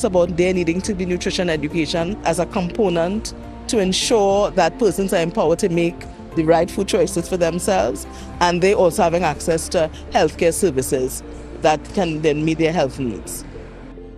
It's about there needing to be nutrition education as a component to ensure that persons are empowered to make the right food choices for themselves, and they also having access to healthcare services that can then meet their health needs.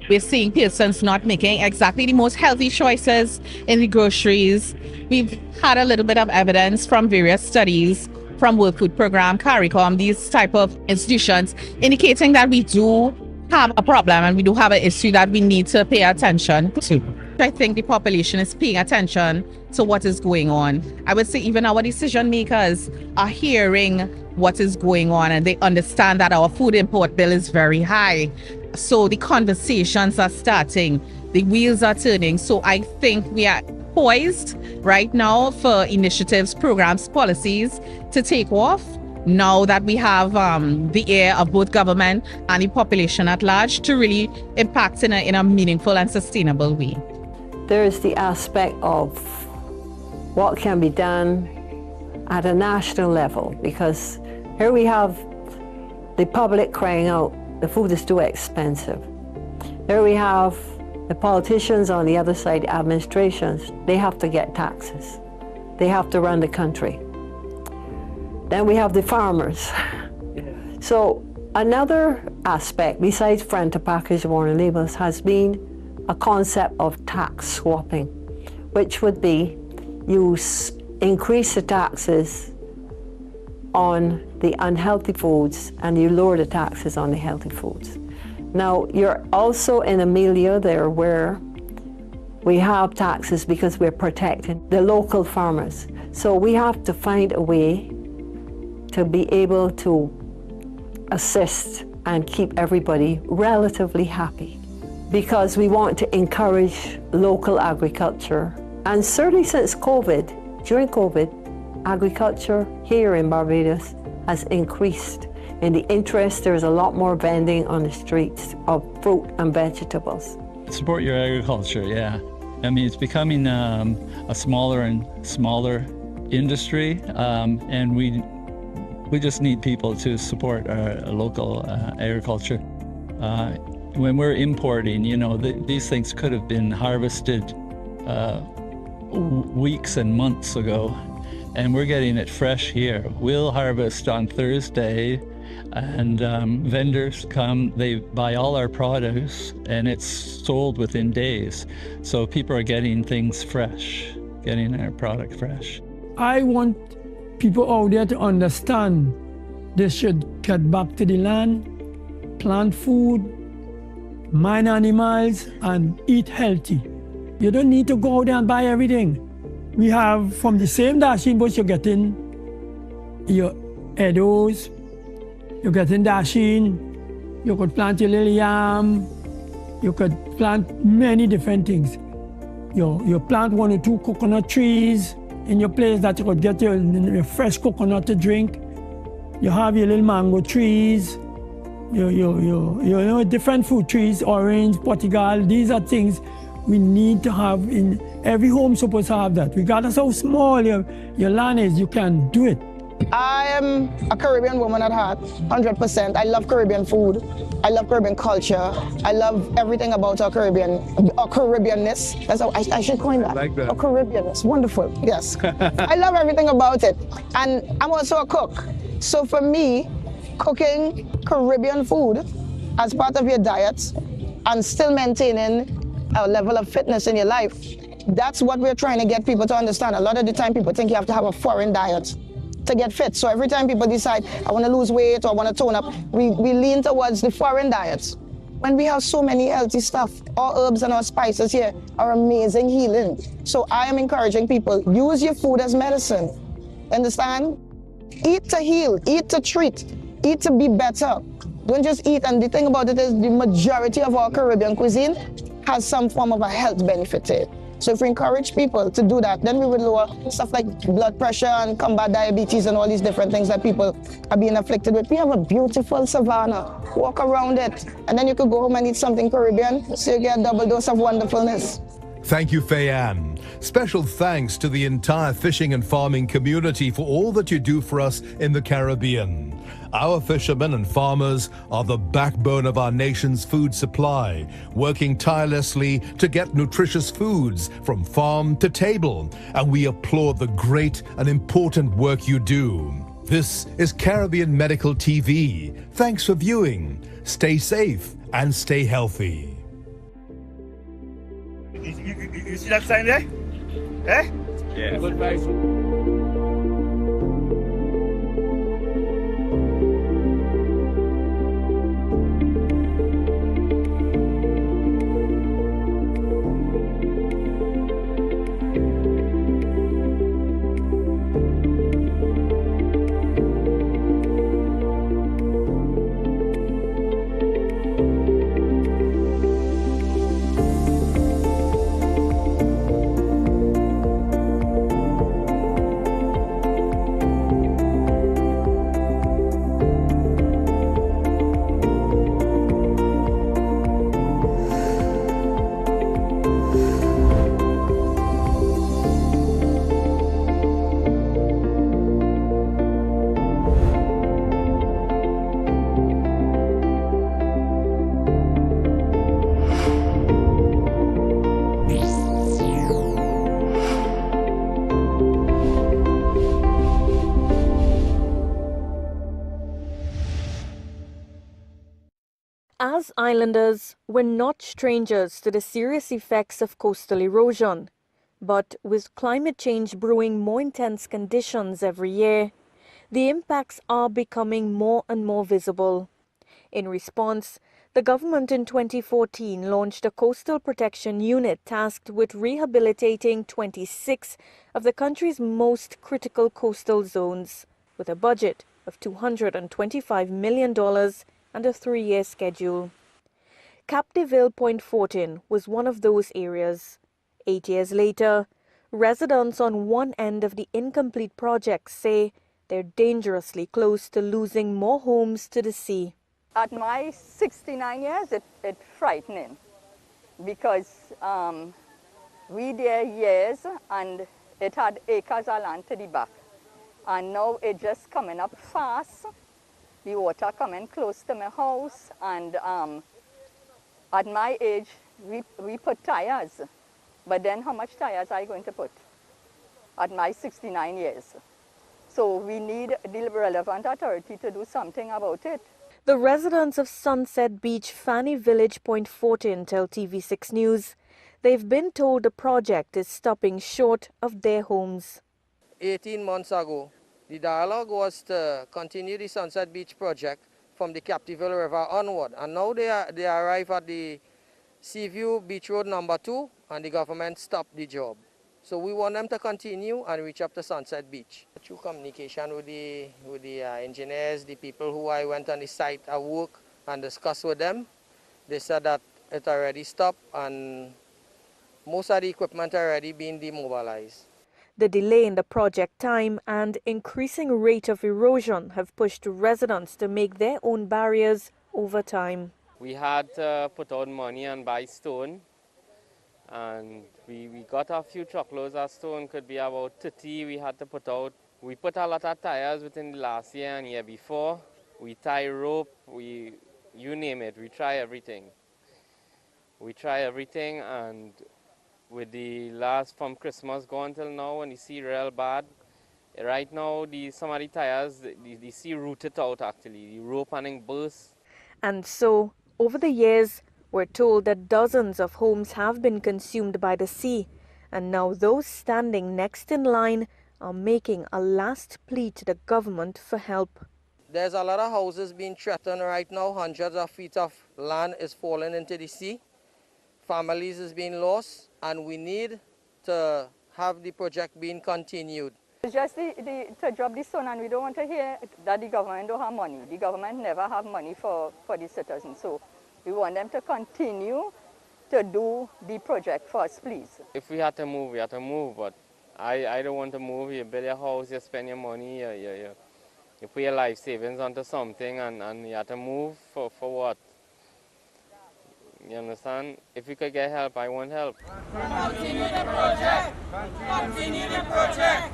We're seeing persons not making exactly the most healthy choices in the groceries. We've had a little bit of evidence from various studies from World Food Program, CARICOM, these type of institutions, indicating that we do have a problem and we do have an issue that we need to pay attention to. I think the population is paying attention to what is going on. I would say even our decision makers are hearing what is going on and they understand that our food import bill is very high. So the conversations are starting, the wheels are turning. So I think we are poised right now for initiatives, programs, policies to take off now that we have the ear of both government and the population at large to really impact in a meaningful and sustainable way. There is the aspect of what can be done at a national level, because here we have the public crying out, the food is too expensive. Here we have the politicians on the other side, the administrations, they have to get taxes. They have to run the country. Then we have the farmers. So another aspect, besides front-to-package warning labels, has been a concept of tax swapping, which would be you increase the taxes on the unhealthy foods and you lower the taxes on the healthy foods. Now, you're also in a milieu there where we have taxes because we're protecting the local farmers. So we have to find a way to be able to assist and keep everybody relatively happy, because we want to encourage local agriculture. And certainly since COVID, during COVID, agriculture here in Barbados has increased. In the interest, there's a lot more vending on the streets of fruit and vegetables. Support your agriculture, yeah. I mean, it's becoming a smaller and smaller industry, and we just need people to support our local agriculture. When we're importing, you know, these things could have been harvested weeks and months ago, and we're getting it fresh here. We'll harvest on Thursday, and vendors come, they buy all our produce, and it's sold within days. So people are getting things fresh, getting our product fresh. I want people out there to understand they should get back to the land, plant food, mind animals, and eat healthy. You don't need to go out there and buy everything. We have, from the same dasheen bush, you're getting your edos, you're getting dasheen, you could plant your little yam, you could plant many different things. You plant 1 or 2 coconut trees in your place that you could get your fresh coconut to drink. You have your little mango trees, your different fruit trees, orange, Portugal. These are things we need to have in every home. Supposed to have that. Regardless how small your land is, you can do it. I am a Caribbean woman at heart, 100%. I love Caribbean food. I love Caribbean culture. I love everything about our Caribbeanness. That's how I should coin that. I like that. Our Caribbeanness, wonderful, yes. I love everything about it. And I'm also a cook. So for me, cooking Caribbean food as part of your diet and still maintaining a level of fitness in your life, that's what we're trying to get people to understand. A lot of the time people think you have to have a foreign diet to get fit. So every time people decide, I want to lose weight or I want to tone up, we lean towards the foreign diets. When we have so many healthy stuff, our herbs and our spices here are amazing healing. So I am encouraging people, use your food as medicine. Understand? Eat to heal, eat to treat, eat to be better. Don't just eat. And the thing about it is the majority of our Caribbean cuisine has some form of a health benefit to it. So if we encourage people to do that, then we would lower stuff like blood pressure and combat diabetes and all these different things that people are being afflicted with. We have a beautiful savannah. Walk around it, and then you could go home and eat something Caribbean, so you get a double dose of wonderfulness. Thank you, Faye-Ann. Special thanks to the entire fishing and farming community for all that you do for us in the Caribbean. Our fishermen and farmers are the backbone of our nation's food supply, working tirelessly to get nutritious foods from farm to table, and we applaud the great and important work you do. This is Caribbean Medical TV. Thanks for viewing. Stay safe and stay healthy. You see that sign there? Eh? Yeah. As islanders, we're not strangers to the serious effects of coastal erosion. But with climate change brewing more intense conditions every year, the impacts are becoming more and more visible. In response, the government in 2014 launched a coastal protection unit tasked with rehabilitating 26 of the country's most critical coastal zones, with a budget of $225 million and a 3-year schedule. Capdeville Point Fortin was one of those areas. 8 years later, residents on one end of the incomplete project say they're dangerously close to losing more homes to the sea. At my 69 years, it's frightening because we there years and it had acres of land to the back. And now it's just coming up fast. The water coming close to my house, and at my age, we put tires. But then how much tires are you going to put at my 69 years? So we need the relevant authority to do something about it. The residents of Sunset Beach, Fanny Village, Point Fortin tell TV6 News they've been told the project is stopping short of their homes. 18 months ago, the dialogue was to continue the Sunset Beach project from the Capdeville River onward. And now they arrive at the Seaview Beach Road number 2 and the government stopped the job. So we want them to continue and reach up to Sunset Beach. Through communication with the engineers, the people who I went on the site at work and discussed with them, they said that it already stopped and most of the equipment already been demobilized. The delay in the project time and increasing rate of erosion have pushed residents to make their own barriers over time. We had to put out money and buy stone, and we got a few truckloads of stone, could be about 30 we had to put out. We put a lot of tires within the last year and year before. We tie rope, you name it, we try everything. And with the last from Christmas gone till now, and the sea real bad. Right now, some of the tires, the sea rooted out actually. The rope panning burst. And so, over the years, we're told that dozens of homes have been consumed by the sea, and now those standing next in line are making a last plea to the government for help. There's a lot of houses being threatened right now. Hundreds of feet of land is falling into the sea. Families is being lost, and we need to have the project being continued. It's just to drop the stone, and we don't want to hear that the government don't have money. The government never have money for the citizens, so we want them to continue to do the project for us, please. If we had to move, we had to move, but I don't want to move. You build your house, you spend your money, you put your life savings onto something, and you have to move for what? You understand? If we could get help, I want help. Continue the project! Continue the project!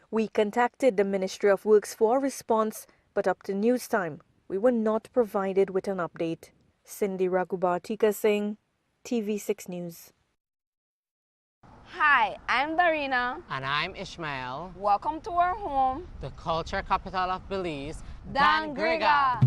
We contacted the Ministry of Works for a response, But up to news time, we were not provided with an update. Cindy Raghubartika Singh, TV6 News. Hi, I'm Darina. And I'm Ishmael. Welcome to our home, the culture capital of Belize, Dangriga.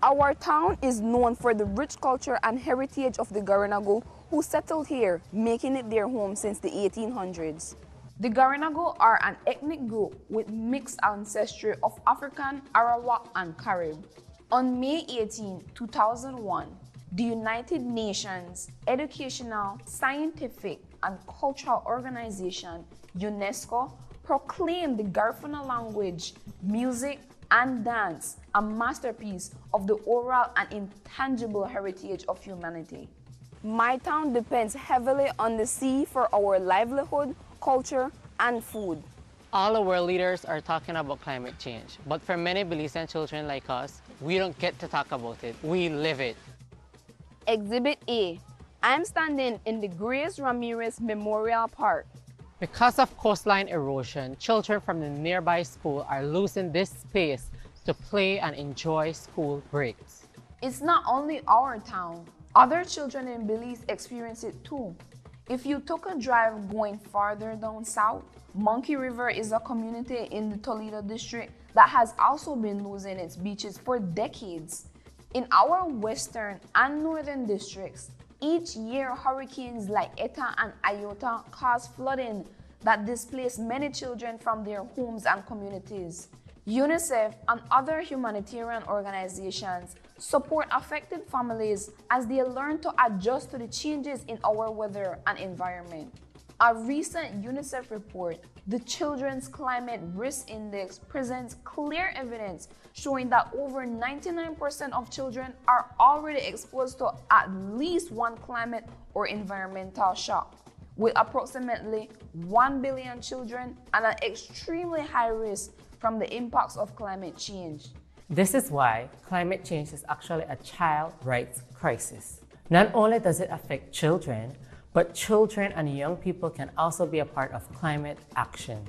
Our town is known for the rich culture and heritage of the Garinagu who settled here, making it their home since the 1800s. The Garinagu are an ethnic group with mixed ancestry of African, Arawak, and Carib. On May 18, 2001, the United Nations Educational, Scientific, and Cultural Organization, UNESCO, proclaimed the Garifuna language, music, and dance a masterpiece of the oral and intangible heritage of humanity. My town depends heavily on the sea for our livelihood, culture, and food. All our leaders are talking about climate change, but for many Belizean children like us, we don't get to talk about it, we live it. Exhibit A. I'm standing in the Grace Ramirez Memorial Park. Because of coastline erosion, children from the nearby school are losing this space to play and enjoy school breaks. It's not only our town. Other children in Belize experience it too. If you took a drive going farther down south, Monkey River is a community in the Toledo district that has also been losing its beaches for decades. In our western and northern districts, each year hurricanes like Eta and Iota cause flooding that displace many children from their homes and communities. UNICEF and other humanitarian organizations support affected families as they learn to adjust to the changes in our weather and environment. A recent UNICEF report, the Children's Climate Risk Index, presents clear evidence showing that over 99% of children are already exposed to at least one climate or environmental shock, with approximately 1 billion children at an extremely high risk from the impacts of climate change. This is why climate change is actually a child rights crisis. Not only does it affect children, but children and young people can also be a part of climate action.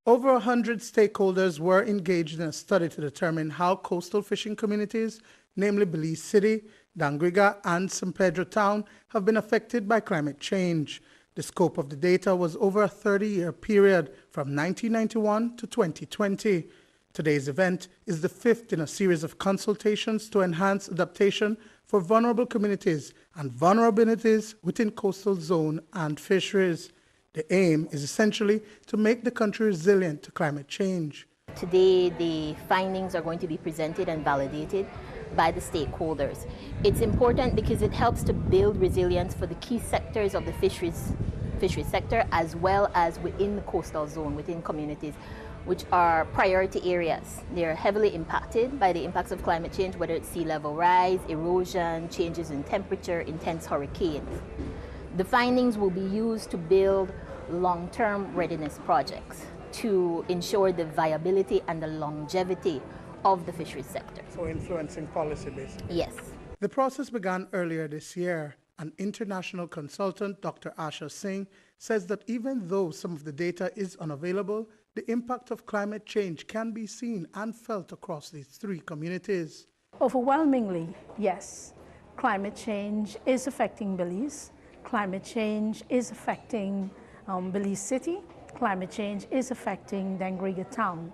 Over 100 stakeholders were engaged in a study to determine how coastal fishing communities, namely Belize City, Dangriga, and San Pedro Town, have been affected by climate change. The scope of the data was over a 30-year period from 1991 to 2020. Today's event is the fifth in a series of consultations to enhance adaptation for vulnerable communities and vulnerabilities within coastal zone and fisheries. The aim is essentially to make the country resilient to climate change. Today, the findings are going to be presented and validated by the stakeholders. It's important because it helps to build resilience for the key sectors of the fisheries sector, as well as within the coastal zone, within communities, which are priority areas. They're heavily impacted by the impacts of climate change, whether it's sea level rise, erosion, changes in temperature, intense hurricanes. The findings will be used to build long-term readiness projects to ensure the viability and the longevity of the fisheries sector. So influencing policy, basically. Yes. The process began earlier this year. An international consultant, Dr. Asha Singh, says that even though some of the data is unavailable, the impact of climate change can be seen and felt across these three communities. Overwhelmingly, yes. Climate change is affecting Belize. Climate change is affecting Belize City. Climate change is affecting Dangriga Town.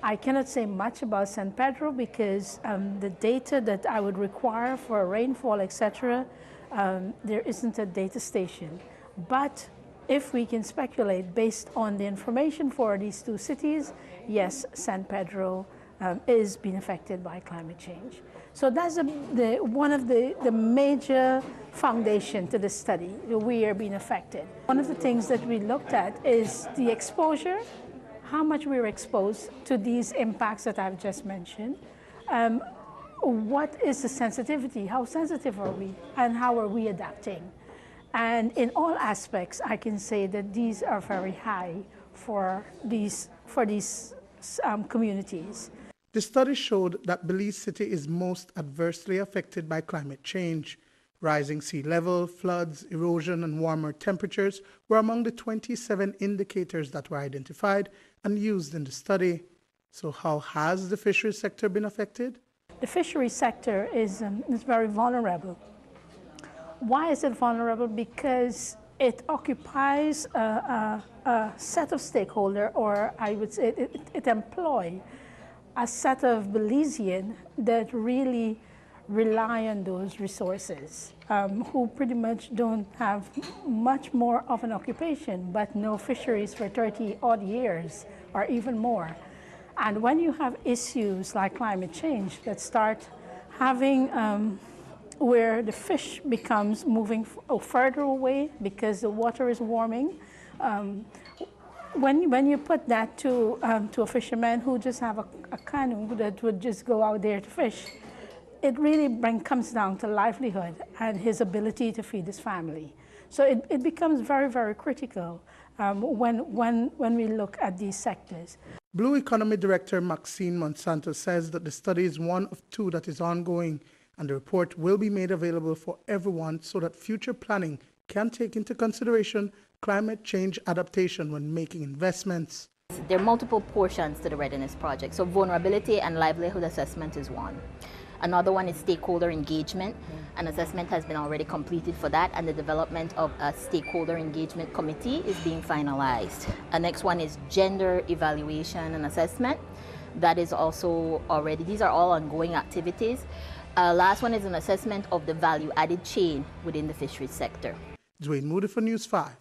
I cannot say much about San Pedro because the data that I would require for rainfall, etc., there isn't a data station. But if we can speculate based on the information for these two cities, yes, San Pedro is being affected by climate change. So that's one of the major foundation to the study. We are being affected. One of the things that we looked at is the exposure, how much we're exposed to these impacts that I've just mentioned. What is the sensitivity? How sensitive are we? And how are we adapting? And in all aspects, I can say that these are very high for these communities. The study showed that Belize City is most adversely affected by climate change. Rising sea level, floods, erosion, and warmer temperatures were among the 27 indicators that were identified and used in the study. So how has the fisheries sector been affected? The fisheries sector is very vulnerable. Why is it vulnerable? Because it occupies a set of stakeholders, or I would say it employs a set of Belizeans that really rely on those resources, who pretty much don't have much more of an occupation, but no fisheries for 30 odd years or even more. And when you have issues like climate change that start having where the fish becomes moving further away because the water is warming, when you put that to a fisherman who just have a canoe that would just go out there to fish, it really comes down to livelihood and his ability to feed his family. So it becomes very, very critical when we look at these sectors. Blue Economy Director Maxine Monsanto says that the study is one of two that is ongoing, and the report will be made available for everyone so that future planning can take into consideration climate change adaptation when making investments. There are multiple portions to the readiness project. So vulnerability and livelihood assessment is one. Another one is stakeholder engagement. An assessment has been already completed for that, and the development of a stakeholder engagement committee is being finalized. The next one is gender evaluation and assessment. That is also already, these are all ongoing activities. Last one is an assessment of the value-added chain within the fisheries sector. Dwayne Moody for News 5.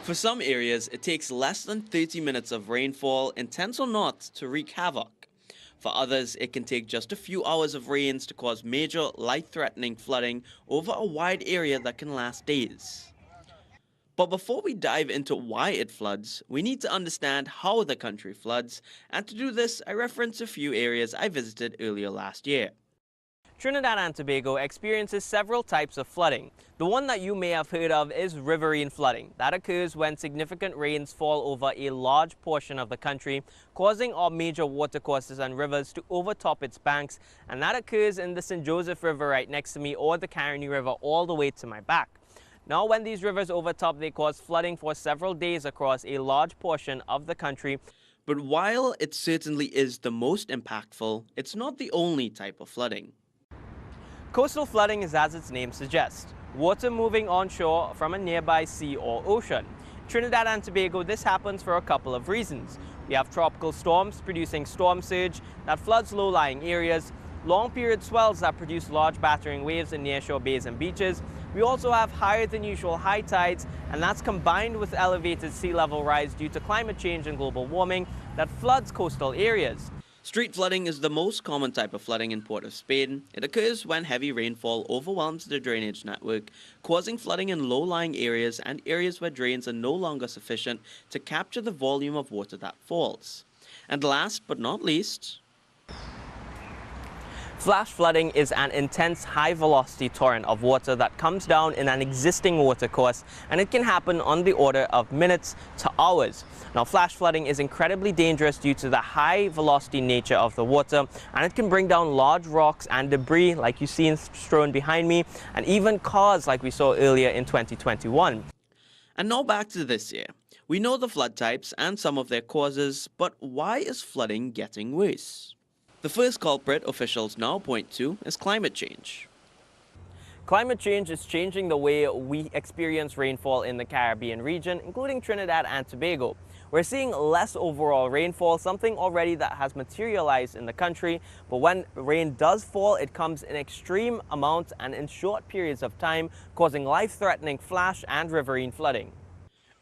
For some areas, it takes less than 30 minutes of rainfall, intense or not, to wreak havoc. For others, it can take just a few hours of rains to cause major, life-threatening flooding over a wide area that can last days. But before we dive into why it floods, we need to understand how the country floods, and to do this, I reference a few areas I visited earlier last year. Trinidad and Tobago experiences several types of flooding. The one that you may have heard of is riverine flooding. That occurs when significant rains fall over a large portion of the country, causing our major watercourses and rivers to overtop its banks, and that occurs in the St. Joseph River right next to me, or the Caroni River all the way to my back. Now, when these rivers overtop, they cause flooding for several days across a large portion of the country. But while it certainly is the most impactful, it's not the only type of flooding. Coastal flooding is as its name suggests, water moving onshore from a nearby sea or ocean. Trinidad and Tobago, this happens for a couple of reasons. We have tropical storms producing storm surge that floods low-lying areas, long period swells that produce large battering waves in nearshore bays and beaches. We also have higher than usual high tides, and that's combined with elevated sea level rise due to climate change and global warming that floods coastal areas. Street flooding is the most common type of flooding in Port of Spain. It occurs when heavy rainfall overwhelms the drainage network, causing flooding in low-lying areas and areas where drains are no longer sufficient to capture the volume of water that falls. And last but not least, flash flooding is an intense high-velocity torrent of water that comes down in an existing watercourse, and it can happen on the order of minutes to hours. Now, flash flooding is incredibly dangerous due to the high-velocity nature of the water, and it can bring down large rocks and debris like you see strewn behind me, and even cars like we saw earlier in 2021. And now back to this year. We know the flood types and some of their causes, but why is flooding getting worse? The first culprit officials now point to is climate change. Climate change is changing the way we experience rainfall in the Caribbean region, including Trinidad and Tobago. We're seeing less overall rainfall, something already that has materialized in the country, but when rain does fall, it comes in extreme amounts and in short periods of time, causing life-threatening flash and riverine flooding.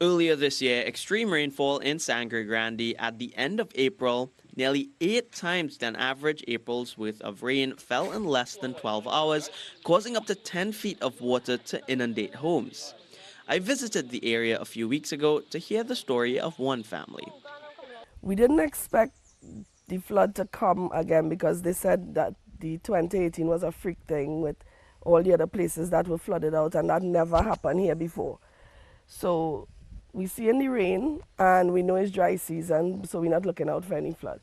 Earlier this year, extreme rainfall in Sangre Grande at the end of April, nearly 8 times than average April's worth of rain, fell in less than 12 hours, causing up to 10 feet of water to inundate homes. I visited the area a few weeks ago to hear the story of one family. We didn't expect the flood to come again because they said that the 2018 was a freak thing with all the other places that were flooded out, and that never happened here before. So we see in the rain, and we know it's dry season, so we're not looking out for any flood.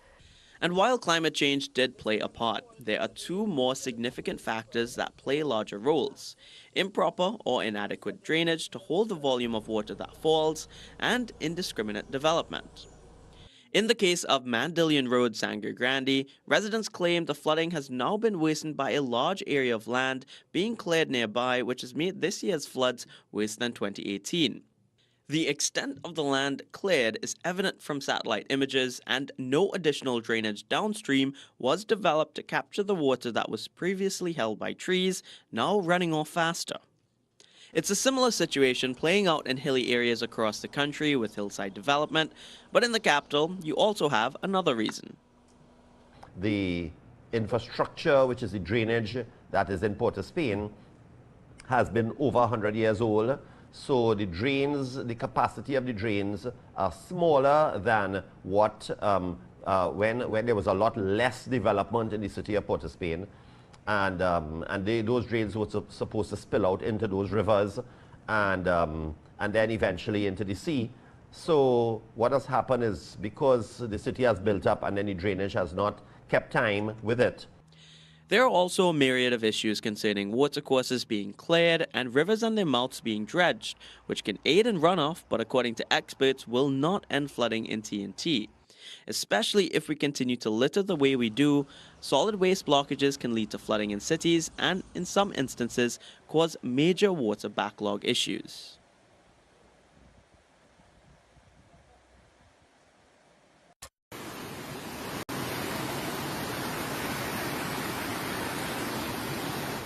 And while climate change did play a part, there are two more significant factors that play larger roles: improper or inadequate drainage to hold the volume of water that falls, and indiscriminate development. In the case of Mandillion Road, Sangre Grande, residents claim the flooding has now been worsened by a large area of land being cleared nearby, which has made this year's floods worse than 2018. The extent of the land cleared is evident from satellite images, and no additional drainage downstream was developed to capture the water that was previously held by trees, now running off faster. It's a similar situation playing out in hilly areas across the country with hillside development, but in the capital, you also have another reason. The infrastructure, which is the drainage that is in Port of Spain, has been over 100 years old. So the drains, the capacity of the drains are smaller than what when there was a lot less development in the city of Port of Spain. And those drains were supposed to spill out into those rivers and then eventually into the sea. So what has happened is, because the city has built up and then the drainage has not kept time with it. There are also a myriad of issues concerning watercourses being cleared and rivers and their mouths being dredged, which can aid in runoff but, according to experts, will not end flooding in TNT. Especially if we continue to litter the way we do, solid waste blockages can lead to flooding in cities and, in some instances, cause major water backlog issues.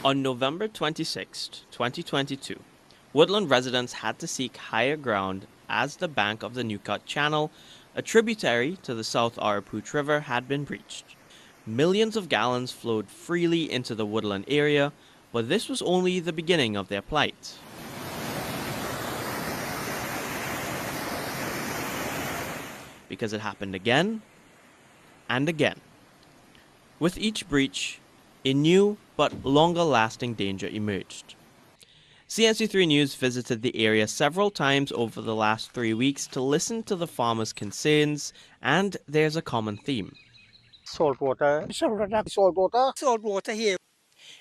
On November 26, 2022, Woodland residents had to seek higher ground as the bank of the Newcut Channel, a tributary to the South Arapooch River, had been breached. Millions of gallons flowed freely into the woodland area, but this was only the beginning of their plight. Because it happened again and again. With each breach, a new but longer-lasting danger emerged. CNC3 News visited the area several times over the last 3 weeks to listen to the farmers' concerns, and there's a common theme. Saltwater here.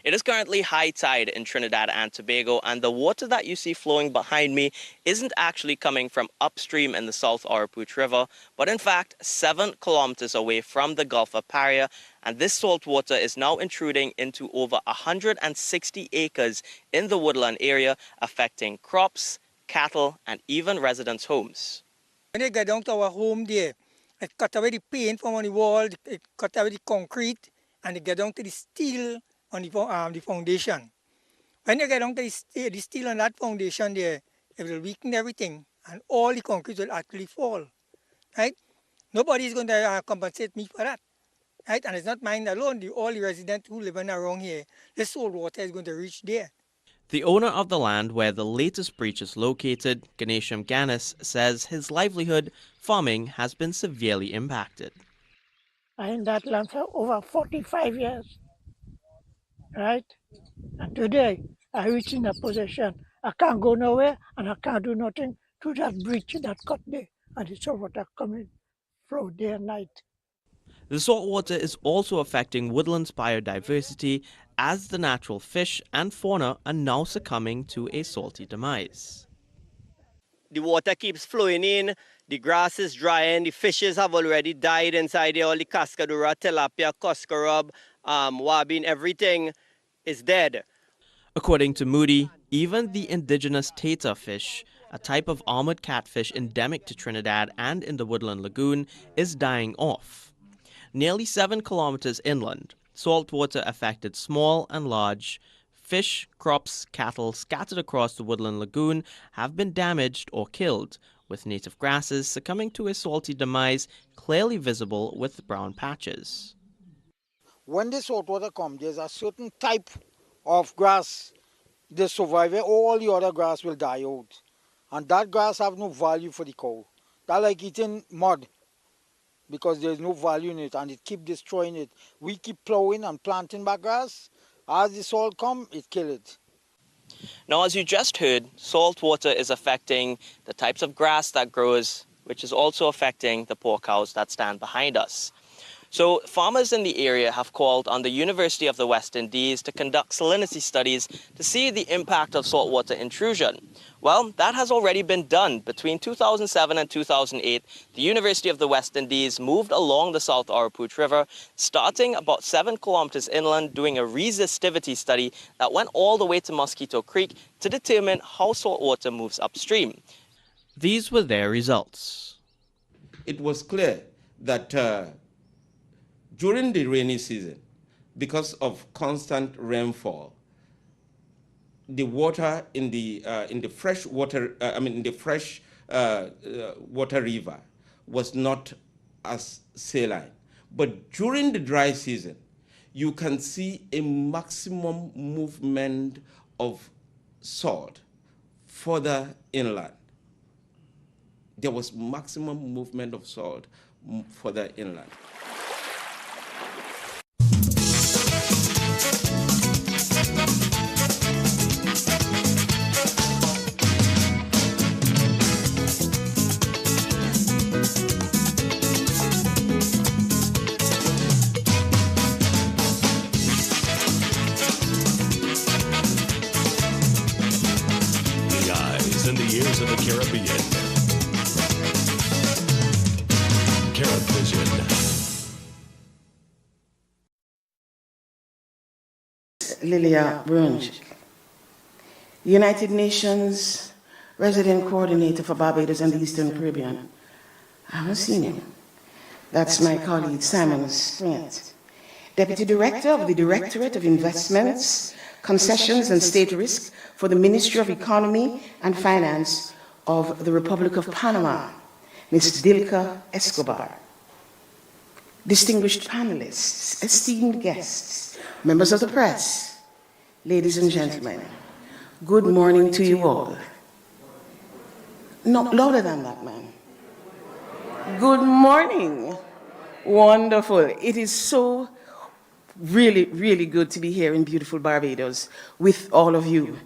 It is currently high tide in Trinidad and Tobago, and the water that you see flowing behind me isn't actually coming from upstream in the South Arapooch River, but in fact 7 kilometers away from the Gulf of Paria, and this salt water is now intruding into over 160 acres in the woodland area, affecting crops, cattle, and even residents' homes. When they get down to our home there, it cut away the paint from on the wall, it cut away the concrete, and they get down to the steel on the foundation. When you get down to the steel on that foundation there, it will weaken everything, and all the concrete will actually fall. Right? Nobody is going to compensate me for that. Right? And it's not mine alone. All the residents who live around here, the salt water is going to reach there. The owner of the land where the latest breach is located, Ganesham Ganis, says his livelihood, farming, has been severely impacted. I'm in that land for over 45 years. Right? And today, I reach in a position, I can't go nowhere and I can't do nothing to that breach that cut there. And the salt water coming flow day and night. The salt water is also affecting woodlands biodiversity, as the natural fish and fauna are now succumbing to a salty demise. The water keeps flowing in, the grass is drying, the fishes have already died inside there, all the cascadura, tilapia, coscarab, wabin, everything is dead. According to Moody, even the indigenous tata fish, a type of armored catfish endemic to Trinidad and in the Woodland Lagoon, is dying off. Nearly 7 kilometers inland, saltwater affected small and large fish, crops, cattle scattered across the Woodland Lagoon have been damaged or killed, with native grasses succumbing to a salty demise clearly visible with brown patches. When the saltwater comes, there's a certain type of grass that survive, all the other grass will die out. And that grass have no value for the cow. That's like eating mud, because there's no value in it and it keep destroying it. We keep plowing and planting back grass. As the salt come, it kill it. Now, as you just heard, salt water is affecting the types of grass that grows, which is also affecting the poor cows that stand behind us. So farmers in the area have called on the University of the West Indies to conduct salinity studies to see the impact of saltwater intrusion. Well, that has already been done. Between 2007 and 2008, the University of the West Indies moved along the South Araput River, starting about 7 kilometers inland, doing a resistivity study that went all the way to Mosquito Creek to determine how saltwater moves upstream. These were their results. It was clear that during the rainy season, because of constant rainfall, the water in the fresh water, water river was not as saline. But during the dry season, you can see a maximum movement of salt further inland. There was maximum movement of salt further inland. The eyes and the ears of the Caribbean. CaribVision. Lilia Brunch, United Nations Resident Coordinator for Barbados and the Eastern Caribbean. I haven't seen him. That's my colleague Simon Sprint, Deputy Director of the Directorate of Investments, Concessions and State Risk for the Ministry of Economy and Finance of the Republic of Panama, Ms. Dilka Escobar. Distinguished panelists, esteemed guests, members of the press, ladies and gentlemen, good morning to you all. No, louder than that, man. Good morning. Wonderful. It is so really, really good to be here in beautiful Barbados with all of you.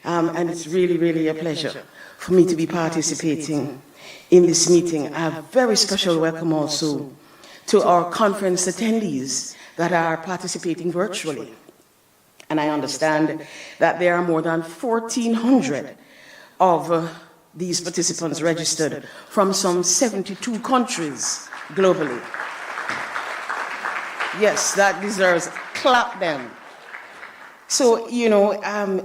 And it's really, really a pleasure for me to be participating in this meeting. A very special welcome also to our conference attendees that are participating virtually. And I understand that there are more than 1,400 of these participants registered from some 72 countries globally. Yes, that deserves clap them. So, you know,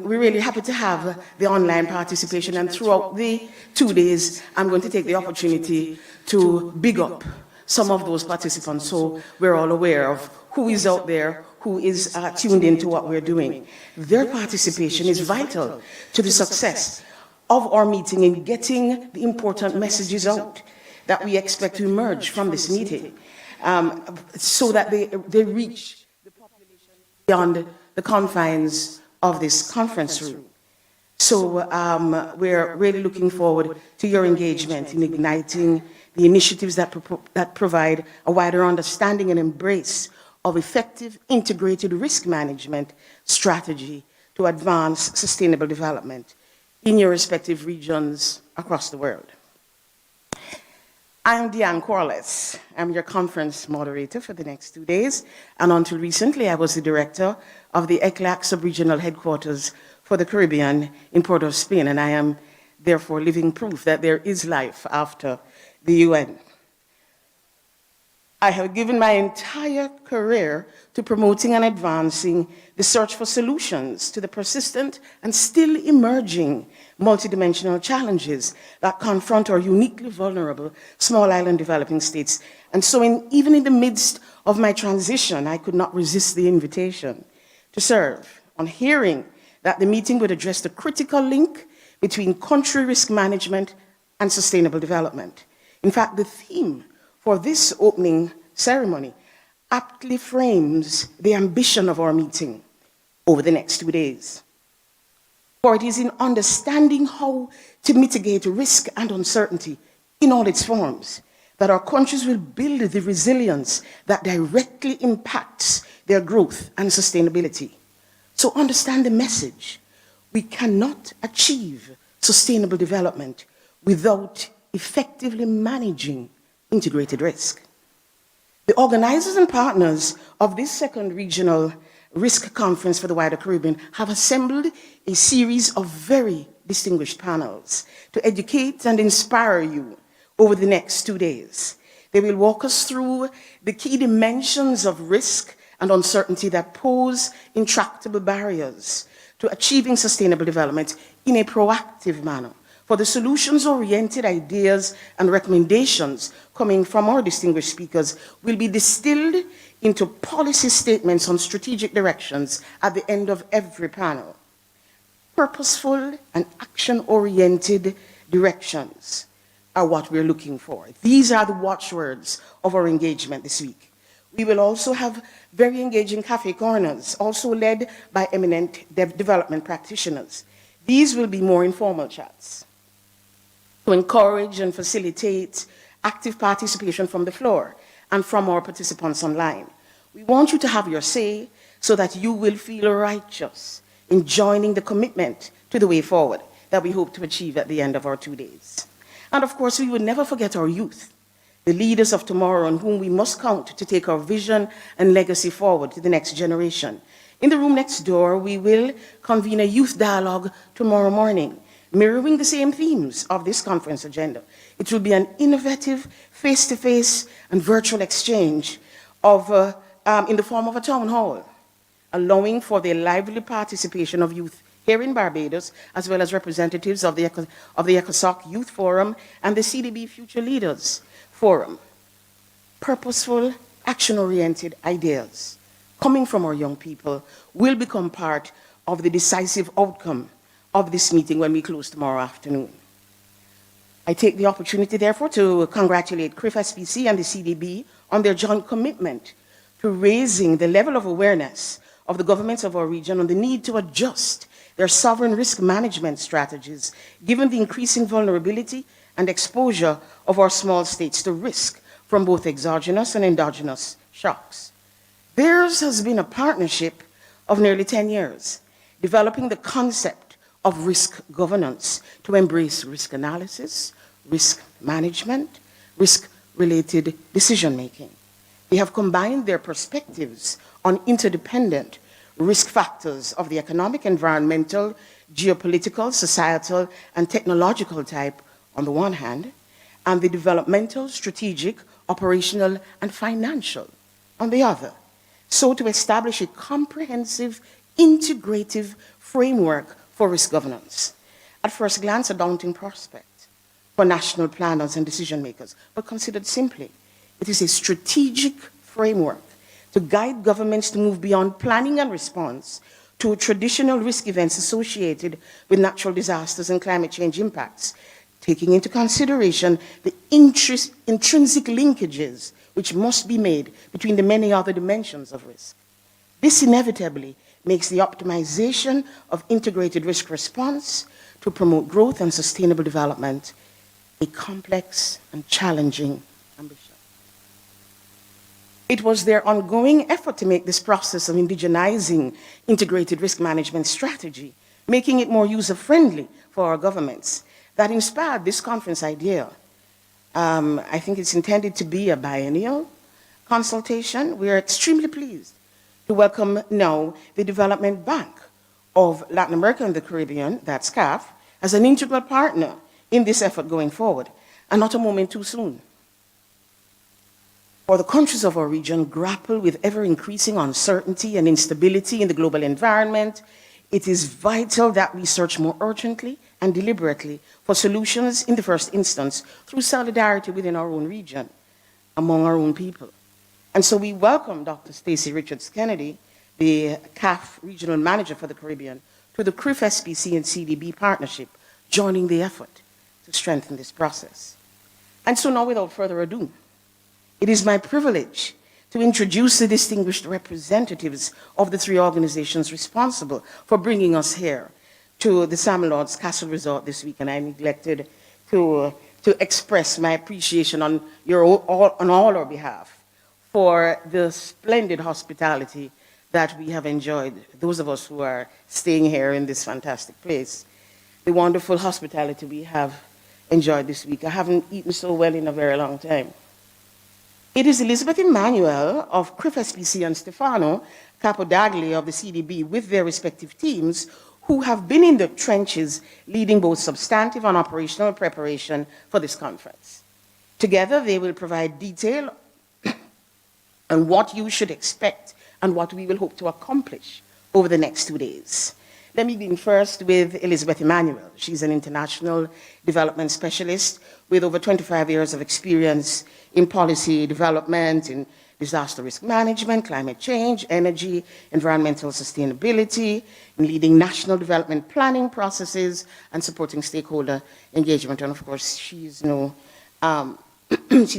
we're really happy to have the online participation, and throughout the 2 days, I'm going to take the opportunity to big up some of those participants so we're all aware of who is out there, who is tuned into what we're doing. Their participation is vital to the success of our meeting in getting the important messages out that we expect to emerge from this meeting, so that they reach the population beyond the confines of this conference room. So we're really looking forward to your engagement in igniting the initiatives that provide a wider understanding and embrace of effective integrated risk management strategy to advance sustainable development in your respective regions across the world. I'm Diane Corliss. I'm your conference moderator for the next 2 days, and until recently I was the director of the ECLAC sub-regional headquarters for the Caribbean in Port of Spain, and I am therefore living proof that there is life after the UN. I have given my entire career to promoting and advancing the search for solutions to the persistent and still emerging multidimensional challenges that confront our uniquely vulnerable small island developing states. And so even in the midst of my transition, I could not resist the invitation to serve. On hearing that the meeting would address the critical link between country risk management and sustainable development. In fact, the theme for this opening ceremony aptly frames the ambition of our meeting over the next 2 days. For it is in understanding how to mitigate risk and uncertainty in all its forms that our countries will build the resilience that directly impacts their growth and sustainability. So understand the message. We cannot achieve sustainable development without effectively managing integrated risk. The organizers and partners of this second regional risk conference for the wider Caribbean have assembled a series of very distinguished panels to educate and inspire you over the next 2 days. They will walk us through the key dimensions of risk and uncertainty that pose intractable barriers to achieving sustainable development in a proactive manner. For the solutions-oriented ideas and recommendations coming from our distinguished speakers will be distilled into policy statements on strategic directions at the end of every panel. Purposeful and action-oriented directions are what we're looking for. These are the watchwords of our engagement this week. We will also have very engaging cafe corners, also led by eminent development practitioners. These will be more informal chats to encourage and facilitate active participation from the floor and from our participants online. We want you to have your say so that you will feel righteous in joining the commitment to the way forward that we hope to achieve at the end of our 2 days. And of course, we would never forget our youth, the leaders of tomorrow on whom we must count to take our vision and legacy forward to the next generation. In the room next door, we will convene a youth dialogue tomorrow morning, mirroring the same themes of this conference agenda. It will be an innovative, face-to-face and virtual exchange of, in the form of a town hall, allowing for the lively participation of youth here in Barbados, as well as representatives of the ECOSOC Youth Forum and the CDB Future Leaders Forum. Purposeful, action-oriented ideas coming from our young people will become part of the decisive outcome of this meeting when we close tomorrow afternoon. I take the opportunity, therefore, to congratulate CRIF-SPC and the CDB on their joint commitment to raising the level of awareness of the governments of our region on the need to adjust their sovereign risk management strategies, given the increasing vulnerability and exposure of our small states to risk from both exogenous and endogenous shocks. Theirs has been a partnership of nearly 10 years, developing the concept of risk governance to embrace risk analysis, risk management, risk-related decision-making. They have combined their perspectives on interdependent risk factors of the economic, environmental, geopolitical, societal, and technological type on the one hand, and the developmental, strategic, operational, and financial on the other, so to establish a comprehensive, integrative framework for risk governance. At first glance, a daunting prospect for national planners and decision makers, but considered simply, it is a strategic framework to guide governments to move beyond planning and response to traditional risk events associated with natural disasters and climate change impacts, taking into consideration the intrinsic linkages which must be made between the many other dimensions of risk. This inevitably makes the optimization of integrated risk response to promote growth and sustainable development a complex and challenging ambition. It was their ongoing effort to make this process of indigenizing integrated risk management strategy, making it more user-friendly for our governments, that inspired this conference idea. I think it's intended to be a biennial consultation. We are extremely pleased to welcome now the Development Bank of Latin America and the Caribbean, that's CAF, as an integral partner in this effort going forward, and not a moment too soon. For the countries of our region grapple with ever-increasing uncertainty and instability in the global environment, it is vital that we search more urgently and deliberately for solutions in the first instance through solidarity within our own region, among our own people. And so we welcome Dr. Stacey Richards-Kennedy, the CAF Regional Manager for the Caribbean, to the CRIF-SPC and CDB partnership, joining the effort to strengthen this process. And so now, without further ado, it is my privilege to introduce the distinguished representatives of the three organizations responsible for bringing us here to the Salmon Lords Castle Resort this week, and I neglected to express my appreciation on all our behalf for the splendid hospitality that we have enjoyed, those of us who are staying here in this fantastic place. The wonderful hospitality we have enjoyed this week. I haven't eaten so well in a very long time. It is Elizabeth Emmanuel of CRIF SPC and Stefano Capodagli of the CDB with their respective teams who have been in the trenches leading both substantive and operational preparation for this conference. Together, they will provide detail on what you should expect and what we will hope to accomplish over the next 2 days. Let me begin first with Elizabeth Emmanuel. She's an international development specialist with over 25 years of experience in policy development, in disaster risk management, climate change, energy, environmental sustainability, in leading national development planning processes and supporting stakeholder engagement. And of course, she's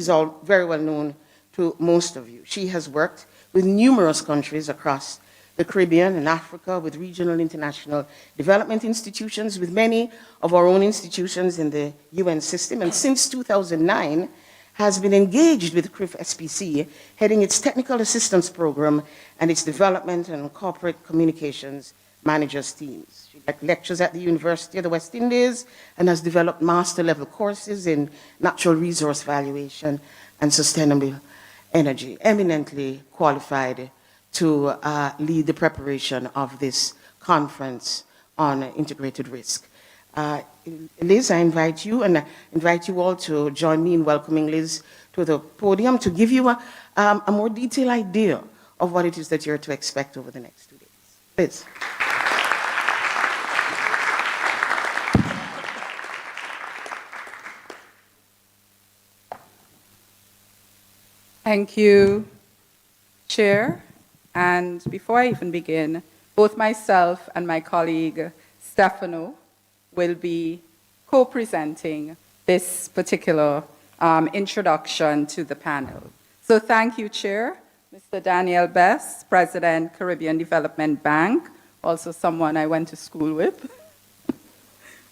all very well known to most of you. She has worked with numerous countries across the Caribbean and Africa, with regional international development institutions, with many of our own institutions in the UN system, and since 2009 has been engaged with CRIF SPC, heading its technical assistance program and its development and corporate communications managers teams. She lectures at the University of the West Indies and has developed master-level courses in natural resource valuation and sustainable energy, eminently qualified to lead the preparation of this conference on integrated risk. Liz, I invite you, and I invite you all to join me in welcoming Liz to the podium to give you a more detailed idea of what it is that you're to expect over the next 2 days. Liz. Thank you, Chair. And before I even begin, both myself and my colleague Stefano will be co-presenting this particular introduction to the panel. So thank you, Chair. Mr. Daniel Best, President, Caribbean Development Bank, also someone I went to school with.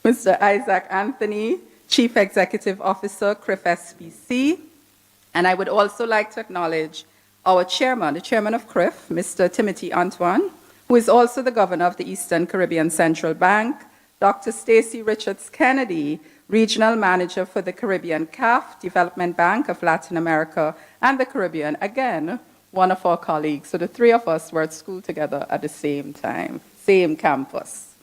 Mr. Isaac Anthony, Chief Executive Officer, CRIF SPC. And I would also like to acknowledge our chairman, the chairman of CRIF, Mr. Timothy Antoine, who is also the governor of the Eastern Caribbean Central Bank, Dr. Stacy Richards Kennedy, regional manager for the Caribbean CAF, Development Bank of Latin America and the Caribbean, again, one of our colleagues. So the three of us were at school together at the same time, same campus.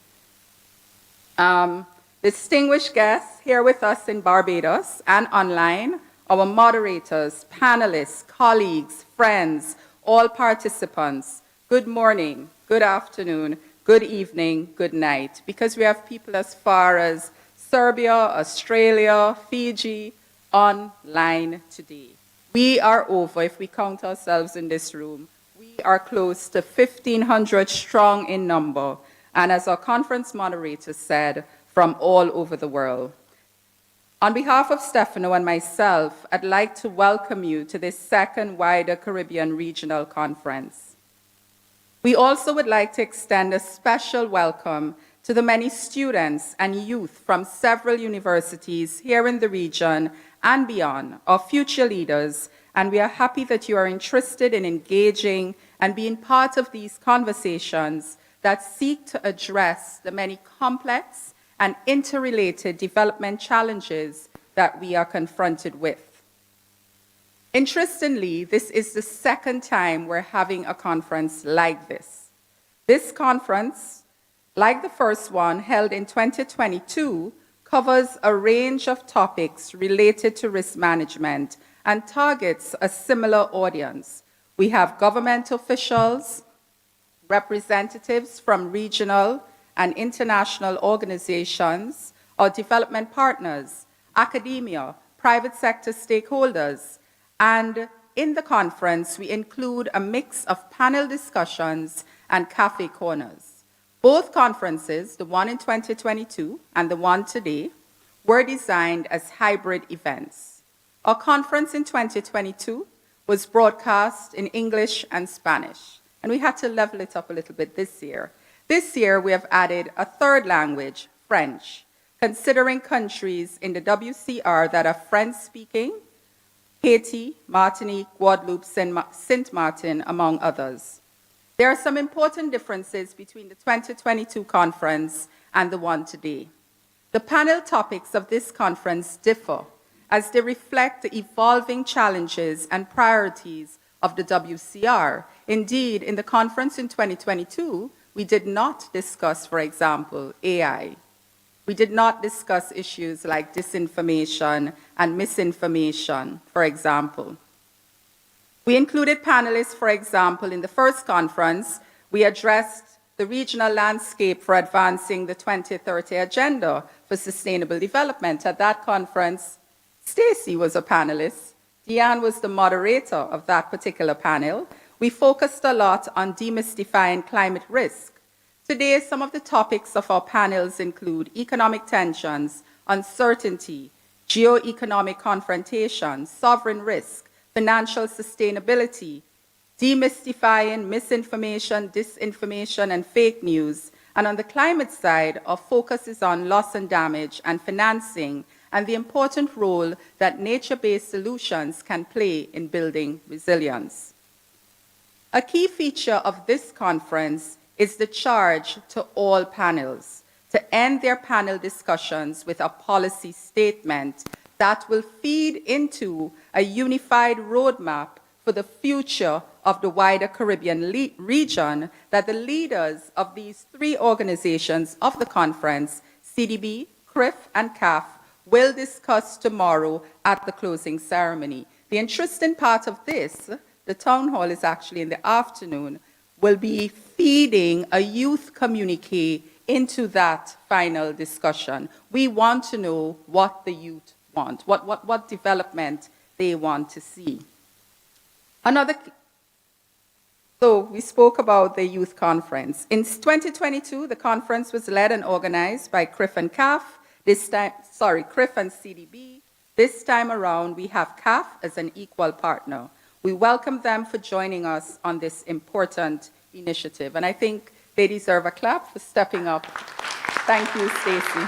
Distinguished guests here with us in Barbados and online, our moderators, panelists, colleagues, friends, all participants, good morning, good afternoon, good evening, good night, because we have people as far as Serbia, Australia, Fiji, online today. We are over, if we count ourselves in this room, we are close to 1,500 strong in number, and as our conference moderator said, from all over the world. On behalf of Stefano and myself, I'd like to welcome you to this second wider Caribbean Regional Conference. We also would like to extend a special welcome to the many students and youth from several universities here in the region and beyond, our future leaders, and we are happy that you are interested in engaging and being part of these conversations that seek to address the many complex and interrelated development challenges that we are confronted with. Interestingly, this is the second time we're having a conference like this. This conference, like the first one held in 2022, covers a range of topics related to risk management and targets a similar audience. We have government officials, representatives from regional and international organizations, our development partners, academia, private sector stakeholders, and in the conference, we include a mix of panel discussions and cafe corners. Both conferences, the one in 2022 and the one today, were designed as hybrid events. Our conference in 2022 was broadcast in English and Spanish, and we had to level it up a little bit this year. This year, we have added a third language, French, considering countries in the WCR that are French-speaking, Haiti, Martinique, Guadeloupe, Saint Martin, among others. There are some important differences between the 2022 conference and the one today. The panel topics of this conference differ, as they reflect the evolving challenges and priorities of the WCR. Indeed, in the conference in 2022, we did not discuss, for example, AI. We did not discuss issues like disinformation and misinformation, for example. We included panelists, for example, in the first conference, we addressed the regional landscape for advancing the 2030 Agenda for Sustainable Development. At that conference, Stacy was a panelist. Deanne was the moderator of that particular panel. We focused a lot on demystifying climate risk. Today, some of the topics of our panels include economic tensions, uncertainty, geo-economic confrontation, sovereign risk, financial sustainability, demystifying misinformation, disinformation, and fake news. And on the climate side, our focus is on loss and damage and financing and the important role that nature-based solutions can play in building resilience. A key feature of this conference is the charge to all panels to end their panel discussions with a policy statement that will feed into a unified roadmap for the future of the wider Caribbean region that the leaders of these three organizations of the conference, CDB, CRIF, and CAF, will discuss tomorrow at the closing ceremony. The interesting part of this, the town hall is actually in the afternoon, will be feeding a youth communique into that final discussion. We want to know what the youth want, what development they want to see. So we spoke about the youth conference. In 2022, the conference was led and organized by CRIF and CAF. CRIF and CDB. This time around, we have CAF as an equal partner. We welcome them for joining us on this important initiative. And I think they deserve a clap for stepping up. Thank you, Stacy.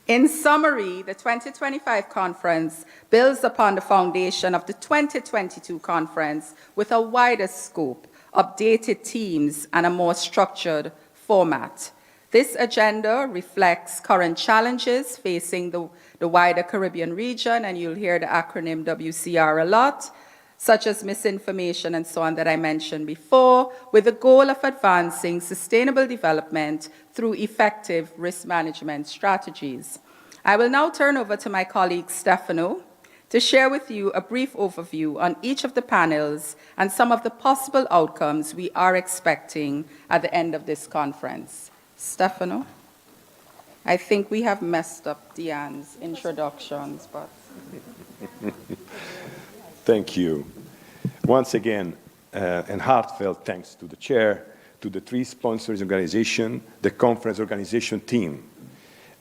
In summary, the 2025 conference builds upon the foundation of the 2022 conference with a wider scope, updated themes, and a more structured format. This agenda reflects current challenges facing the wider Caribbean region, and you'll hear the acronym WCR a lot, such as misinformation and so on that I mentioned before, with the goal of advancing sustainable development through effective risk management strategies. I will now turn over to my colleague Stefano to share with you a brief overview on each of the panels and some of the possible outcomes we are expecting at the end of this conference. Stefano? I think we have messed up Deanne's introductions, but... Thank you. Once again, and heartfelt thanks to the chair, to the three sponsors organization, the conference organization team,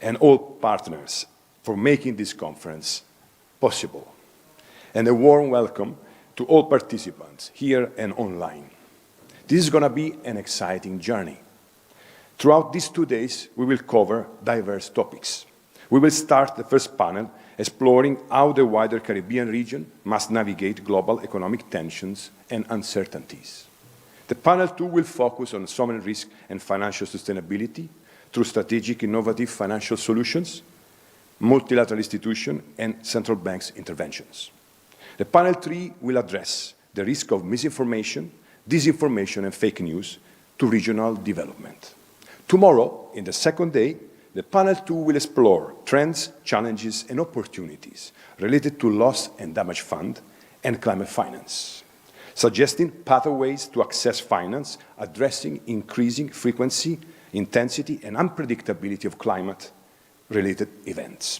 and all partners for making this conference possible. And a warm welcome to all participants here and online. This is going to be an exciting journey. Throughout these 2 days, we will cover diverse topics. We will start the first panel exploring how the wider Caribbean region must navigate global economic tensions and uncertainties. The panel 2 will focus on sovereign risk and financial sustainability through strategic, innovative financial solutions, multilateral institutions, and central banks' interventions. The panel 3 will address the risk of misinformation, disinformation, and fake news to regional development. Tomorrow, in the second day, the panel 2 will explore trends, challenges, and opportunities related to loss and damage fund and climate finance, suggesting pathways to access finance addressing increasing frequency, intensity, and unpredictability of climate-related events.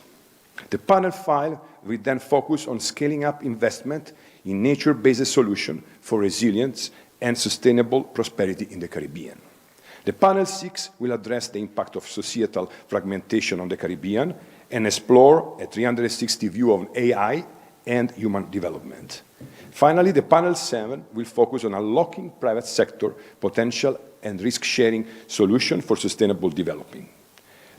The panel 5 will then focus on scaling up investment in nature-based solutions for resilience and sustainable prosperity in the Caribbean. The panel 6 will address the impact of societal fragmentation on the Caribbean and explore a 360 view of AI and human development. Finally, the panel 7 will focus on unlocking private sector potential and risk-sharing solutions for sustainable development.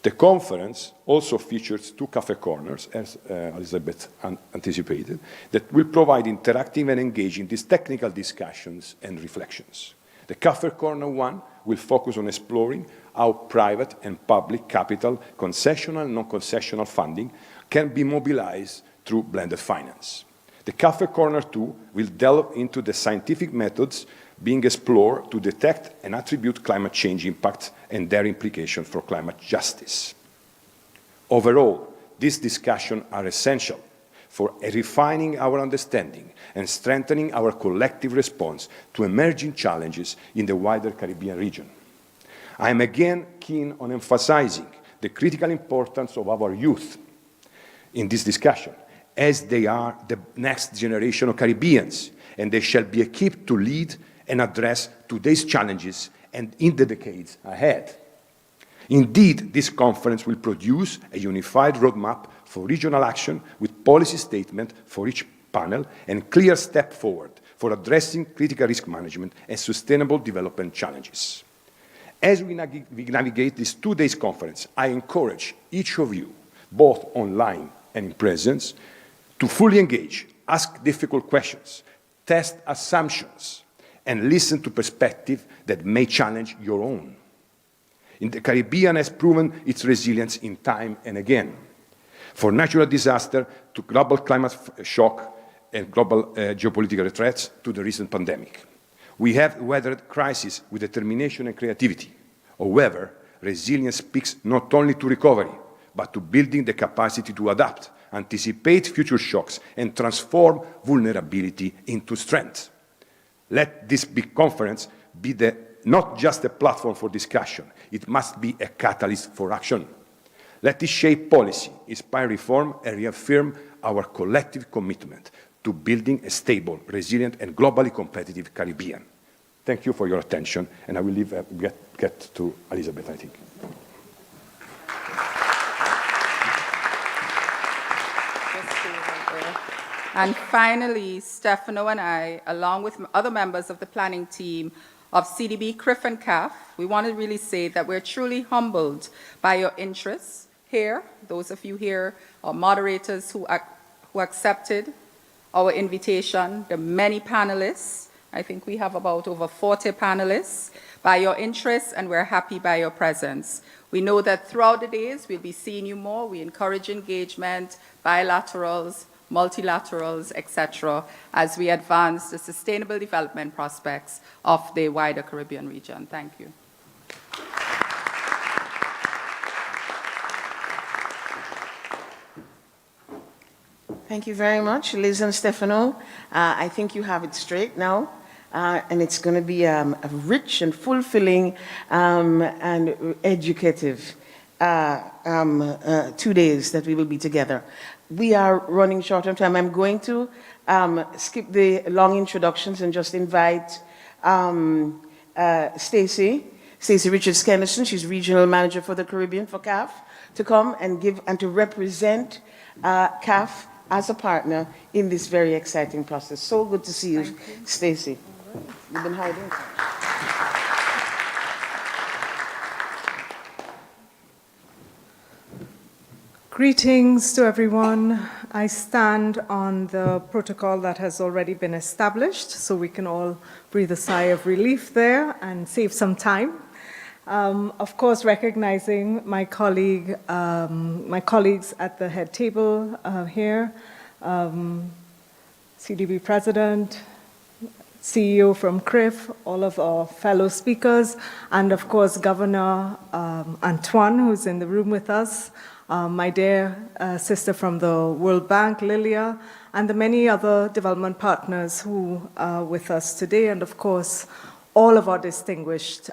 The conference also features 2 cafe corners, as Elizabeth anticipated, that will provide interactive and engaging these technical discussions and reflections. The cafe corner 1 will focus on exploring how private and public capital, concessional and non-concessional funding, can be mobilized through blended finance. The Cafe Corner 2 will delve into the scientific methods being explored to detect and attribute climate change impacts and their implications for climate justice. Overall, these discussions are essential for refining our understanding and strengthening our collective response to emerging challenges in the wider Caribbean region. I am again keen on emphasizing the critical importance of our youth in this discussion, as they are the next generation of Caribbeans, and they shall be equipped to lead and address today's challenges and in the decades ahead. Indeed, this conference will produce a unified roadmap for regional action with policy statement for each panel and clear step forward for addressing critical risk management and sustainable development challenges. As we navigate this 2 days conference, I encourage each of you, both online and in presence, to fully engage, ask difficult questions, test assumptions, and listen to perspectives that may challenge your own. The Caribbean has proven its resilience in time and again, from natural disaster to global climate shock and global geopolitical threats to the recent pandemic. We have weathered crises with determination and creativity. However, resilience speaks not only to recovery, but to building the capacity to adapt, anticipate future shocks, and transform vulnerability into strength. Let this big conference be not just a platform for discussion, it must be a catalyst for action. Let it shape policy, inspire reform, and reaffirm our collective commitment to building a stable, resilient, and globally competitive Caribbean. Thank you for your attention, and I will get to Elizabeth, I think. And finally, Stefano and I, along with other members of the planning team of CDB, CRIF, and CAF, we want to really say that we're truly humbled by your interests here, those of you here, our moderators who accepted our invitation, the many panelists. I think we have about over 40 panelists, by your interests, and we're happy by your presence. We know that throughout the days, we'll be seeing you more. We encourage engagement, bilaterals, multilaterals, etc., as we advance the sustainable development prospects of the wider Caribbean region. Thank you. Thank you very much, Liz and Stefano. I think you have it straight now. And it's going to be a rich and fulfilling and educative 2 days that we will be together. We are running short on time. I'm going to skip the long introductions and just invite Stacey Richards-Kennison. She's Regional Manager for the Caribbean for CAF, to come and to represent CAF as a partner in this very exciting process. So good to see you, Stacey. You've been hiding. Greetings to everyone. I stand on the protocol that has already been established, so we can all breathe a sigh of relief there and save some time. Of course, recognizing my colleagues at the head table here, CDB President, CEO from CRIF, all of our fellow speakers, and of course, Governor Antoine, who's in the room with us, my dear sister from the World Bank, Lilia, and the many other development partners who are with us today, and of course, all of our distinguished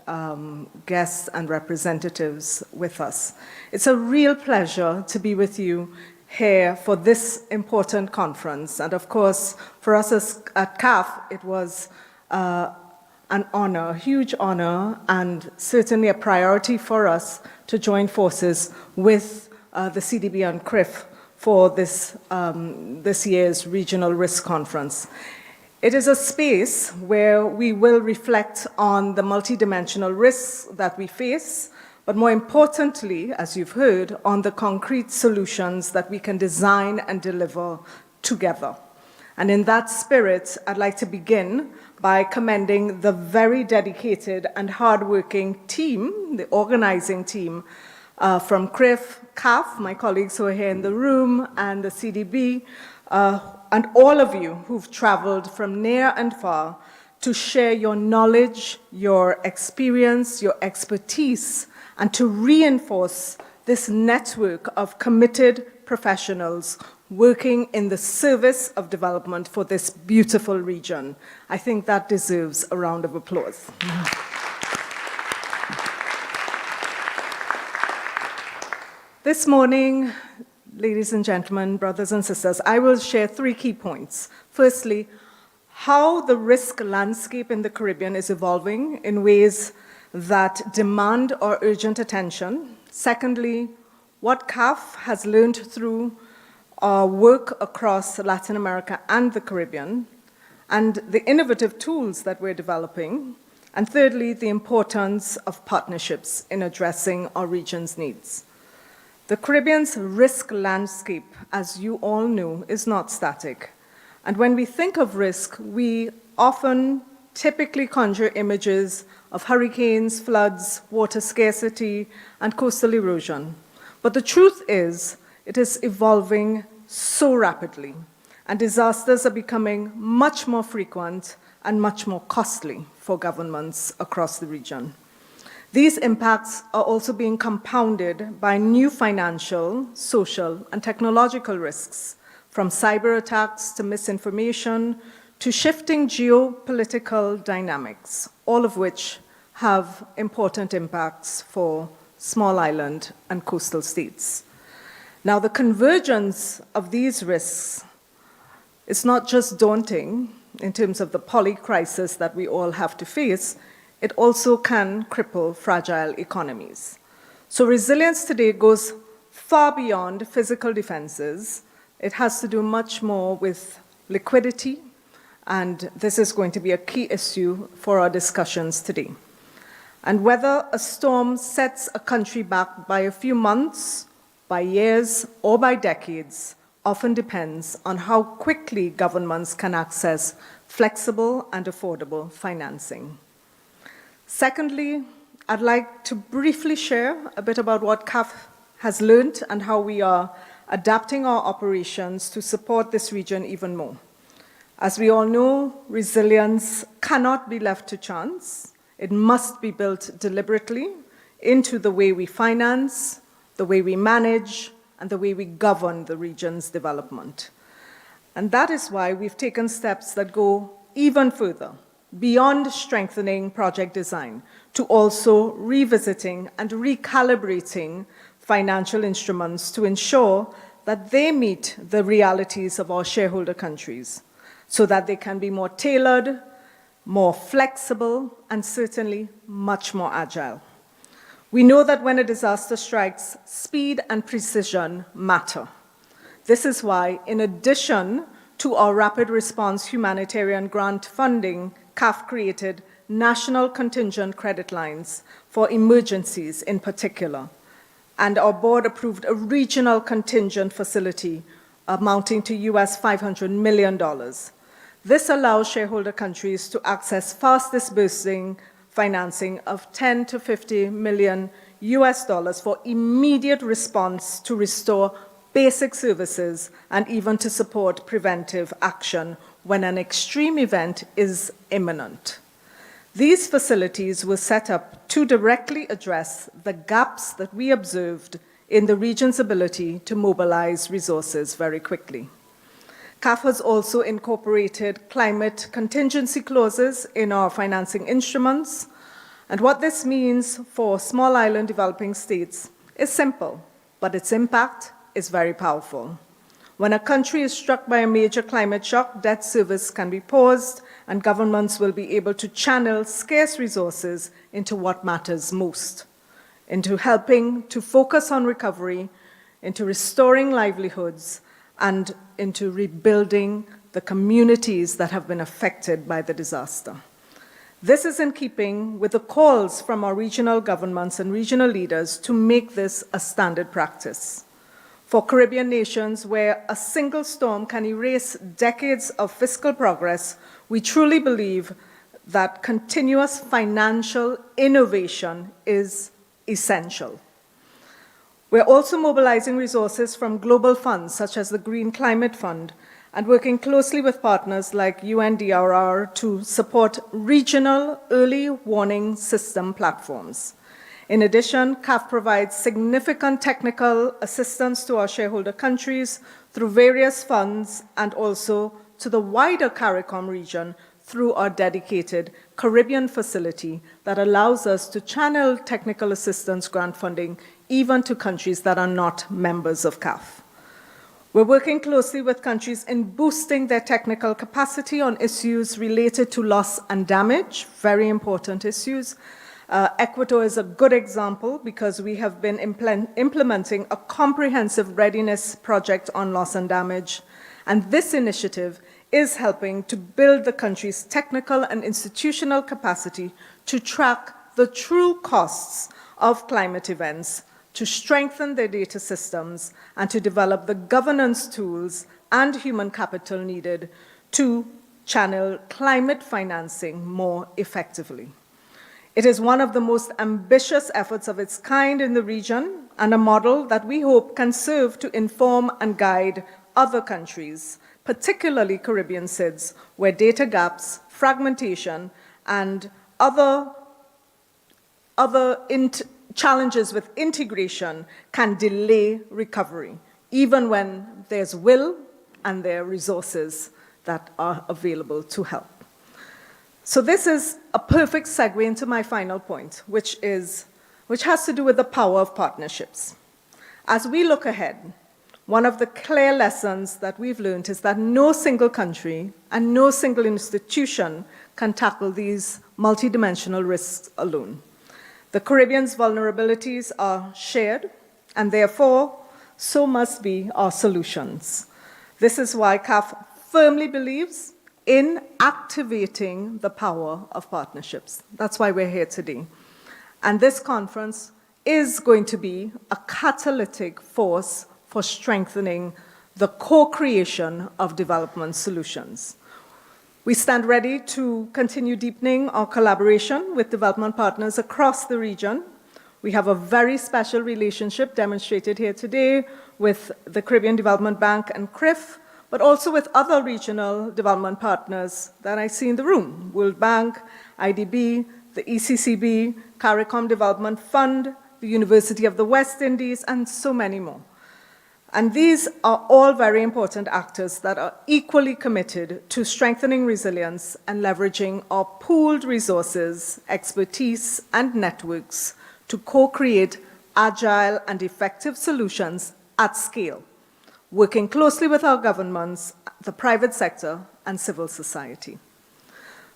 guests and representatives with us. It's a real pleasure to be with you here for this important conference. And of course, for us at CAF, it was an honor, a huge honor, and certainly a priority for us to join forces with the CDB and CRIF for this year's Regional Risk Conference. It is a space where we will reflect on the multidimensional risks that we face, but more importantly, as you've heard, on the concrete solutions that we can design and deliver together. And in that spirit, I'd like to begin by commending the very dedicated and hardworking team, the organizing team from CRIF, CAF, my colleagues who are here in the room, and the CDB, and all of you who've traveled from near and far to share your knowledge, your experience, your expertise, and to reinforce this network of committed professionals working in the service of development for this beautiful region. I think that deserves a round of applause. This morning, ladies and gentlemen, brothers and sisters, I will share 3 key points. Firstly, how the risk landscape in the Caribbean is evolving in ways that demand our urgent attention. Secondly, what CAF has learned through our work across Latin America and the Caribbean, and the innovative tools that we're developing. And thirdly, the importance of partnerships in addressing our region's needs. The Caribbean's risk landscape, as you all know, is not static. And when we think of risk, we often typically conjure images of hurricanes, floods, water scarcity, and coastal erosion. But the truth is, it is evolving so rapidly, and disasters are becoming much more frequent and much more costly for governments across the region. These impacts are also being compounded by new financial, social, and technological risks, from cyber attacks to misinformation to shifting geopolitical dynamics, all of which have important impacts for small island and coastal states. Now, the convergence of these risks is not just daunting in terms of the poly-crisis that we all have to face, it also can cripple fragile economies. So resilience today goes far beyond physical defenses. It has to do much more with liquidity, and this is going to be a key issue for our discussions today. And whether a storm sets a country back by a few months, by years, or by decades, often depends on how quickly governments can access flexible and affordable financing. Secondly, I'd like to briefly share a bit about what CAF has learned and how we are adapting our operations to support this region even more. As we all know, resilience cannot be left to chance. It must be built deliberately into the way we finance, the way we manage, and the way we govern the region's development. And that is why we've taken steps that go even further, beyond strengthening project design, to also revisiting and recalibrating financial instruments to ensure that they meet the realities of our shareholder countries, so that they can be more tailored, more flexible, and certainly much more agile. We know that when a disaster strikes, speed and precision matter. This is why, in addition to our rapid response humanitarian grant funding, CAF created national contingent credit lines for emergencies in particular, and our board approved a regional contingent facility amounting to US $500 million. This allows shareholder countries to access fast disbursing financing of 10 to 50 million US dollars for immediate response to restore basic services and even to support preventive action when an extreme event is imminent. These facilities were set up to directly address the gaps that we observed in the region's ability to mobilize resources very quickly. CAF has also incorporated climate contingency clauses in our financing instruments. And what this means for small island developing states is simple, but its impact is very powerful. When a country is struck by a major climate shock, debt service can be paused, and governments will be able to channel scarce resources into what matters most, into helping to focus on recovery, into restoring livelihoods, and into rebuilding the communities that have been affected by the disaster. This is in keeping with the calls from our regional governments and regional leaders to make this a standard practice. for Caribbean nations where a single storm can erase decades of fiscal progress, we truly believe that continuous financial innovation is essential. We're also mobilizing resources from global funds such as the Green Climate Fund and working closely with partners like UNDRR to support regional early warning system platforms. In addition, CAF provides significant technical assistance to our shareholder countries through various funds and also to the wider CARICOM region through our dedicated Caribbean facility that allows us to channel technical assistance grant funding even to countries that are not members of CAF. We're working closely with countries in boosting their technical capacity on issues related to loss and damage, very important issues. Ecuador is a good example because we have been implementing a comprehensive readiness project on loss and damage, and this initiative is helping to build the country's technical and institutional capacity to track the true costs of climate events, to strengthen their data systems, and to develop the governance tools and human capital needed to channel climate financing more effectively. It is one of the most ambitious efforts of its kind in the region and a model that we hope can serve to inform and guide other countries, particularly Caribbean SIDS, where data gaps, fragmentation, and other challenges with integration can delay recovery, even when there's will and there are resources that are available to help. So this is a perfect segue into my final point, which has to do with the power of partnerships. As we look ahead, one of the clear lessons that we've learned is that no single country and no single institution can tackle these multidimensional risks alone. The Caribbean's vulnerabilities are shared, and therefore, so must be our solutions. This is why CAF firmly believes in activating the power of partnerships. That's why we're here today. And this conference is going to be a catalytic force for strengthening the co-creation of development solutions. We stand ready to continue deepening our collaboration with development partners across the region. We have a very special relationship demonstrated here today with the Caribbean Development Bank and CRIF, but also with other regional development partners that I see in the room: World Bank, IDB, the ECCB, CARICOM Development Fund, the University of the West Indies, and so many more. And these are all very important actors that are equally committed to strengthening resilience and leveraging our pooled resources, expertise, and networks to co-create agile and effective solutions at scale, working closely with our governments, the private sector, and civil society.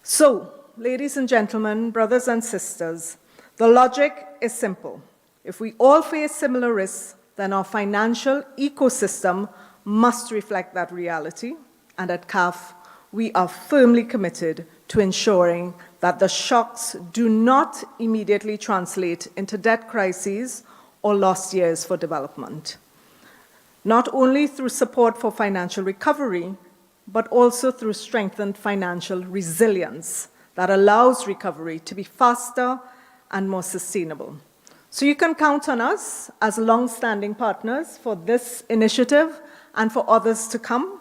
So, ladies and gentlemen, brothers and sisters, the logic is simple. If we all face similar risks, then our financial ecosystem must reflect that reality. And at CAF, we are firmly committed to ensuring that the shocks do not immediately translate into debt crises or lost years for development. Not only through support for financial recovery, but also through strengthened financial resilience that allows recovery to be faster and more sustainable. So you can count on us as long-standing partners for this initiative and for others to come.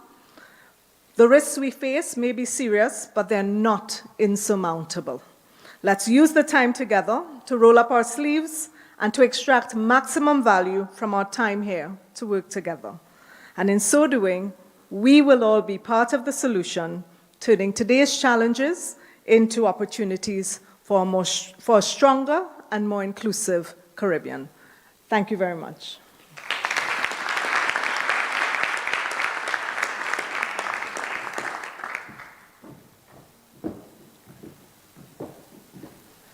The risks we face may be serious, but they're not insurmountable. Let's use the time together to roll up our sleeves and to extract maximum value from our time here to work together. And in so doing, we will all be part of the solution, turning today's challenges into opportunities for a stronger and more inclusive Caribbean. Thank you very much.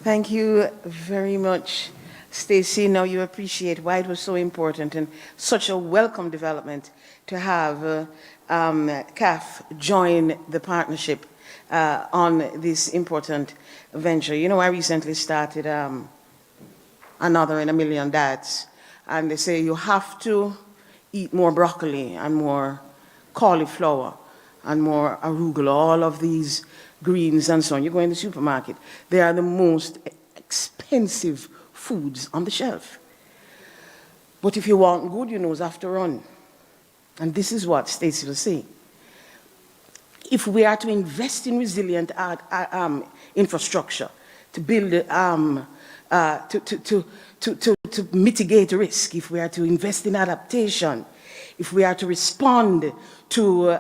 Thank you very much, Stacey. Now you appreciate why it was so important and such a welcome development to have CAF join the partnership on this important venture. You know, I recently started another in a million dads, and they say you have to eat more broccoli and more cauliflower and more arugula, all of these greens and so on. You go in the supermarket, they are the most expensive foods on the shelf. But if you want good, you know, have to run. And this is what Stacey was saying. If we are to invest in resilient infrastructure, to build, to mitigate risk, if we are to invest in adaptation, if we are to respond to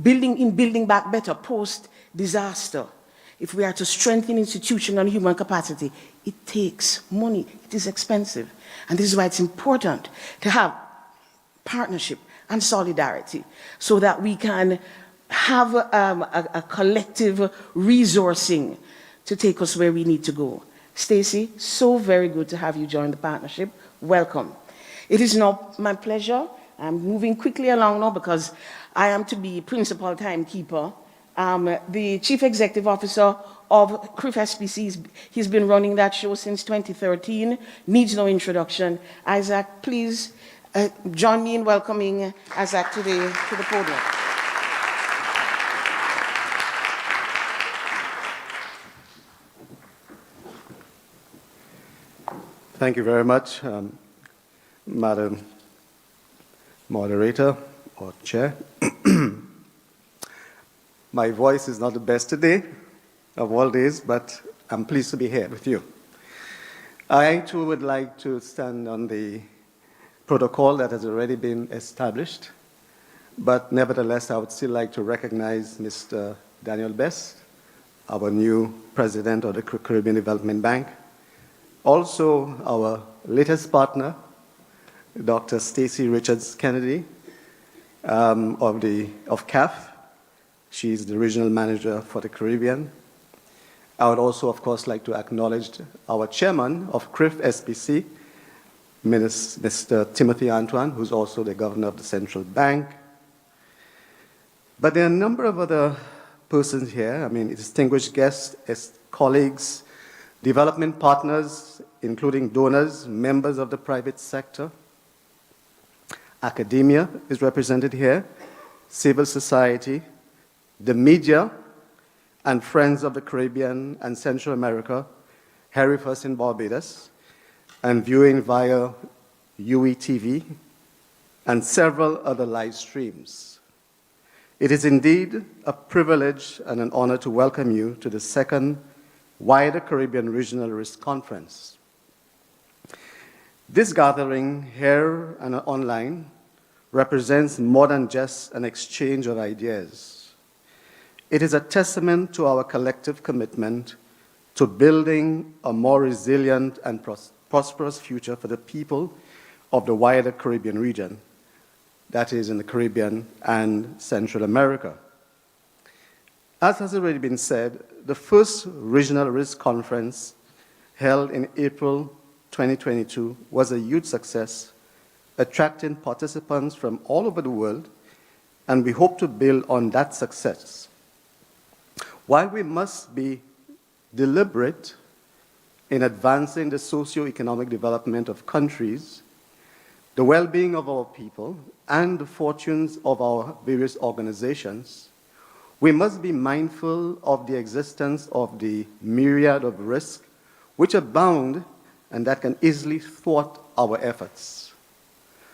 building back better post-disaster, if we are to strengthen institutional and human capacity, it takes money. It is expensive. And this is why it's important to have partnership and solidarity so that we can have a collective resourcing to take us where we need to go. Stacey, so very good to have you join the partnership. Welcome. It is now my pleasure. I'm moving quickly along now because I am to be principal timekeeper. The Chief Executive Officer of CRIF SPC, he's been running that show since 2013, needs no introduction. Isaac, please join me in welcoming Isaac to the podium. Thank you very much, Madam Moderator or Chair. My voice is not the best today of all days, but I'm pleased to be here with you. I too would like to stand on the protocol that has already been established, but nevertheless I would still like to recognize Mr. Daniel Best, our new president of the Caribbean Development Bank. Also, our latest partner, Dr. Stacey Richards Kennedy of CAF. She's the regional manager for the Caribbean. I would also, of course, like to acknowledge our chairman of CRIF SPC, Mr. Timothy Antoine, who's also the governor of the central bank. But there are a number of other persons here, I mean, distinguished guests, colleagues, development partners, including donors, members of the private sector. Academia is represented here, civil society, the media, and Friends of the Caribbean and Central America, here with us in Barbados, and viewing via UETV, and several other live streams. It is indeed a privilege and an honor to welcome you to the second Wider Caribbean Regional Risk Conference. This gathering here and online represents more than just an exchange of ideas. It is a testament to our collective commitment to building a more resilient and prosperous future for the people of the wider Caribbean region, that is in the Caribbean and Central America. As has already been said, the first Regional Risk Conference held in April 2022 was a huge success, attracting participants from all over the world, and we hope to build on that success. While we must be deliberate in advancing the socio-economic development of countries, the well-being of our people, and the fortunes of our various organizations, we must be mindful of the existence of the myriad of risks which abound and that can easily thwart our efforts.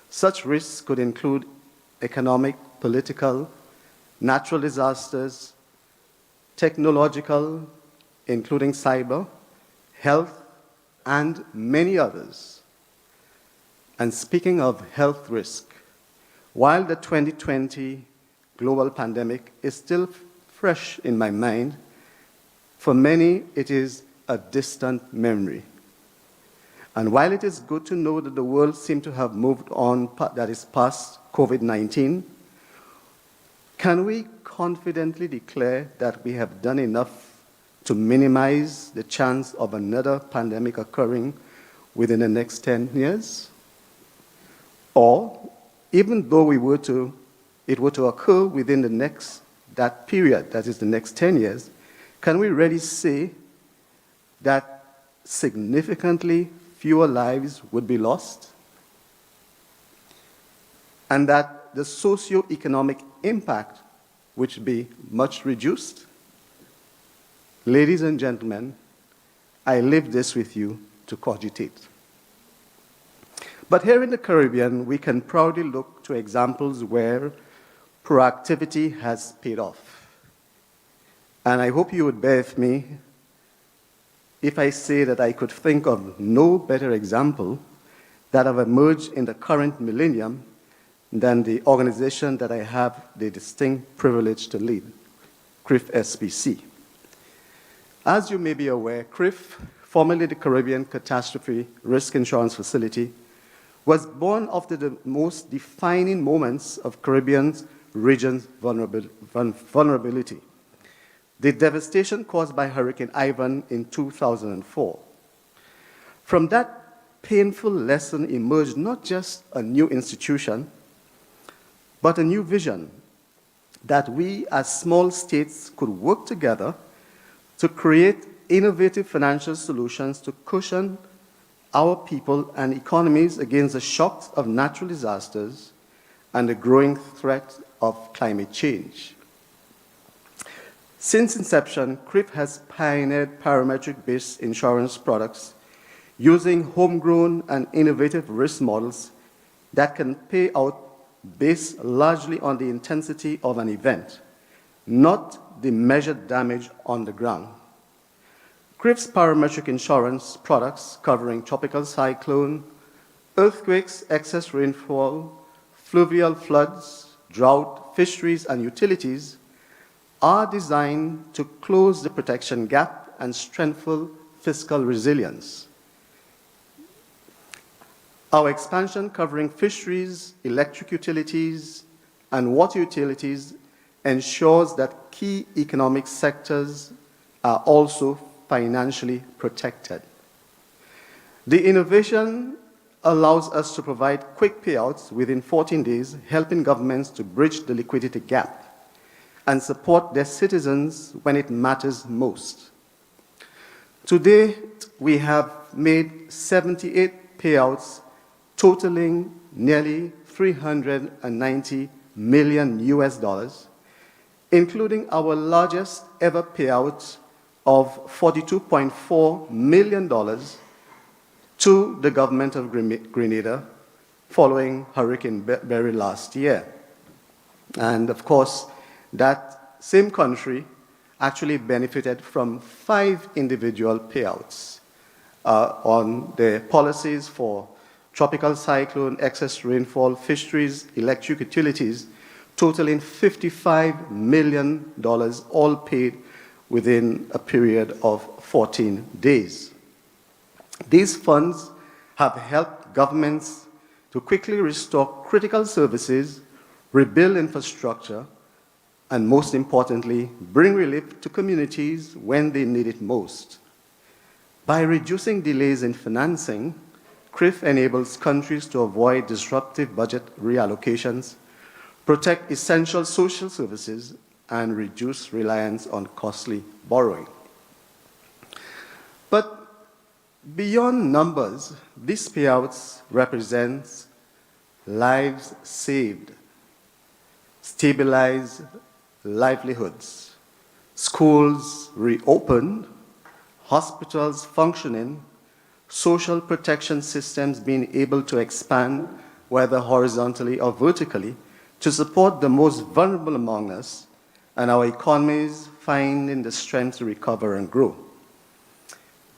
Such risks could include economic, political, natural disasters, technological, including cyber, health, and many others. And speaking of health risk, while the 2020 global pandemic is still fresh in my mind, for many it is a distant memory. And while it is good to know that the world seems to have moved on, that is past COVID-19, can we confidently declare that we have done enough to minimize the chance of another pandemic occurring within the next 10 years? Or, even though it were to occur within that period, that is the next 10 years, can we really say that significantly fewer lives would be lost? and that the socio-economic impact would be much reduced? Ladies and gentlemen, I leave this with you to cogitate. But here in the Caribbean, we can proudly look to examples where proactivity has paid off. And I hope you would bear with me if I say that I could think of no better example that have emerged in the current millennium than the organization that I have the distinct privilege to lead, CRIF SPC. As you may be aware, CRIF, formerly the Caribbean Catastrophe Risk Insurance Facility, was born after the most defining moments of Caribbean's region's vulnerability. The devastation caused by Hurricane Ivan in 2004. From that painful lesson emerged not just a new institution, but a new vision that we as small states could work together to create innovative financial solutions to cushion our people and economies against the shocks of natural disasters and the growing threat of climate change. Since inception, CRIF has pioneered parametric-based insurance products using homegrown and innovative risk models that can pay out based largely on the intensity of an event, not the measured damage on the ground. CRIF's parametric insurance products covering tropical cyclone, earthquakes, excess rainfall, fluvial floods, drought, fisheries, and utilities are designed to close the protection gap and strengthen fiscal resilience. Our expansion covering fisheries, electric utilities, and water utilities ensures that key economic sectors are also financially protected. The innovation allows us to provide quick payouts within 14 days, helping governments to bridge the liquidity gap and support their citizens when it matters most. To date, we have made 78 payouts totaling nearly $390 million US, including our largest ever payout of $42.4 million to the government of Grenada following Hurricane Beryl last year. And of course, that same country actually benefited from 5 individual payouts on the policies for tropical cyclone, excess rainfall, fisheries, electric utilities, totaling $55 million, all paid within a period of 14 days. These funds have helped governments to quickly restore critical services, rebuild infrastructure, and most importantly, bring relief to communities when they need it most. By reducing delays in financing, CRIF enables countries to avoid disruptive budget reallocations, protect essential social services, and reduce reliance on costly borrowing. But beyond numbers, these payouts represent lives saved, stabilized livelihoods, schools reopened, hospitals functioning, social protection systems being able to expand, whether horizontally or vertically, to support the most vulnerable among us, and our economies finding the strength to recover and grow.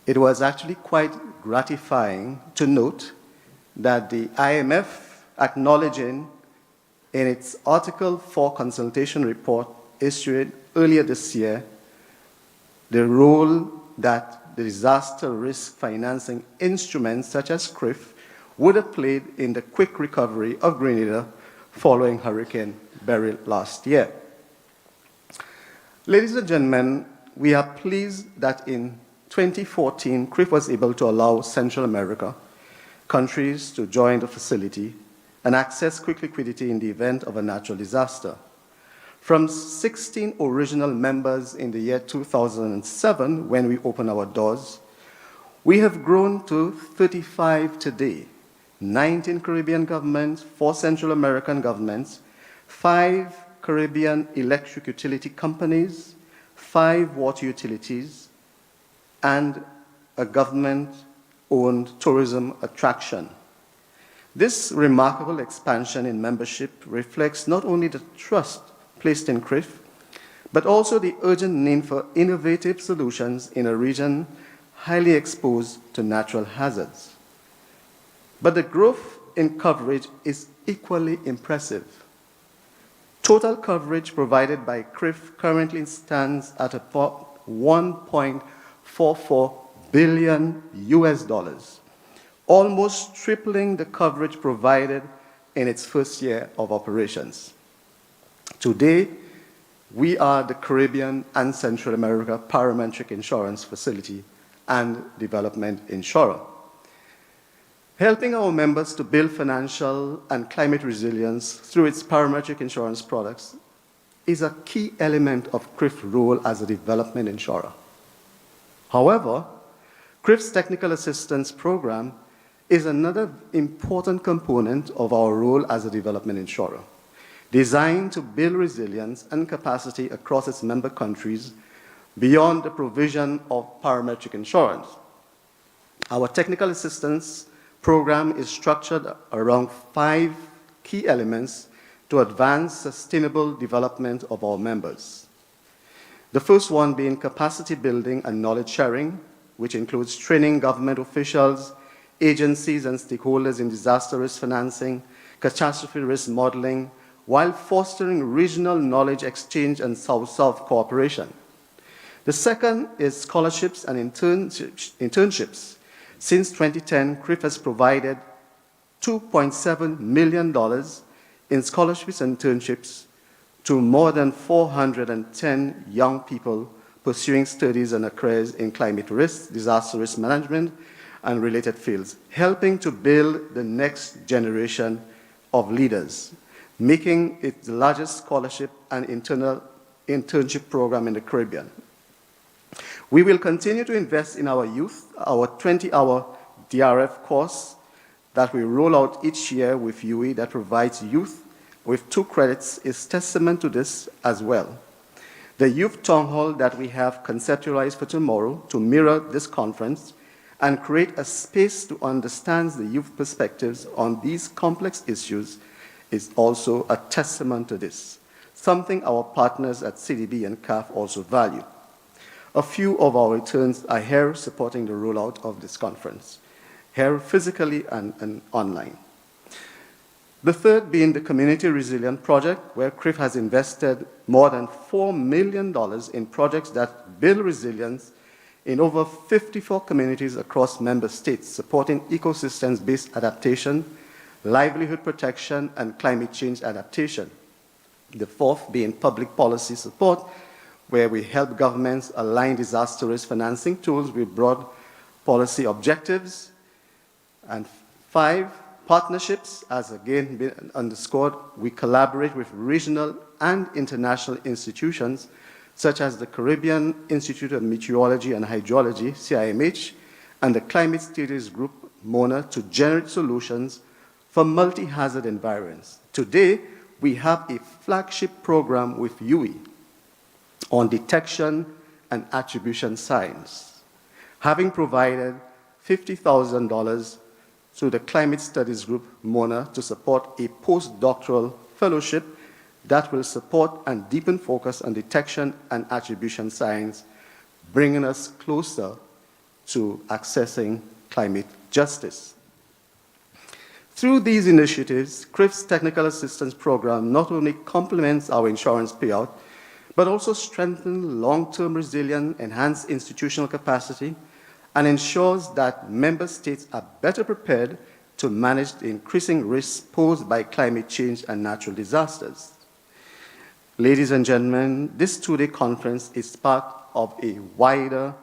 It was actually quite gratifying to note that the IMF, acknowledging in its Article 4 consultation report issued earlier this year the role that the disaster risk financing instruments such as CRIF would have played in the quick recovery of Grenada following Hurricane Beryl last year. Ladies and gentlemen, we are pleased that in 2014, CRIF was able to allow Central America countries to join the facility and access quick liquidity in the event of a natural disaster. From 16 original members in the year 2007, when we opened our doors, we have grown to 35 today, 19 Caribbean governments, 4 Central American governments, 5 Caribbean electric utility companies, 5 water utilities, and a government-owned tourism attraction. This remarkable expansion in membership reflects not only the trust placed in CRIF, but also the urgent need for innovative solutions in a region highly exposed to natural hazards. But the growth in coverage is equally impressive. Total coverage provided by CRIF currently stands at about $1.44 billion US, almost tripling the coverage provided in its first year of operations. Today, we are the Caribbean and Central America parametric insurance facility and development insurer. Helping our members to build financial and climate resilience through its parametric insurance products is a key element of CRIF's role as a development insurer. However, CRIF's technical assistance program is another important component of our role as a development insurer, designed to build resilience and capacity across its member countries beyond the provision of parametric insurance. Our technical assistance program is structured around 5 key elements to advance sustainable development of our members. The first one being capacity building and knowledge sharing, which includes training government officials, agencies, and stakeholders in disaster risk financing, catastrophe risk modeling, while fostering regional knowledge exchange and South-South cooperation. The second is scholarships and internships. Since 2010, CRIF has provided $2.7 million in scholarships and internships to more than 410 young people pursuing studies and careers in climate risk, disaster risk management, and related fields, helping to build the next generation of leaders, making it the largest scholarship and internship program in the Caribbean. We will continue to invest in our youth. Our 20-hour DRF course that we roll out each year with UE that provides youth with 2 credits is testament to this as well. The youth town hall that we have conceptualized for tomorrow to mirror this conference and create a space to understand the youth perspectives on these complex issues is also a testament to this, something our partners at CDB and CAF also value. A few of our returns are here supporting the rollout of this conference, here physically and online. The third being the Community Resilient Project, where CRIF has invested more than $4 million in projects that build resilience in over 54 communities across member states, supporting ecosystems-based adaptation, livelihood protection, and climate change adaptation. The fourth being public policy support, where we help governments align disaster risk financing tools with broad policy objectives. And 5, partnerships, as again been underscored, we collaborate with regional and international institutions such as the Caribbean Institute of Meteorology and Hydrology, CIMH, and the Climate Studies Group, MONA, to generate solutions for multi-hazard environments. Today, we have a flagship program with UE on detection and attribution science, having provided $50,000 to the Climate Studies Group, MONA, to support a postdoctoral fellowship that will support and deepen focus on detection and attribution science, bringing us closer to accessing climate justice. Through these initiatives, CRIF's Technical Assistance Program not only complements our insurance payout, but also strengthens long-term resilience, enhances institutional capacity, and ensures that member states are better prepared to manage the increasing risks posed by climate change and natural disasters. Ladies and gentlemen, this 2-day conference is part of a wider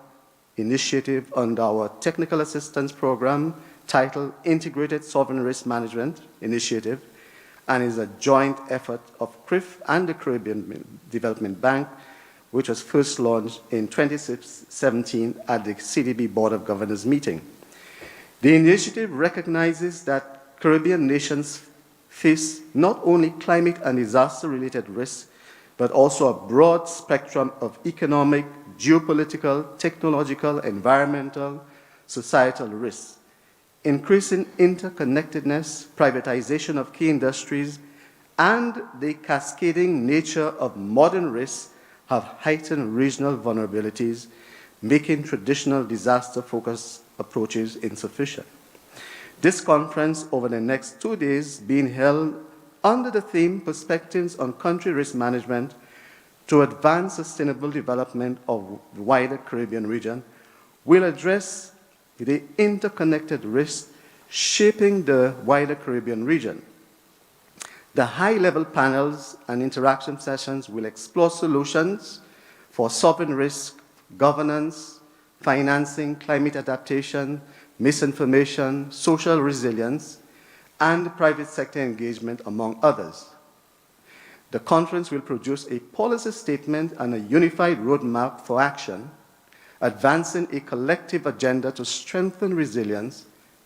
initiative under our Technical Assistance Program titled Integrated Sovereign Risk Management Initiative, and is a joint effort of CRIF and the Caribbean Development Bank, which was first launched in 2017 at the CDB Board of Governors meeting. The initiative recognizes that Caribbean nations face not only climate and disaster-related risks, but also a broad spectrum of economic, geopolitical, technological, environmental, societal risks. Increasing interconnectedness, privatization of key industries, and the cascading nature of modern risks have heightened regional vulnerabilities, making traditional disaster-focused approaches insufficient. This conference over the next 2 days being held under the theme Perspectives on Country Risk Management to Advance Sustainable Development of the Wider Caribbean Region will address the interconnected risks shaping the wider Caribbean region. The high-level panels and interaction sessions will explore solutions for sovereign risk, governance, financing, climate adaptation, misinformation, social resilience, and private sector engagement, among others. The conference will produce a policy statement and a unified roadmap for action, advancing a collective agenda to strengthen resilience,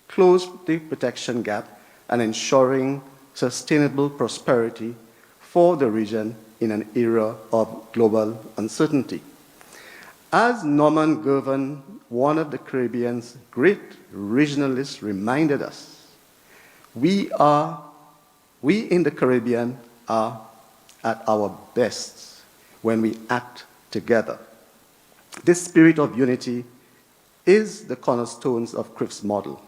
close the protection gap, and ensuring sustainable prosperity for the region in an era of global uncertainty. As Norman Govan, one of the Caribbean's great regionalists, reminded us, we in the Caribbean are at our best when we act together. This spirit of unity is the cornerstones of CRIF's model,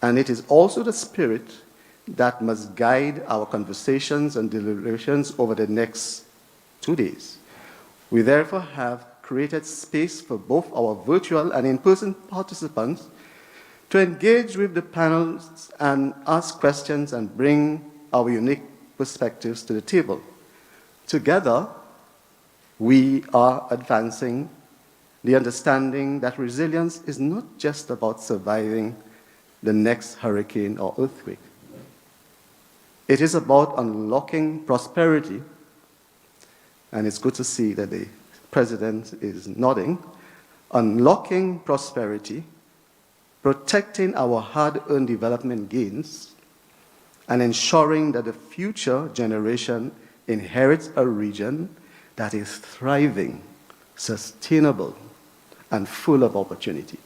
and it is also the spirit that must guide our conversations and deliberations over the next 2 days. We therefore have created space for both our virtual and in-person participants to engage with the panels and ask questions and bring our unique perspectives to the table. Together, we are advancing the understanding that resilience is not just about surviving the next hurricane or earthquake. It is about unlocking prosperity, and it's good to see that the President is nodding, unlocking prosperity, protecting our hard-earned development gains, and ensuring that the future generation inherits a region that is thriving, sustainable, and full of opportunity.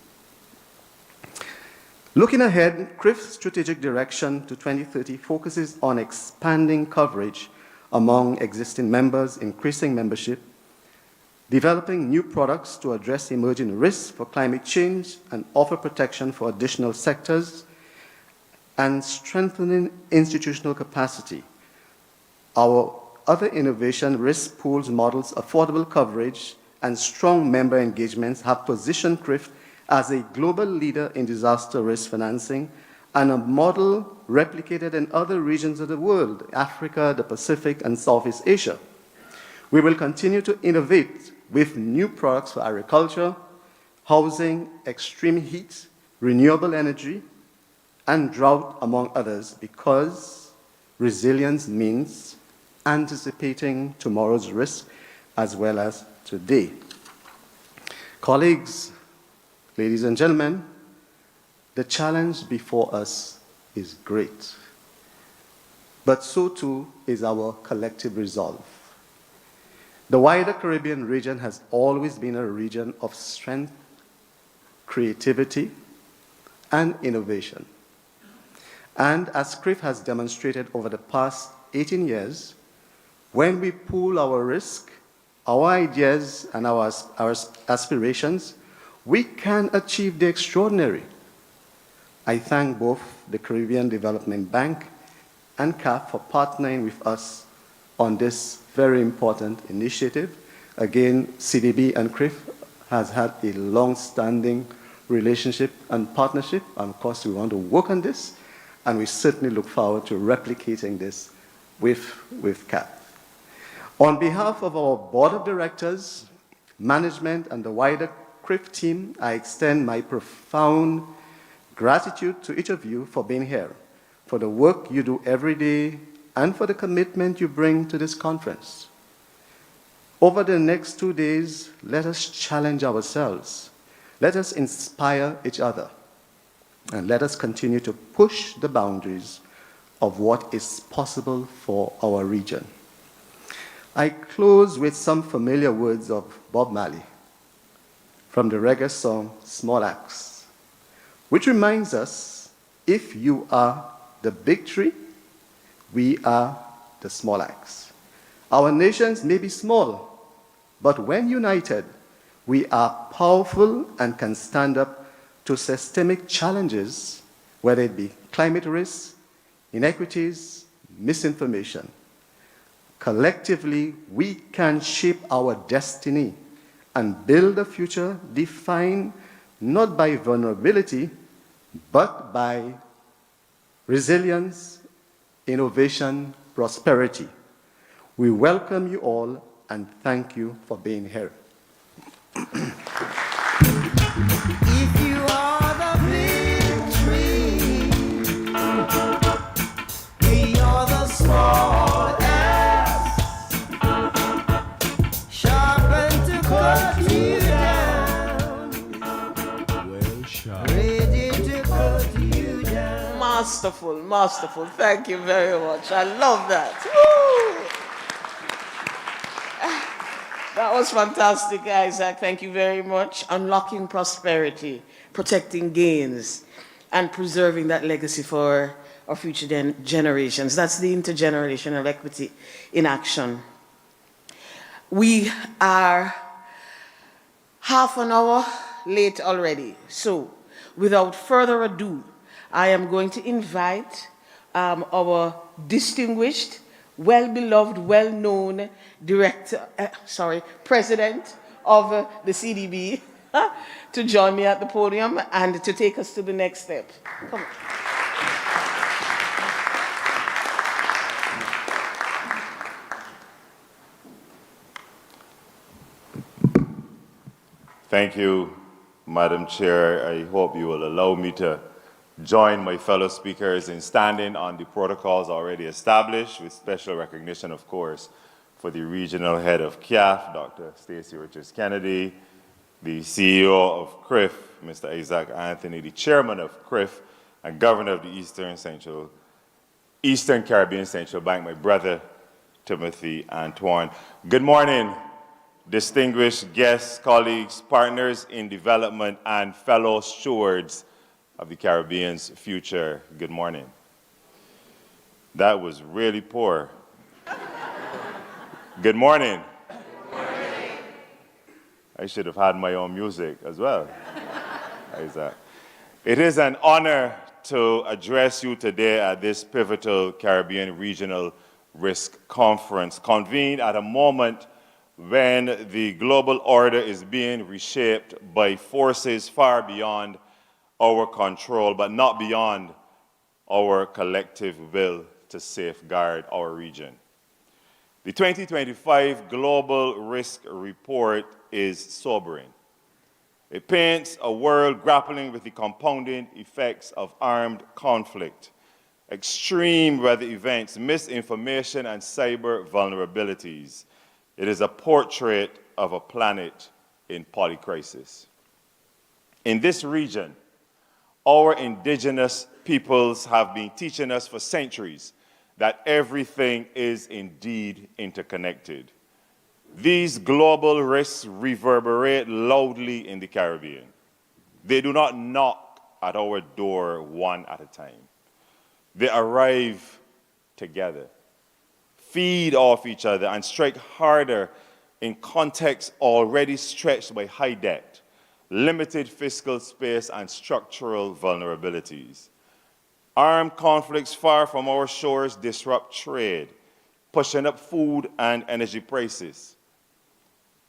Looking ahead, CRIF's strategic direction to 2030 focuses on expanding coverage among existing members, increasing membership, developing new products to address emerging risks for climate change and offer protection for additional sectors, and strengthening institutional capacity. Our other innovation, risk pools, models, affordable coverage, and strong member engagements have positioned CRIF as a global leader in disaster risk financing and a model replicated in other regions of the world, Africa, the Pacific, and Southeast Asia. We will continue to innovate with new products for agriculture, housing, extreme heat, renewable energy, and drought, among others, because resilience means anticipating tomorrow's risk as well as today. Colleagues, ladies and gentlemen, the challenge before us is great, but so too is our collective resolve. The wider Caribbean region has always been a region of strength, creativity, and innovation. And as CRIF has demonstrated over the past 18 years, when we pool our risk, our ideas, and our aspirations, we can achieve the extraordinary. I thank both the Caribbean Development Bank and CAF for partnering with us on this very important initiative. Again, CDB and CRIF has had a long-standing relationship and partnership, and of course we want to work on this, and we certainly look forward to replicating this with CAF. On behalf of our board of directors, management, and the wider CRIF team, I extend my profound gratitude to each of you for being here, for the work you do every day, and for the commitment you bring to this conference. Over the next 2 days, let us challenge ourselves. Let us inspire each other. And let us continue to push the boundaries of what is possible for our region. I close with some familiar words of Bob Marley from the reggae song Small Axe, which reminds us, if you are the big tree, we are the small axe. Our nations may be small, but when united, we are powerful and can stand up to systemic challenges, whether it be climate risks, inequities, misinformation. Collectively, we can shape our destiny and build a future defined not by vulnerability, but by resilience, innovation, prosperity. We welcome you all and thank you for being here. If you are the big tree, we are the small axe, sharpened to cut you down. Well shot. Ready to cut you down. Masterful, masterful. Thank you very much. I love that. Woo! That was fantastic, Isaac. Thank you very much. Unlocking prosperity, protecting gains, and preserving that legacy for our future generations. That's the intergenerational equity in action. We are half an hour late already. So, without further ado, I am going to invite our distinguished, well-beloved, well-known president of the CDB to join me at the podium and to take us to the next step. Come on. Thank you, Madam Chair. I hope you will allow me to join my fellow speakers in standing on the protocols already established, with special recognition, of course, for the regional head of CAF, Dr. Stacey Richards-Kennedy, the CEO of CRIF, Mr. Isaac Anthony, the chairman of CRIF, and governor of the Eastern Caribbean Central Bank, my brother, Timothy Antoine. Good morning, distinguished guests, colleagues, partners in development, and fellow stewards of the Caribbean's future. Good morning. That was really poor. Good morning. Good morning. I should have had my own music as well. Isaac. It is an honor to address you today at this pivotal Caribbean Regional Risk Conference, convened at a moment when the global order is being reshaped by forces far beyond our control, but not beyond our collective will to safeguard our region. The 2025 Global Risk Report is sobering. It paints a world grappling with the compounding effects of armed conflict, extreme weather events, misinformation, and cyber vulnerabilities. It is a portrait of a planet in polycrisis. In this region, our indigenous peoples have been teaching us for centuries that everything is indeed interconnected. These global risks reverberate loudly in the Caribbean. They do not knock at our door one at a time. They arrive together, feed off each other, and strike harder in contexts already stretched by high debt, limited fiscal space, and structural vulnerabilities. Armed conflicts far from our shores disrupt trade, pushing up food and energy prices.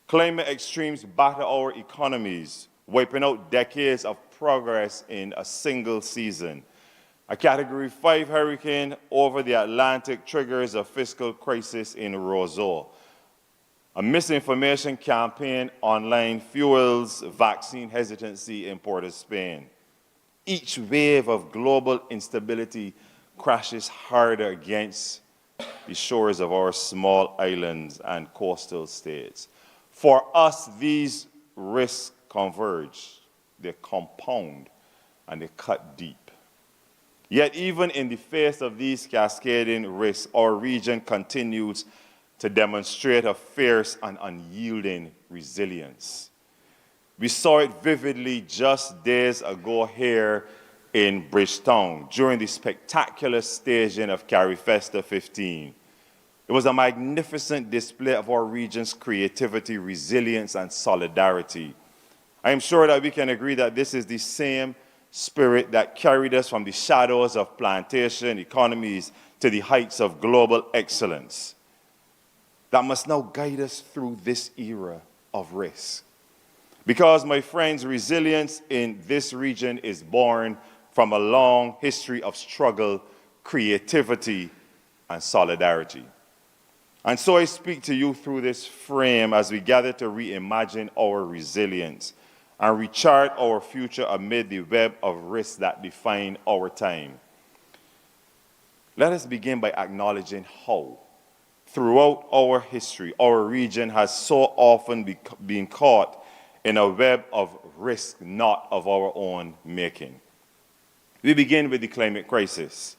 Climate extremes batter our economies, wiping out decades of progress in a single season. A Category 5 hurricane over the Atlantic triggers a fiscal crisis in Roseau. A misinformation campaign online fuels vaccine hesitancy in Port of Spain. Each wave of global instability crashes harder against the shores of our small islands and coastal states. For us, these risks converge, they compound, and they cut deep. Yet even in the face of these cascading risks, our region continues to demonstrate a fierce and unyielding resilience. We saw it vividly just days ago here in Bridgetown during the spectacular staging of CaribFesta 15. It was a magnificent display of our region's creativity, resilience, and solidarity. I am sure that we can agree that this is the same spirit that carried us from the shadows of plantation economies to the heights of global excellence, that must now guide us through this era of risk. Because, my friends, resilience in this region is born from a long history of struggle, creativity, and solidarity. And so I speak to you through this frame as we gather to reimagine our resilience and rechart our future amid the web of risks that define our time. Let us begin by acknowledging how, throughout our history, our region has so often been caught in a web of risk not of our own making. We begin with the climate crisis.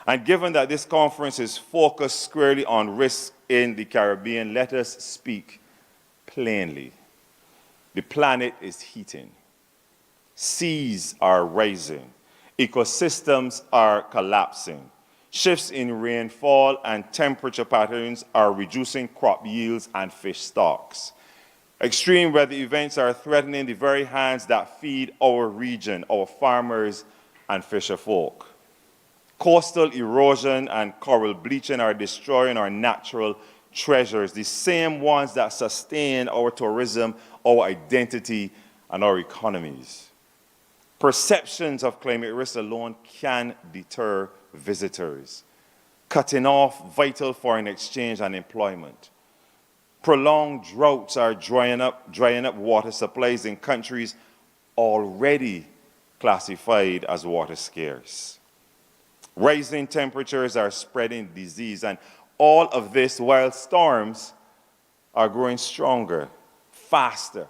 And given that this conference is focused squarely on risk in the Caribbean, let us speak plainly. The planet is heating. Seas are rising. Ecosystems are collapsing. Shifts in rainfall and temperature patterns are reducing crop yields and fish stocks. Extreme weather events are threatening the very hands that feed our region, our farmers and fisher folk. Coastal erosion and coral bleaching are destroying our natural treasures, the same ones that sustain our tourism, our identity, and our economies. Perceptions of climate risk alone can deter visitors, cutting off vital foreign exchange and employment. Prolonged droughts are drying up water supplies in countries already classified as water scarce. Rising temperatures are spreading disease, and all of this while storms are growing stronger, faster,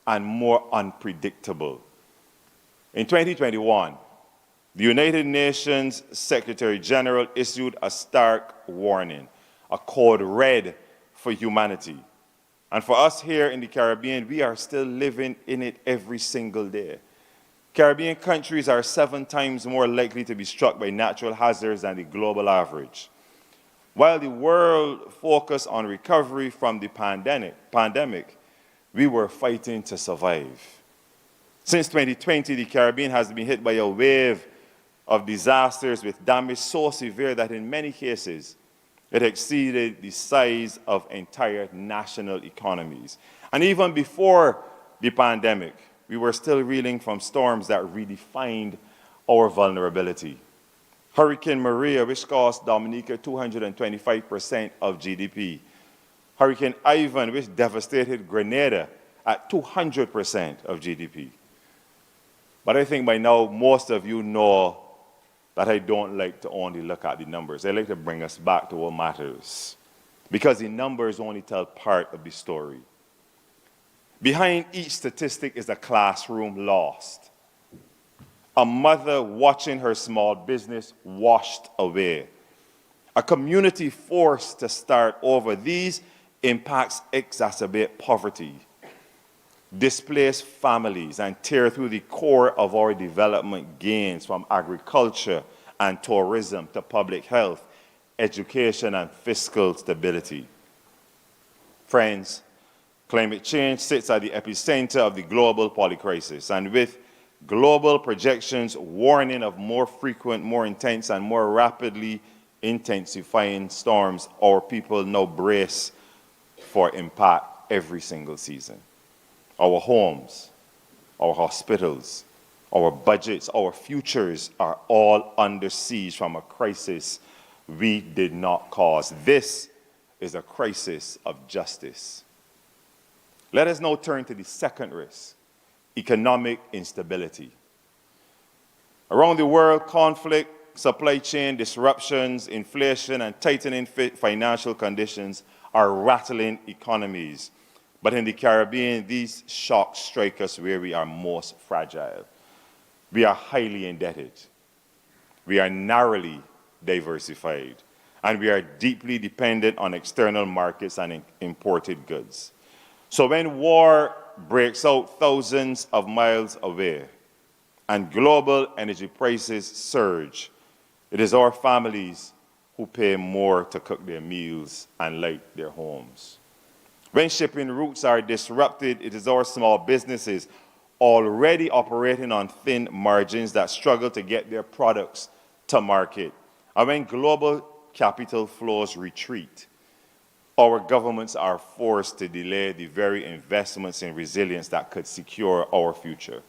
and more unpredictable. In 2021, the United Nations Secretary General issued a stark warning, a code red for humanity. And for us here in the Caribbean, we are still living in it every single day. Caribbean countries are 7 times more likely to be struck by natural hazards than the global average. While the world focused on recovery from the pandemic, we were fighting to survive. Since 2020, the Caribbean has been hit by a wave of disasters with damage so severe that in many cases, it exceeded the size of entire national economies. And even before the pandemic, we were still reeling from storms that redefined our vulnerability. Hurricane Maria, which cost Dominica 225% of GDP. Hurricane Ivan, which devastated Grenada at 200% of GDP. But I think by now, most of you know that I don't like to only look at the numbers. I like to bring us back to what matters, because the numbers only tell part of the story. Behind each statistic is a classroom lost, a mother watching her small business washed away, a community forced to start over. These impacts exacerbate poverty, displace families, and tear through the core of our development gains, from agriculture and tourism to public health, education, and fiscal stability. Friends, climate change sits at the epicenter of the global polycrisis, and with global projections warning of more frequent, more intense, and more rapidly intensifying storms, our people now brace for impact every single season. Our homes, our hospitals, our budgets, our futures are all under siege from a crisis we did not cause. This is a crisis of justice. Let us now turn to the second risk, economic instability. Around the world, conflict, supply chain disruptions, inflation, and tightening financial conditions are rattling economies. But in the Caribbean, these shocks strike us where we are most fragile. We are highly indebted. We are narrowly diversified. And we are deeply dependent on external markets and imported goods. So when war breaks out thousands of miles away and global energy prices surge, it is our families who pay more to cook their meals and light their homes. When shipping routes are disrupted, it is our small businesses already operating on thin margins that struggle to get their products to market. And when global capital flows retreat, our governments are forced to delay the very investments in resilience that could secure our future.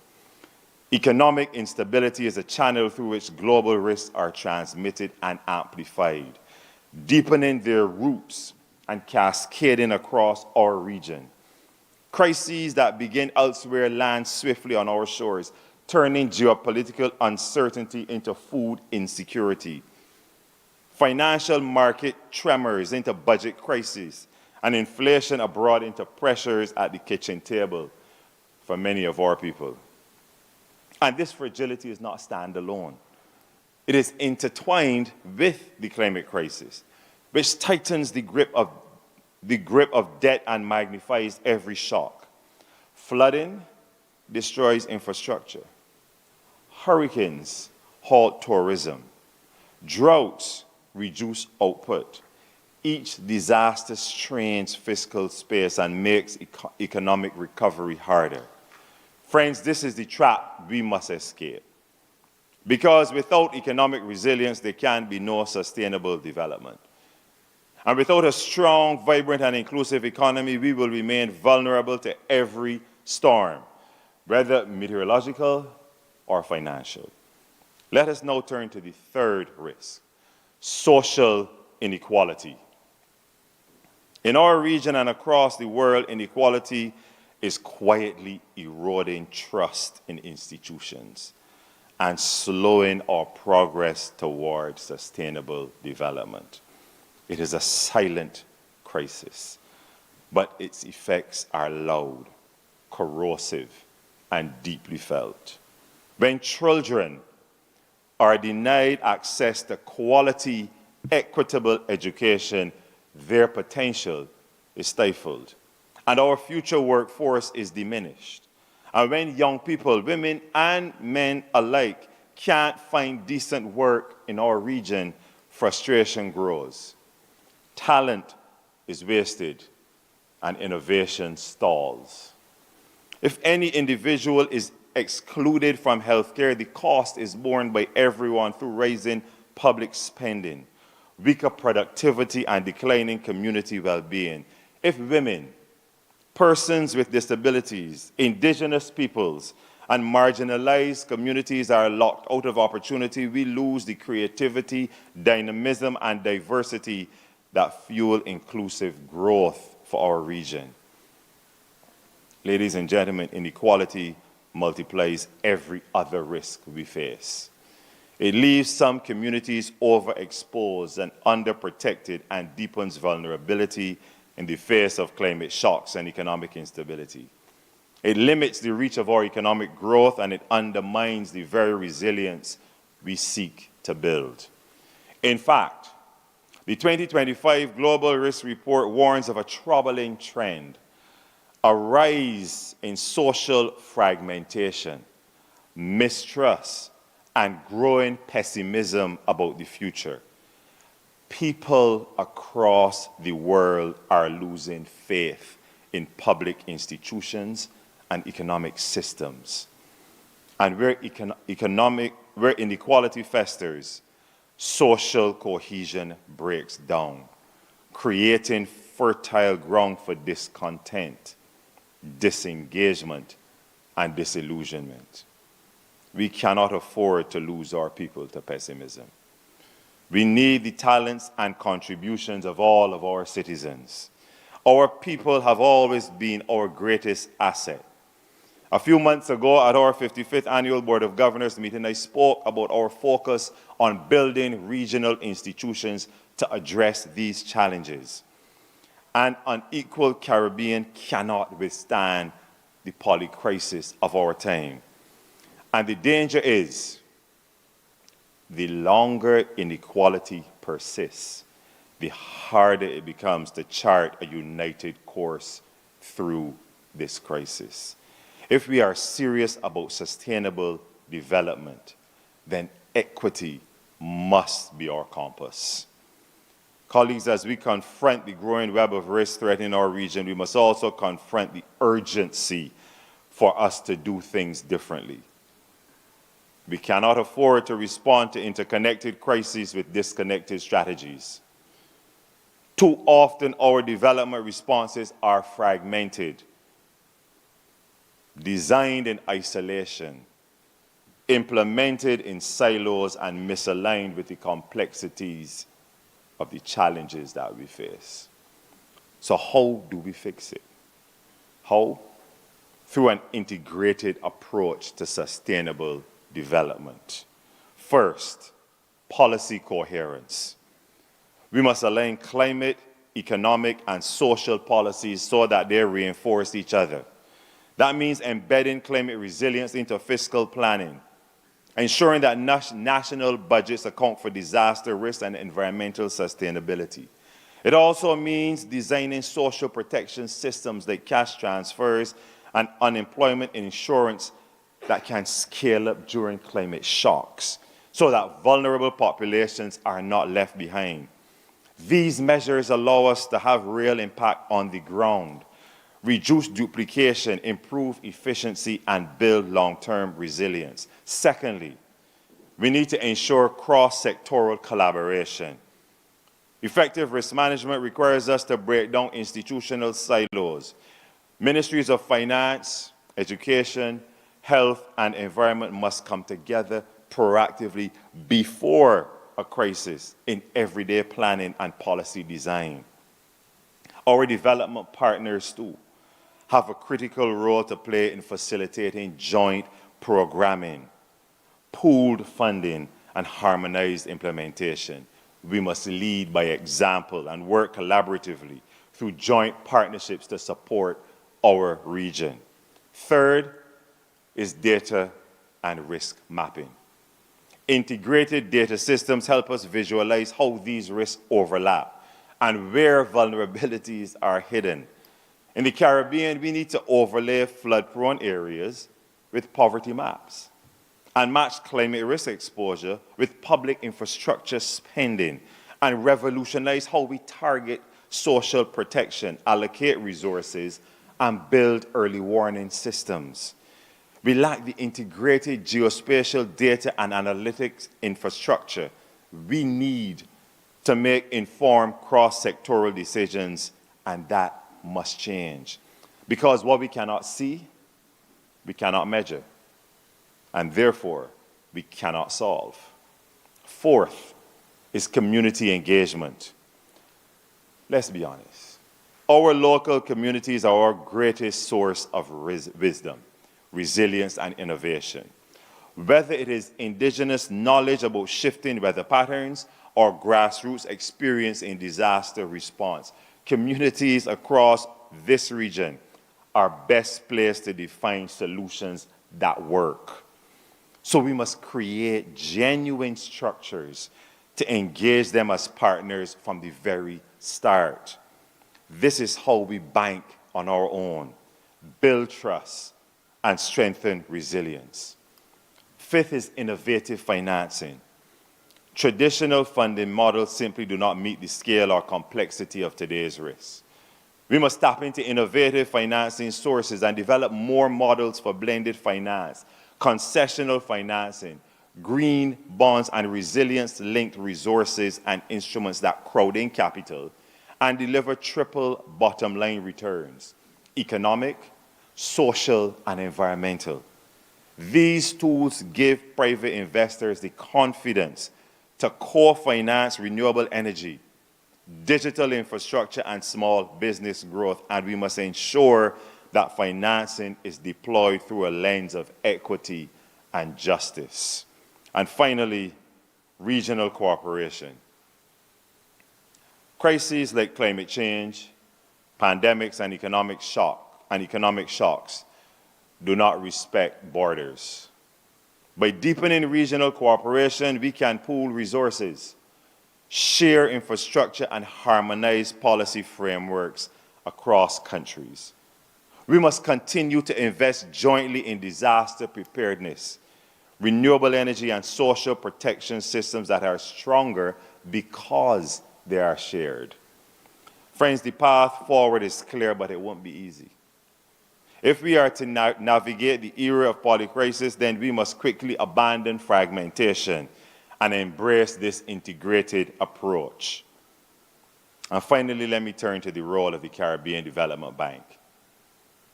Economic instability is a channel through which global risks are transmitted and amplified, deepening their roots and cascading across our region. Crises that begin elsewhere land swiftly on our shores, turning geopolitical uncertainty into food insecurity, financial market tremors into budget crises, and inflation abroad into pressures at the kitchen table for many of our people. And this fragility is not standalone. It is intertwined with the climate crisis, which tightens the grip of debt and magnifies every shock. Flooding destroys infrastructure. Hurricanes halt tourism. Droughts reduce output. Each disaster strains fiscal space and makes economic recovery harder. Friends, this is the trap we must escape. Because without economic resilience, there can be no sustainable development. And without a strong, vibrant, and inclusive economy, we will remain vulnerable to every storm, whether meteorological or financial. Let us now turn to the third risk: social inequality. In our region and across the world, inequality is quietly eroding trust in institutions and slowing our progress toward sustainable development. It is a silent crisis, but its effects are loud, corrosive, and deeply felt. When children are denied access to quality, equitable education, their potential is stifled, and our future workforce is diminished. And when young people, women and men alike, can't find decent work in our region, frustration grows. Talent is wasted, and innovation stalls. If any individual is excluded from healthcare, the cost is borne by everyone through rising public spending, weaker productivity, and declining community well-being. If women, persons with disabilities, indigenous peoples, and marginalized communities are locked out of opportunity, we lose the creativity, dynamism, and diversity that fuel inclusive growth for our region. Ladies and gentlemen, inequality multiplies every other risk we face. It leaves some communities overexposed and underprotected and deepens vulnerability in the face of climate shocks and economic instability. It limits the reach of our economic growth, and it undermines the very resilience we seek to build. In fact, the 2025 Global Risk Report warns of a troubling trend: a rise in social fragmentation, mistrust, and growing pessimism about the future. People across the world are losing faith in public institutions and economic systems. And where inequality festers, social cohesion breaks down, creating fertile ground for discontent, disengagement, and disillusionment. We cannot afford to lose our people to pessimism. We need the talents and contributions of all of our citizens. Our people have always been our greatest asset. A few months ago at our 55th Annual Board of Governors meeting, I spoke about our focus on building regional institutions to address these challenges. An unequal Caribbean cannot withstand the polycrisis of our time. And the danger is, the longer inequality persists, the harder it becomes to chart a united course through this crisis. If we are serious about sustainable development, then equity must be our compass. Colleagues, as we confront the growing web of risk threatening our region, we must also confront the urgency for us to do things differently. We cannot afford to respond to interconnected crises with disconnected strategies. Too often, our development responses are fragmented, designed in isolation, implemented in silos, and misaligned with the complexities of the challenges that we face. So how do we fix it? How? Through an integrated approach to sustainable development. First, policy coherence. We must align climate, economic, and social policies so that they reinforce each other. That means embedding climate resilience into fiscal planning, ensuring that national budgets account for disaster risk and environmental sustainability. It also means designing social protection systems like cash transfers and unemployment insurance that can scale up during climate shocks so that vulnerable populations are not left behind. These measures allow us to have real impact on the ground, reduce duplication, improve efficiency, and build long-term resilience. Secondly, we need to ensure cross-sectoral collaboration. Effective risk management requires us to break down institutional silos. Ministries of finance, education, health, and environment must come together proactively before a crisis in everyday planning and policy design. Our development partners, too, have a critical role to play in facilitating joint programming, pooled funding, and harmonized implementation. We must lead by example and work collaboratively through joint partnerships to support our region. Third is data and risk mapping. Integrated data systems help us visualize how these risks overlap and where vulnerabilities are hidden. In the Caribbean, we need to overlay flood-prone areas with poverty maps and match climate risk exposure with public infrastructure spending and revolutionize how we target social protection, allocate resources, and build early warning systems. We lack the integrated geospatial data and analytics infrastructure we need to make informed cross-sectoral decisions, and that must change. Because what we cannot see, we cannot measure, and therefore we cannot solve. Fourth is community engagement. Let's be honest. Our local communities are our greatest source of wisdom, resilience, and innovation. Whether it is indigenous knowledge about shifting weather patterns or grassroots experience in disaster response, communities across this region are best placed to define solutions that work. So we must create genuine structures to engage them as partners from the very start. This is how we bank on our own, build trust, and strengthen resilience. Fifth is innovative financing. Traditional funding models simply do not meet the scale or complexity of today's risks. We must tap into innovative financing sources and develop more models for blended finance, concessional financing, green bonds, and resilience-linked resources and instruments that crowd in capital and deliver triple bottom-line returns: economic, social, and environmental. These tools give private investors the confidence to co-finance renewable energy, digital infrastructure, and small business growth, and we must ensure that financing is deployed through a lens of equity and justice. And finally, regional cooperation. Crises like climate change, pandemics, and economic shocks do not respect borders. By deepening regional cooperation, we can pool resources, share infrastructure, and harmonize policy frameworks across countries. We must continue to invest jointly in disaster preparedness, renewable energy, and social protection systems that are stronger because they are shared. Friends, the path forward is clear, but it won't be easy. If we are to navigate the era of polycrisis, then we must quickly abandon fragmentation and embrace this integrated approach. And finally, let me turn to the role of the Caribbean Development Bank,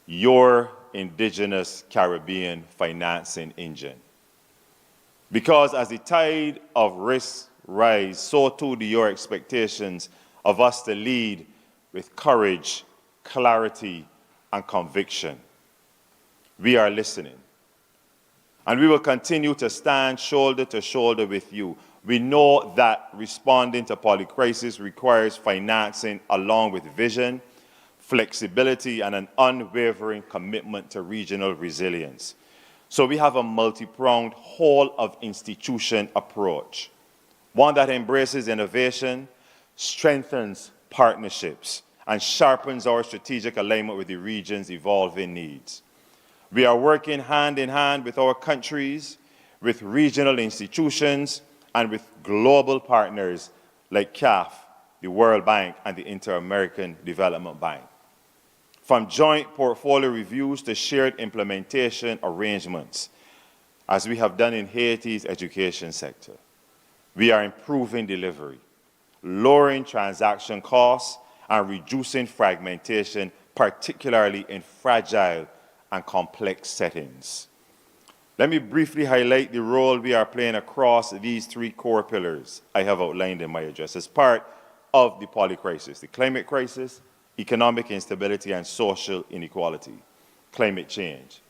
your indigenous Caribbean financing engine. Because as the tide of risk rise, so too do your expectations of us to lead with courage, clarity, and conviction. We are listening. And we will continue to stand shoulder to shoulder with you. We know that responding to polycrisis requires financing along with vision, flexibility, and an unwavering commitment to regional resilience. So we have a multi-pronged whole-of-institution approach, one that embraces innovation, strengthens partnerships, and sharpens our strategic alignment with the region's evolving needs. We are working hand in hand with our countries, with regional institutions, and with global partners like CAF, the World Bank, and the Inter-American Development Bank. From joint portfolio reviews to shared implementation arrangements, as we have done in Haiti's education sector, we are improving delivery, lowering transaction costs, and reducing fragmentation, particularly in fragile and complex settings. Let me briefly highlight the role we are playing across these three core pillars I have outlined in my address as part of the polycrisis: the climate crisis, economic instability, and social inequality, climate change.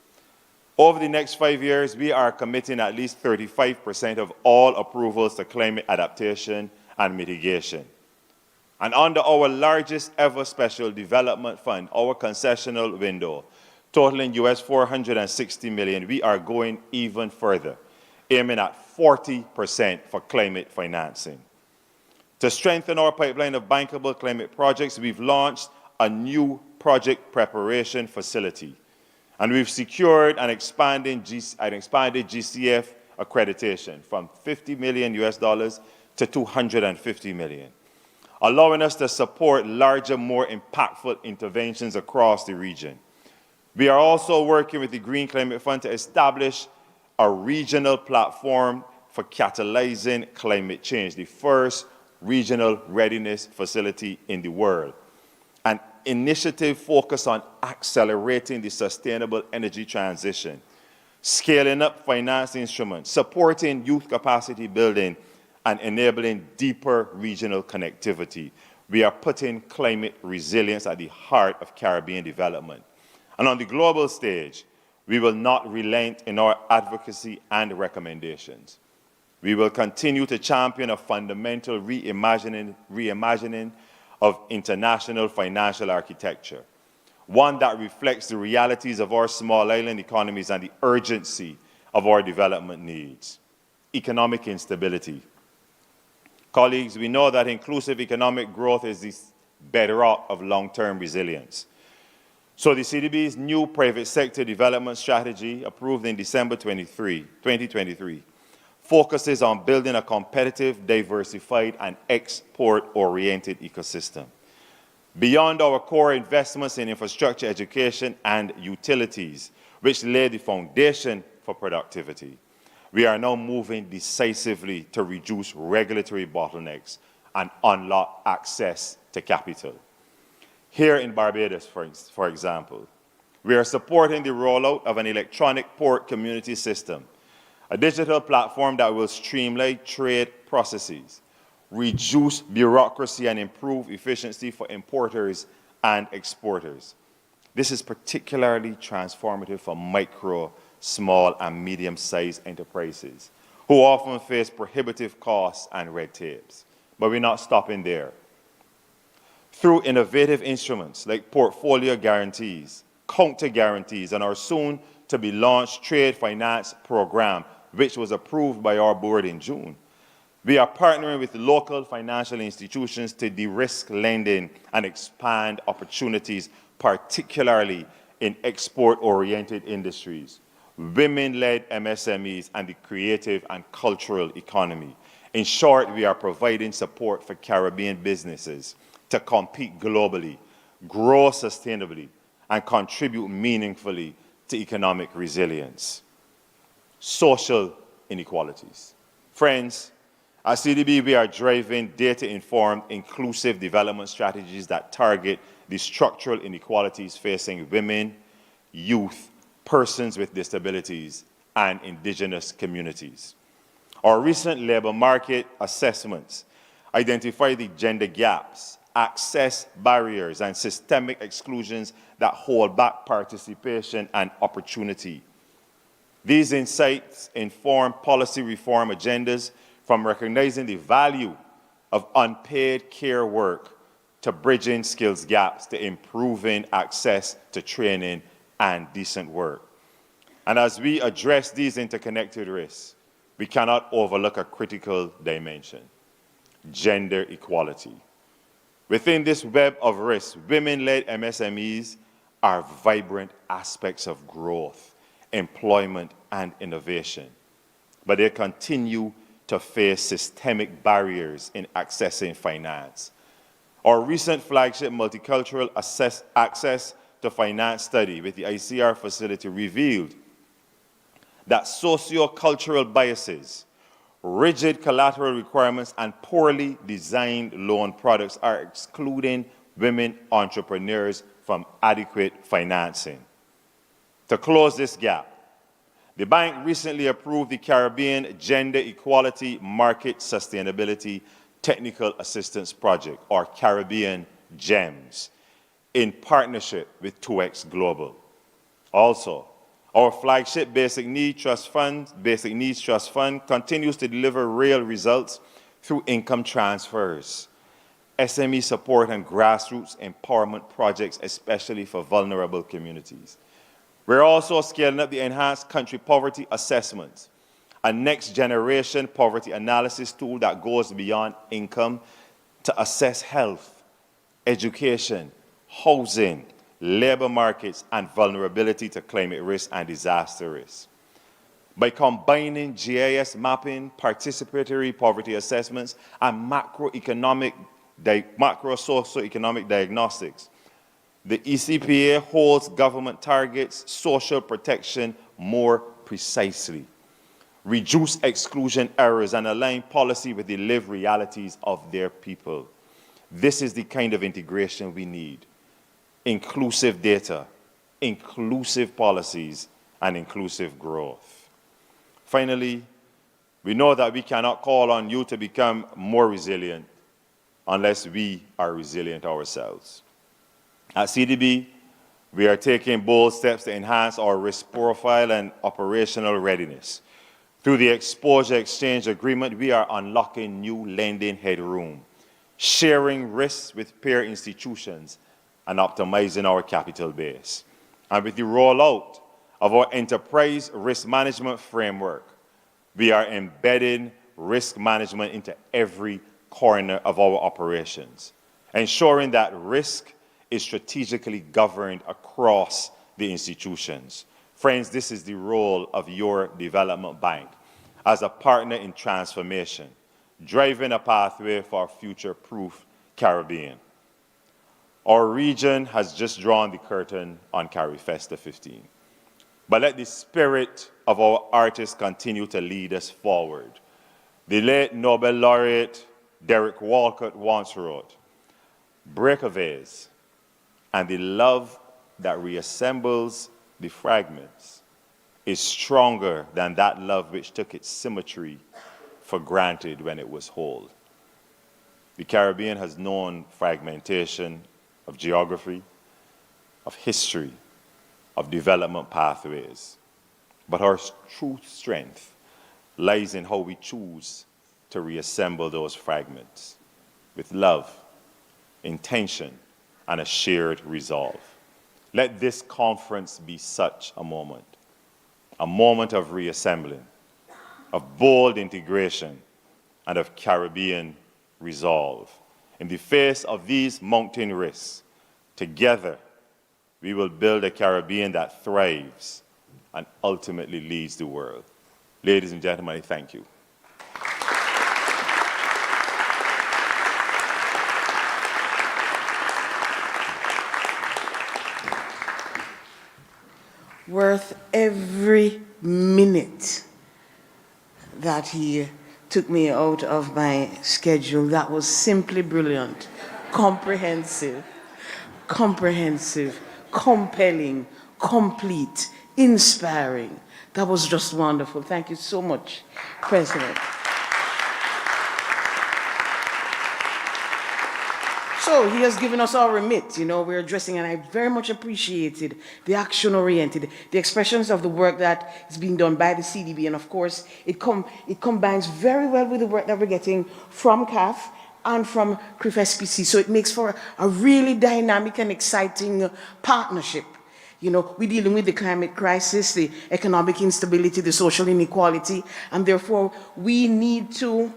Over the next 5 years, we are committing at least 35% of all approvals to climate adaptation and mitigation. And under our largest ever special development fund, our concessional window, totaling US $460 million, we are going even further, aiming at 40% for climate financing. To strengthen our pipeline of bankable climate projects, we've launched a new project preparation facility, and we've secured an expanded GCF accreditation from $50 million US to $250 million, allowing us to support larger, more impactful interventions across the region. We are also working with the Green Climate Fund to establish a regional platform for catalyzing climate change, the first regional readiness facility in the world. An initiative focused on accelerating the sustainable energy transition, scaling up finance instruments, supporting youth capacity building, and enabling deeper regional connectivity. We are putting climate resilience at the heart of Caribbean development. And on the global stage, we will not relent in our advocacy and recommendations. We will continue to champion a fundamental reimagining of international financial architecture, one that reflects the realities of our small island economies and the urgency of our development needs. Economic instability. Colleagues, we know that inclusive economic growth is the bedrock of long-term resilience. So the CDB's new private sector development strategy, approved in December 2023, focuses on building a competitive, diversified, and export-oriented ecosystem. Beyond our core investments in infrastructure, education, and utilities, which lay the foundation for productivity, we are now moving decisively to reduce regulatory bottlenecks and unlock access to capital. Here in Barbados, for example, we are supporting the rollout of an electronic port community system, a digital platform that will streamline trade processes, reduce bureaucracy, and improve efficiency for importers and exporters. This is particularly transformative for micro, small, and medium-sized enterprises who often face prohibitive costs and red tapes. But we're not stopping there. Through innovative instruments like portfolio guarantees, counter guarantees, and our soon-to-be-launched trade finance program, which was approved by our board in June. We are partnering with local financial institutions to de-risk lending and expand opportunities, particularly in export-oriented industries, women-led MSMEs, and the creative and cultural economy. In short, we are providing support for Caribbean businesses to compete globally, grow sustainably, and contribute meaningfully to economic resilience. Social inequalities. Friends, at CDB, we are driving data-informed, inclusive development strategies that target the structural inequalities facing women, youth, persons with disabilities, and indigenous communities. Our recent labor market assessments identify the gender gaps, access barriers, and systemic exclusions that hold back participation and opportunity. These insights inform policy reform agendas, from recognizing the value of unpaid care work to bridging skills gaps to improving access to training and decent work. And as we address these interconnected risks, we cannot overlook a critical dimension: gender equality. Within this web of risks, women-led MSMEs are vibrant aspects of growth, employment, and innovation, but they continue to face systemic barriers in accessing finance. Our recent flagship multicultural access to finance study with the ICR facility revealed that socio-cultural biases, rigid collateral requirements, and poorly designed loan products are excluding women entrepreneurs from adequate financing. To close this gap, the bank recently approved the Caribbean Gender Equality Market Sustainability Technical Assistance Project, or Caribbean GEMS, in partnership with 2X Global. Also, our flagship Basic Needs Trust Fund continues to deliver real results through income transfers, SME support, and grassroots empowerment projects, especially for vulnerable communities. We're also scaling up the enhanced country poverty assessments, a next-generation poverty analysis tool that goes beyond income to assess health, education, housing, labor markets, and vulnerability to climate risk and disaster risk. By combining GIS mapping, participatory poverty assessments, and macro-socioeconomic diagnostics, the ECPA holds government targets social protection more precisely, reduce exclusion errors, and align policy with the lived realities of their people. This is the kind of integration we need: inclusive data, inclusive policies, and inclusive growth. Finally, we know that we cannot call on you to become more resilient unless we are resilient ourselves. At CDB, we are taking bold steps to enhance our risk profile and operational readiness. Through the Exposure Exchange Agreement, we are unlocking new lending headroom, sharing risks with peer institutions, and optimizing our capital base. And with the rollout of our enterprise risk management framework, we are embedding risk management into every corner of our operations, ensuring that risk is strategically governed across the institutions. Friends, this is the role of your development bank as a partner in transformation, driving a pathway for a future-proof Caribbean. Our region has just drawn the curtain on CariFesta 15. But let the spirit of our artists continue to lead us forward. The late Nobel laureate Derek Walcott once wrote, "Break a vase, and the love that reassembles the fragments is stronger than that love which took its symmetry for granted when it was whole." The Caribbean has known fragmentation of geography, of history, of development pathways. But our true strength lies in how we choose to reassemble those fragments with love, intention, and a shared resolve. Let this conference be such a moment of reassembling, of bold integration, and of Caribbean resolve. In the face of these mounting risks, together, we will build a Caribbean that thrives and ultimately leads the world. Ladies and gentlemen, I thank you. Worth every minute that he took me out of my schedule. That was simply brilliant, comprehensive, compelling, complete, inspiring. That was just wonderful. Thank you so much, President. So he has given us our remit, we're addressing, and I very much appreciated the action-oriented, the expressions of the work that is being done by the CDB, and of course, it combines very well with the work that we're getting from CAF and from CRIF SPC, so it makes for a really dynamic and exciting partnership. We're dealing with the climate crisis, the economic instability, the social inequality, and therefore we need to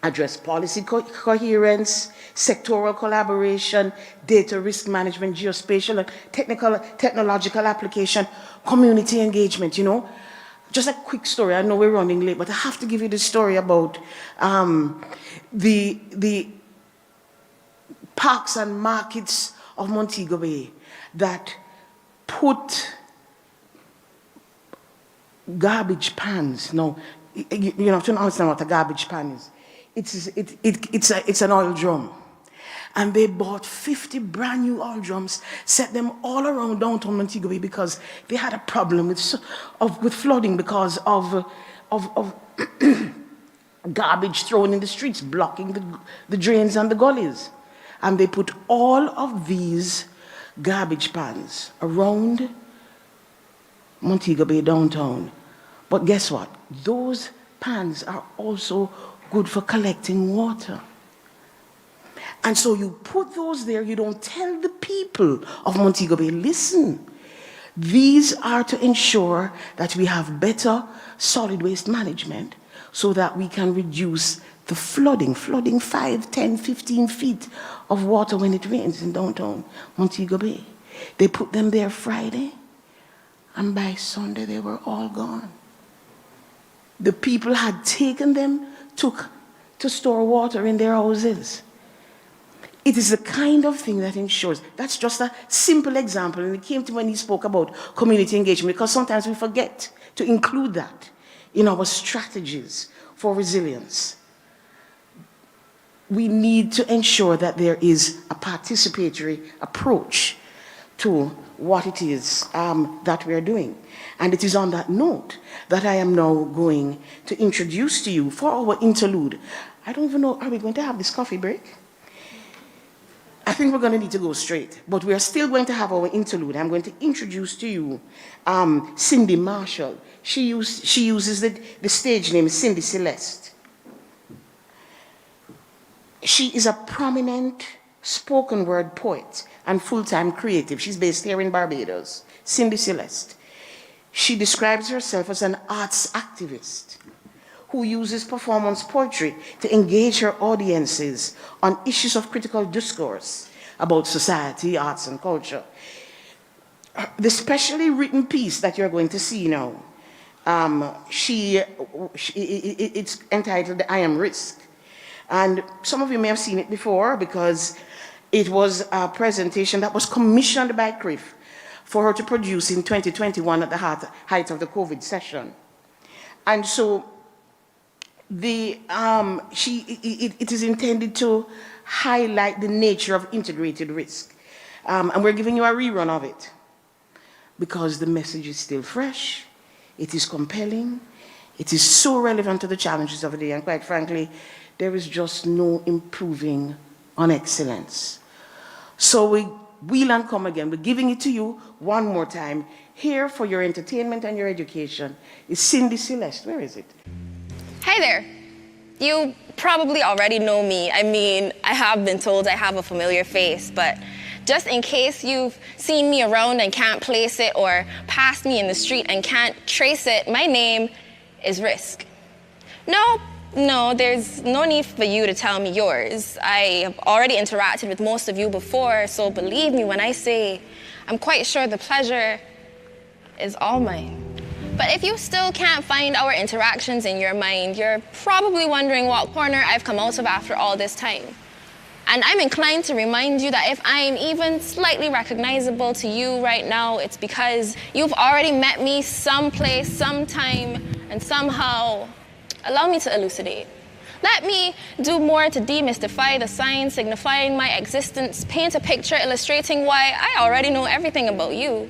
address policy coherence, sectoral collaboration, data risk management, geospatial and technological application, community engagement, Just a quick story, I know we're running late, but I have to give you the story about the parks and markets of Montego Bay that put garbage pans. Now, you have to understand what a garbage pan is. It's an oil drum. And they bought 50 brand new oil drums, set them all around downtown Montego Bay because they had a problem with flooding because of garbage thrown in the streets, blocking the drains and the gullies. And they put all of these garbage pans around Montego Bay downtown. But guess what? Those pans are also good for collecting water. And so you put those there, you don't tell the people of Montego Bay, listen, these are to ensure that we have better solid waste management so that we can reduce the flooding 5, 10, 15 feet of water when it rains in downtown Montego Bay. They put them there Friday, and by Sunday they were all gone. The people had taken them to store water in their houses. It is the kind of thing that ensures, that's just a simple example, and it came to when he spoke about community engagement, because sometimes we forget to include that in our strategies for resilience. We need to ensure that there is a participatory approach to what it is that we are doing. And it is on that note that I am now going to introduce to you for our interlude. I don't even know, are we going to have this coffee break? I think we're going to need to go straight, but we are still going to have our interlude. I'm going to introduce to you Cindy Marshall. She uses the stage name Cindy Celeste. She is a prominent spoken word poet and full-time creative. She's based here in Barbados. Cindy Celeste. She describes herself as an arts activist who uses performance poetry to engage her audiences on issues of critical discourse about society, arts, and culture. The specially written piece that you're going to see now, it's entitled I Am Risk. And some of you may have seen it before because it was a presentation that was commissioned by CRIF for her to produce in 2021 at the height of the COVID session. And so it is intended to highlight the nature of integrated risk. And we're giving you a rerun of it because the message is still fresh, it is compelling, it is so relevant to the challenges of the day, and quite frankly, there is just no improving on excellence. So we wheel and come again. We're giving it to you one more time. Here for your entertainment and your education is Cindy Celeste. Where is it? Hi there. You probably already know me. I mean, I have been told I have a familiar face, but just in case you've seen me around and can't place it, or passed me in the street and can't trace it, my name is Risk. No, there's no need for you to tell me yours. I have already interacted with most of you before, so believe me when I say I'm quite sure the pleasure is all mine. But if you still can't find our interactions in your mind, you're probably wondering what corner I've come out of after all this time. And I'm inclined to remind you that if I'm even slightly recognizable to you right now, it's because you've already met me someplace, sometime, and somehow. Allow me to elucidate. Let me do more to demystify the signs signifying my existence, paint a picture illustrating why I already know everything about you.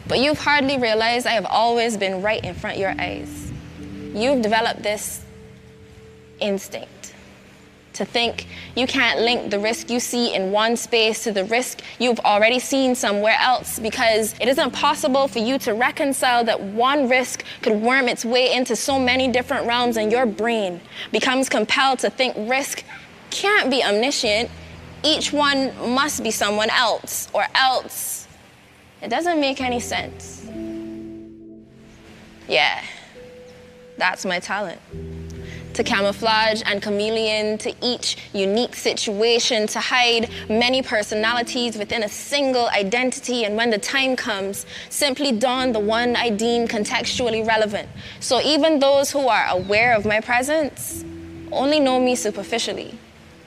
But you've hardly realized I have always been right in front of your eyes. You've developed this instinct to think you can't link the risk you see in one space to the risk you've already seen somewhere else, because it isn't possible for you to reconcile that one risk could worm its way into so many different realms, and your brain becomes compelled to think risk can't be omniscient. Each one must be someone else, or else. It doesn't make any sense. Yeah, that's my talent. To camouflage and chameleon to each unique situation, to hide many personalities within a single identity, and when the time comes, simply don the one I deem contextually relevant. So even those who are aware of my presence only know me superficially,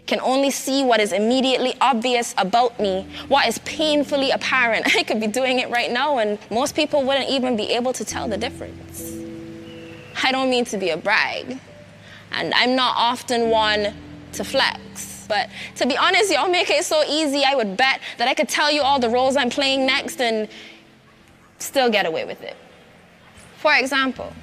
can only see what is immediately obvious about me, what is painfully apparent. I could be doing it right now and most people wouldn't even be able to tell the difference. I don't mean to be a brag, and I'm not often one to flex. But to be honest, y'all make it so easy, I would bet that I could tell you all the roles I'm playing next and still get away with it. For example,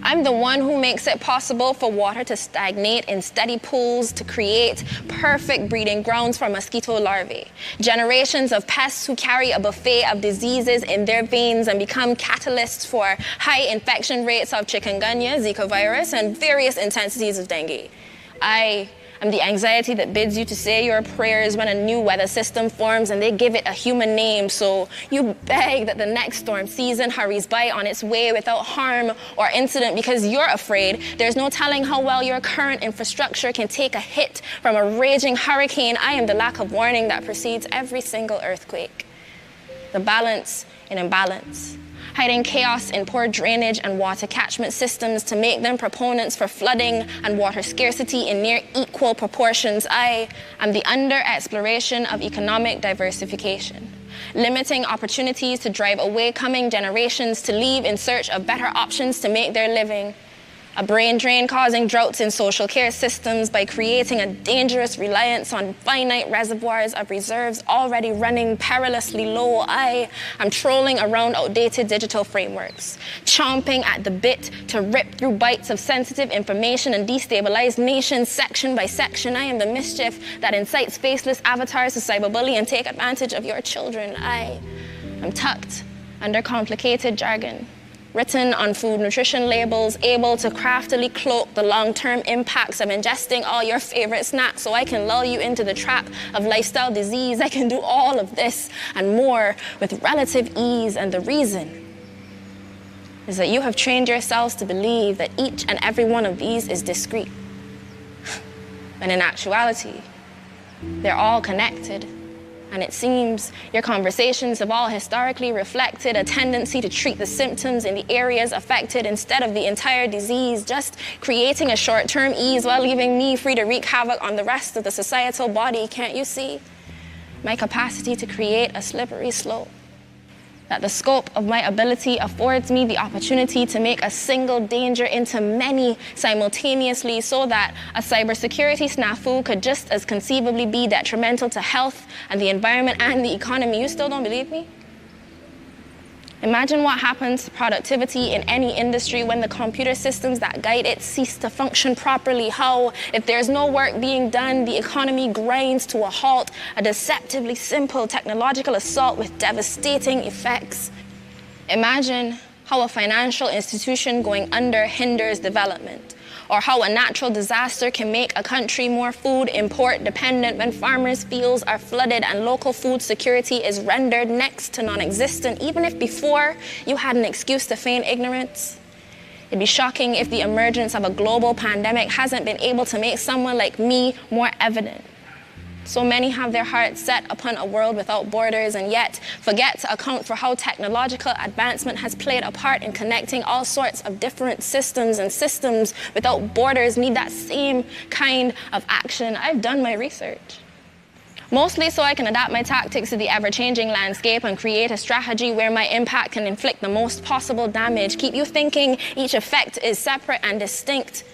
I'm the one who makes it possible for water to stagnate in steady pools to create perfect breeding grounds for mosquito larvae. Generations of pests who carry a buffet of diseases in their veins and become catalysts for high infection rates of chikungunya, Zika virus, and various intensities of dengue. I am the anxiety that bids you to say your prayers when a new weather system forms and they give it a human name, so you beg that the next storm season hurries by on its way without harm or incident because you're afraid there's no telling how well your current infrastructure can take a hit from a raging hurricane. I am the lack of warning that precedes every single earthquake. The balance in imbalance. Hiding chaos in poor drainage and water catchment systems to make them proponents for flooding and water scarcity in near equal proportions. I am the under-exploration of economic diversification, limiting opportunities to drive away coming generations to leave in search of better options to make their living. A brain drain causing droughts in social care systems by creating a dangerous reliance on finite reservoirs of reserves already running perilously low. I am trolling around outdated digital frameworks, chomping at the bit to rip through bytes of sensitive information and destabilize nations section by section. I am the mischief that incites faceless avatars to cyberbully and take advantage of your children. I am tucked under complicated jargon, written on food nutrition labels, able to craftily cloak the long-term impacts of ingesting all your favorite snacks so I can lull you into the trap of lifestyle disease. I can do all of this and more with relative ease, and the reason is that you have trained yourselves to believe that each and every one of these is discrete. When in actuality, they're all connected. And it seems your conversations have all historically reflected a tendency to treat the symptoms in the areas affected instead of the entire disease, just creating a short-term ease while leaving me free to wreak havoc on the rest of the societal body. Can't you see my capacity to create a slippery slope? That the scope of my ability affords me the opportunity to make a single danger into many simultaneously, so that a cybersecurity snafu could just as conceivably be detrimental to health and the environment and the economy. You still don't believe me? Imagine what happens to productivity in any industry when the computer systems that guide it cease to function properly. How, if there's no work being done, the economy grinds to a halt, a deceptively simple technological assault with devastating effects. Imagine how a financial institution going under hinders development, or how a natural disaster can make a country more food import dependent when farmers' fields are flooded and local food security is rendered next to non-existent, even if before you had an excuse to feign ignorance. It'd be shocking if the emergence of a global pandemic hasn't been able to make someone like me more evident. So many have their hearts set upon a world without borders and yet forget to account for how technological advancement has played a part in connecting all sorts of different systems, and systems without borders need that same kind of action. I've done my research. Mostly so I can adapt my tactics to the ever-changing landscape and create a strategy where my impact can inflict the most possible damage. Keep you thinking each effect is separate and distinct,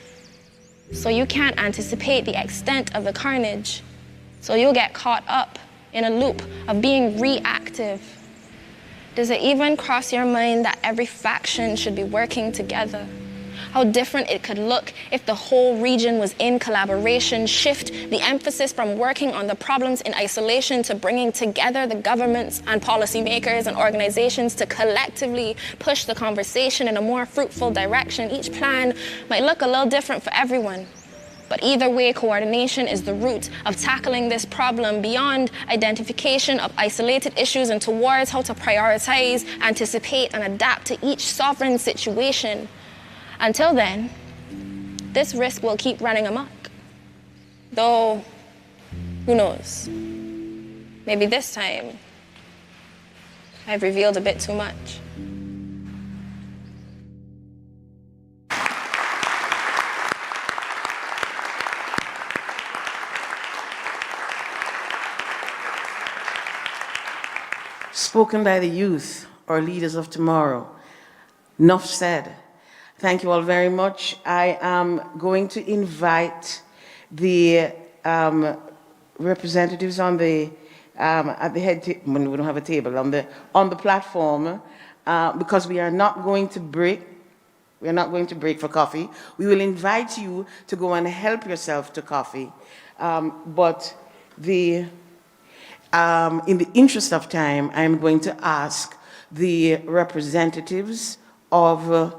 so you can't anticipate the extent of the carnage. So you'll get caught up in a loop of being reactive. Does it even cross your mind that every faction should be working together? How different it could look if the whole region was in collaboration, shift the emphasis from working on the problems in isolation to bringing together the governments and policymakers and organizations to collectively push the conversation in a more fruitful direction. Each plan might look a little different for everyone. But either way, coordination is the root of tackling this problem beyond identification of isolated issues and towards how to prioritize, anticipate, and adapt to each sovereign situation. Until then, this risk will keep running amok. Though, who knows? Maybe this time, I've revealed a bit too much. Spoken by the youth, or leaders of tomorrow. Enough said. Thank you all very much. I am going to invite the representatives on the at the head table. We don't have a table on the platform because we are not going to break. We are not going to break for coffee. We will invite you to go and help yourself to coffee, but in the interest of time, I'm going to ask the representatives of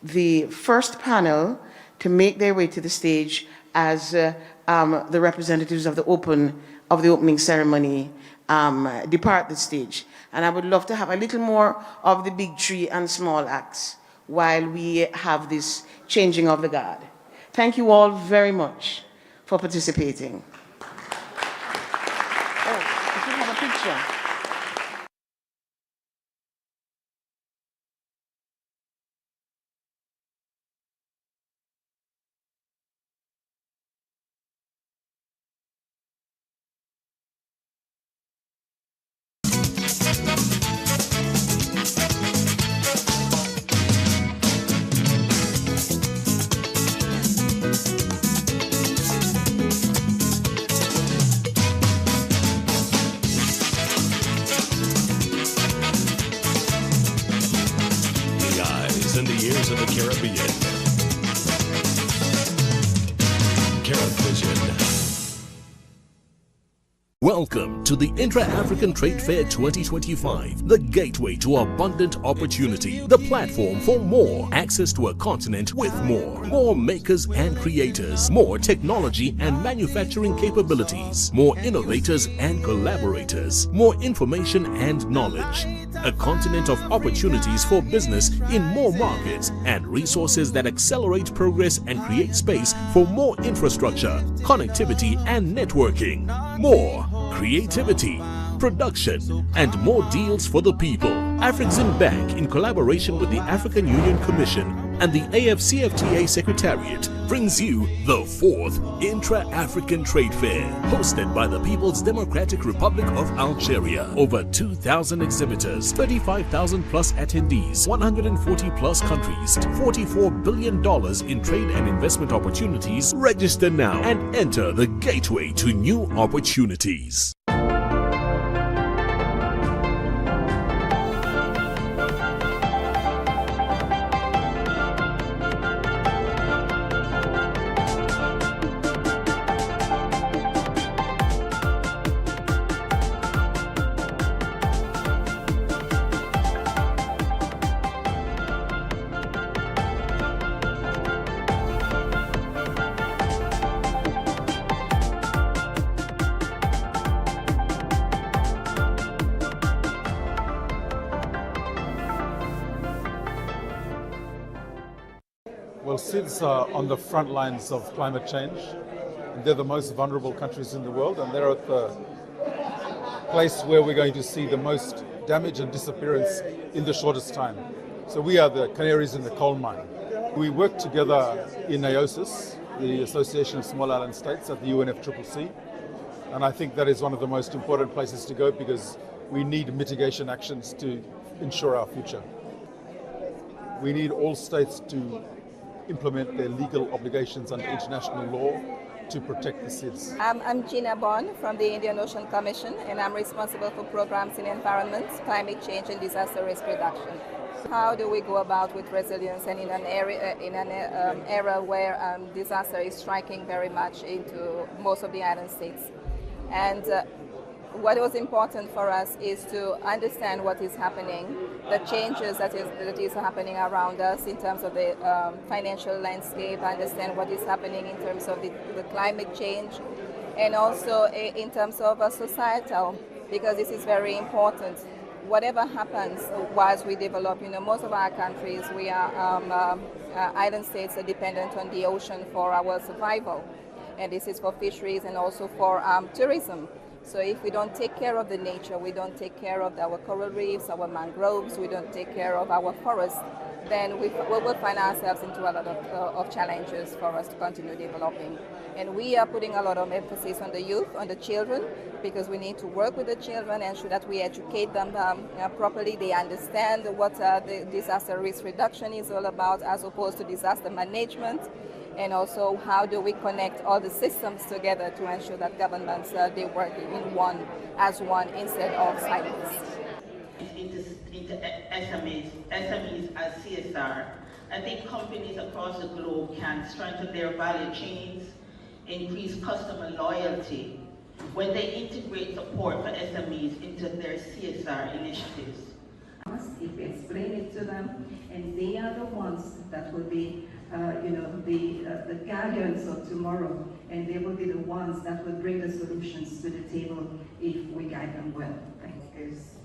the first panel to make their way to the stage as the representatives of the opening ceremony depart the stage. And I would love to have a little more of the big tree and small acts while we have this changing of the guard. Thank you all very much for participating. Picture. In the years of the Caribbean. CaribVision. Welcome to the Intra-African Trade Fair 2025, the gateway to abundant opportunity, the platform for more, access to a continent with more makers and creators, more technology and manufacturing capabilities, more innovators and collaborators, more information and knowledge, a continent of opportunities for business in more markets and resources that accelerate progress and create space for more infrastructure, connectivity and networking, more creativity, production, and more deals for the people. Afrexim Bank, in collaboration with the African Union Commission and the AFCFTA Secretariat, brings you the 4th Intra-African Trade Fair, hosted by the People's Democratic Republic of Algeria. Over 2,000 exhibitors, 35,000 plus attendees, 140 plus countries, $44 billion in trade and investment opportunities. Register now and enter the gateway to new opportunities. Well, SIDS are on the front lines of climate change. They're the most vulnerable countries in the world, and they're at the place where we're going to see the most damage and disappearance in the shortest time. So we are the canaries in the coal mine. We work together in AOSIS, the Association of Small Island States, at the UNFCCC, and I think that is one of the most important places to go because we need mitigation actions to ensure our future. We need all states to implement their legal obligations under international law to protect the SIDS. I'm Gina Bond from the Indian Ocean Commission, and I'm responsible for programs in environment, climate change, and disaster risk reduction. How do we go about with resilience and in an era where disaster is striking very much into most of the island states? And what was important for us is to understand what is happening, the changes that is happening around us in terms of the financial landscape, understand what is happening in terms of the climate change, and also in terms of societal, because this is very important. Whatever happens whilst we develop, most of our countries, we are island states are dependent on the ocean for our survival. And this is for fisheries and also for tourism. So if we don't take care of the nature, we don't take care of our coral reefs, our mangroves, we don't take care of our forests, then we will find ourselves into a lot of challenges for us to continue developing. And we are putting a lot of emphasis on the youth, on the children, because we need to work with the children and ensure that we educate them properly. They understand what the disaster risk reduction is all about as opposed to disaster management. And also how do we connect all the systems together to ensure that governments, they work in one instead of silos. Into SMEs as CSR, I think companies across the globe can strengthen their value chains, increase customer loyalty when they integrate support for SMEs into their CSR initiatives. If we explain it to them, and they are the ones that will be, the guardians of tomorrow, and they will be the ones that will bring the solutions to the table if we guide them well. Thank you. Is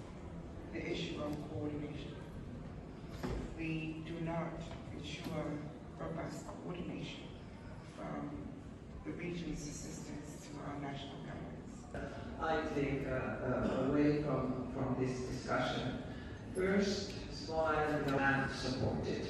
the issue of coordination. We do not ensure robust coordination from the region's assistance to our national governments. I take away from this discussion. First, small island land supported.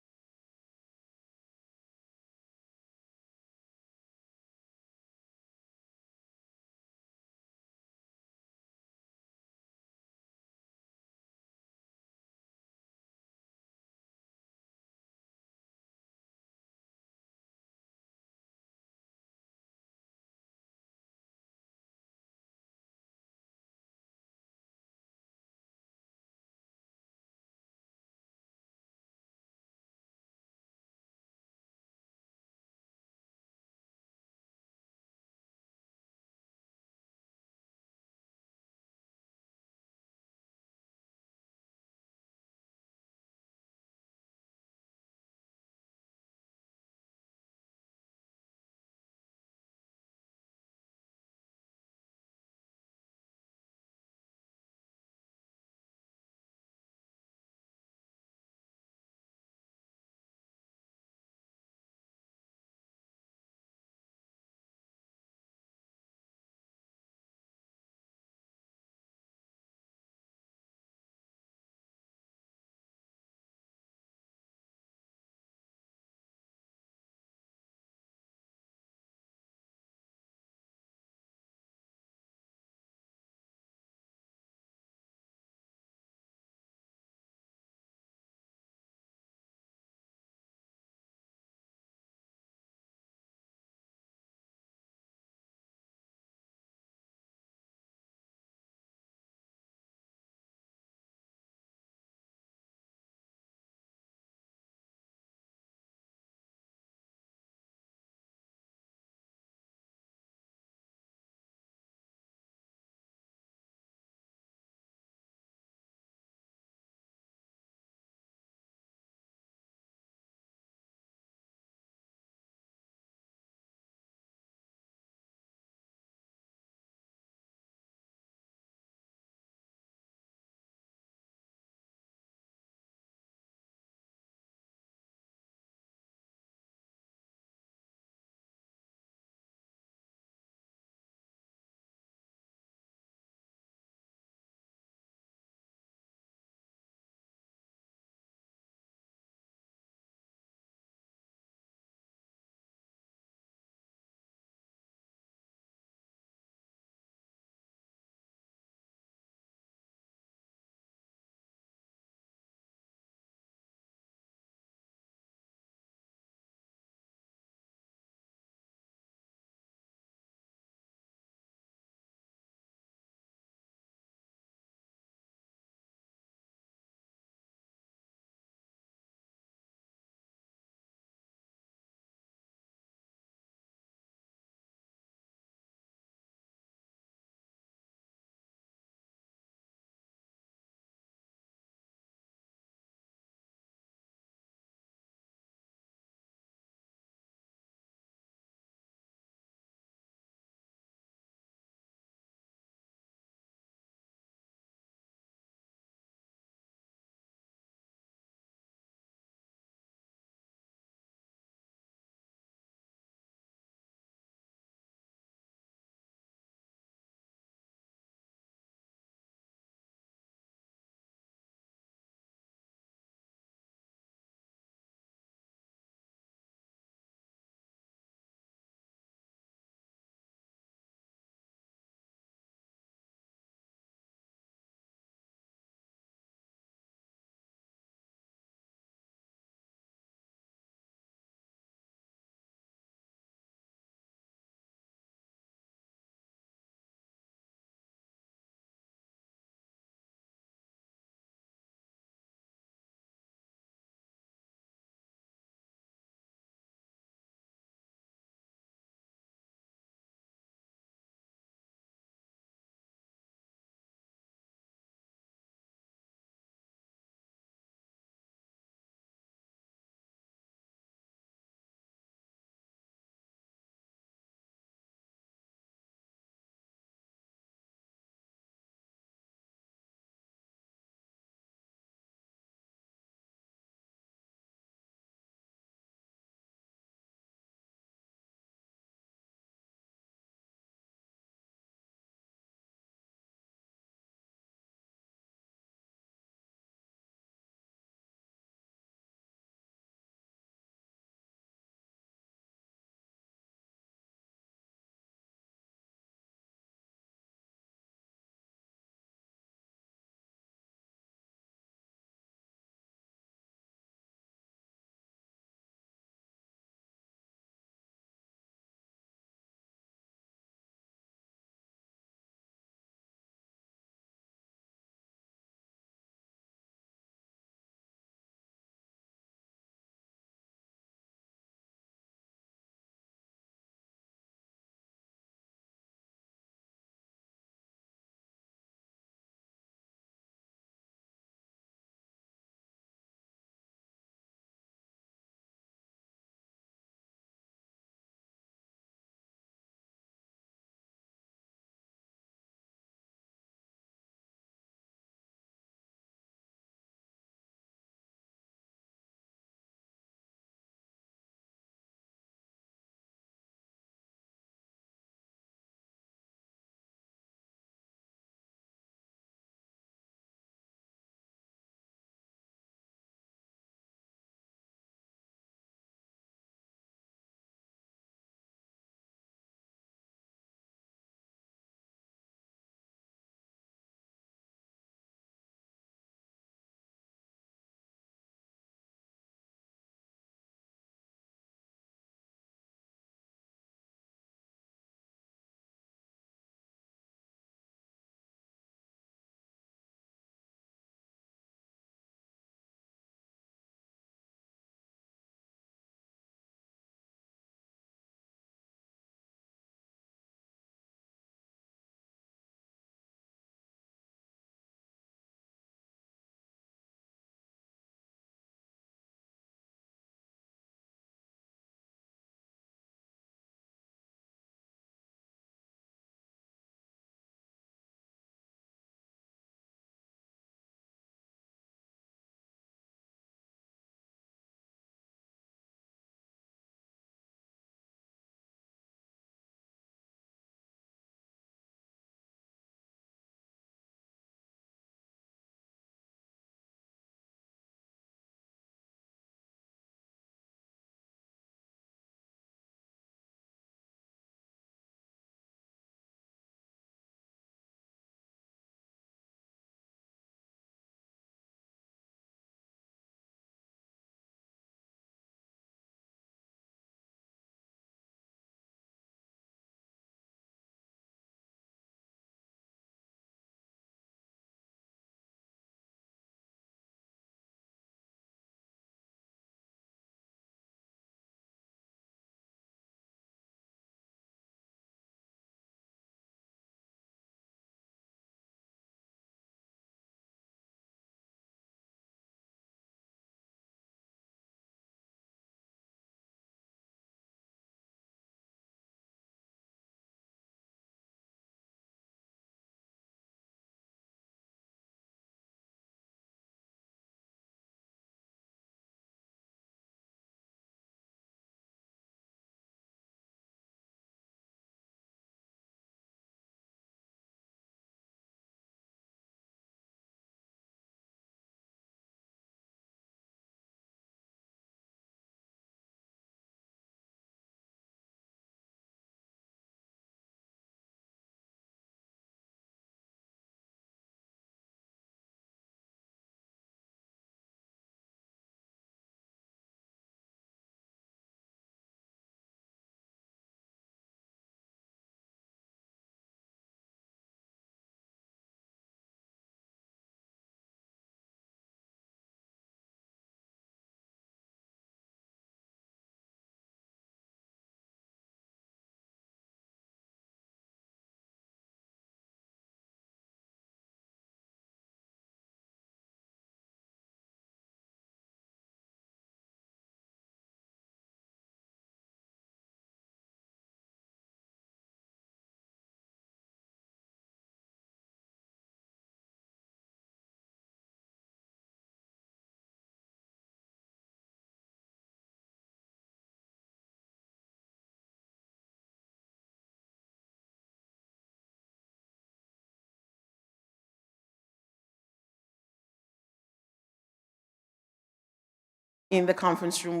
in the conference room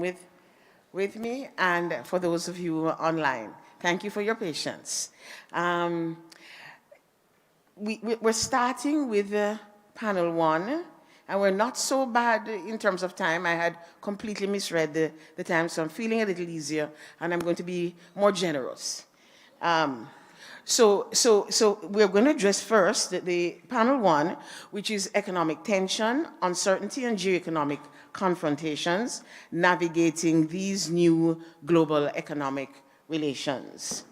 with me, and for those of you online. Thank you for your patience. We're starting with panel one, and we're not so bad in terms of time. I had completely misread the time, so I'm feeling a little easier, and I'm going to be more generous. So we're going to address first the panel one, which is economic tension, uncertainty, and geoeconomic confrontations, navigating these new global economic relations.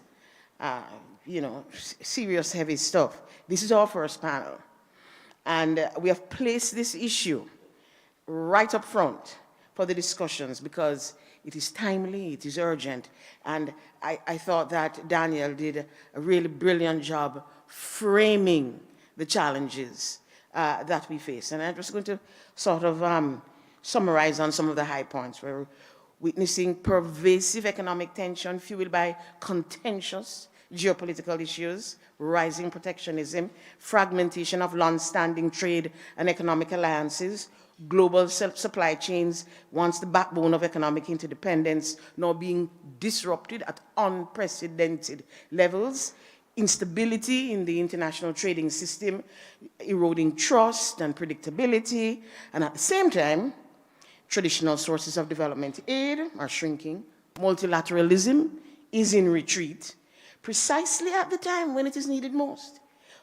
Serious, heavy stuff. This is our first panel. And we have placed this issue right up front for the discussions because it is timely, it is urgent, and I thought that Daniel did a really brilliant job framing the challenges that we face. And I'm just going to sort of summarize on some of the high points. We're witnessing pervasive economic tension fueled by contentious geopolitical issues, rising protectionism, fragmentation of long-standing trade and economic alliances, global supply chains, once the backbone of economic interdependence, now being disrupted at unprecedented levels, instability in the international trading system, eroding trust and predictability, and at the same time, traditional sources of development aid are shrinking, multilateralism is in retreat, precisely at the time when it is needed most.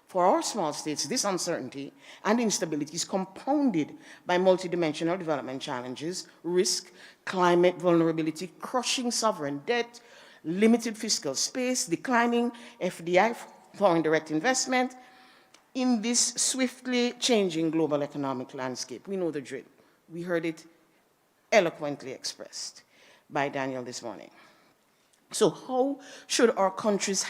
For our small states, this uncertainty and instability is compounded by multidimensional development challenges, risk, climate vulnerability, crushing sovereign debt, limited fiscal space, declining FDI, foreign direct investment, in this swiftly changing global economic landscape. We know the drill. We heard it eloquently expressed by Daniel this morning. So how should our countries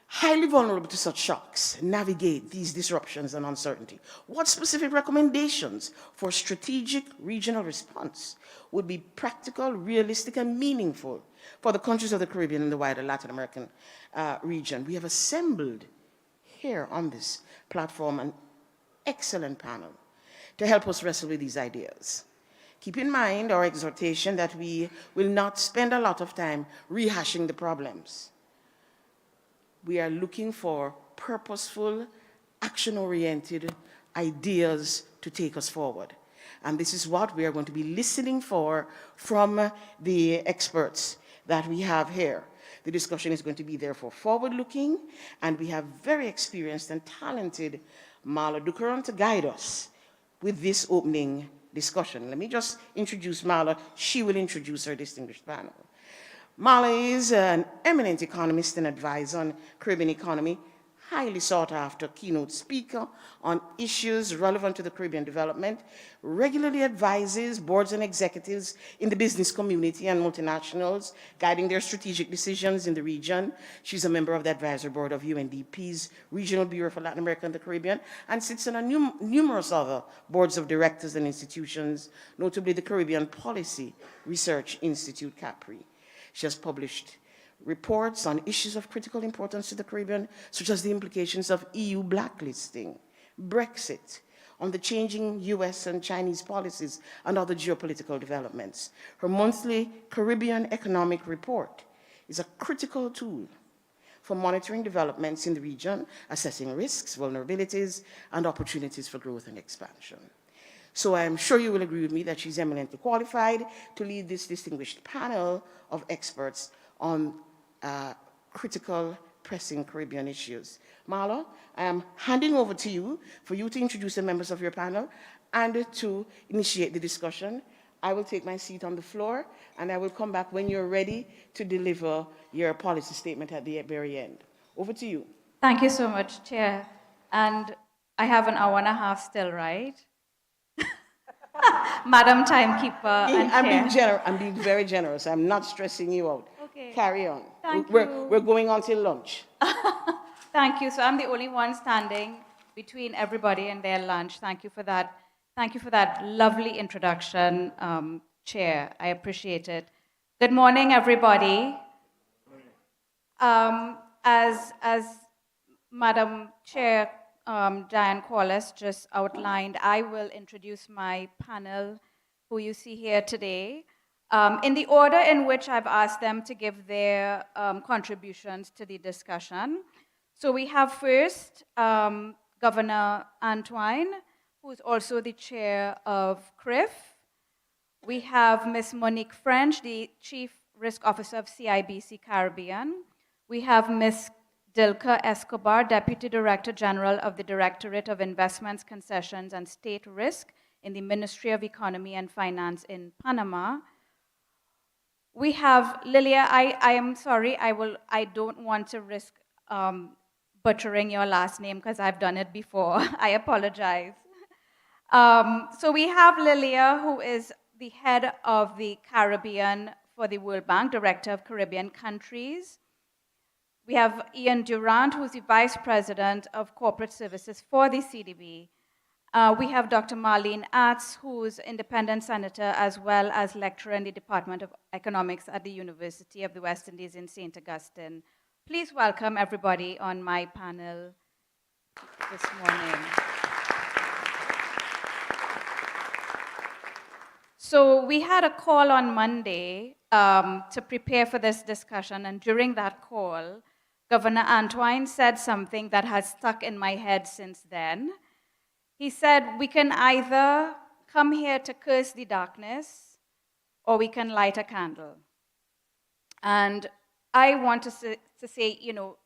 highly vulnerable to such shocks navigate these disruptions and uncertainty? What specific recommendations for strategic regional response would be practical, realistic, and meaningful for the countries of the Caribbean and the wider Latin American region? We have assembled here on this platform an excellent panel to help us wrestle with these ideas. Keep in mind our exhortation that we will not spend a lot of time rehashing the problems. We are looking for purposeful, action-oriented ideas to take us forward. And this is what we are going to be listening for from the experts that we have here. The discussion is going to be therefore forward-looking, and we have very experienced and talented Marla Ducaron to guide us with this opening discussion. Let me just introduce Marla. She will introduce her distinguished panel. Marla is an eminent economist and advisor on Caribbean economy, highly sought after keynote speaker on issues relevant to the Caribbean development, regularly advises boards and executives in the business community and multinationals, guiding their strategic decisions in the region. She's a member of the advisory board of UNDP's Regional Bureau for Latin America and the Caribbean, and sits on numerous other boards of directors and institutions, notably the Caribbean Policy Research Institute, CAPRI. She has published reports on issues of critical importance to the Caribbean, such as the implications of EU blacklisting, Brexit, on the changing US and Chinese policies and other geopolitical developments. Her monthly Caribbean Economic Report is a critical tool for monitoring developments in the region, assessing risks, vulnerabilities, and opportunities for growth and expansion. So I'm sure you will agree with me that she's eminently qualified to lead this distinguished panel of experts on critical, pressing Caribbean issues. Marla, I am handing over to you for you to introduce the members of your panel and to initiate the discussion. I will take my seat on the floor, and I will come back when you're ready to deliver your policy statement at the very end. Over to you. Thank you so much, Chair. And I have an hour and a half still, right? Madam Timekeeper and Chair. I'm being very generous. I'm not stressing you out. Okay. Carry on. Thank you. We're going on till lunch. Thank you. So I'm the only one standing between everybody and their lunch. Thank you for that. Thank you for that lovely introduction, Chair. I appreciate it. Good morning, everybody. As Madam Chair Diane Qualis just outlined, I will introduce my panel who you see here today, in the order in which I've asked them to give their contributions to the discussion. So we have first Governor Antoine, who is also the chair of CRIF. We have Ms. Monique French, the Chief Risk Officer of CIBC Caribbean. We have Ms. Dilka Escobar, Deputy Director General of the Directorate of Investments, Concessions, and State Risk in the Ministry of Economy and Finance in Panama. We have Lilia. I am sorry, I don't want to risk butchering your last name because I've done it before. I apologize. So we have Lilia, who is the head of the Caribbean for the World Bank, Director of Caribbean Countries. We have Ian Durant, who's the Vice President of Corporate Services for the CDB. We have Dr. Marlene Atz, who's independent senator as well as lecturer in the Department of Economics at the University of the West Indies in St. Augustine. Please welcome everybody on my panel this morning. So we had a call on Monday to prepare for this discussion, and during that call, Governor Antoine said something that has stuck in my head since then. He said, we can either come here to curse the darkness, or we can light a candle. And I want to say, you know,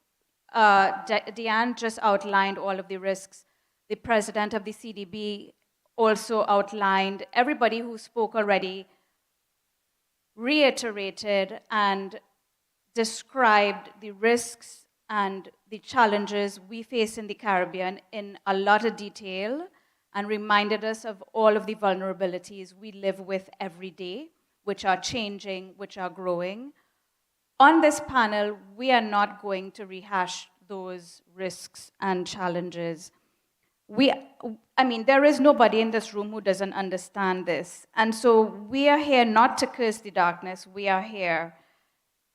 Deanne just outlined all of the risks. The president of the CDB also outlined. Everybody who spoke already reiterated and described the risks and the challenges we face in the Caribbean in a lot of detail and reminded us of all of the vulnerabilities we live with every day, which are changing, which are growing. On this panel, we are not going to rehash those risks and challenges. There is nobody in this room who doesn't understand this. And so we are here not to curse the darkness, we are here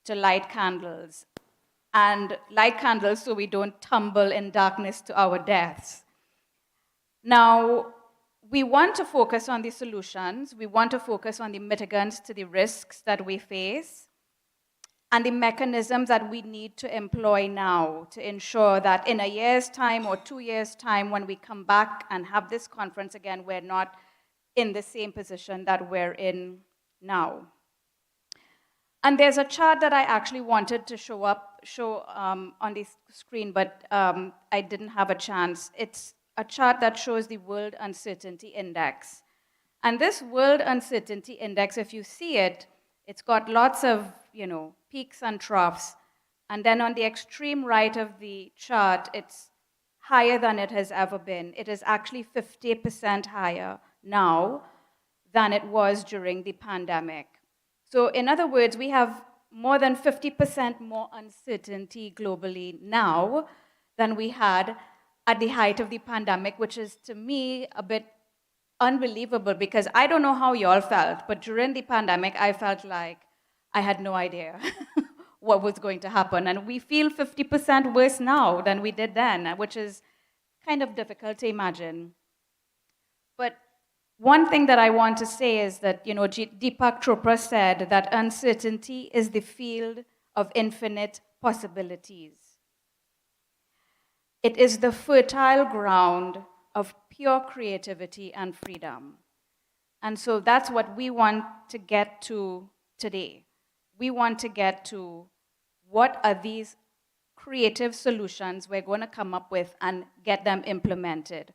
to light candles. And light candles so we don't tumble in darkness to our deaths. Now, we want to focus on the solutions, we want to focus on the mitigants to the risks that we face, and the mechanisms that we need to employ now to ensure that in a year's time or 2 years' time, when we come back and have this conference again, we're not in the same position that we're in now. And there's a chart that I actually wanted to show on the screen, but I didn't have a chance. It's a chart that shows the World Uncertainty Index. And this World Uncertainty Index, if you see it, it's got lots of, peaks and troughs. And then on the extreme right of the chart, it's higher than it has ever been. It is actually 50% higher now than it was during the pandemic. So in other words, we have more than 50% more uncertainty globally now than we had at the height of the pandemic, which is, to me, a bit unbelievable because I don't know how y'all felt, but during the pandemic, I felt like I had no idea what was going to happen. And we feel 50% worse now than we did then, which is kind of difficult to imagine. But one thing that I want to say is that, Deepak Chopra said that uncertainty is the field of infinite possibilities. It is the fertile ground of pure creativity and freedom. And so that's what we want to get to today. We want to get to what are these creative solutions we're going to come up with and get them implemented.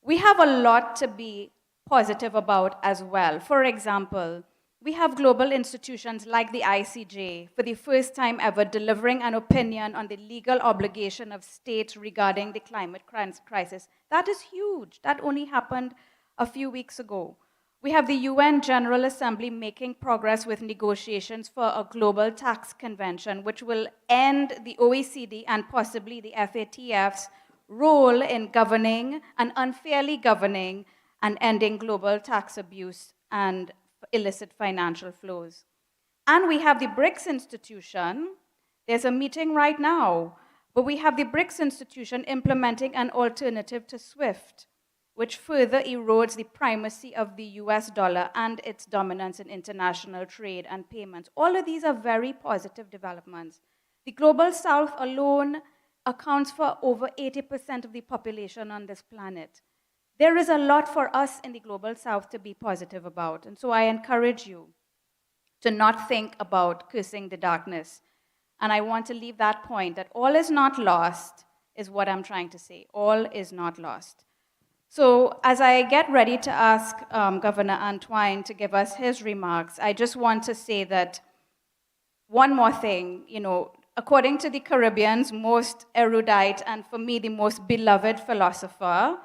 We have a lot to be positive about as well. For example, we have global institutions like the ICJ for the first time ever delivering an opinion on the legal obligation of states regarding the climate crisis. That is huge. That only happened a few weeks ago. We have the UN General Assembly making progress with negotiations for a global tax convention, which will end the OECD and possibly the FATF's role in governing and unfairly governing and ending global tax abuse and illicit financial flows. And we have the BRICS institution. There's a meeting right now, but we have the BRICS institution implementing an alternative to SWIFT, which further erodes the primacy of the US dollar and its dominance in international trade and payments. All of these are very positive developments. The global south alone accounts for over 80% of the population on this planet. There is a lot for us in the global south to be positive about. And so I encourage you to not think about cursing the darkness. And I want to leave that point that all is not lost, is what I'm trying to say. All is not lost. So as I get ready to ask Governor Antoine to give us his remarks, I just want to say that one more thing, according to the Caribbean's most erudite and for me the most beloved philosopher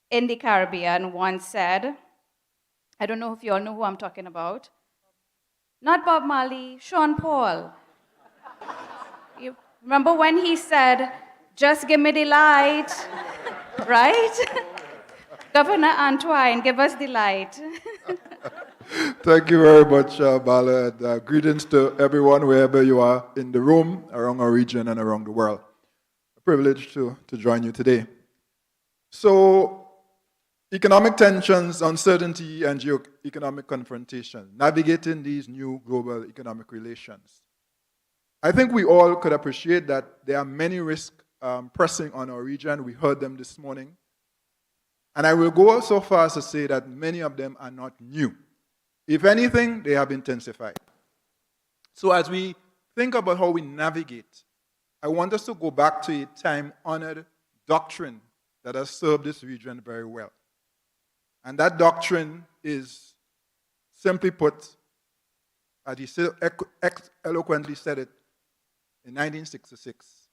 in the Caribbean once said, I don't know if you all know who I'm talking about. Not Bob Marley, Sean Paul. You remember when he said, just give me the light, right? Governor Antoine, give us the light. Thank you very much, Bala. And, greetings to everyone, wherever you are in the room, around our region, and around the world. A privilege to join you today. So, economic tensions, uncertainty, and geo-economic confrontation, navigating these new global economic relations. I think we all could appreciate that there are many risks pressing on our region. We heard them this morning. And I will go so far as to say that many of them are not new. If anything, they have intensified. So as we think about how we navigate, I want us to go back to a time-honored doctrine that has served this region very well. And that doctrine is, simply put, as he eloquently said it in 1966,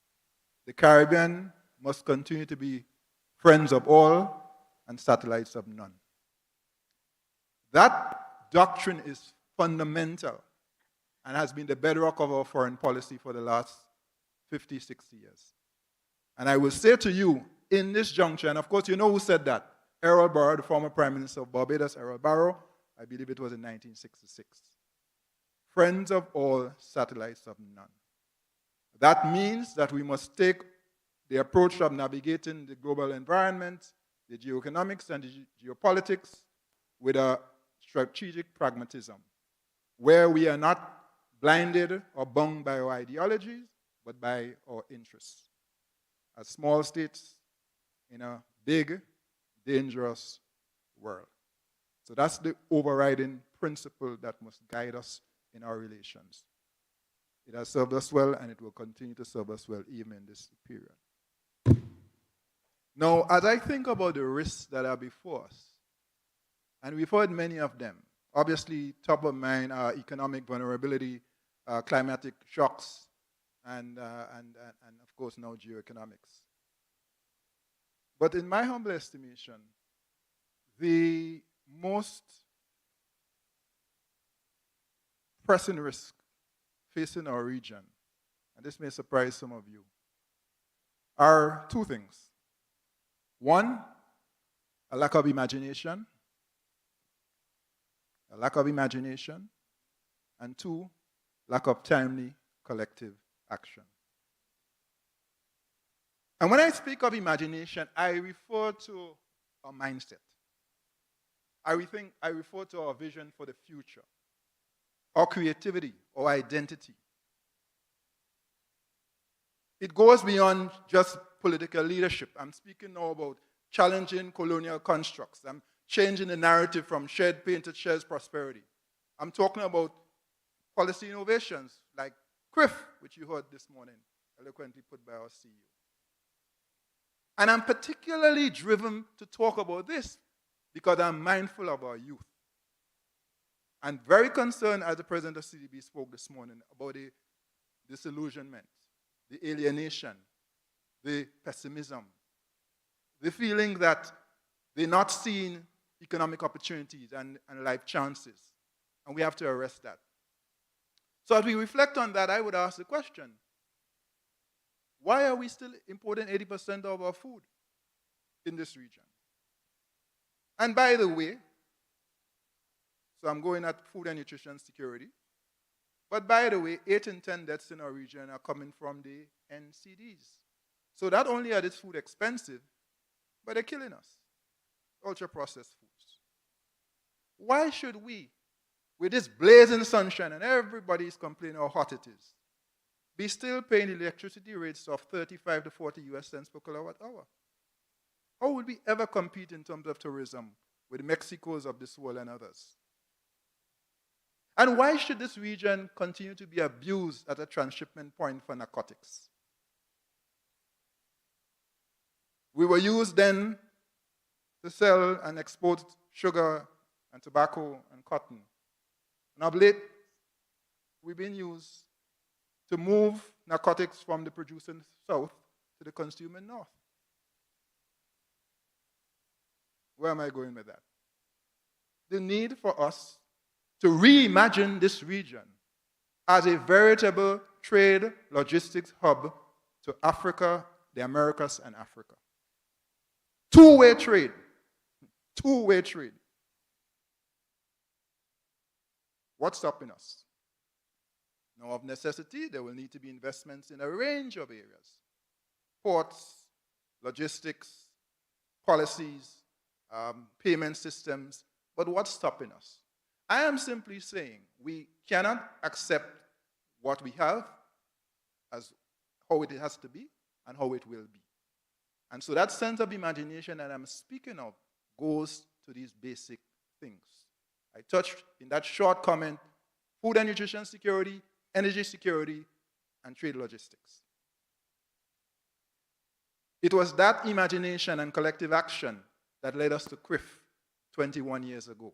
the Caribbean must continue to be friends of all and satellites of none. That doctrine is fundamental and has been the bedrock of our foreign policy for the last 50, 60 years. And I will say to you, in this juncture, and of course you know who said that, Errol Barrow, the former Prime Minister of Barbados, Errol Barrow, I believe it was in 1966. Friends of all, satellites of none. That means that we must take the approach of navigating the global environment, the geoeconomics and the geopolitics with a strategic pragmatism, where we are not blinded or bound by our ideologies, but by our interests. As small states in a big, dangerous world. So that's the overriding principle that must guide us in our relations. It has served us well, and it will continue to serve us well even in this period. Now, as I think about the risks that are before us, and we've heard many of them, obviously top of mind are economic vulnerability, climatic shocks, and of course now geoeconomics. But in my humble estimation, the most pressing risk facing our region, and this may surprise some of you, are two things. One, a lack of imagination. A lack of imagination. And two, lack of timely collective action. And when I speak of imagination, I refer to a mindset. I refer to our vision for the future, our creativity, our identity. It goes beyond just political leadership. I'm speaking now about challenging colonial constructs. I'm changing the narrative from shared pain to shared prosperity. I'm talking about policy innovations like CRIF, which you heard this morning, eloquently put by our CEO. And I'm particularly driven to talk about this because I'm mindful of our youth. I'm very concerned, as the president of CDB spoke this morning, about the disillusionment, the alienation, the pessimism, the feeling that they're not seeing economic opportunities and life chances. And we have to arrest that. So as we reflect on that, I would ask the question, why are we still importing 80% of our food in this region? And by the way, so I'm going at food and nutrition security, but by the way, 8 in 10 deaths in our region are coming from the NCDs. So not only are this food expensive, but they're killing us. ultra-processed foods. Why should we, with this blazing sunshine and everybody's complaining how hot it is, be still paying electricity rates of 35 to 40 US cents per kilowatt hour? How would we ever compete in terms of tourism with Mexico's of this world and others? And why should this region continue to be abused as a transshipment point for narcotics? We were used then to sell and export sugar and tobacco and cotton. And of late, we've been used to move narcotics from the producing south to the consuming north. Where am I going with that? The need for us to reimagine this region as a veritable trade logistics hub to Africa, the Americas, and Africa. Two-way trade. Two-way trade. What's stopping us? Now, of necessity, there will need to be investments in a range of areas. Ports, logistics, policies, payment systems. But what's stopping us? I am simply saying we cannot accept what we have as how it has to be and how it will be. And so that sense of imagination that I'm speaking of goes to these basic things. I touched in that short comment, food and nutrition security, energy security, and trade logistics. It was that imagination and collective action that led us to CRIF 21 years ago.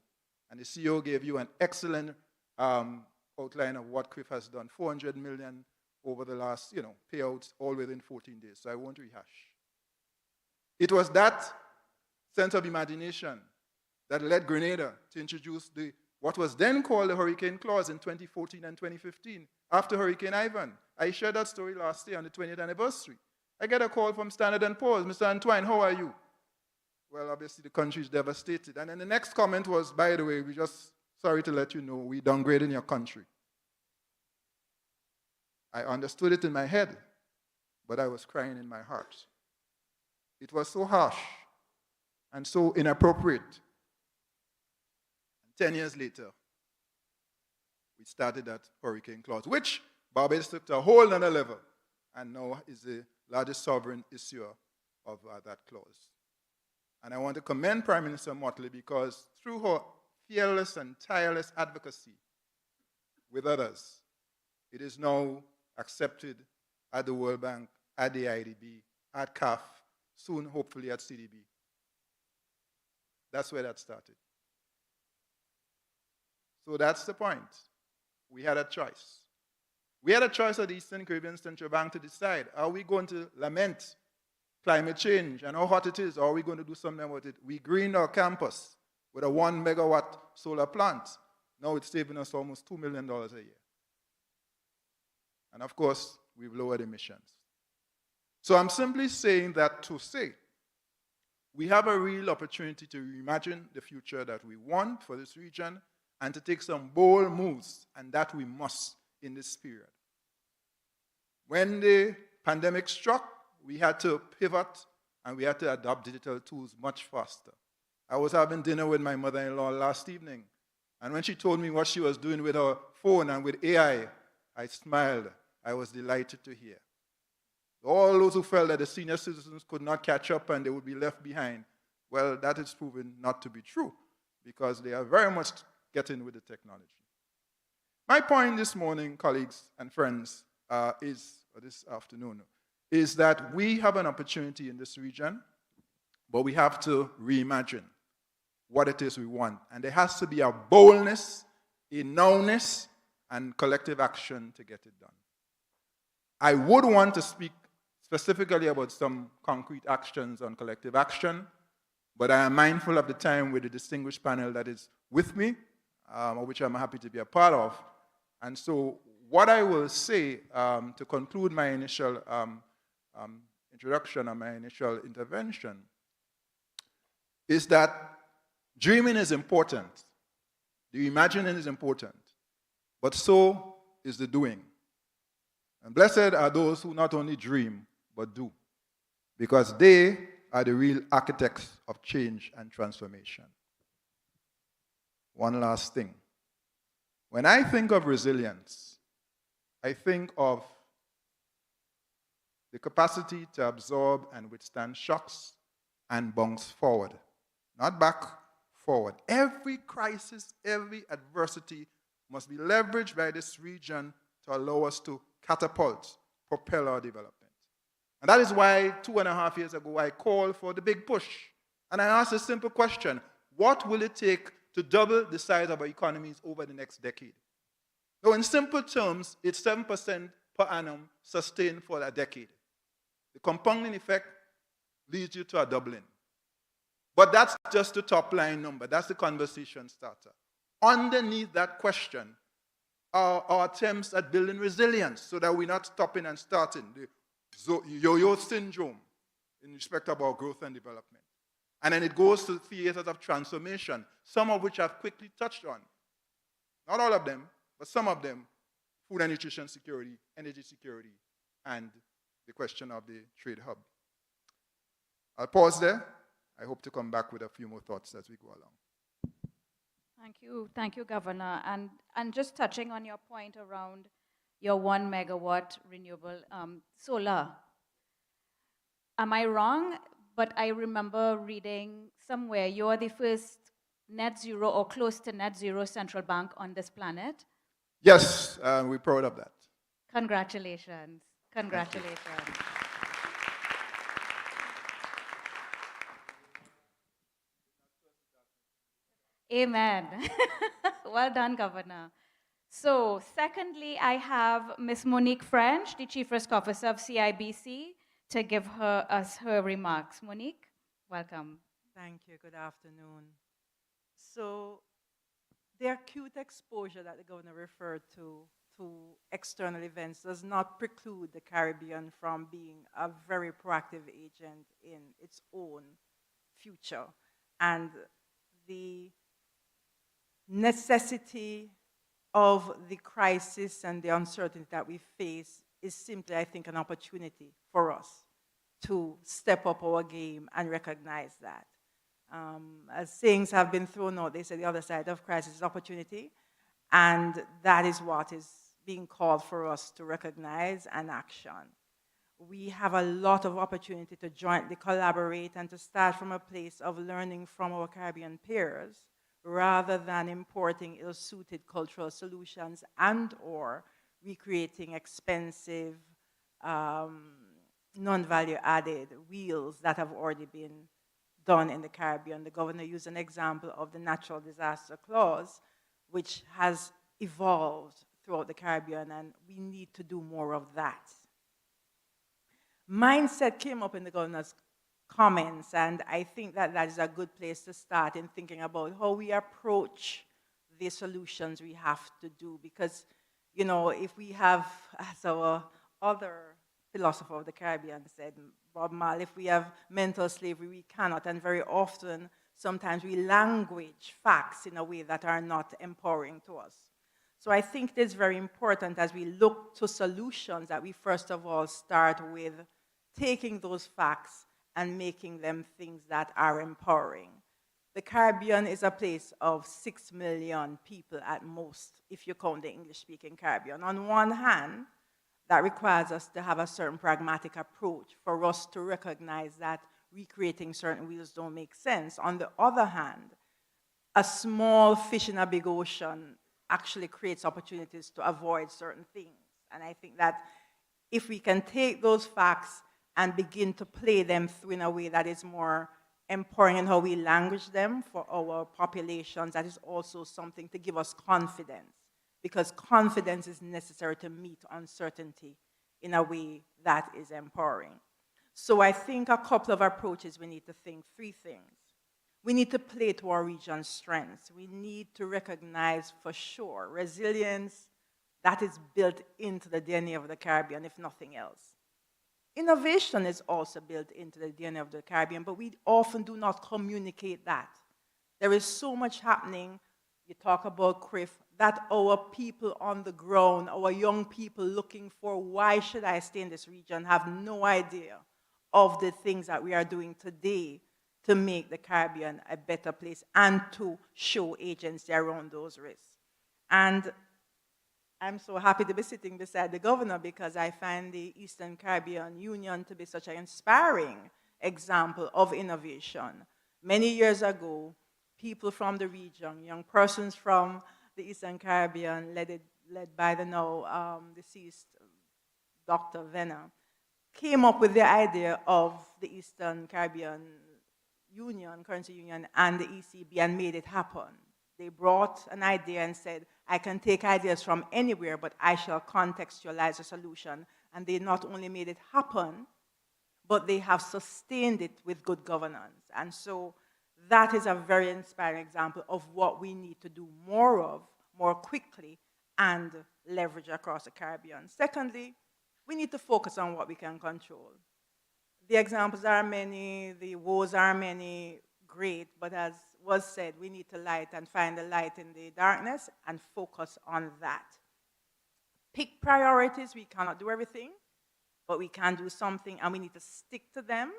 And the CEO gave you an excellent outline of what CRIF has done. 400 million over the last, payouts all within 14 days. So I won't rehash. It was that sense of imagination that led Grenada to introduce what was then called the Hurricane Clause in 2014 and 2015, after Hurricane Ivan. I shared that story last year on the 20th anniversary. I get a call from Standard & Poor's, Mr. Antoine, how are you? Well, obviously the country is devastated. And then the next comment was, by the way, we just sorry to let you know, we downgraded your country. I understood it in my head, but I was crying in my heart. It was so harsh and so inappropriate. And 10 years later, we started that Hurricane Clause, which Barbados took to a whole other level and now is the largest sovereign issuer of that clause. And I want to commend Prime Minister Motley because through her fearless and tireless advocacy with others, it is now accepted at the World Bank, at the IDB, at CAF, soon hopefully at CDB. That's where that started. So that's the point. We had a choice. We had a choice at the Eastern Caribbean Central Bank to decide, are we going to lament climate change and how hot it is, or are we going to do something about it? We greened our campus with a 1 megawatt solar plant. Now it's saving us almost $2 million a year. And of course, we've lowered emissions. So I'm simply saying that to say, we have a real opportunity to reimagine the future that we want for this region and to take some bold moves, and that we must in this period. When the pandemic struck, we had to pivot and we had to adopt digital tools much faster. I was having dinner with my mother-in-law last evening, and when she told me what she was doing with her phone and with AI, I smiled. I was delighted to hear. All those who felt that the senior citizens could not catch up and they would be left behind, well, that is proven not to be true because they are very much getting with the technology. My point this morning, colleagues and friends, or this afternoon, is that we have an opportunity in this region, but we have to reimagine what it is we want. And there has to be a boldness, a nowness, and collective action to get it done. I would want to speak specifically about some concrete actions on collective action, but I am mindful of the time with the distinguished panel that is with me, which I'm happy to be a part of. And so what I will say to conclude my initial introduction and my initial intervention is that dreaming is important. The imagining is important, but so is the doing. And blessed are those who not only dream, but do, because they are the real architects of change and transformation. One last thing. When I think of resilience, I think of the capacity to absorb and withstand shocks and bounce forward, not back, forward. Every crisis, every adversity must be leveraged by this region to allow us to catapult, propel our development. And that is why 2.5 years ago I called for the big push. And I asked a simple question: what will it take to double the size of our economies over the next decade? Now, in simple terms, it's 7% per annum sustained for a decade. The compounding effect leads you to a doubling. But that's just the top line number. That's the conversation starter. Underneath that question are our attempts at building resilience so that we're not stopping and starting the yo-yo syndrome in respect of our growth and development. And then it goes to theaters of transformation, some of which I've quickly touched on. Not all of them, but some of them: food and nutrition security, energy security, and the question of the trade hub. I'll pause there. I hope to come back with a few more thoughts as we go along. Thank you, Governor. And just touching on your point around your 1 megawatt renewable solar. Am I wrong? But I remember reading somewhere you're the first net zero or close to net zero central bank on this planet. Yes, we're proud of that. Congratulations. Congratulations. Amen. Well done, Governor. So, secondly, I have Ms. Monique French, the Chief Risk Officer of CIBC, to give us her remarks. Monique, welcome. Thank you. Good afternoon. So, the acute exposure that the governor referred to external events does not preclude the Caribbean from being a very proactive agent in its own future. And the necessity of the crisis and the uncertainty that we face is simply, I think, an opportunity for us to step up our game and recognize that. As sayings have been thrown out, they say the other side of crisis is opportunity, and that is what is being called for us to recognize and action. We have a lot of opportunity to jointly collaborate and to start from a place of learning from our Caribbean peers rather than importing ill-suited cultural solutions and or recreating expensive, non-value added wheels that have already been done in the Caribbean. The governor used an example of the natural disaster clause, which has evolved throughout the Caribbean, and we need to do more of that. Mindset came up in the governor's comments, and I think that that is a good place to start in thinking about how we approach the solutions we have to do. Because, you know, if we have, as our other philosopher of the Caribbean said, Bob Marley, if we have mental slavery, we cannot, and very often, sometimes we language facts in a way that are not empowering to us. So I think it is very important as we look to solutions that we first of all start with taking those facts and making them things that are empowering. The Caribbean is a place of 6 million people at most, if you count the English-speaking Caribbean. On one hand, that requires us to have a certain pragmatic approach for us to recognize that recreating certain wheels don't make sense. On the other hand, a small fish in a big ocean actually creates opportunities to avoid certain things. And I think that if we can take those facts and begin to play them through in a way that is more empowering in how we language them for our populations, that is also something to give us confidence, because confidence is necessary to meet uncertainty in a way that is empowering. So I think a couple of approaches we need to think: 3 things. We need to play to our region's strengths. We need to recognize for sure resilience that is built into the DNA of the Caribbean, if nothing else. Innovation is also built into the DNA of the Caribbean, but we often do not communicate that. There is so much happening. You talk about CRIF, that our people on the ground, our young people looking for why should I stay in this region, have no idea of the things that we are doing today to make the Caribbean a better place and to show agency around those risks. And I'm so happy to be sitting beside the governor because I find the Eastern Caribbean Union to be such an inspiring example of innovation. Many years ago, people from the region, young persons from the Eastern Caribbean, led by the now deceased Dr. Venner, came up with the idea of the Eastern Caribbean Union, Currency Union, and the ECB and made it happen. They brought an idea and said, I can take ideas from anywhere, but I shall contextualize a solution. And they not only made it happen, but they have sustained it with good governance. And so that is a very inspiring example of what we need to do more of, more quickly, and leverage across the Caribbean. Secondly, we need to focus on what we can control. The examples are many, the woes are many, great, but as was said, we need to light and find the light in the darkness and focus on that. Pick priorities. We cannot do everything, but we can do something, and we need to stick to them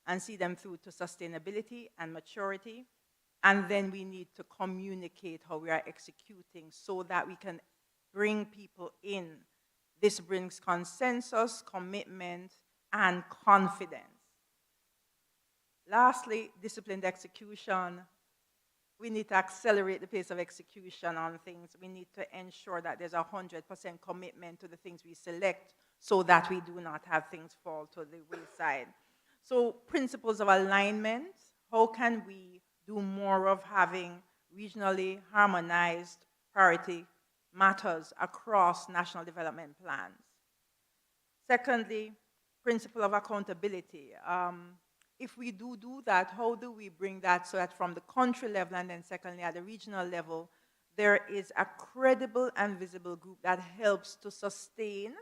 and see them through to sustainability and maturity. And then we need to communicate how we are executing so that we can bring people in. This brings consensus, commitment, and confidence. Lastly, disciplined execution. We need to accelerate the pace of execution on things. We need to ensure that there's 100% commitment to the things we select so that we do not have things fall to the wayside. So principles of alignment, how can we do more of having regionally harmonized priority matters across national development plans? Secondly, principle of accountability. If we do that, how do we bring that so that from the country level and then secondly at the regional level, there is a credible and visible group that helps to sustain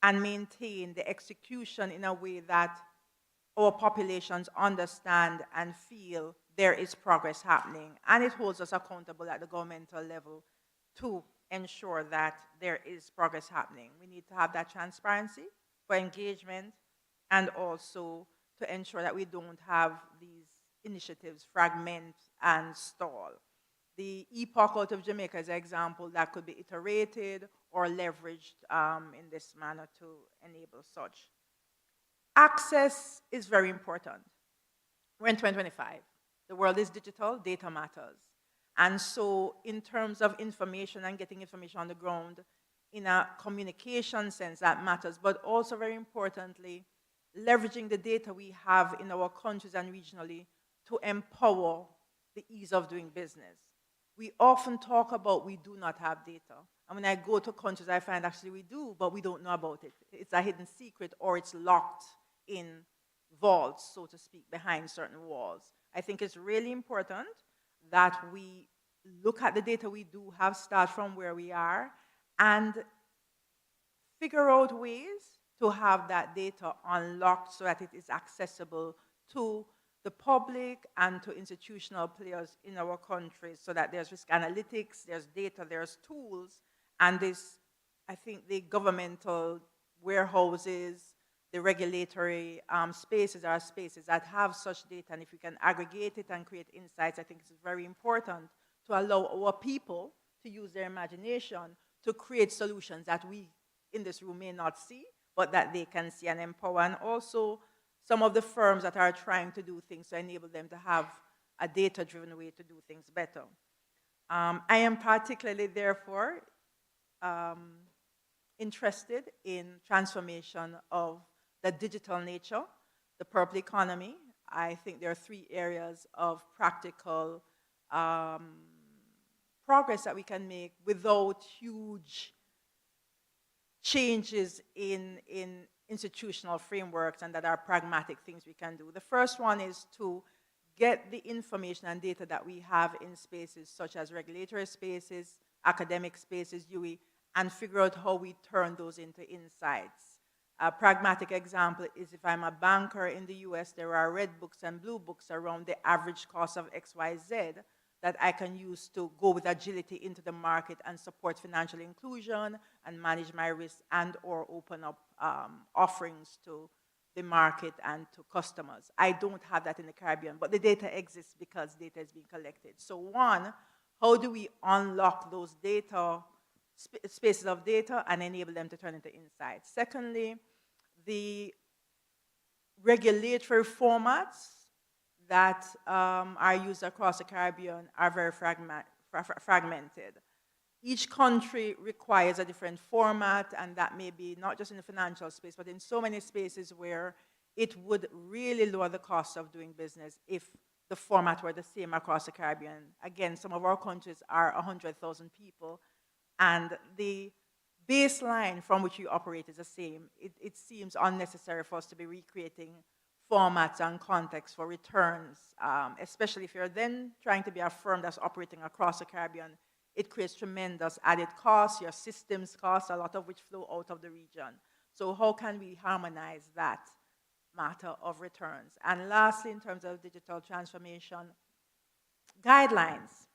and maintain the execution in a way that our populations understand and feel there is progress happening. And it holds us accountable at the governmental level to ensure that there is progress happening. We need to have that transparency for engagement and also to ensure that we don't have these initiatives fragment and stall. The epoch out of Jamaica is an example that could be iterated or leveraged in this manner to enable such. Access is very important. We're in 2025. The world is digital, data matters. And so in terms of information and getting information on the ground, in a communication sense, that matters, but also very importantly, leveraging the data we have in our countries and regionally to empower the ease of doing business. We often talk about we do not have data. And when I go to countries, I find actually we do, but we don't know about it. It's a hidden secret or it's locked in vaults, so to speak, behind certain walls. I think it's really important that we look at the data we do have, start from where we are, and figure out ways to have that data unlocked so that it is accessible to the public and to institutional players in our countries so that there's risk analytics, there's data, there's tools, and this, I think the governmental warehouses, the regulatory spaces are spaces that have such data, and if we can aggregate it and create insights, I think it's very important to allow our people to use their imagination to create solutions that we in this room may not see, but that they can see and empower. And also some of the firms that are trying to do things to enable them to have a data-driven way to do things better. I am particularly, therefore, interested in transformation of the digital nature, the purple economy. I think there are 3 areas of practical progress that we can make without huge changes in institutional frameworks and that are pragmatic things we can do. The first one is to get the information and data that we have in spaces such as regulatory spaces, academic spaces, UE, and figure out how we turn those into insights. A pragmatic example is if I'm a banker in the US, there are red books and blue books around the average cost of XYZ that I can use to go with agility into the market and support financial inclusion and manage my risk and or open up offerings to the market and to customers. I don't have that in the Caribbean, but the data exists because data is being collected. So one, how do we unlock those data, spaces of data, and enable them to turn into insights? Secondly, the regulatory formats that are used across the Caribbean are very fragmented. Each country requires a different format, and that may be not just in the financial space, but in so many spaces where it would really lower the cost of doing business if the format were the same across the Caribbean. Again, some of our countries are 100,000 people, and the baseline from which you operate is the same. It seems unnecessary for us to be recreating formats and contexts for returns, especially if you're then trying to be a firm that's operating across the Caribbean. It creates tremendous added costs, your systems costs, a lot of which flow out of the region. So how can we harmonize that matter of returns? And lastly, in terms of digital transformation, guidelines.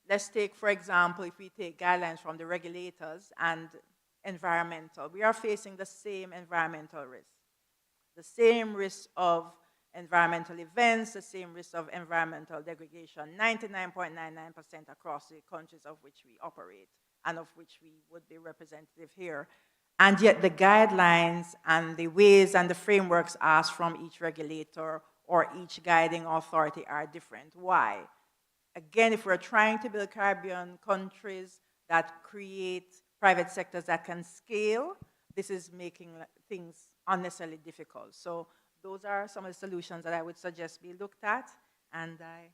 Let's take, for example, if we take guidelines from the regulators and environmental, we are facing the same environmental risks, the same risk of environmental events, the same risk of environmental degradation, 99.99% across the countries of which we operate and of which we would be representative here. And yet the guidelines and the ways and the frameworks asked from each regulator or each guiding authority are different. Why? Again, if we're trying to build Caribbean countries that create private sectors that can scale, this is making things unnecessarily difficult. So those are some of the solutions that I would suggest be looked at, and I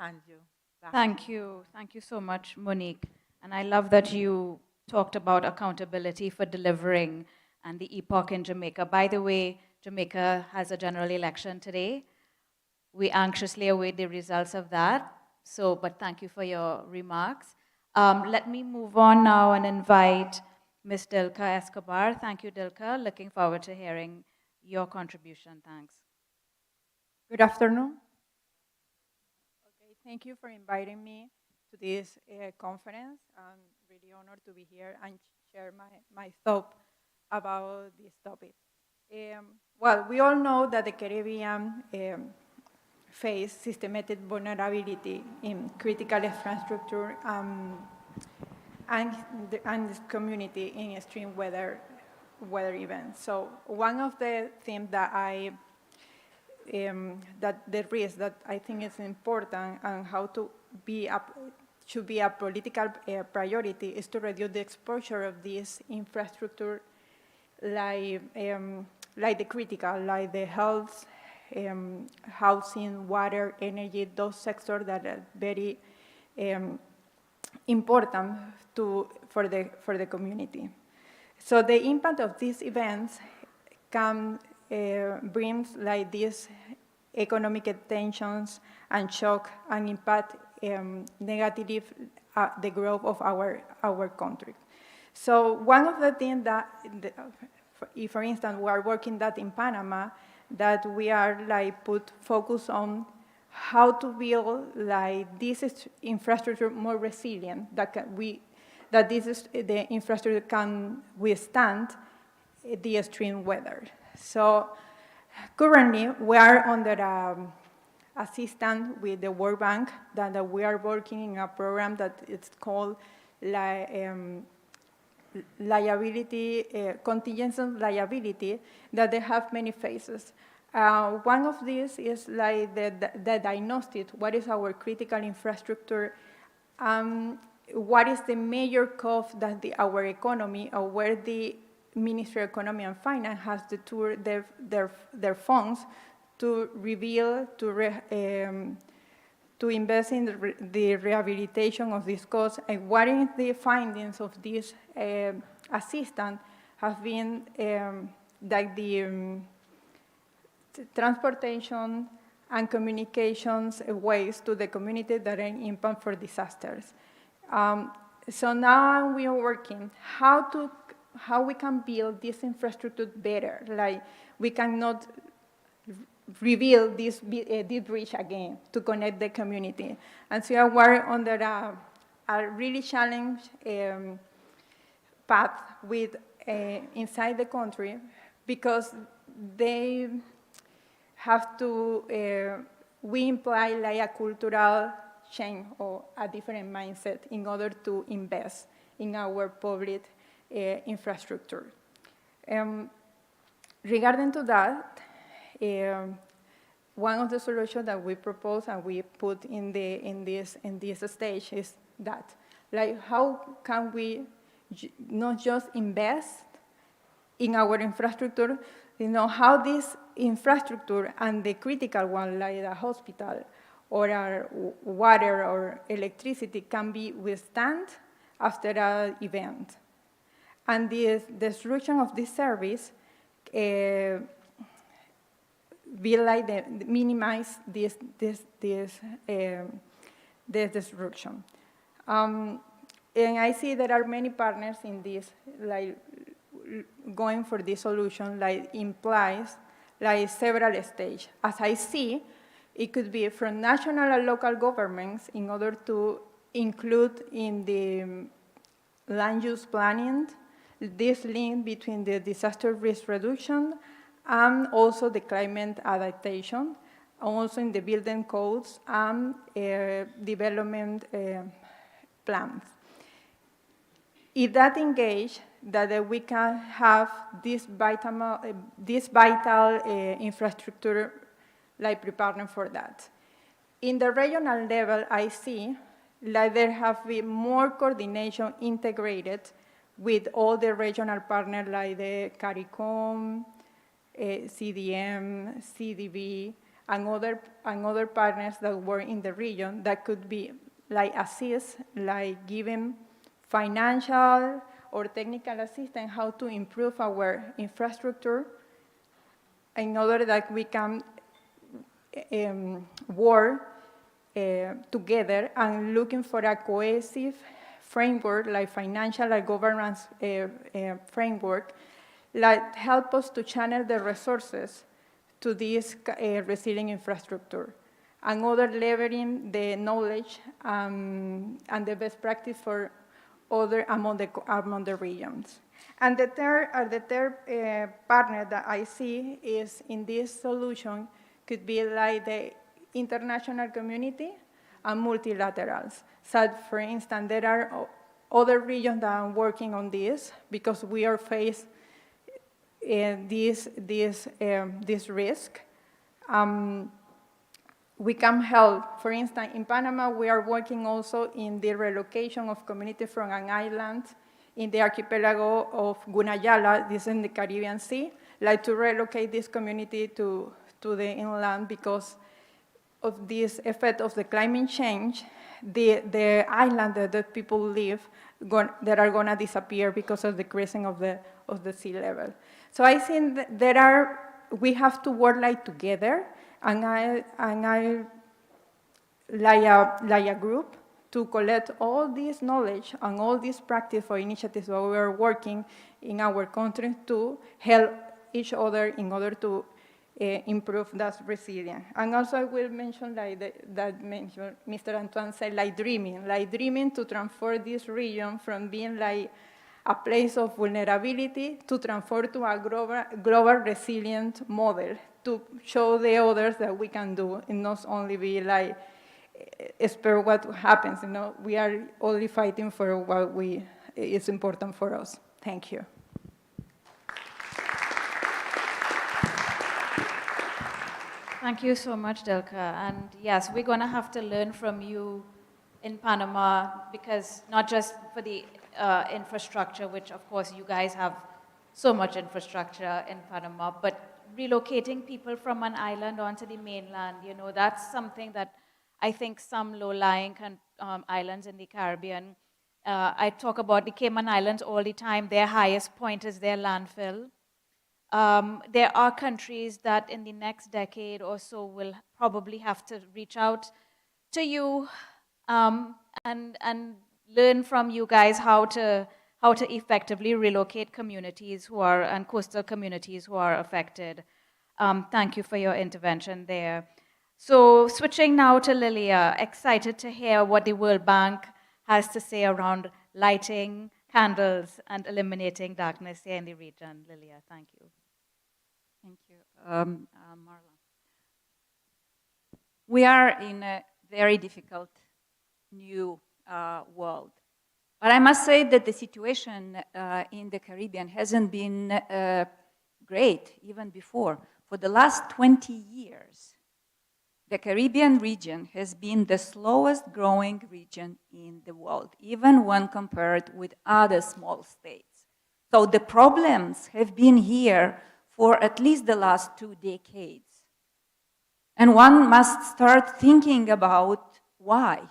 hand you back. Thank you. Thank you so much, Monique. And I love that you talked about accountability for delivering and the epoch in Jamaica. By the way, Jamaica has a general election today. We anxiously await the results of that. So, but thank you for your remarks. Let me move on now and invite Ms. Dilka Escobar. Thank you, Dilka. Looking forward to hearing your contribution. Thanks. Good afternoon. Okay, thank you for inviting me to this conference. I'm really honored to be here and share my thought about this topic. Well, we all know that the Caribbean face systematic vulnerability in critical infrastructure and the community in extreme weather events. So one of the things that that the risk that I think is important and how to be should be a political priority is to reduce the exposure of this infrastructure, like the critical, like the health, housing, water, energy, those sectors that are very important for the community. So the impact of these events can bring like these economic tensions and shock and impact negatively the growth of our country. So one of the things that, if for instance we are working that in Panama, that we are like focus on how to build like this infrastructure more resilient, that the infrastructure can withstand the extreme weather. So currently we are under assistance with the World Bank, that we are working in a program that it's called liability, contingency liability, that they have many phases. One of these is like the diagnostic, what is our critical infrastructure, what is the major cost that our economy, or where the Ministry of Economy and Finance has to tour their funds to reveal, to invest in the rehabilitation of these costs, and what is the findings of this assistance have been like the transportation and communications ways to the community that are impact for disasters. So now we are working how we can build this infrastructure better. Like we cannot reveal this bridge again to connect the community. And so we are under a really challenging path with inside the country because they have to, we imply like a cultural change or a different mindset in order to invest in our public infrastructure. Regarding to that, one of the solutions that we propose and we put in this stage is that, like, how can we not just invest in our infrastructure, how this infrastructure and the critical one, like the hospital or our water or electricity, can be withstand after an event. And the destruction of this service be like minimize this destruction. And I see there are many partners in this, like going for this solution, like implies like several stages. As I see, it could be from national and local governments in order to include in the land use planning this link between the disaster risk reduction and also the climate adaptation, also in the building codes and development plans. If that engage, that we can have this vital infrastructure like preparing for that. In the regional level, I see like there have been more coordination integrated with all the regional partners like the CARICOM, CDM, CDB, and other partners that were in the region that could be like assist, like giving financial or technical assistance how to improve our infrastructure in order that we can work together and looking for a cohesive framework, like financial and governance framework, that help us to channel the resources to this resilient infrastructure, and other leveraging the knowledge and the best practice for other among the regions. And the third partner that I see is in this solution could be like the international community and multilaterals. So, for instance, there are other regions that are working on this because we are faced this risk. We can help. For instance, in Panama, we are working also in the relocation of community from an island in the archipelago of Gunayala, this is in the Caribbean Sea, like to relocate this community to the inland because of this effect of the climate change. The island that the people live that are going to disappear because of the decreasing of the sea level. So I think that we have to work like together, and I like a group to collect all this knowledge and all this practice for initiatives that we are working in our country to help each other in order to improve that resilience. And also I will mention like that Mr. Antoine said, like dreaming to transform this region from being like a place of vulnerability to transform to a global resilient model to show the others that we can do and not only be like spare what happens. We are only fighting for what is important for us. Thank you. Thank you so much, Delka. And yes, we're going to have to learn from you in Panama, because not just for the infrastructure, which of course you guys have so much infrastructure in Panama, but relocating people from an island onto the mainland, that's something that I think some low-lying islands in the Caribbean, I talk about the Cayman Islands all the time. Their highest point is their landfill. There are countries that in the next decade or so will probably have to reach out to you and learn from you guys how to effectively relocate communities and coastal communities who are affected. Thank you for your intervention there. So switching now to Lilia, excited to hear what the World Bank has to say around lighting candles and eliminating darkness here in the region. Lilia, thank you. Thank you, Marla. We are in a very difficult new world. But I must say that the situation in the Caribbean hasn't been great even before. For the last 20 years, the Caribbean region has been the slowest growing region in the world, even when compared with other small states. So the problems have been here for at least the last 2 decades. And one must start thinking about why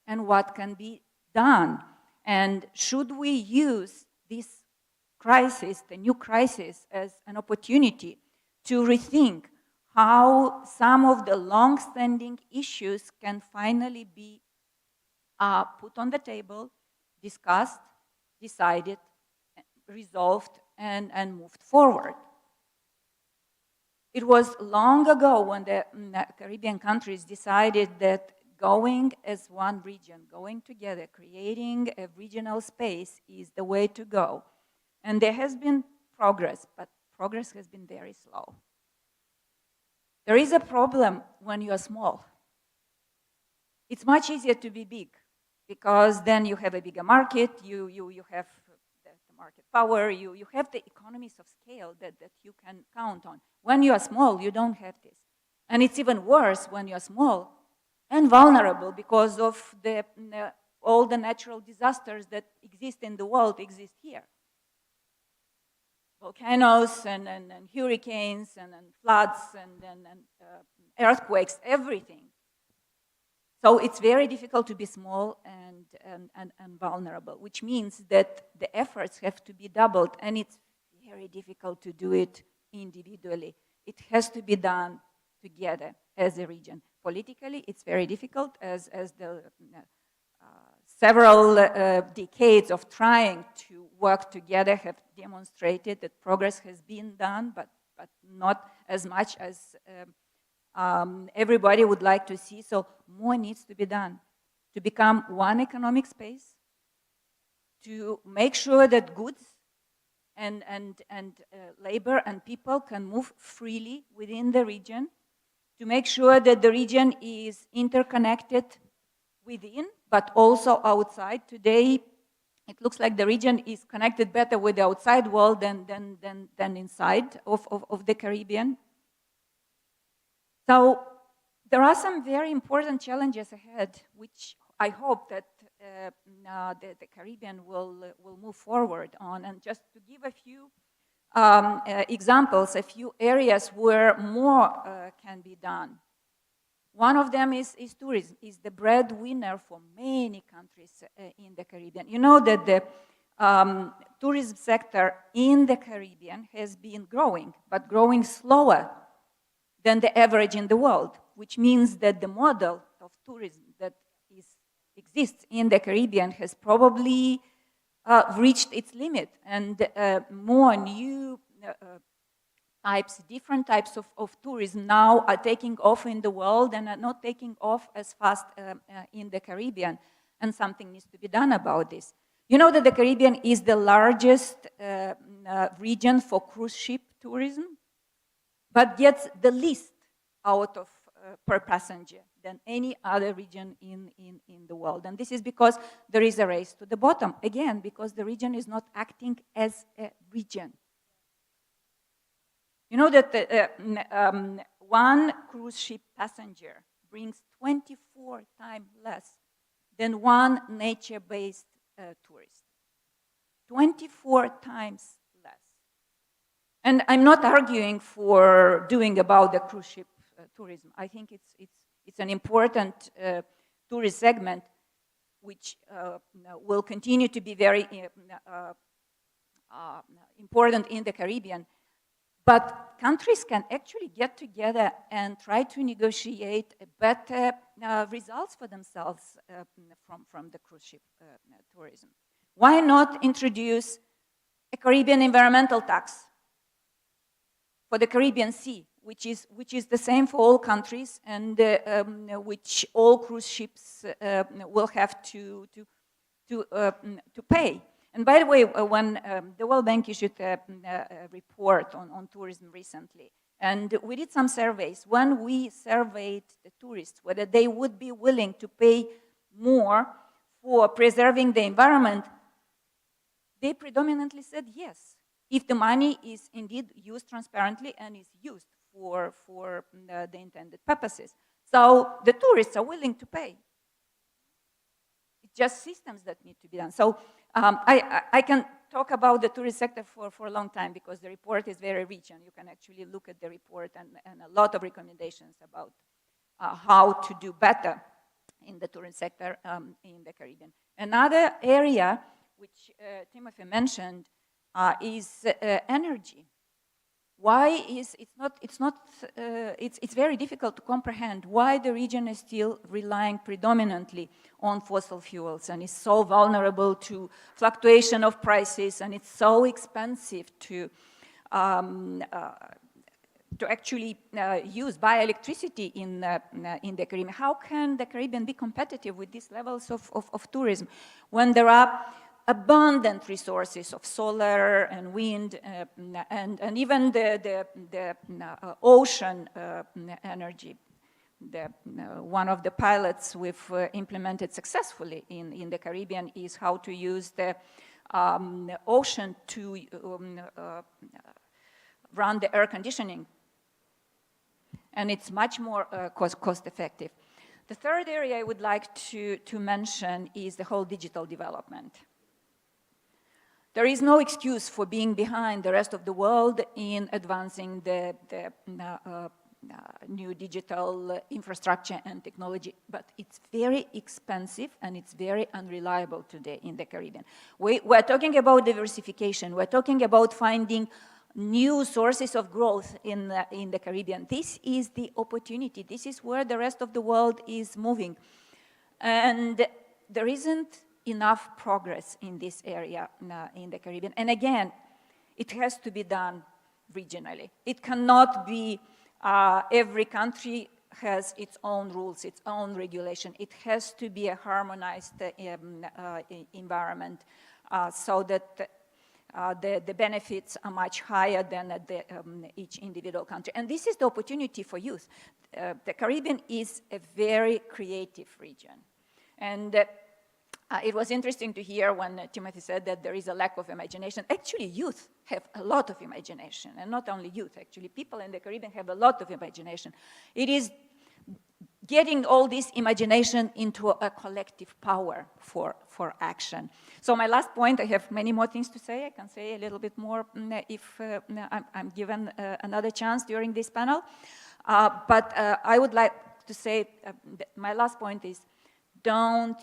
and what can be done. And should we use this crisis, the new crisis, as an opportunity to rethink how some of the long-standing issues can finally be put on the table, discussed, decided, resolved, and moved forward. It was long ago when the Caribbean countries decided that going as one region, going together, creating a regional space is the way to go. And there has been progress, but progress has been very slow. There is a problem when you are small. It's much easier to be big because then you have a bigger market, you have the market power, you have the economies of scale that you can count on. When you are small, you don't have this. And it's even worse when you are small and vulnerable because of all the natural disasters that exist in the world exist here. Volcanoes and hurricanes and floods and earthquakes, everything. So it's very difficult to be small and vulnerable, which means that the efforts have to be doubled, and it's very difficult to do it individually. It has to be done together as a region. Politically, it's very difficult as the several decades of trying to work together have demonstrated that progress has been done, but not as much as everybody would like to see. So more needs to be done to become one economic space, to make sure that goods and labor and people can move freely within the region, to make sure that the region is interconnected within, but also outside. Today, it looks like the region is connected better with the outside world than inside of the Caribbean. So there are some very important challenges ahead, which I hope that the Caribbean will move forward on. And just to give a few examples, a few areas where more can be done. One of them is tourism, is the breadwinner for many countries in the Caribbean. You know that the tourism sector in the Caribbean has been growing, but growing slower than the average in the world, which means that the model of tourism that exists in the Caribbean has probably reached its limit, and more new different types of tourism now are taking off in the world and are not taking off as fast in the Caribbean, and something needs to be done about this. You know that the Caribbean is the largest region for cruise ship tourism, but gets the least out of per passenger than any other region in the world. And this is because there is a race to the bottom, again, because the region is not acting as a region. You know that one cruise ship passenger brings 24 times less than one nature-based tourist. 24 times less. And I'm not arguing for doing about the cruise ship tourism. I think it's an important tourist segment which will continue to be very important in the Caribbean. But countries can actually get together and try to negotiate better results for themselves from the cruise ship tourism. Why not introduce a Caribbean environmental tax for the Caribbean Sea, which is the same for all countries, and which all cruise ships will have to pay? And by the way, when the World Bank issued a report on tourism recently, and we did some surveys, when we surveyed the tourists whether they would be willing to pay more for preserving the environment, they predominantly said yes, if the money is indeed used transparently and is used for the intended purposes. So the tourists are willing to pay. It's just systems that need to be done. So I can talk about the tourist sector for a long time because the report is very rich and you can actually look at the report and a lot of recommendations about how to do better in the tourism sector in the Caribbean. Another area which Timothy mentioned is energy. Why is it's very difficult to comprehend why the region is still relying predominantly on fossil fuels and is so vulnerable to fluctuation of prices, and it's so expensive to actually buy electricity in the Caribbean. How can the Caribbean be competitive with these levels of tourism when there are abundant resources of solar and wind and even the ocean energy? One of the pilots we've implemented successfully in the Caribbean is how to use the ocean to run the air conditioning. And it's much more cost effective. The third area I would like to mention is the whole digital development. There is no excuse for being behind the rest of the world in advancing the new digital infrastructure and technology, but it's very expensive and it's very unreliable today in the Caribbean. We're talking about diversification. We're talking about finding new sources of growth in the Caribbean. This is the opportunity. This is where the rest of the world is moving. And there isn't enough progress in this area in the Caribbean. And again, it has to be done regionally. It cannot be every country has its own rules, its own regulation. It has to be a harmonized environment so that the benefits are much higher than at each individual country. And this is the opportunity for youth. The Caribbean is a very creative region. And it was interesting to hear when Timothy said that there is a lack of imagination. Actually, youth have a lot of imagination, and not only youth, actually. People in the Caribbean have a lot of imagination. It is getting all this imagination into a collective power for action. So my last point, I have many more things to say. I can say a little bit more if I'm given another chance during this panel. But I would like to say my last point is don't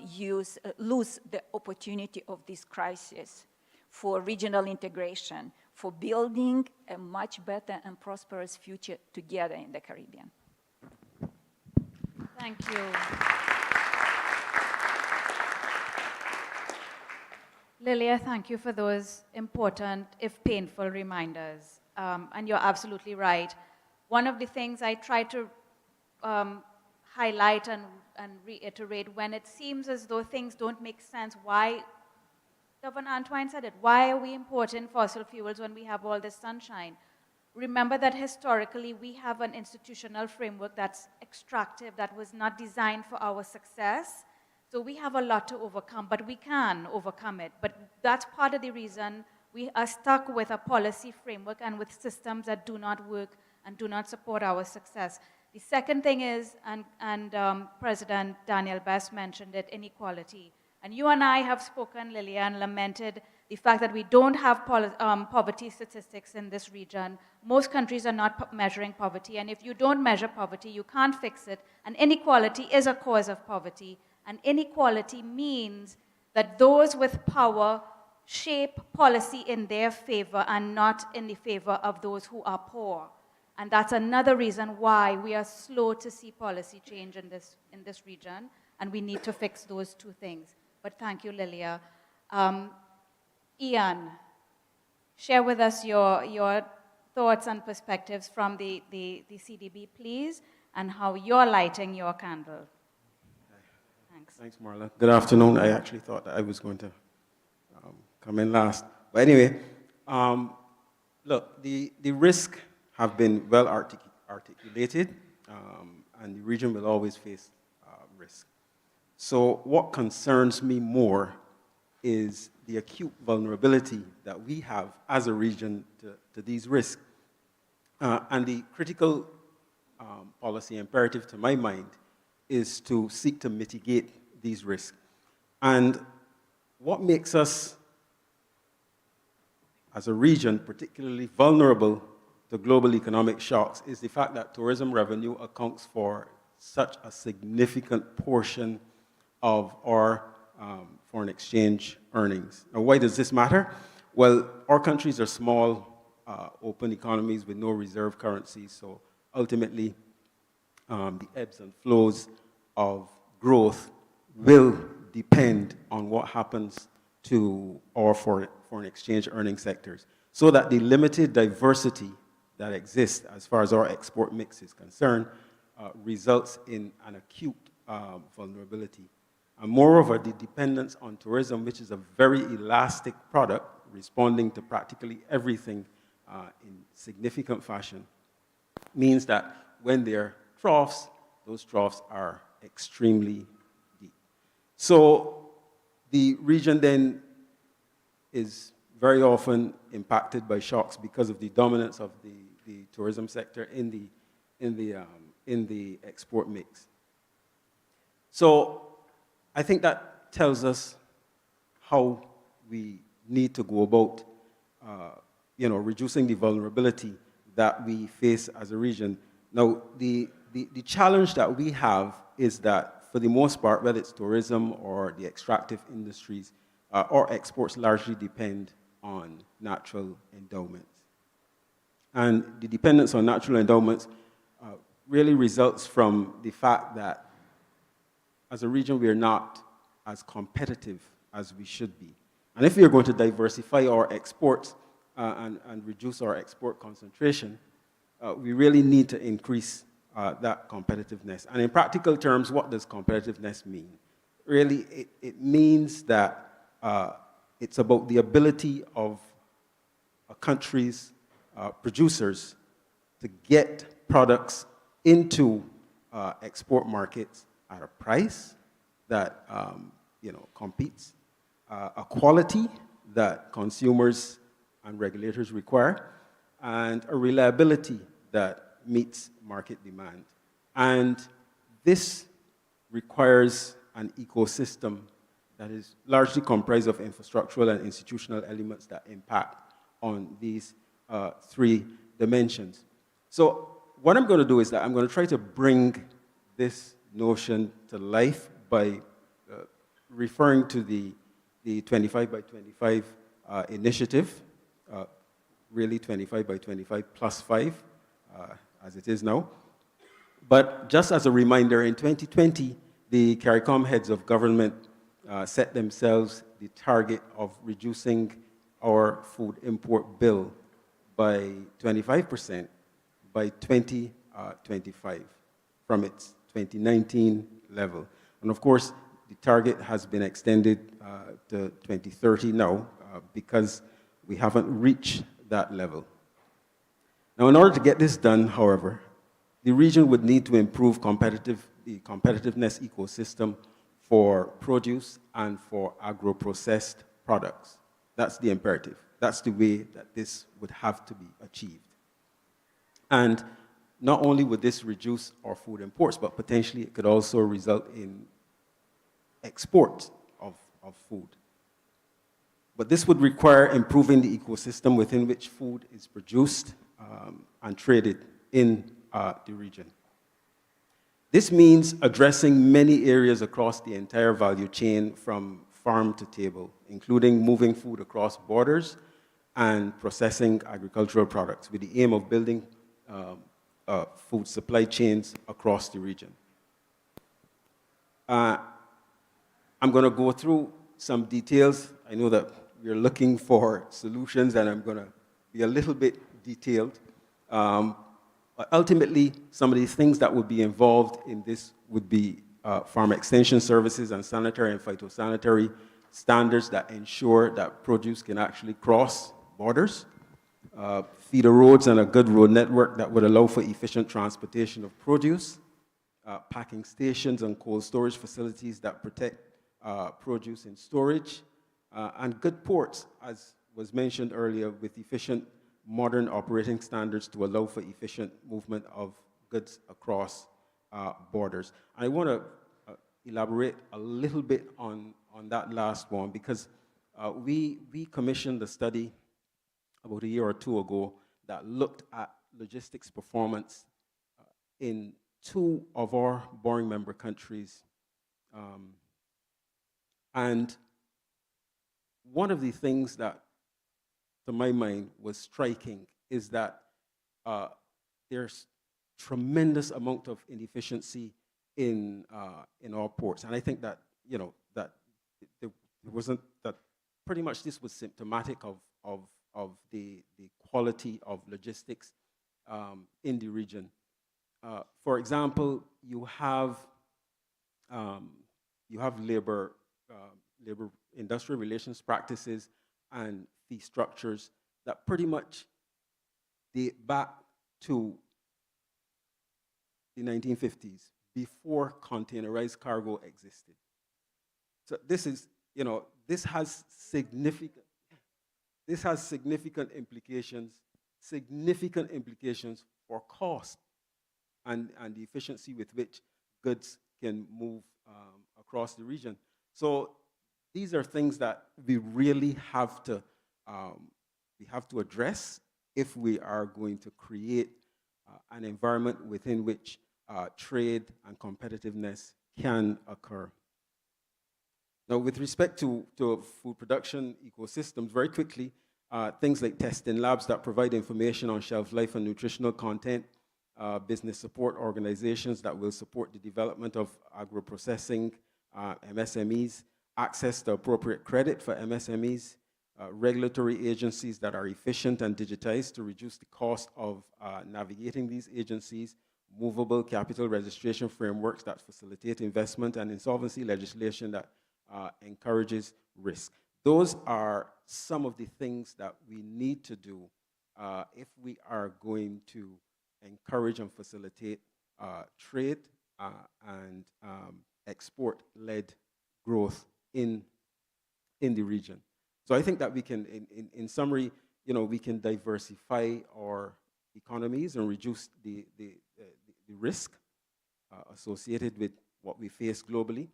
lose the opportunity of this crisis for regional integration, for building a much better and prosperous future together in the Caribbean. Thank you. Lilia, thank you for those important, if painful, reminders. And you're absolutely right. One of the things I try to highlight and reiterate when it seems as though things don't make sense, why, Governor Antoine said it, why are we importing fossil fuels when we have all this sunshine? Remember that historically we have an institutional framework that's extractive, that was not designed for our success. So we have a lot to overcome, but we can overcome it. But that's part of the reason we are stuck with a policy framework and with systems that do not work and do not support our success. The second thing is, and President Daniel Best mentioned it, inequality. And you and I have spoken, Lilia, and lamented the fact that we don't have poverty statistics in this region. Most countries are not measuring poverty, and if you don't measure poverty, you can't fix it. And inequality is a cause of poverty. And inequality means that those with power shape policy in their favor and not in the favor of those who are poor. And that's another reason why we are slow to see policy change in this region, and we need to fix those two things. But thank you, Lilia. Ian, share with us your thoughts and perspectives from the CDB, please, and how you're lighting your candle. Thanks. Thanks, Marla. Good afternoon. I actually thought that I was going to come in last. But anyway, look, the risk have been well articulated, and the region will always face risk. So what concerns me more is the acute vulnerability that we have as a region to these risks. And the critical policy imperative to my mind is to seek to mitigate these risks. And what makes us, as a region, particularly vulnerable to global economic shocks is the fact that tourism revenue accounts for such a significant portion of our foreign exchange earnings. Now, why does this matter? Well, our countries are small, open economies with no reserve currency, so ultimately the ebbs and flows of growth will depend on what happens to our foreign exchange earning sectors, so that the limited diversity that exists as far as our export mix is concerned results in an acute vulnerability. And moreover, the dependence on tourism, which is a very elastic product, responding to practically everything in significant fashion, means that when there are troughs, those troughs are extremely deep. So the region then is very often impacted by shocks because of the dominance of the tourism sector in the export mix. So I think that tells us how we need to go about reducing the vulnerability that we face as a region. Now, the challenge that we have is that, for the most part, whether it's tourism or the extractive industries, our exports largely depend on natural endowments. And the dependence on natural endowments really results from the fact that, as a region, we are not as competitive as we should be. And if we are going to diversify our exports and reduce our export concentration, we really need to increase that competitiveness. And in practical terms, what does competitiveness mean? Really, it means that it's about the ability of a country's producers to get products into export markets at a price that competes, a quality that consumers and regulators require, and a reliability that meets market demand. And this requires an ecosystem that is largely comprised of infrastructural and institutional elements that impact on these three dimensions. So what I'm going to do is that I'm going to try to bring this notion to life by referring to the 25 by 25 initiative, really 25 by 25 plus 5, as it is now. But just as a reminder, in 2020, the CARICOM heads of government set themselves the target of reducing our food import bill by 25% by 2025 from its 2019 level. And of course, the target has been extended to 2030 now because we haven't reached that level. Now, in order to get this done, however, the region would need to improve the competitiveness ecosystem for produce and for agro-processed products. That's the imperative. That's the way that this would have to be achieved. And not only would this reduce our food imports, but potentially it could also result in export of food. But this would require improving the ecosystem within which food is produced and traded in the region. This means addressing many areas across the entire value chain from farm to table, including moving food across borders and processing agricultural products with the aim of building food supply chains across the region. I'm going to go through some details. I know that we're looking for solutions, and I'm going to be a little bit detailed. But ultimately, some of the things that would be involved in this would be farm extension services and sanitary and phytosanitary standards that ensure that produce can actually cross borders, feeder roads and a good road network that would allow for efficient transportation of produce, packing stations and cold storage facilities that protect produce in storage, and good ports, as was mentioned earlier, with efficient modern operating standards to allow for efficient movement of goods across borders. I want to elaborate a little bit on that last one, because we commissioned a study about a year or two ago that looked at logistics performance in two of our boring member countries. And one of the things that, to my mind, was striking is that there's tremendous amount of inefficiency in our ports. And I think that, you know, that there wasn't, that pretty much this was symptomatic of the quality of logistics in the region. For example, you have labor industrial relations practices and fee structures that pretty much date back to the 1950s, before containerized cargo existed. So this is, you know, this has significant implications for cost and the efficiency with which goods can move across the region. So these are things that we really have to address if we are going to create an environment within which trade and competitiveness can occur. Now, with respect to food production ecosystems, very quickly, things like testing labs that provide information on shelf life and nutritional content, business support organizations that will support the development of agro-processing MSMEs, access to appropriate credit for MSMEs, regulatory agencies that are efficient and digitized to reduce the cost of navigating these agencies, movable capital registration frameworks that facilitate investment, and insolvency legislation that encourages risk. Those are some of the things that we need to do if we are going to encourage and facilitate trade and export-led growth in the region. So I think that we can, in summary, you know, we can diversify our economies and reduce the risk associated with what we face globally,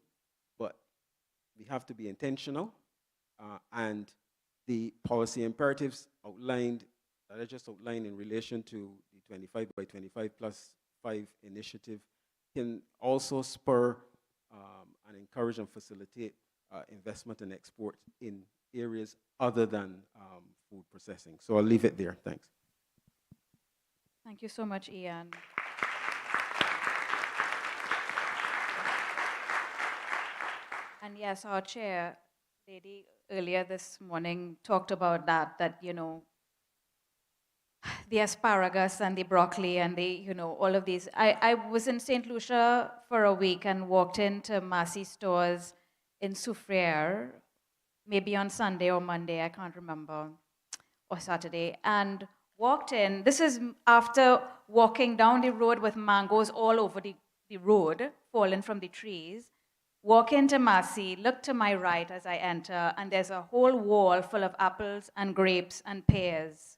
but we have to be intentional, and the policy imperatives outlined, that I just outlined in relation to the 25 by 25 plus 5 initiative, can also spur and encourage and facilitate investment and export in areas other than food processing. So I'll leave it there. Thanks. Thank you so much, Ian. And yes, our chair lady earlier this morning talked about that, you know, the asparagus and the broccoli and the, you know, all of these. I was in St. Lucia for a week and walked into Massey stores in Soufriere, maybe on Sunday or Monday, I can't remember, or Saturday, and walked in. This is after walking down the road with mangoes all over the road, fallen from the trees. Walk into Massey, look to my right as I enter, and there's a whole wall full of apples and grapes and pears.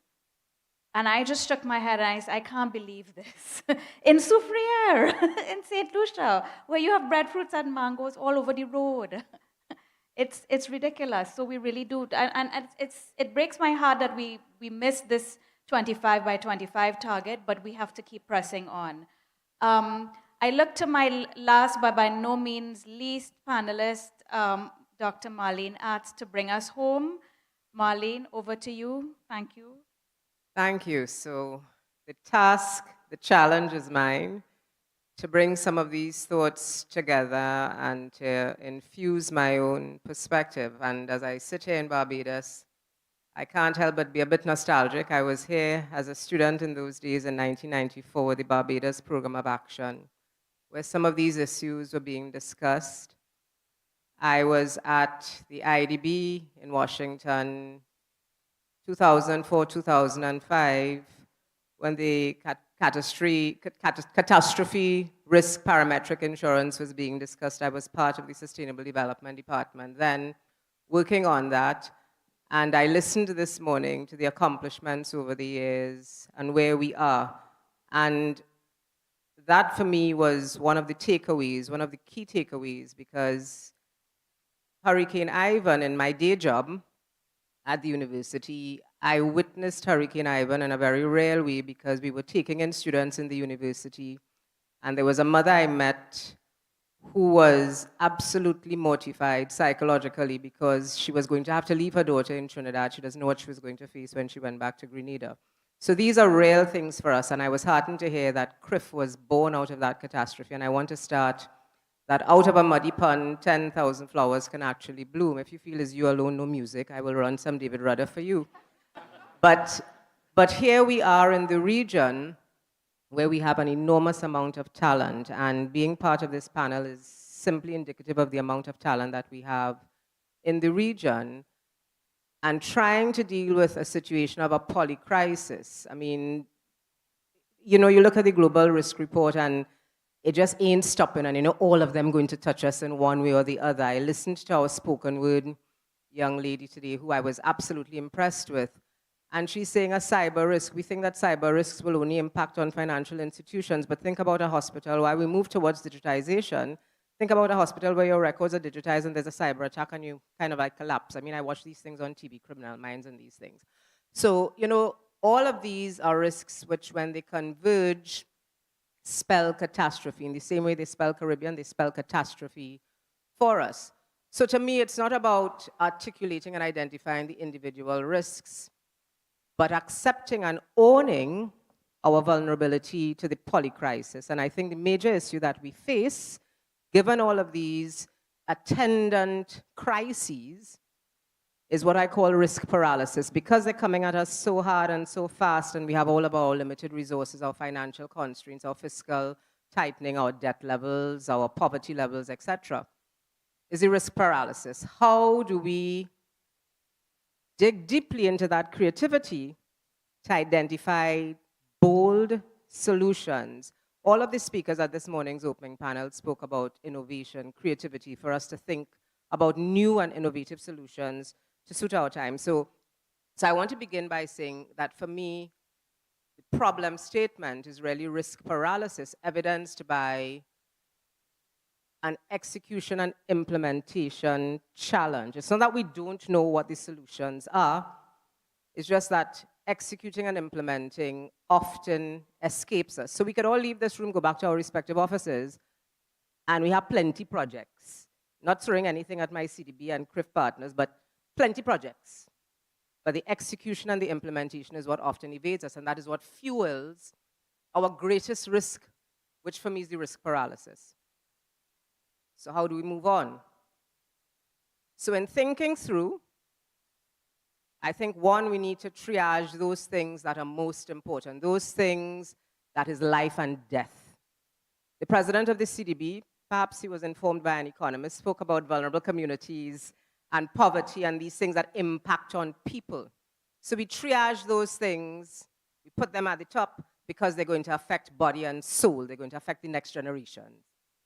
And I just shook my head and I said, I can't believe this. In Soufriere, in St. Lucia, where you have breadfruits and mangoes all over the road. It's ridiculous. So we really do. And it breaks my heart that we missed this 25 by 25 target, but we have to keep pressing on. I look to my last, but by no means least panelist, Dr. Marlene Atz, to bring us home. Marlene, over to you. Thank you. Thank you. So the task, the challenge is mine to bring some of these thoughts together and to infuse my own perspective. And as I sit here in Barbados, I can't help but be a bit nostalgic. I was here as a student in those days in 1994, the Barbados Program of Action, where some of these issues were being discussed. I was at the IDB in Washington 2004, 2005, when the catastrophe risk parametric insurance was being discussed. I was part of the Sustainable Development Department then, working on that. And I listened this morning to the accomplishments over the years and where we are. And that for me was one of the takeaways, one of the key takeaways, because Hurricane Ivan, in my day job at the university, I witnessed Hurricane Ivan in a very real way because we were taking in students in the university, and there was a mother I met who was absolutely mortified psychologically because she was going to have to leave her daughter in Trinidad. She doesn't know what she was going to face when she went back to Grenada. So these are real things for us, and I was heartened to hear that CRIF was born out of that catastrophe, and I want to start that out of a muddy pond, 10,000 flowers can actually bloom. If you feel as you alone know music, I will run some David Rudder for you. But here we are in the region where we have an enormous amount of talent, and being part of this panel is simply indicative of the amount of talent that we have in the region, and trying to deal with a situation of a polycrisis. I mean, you know, you look at the global risk report and it just ain't stopping, and you know, all of them going to touch us in one way or the other. I listened to our spoken word young lady today who I was absolutely impressed with. And she's saying a cyber risk. We think that cyber risks will only impact on financial institutions, but think about a hospital. While we move towards digitization, think about a hospital where your records are digitized and there's a cyber attack and you kind of like collapse. I mean, I watch these things on TV, Criminal Minds and these things. So, you know, all of these are risks which, when they converge, spell catastrophe. In the same way they spell Caribbean, they spell catastrophe for us. So to me, it's not about articulating and identifying the individual risks, but accepting and owning our vulnerability to the polycrisis. And I think the major issue that we face, given all of these attendant crises, is what I call risk paralysis. Because they're coming at us so hard and so fast, and we have all of our limited resources, our financial constraints, our fiscal tightening, our debt levels, our poverty levels, etc., is the risk paralysis. How do we dig deeply into that creativity to identify bold solutions? All of the speakers at this morning's opening panel spoke about innovation, creativity, for us to think about new and innovative solutions to suit our time. So I want to begin by saying that for me, the problem statement is really risk paralysis, evidenced by an execution and implementation challenge. It's not that we don't know what the solutions are, it's just that executing and implementing often escapes us. So we could all leave this room, go back to our respective offices, and we have plenty projects. Not throwing anything at my CDB and CRIF partners, but plenty projects. But the execution and the implementation is what often evades us, and that is what fuels our greatest risk, which for me is the risk paralysis. So how do we move on? So in thinking through, I think, one, we need to triage those things that are most important, those things that is life and death. The president of the CDB, perhaps he was informed by an economist, spoke about vulnerable communities and poverty and these things that impact on people. So we triage those things, we put them at the top because they're going to affect body and soul, they're going to affect the next generation.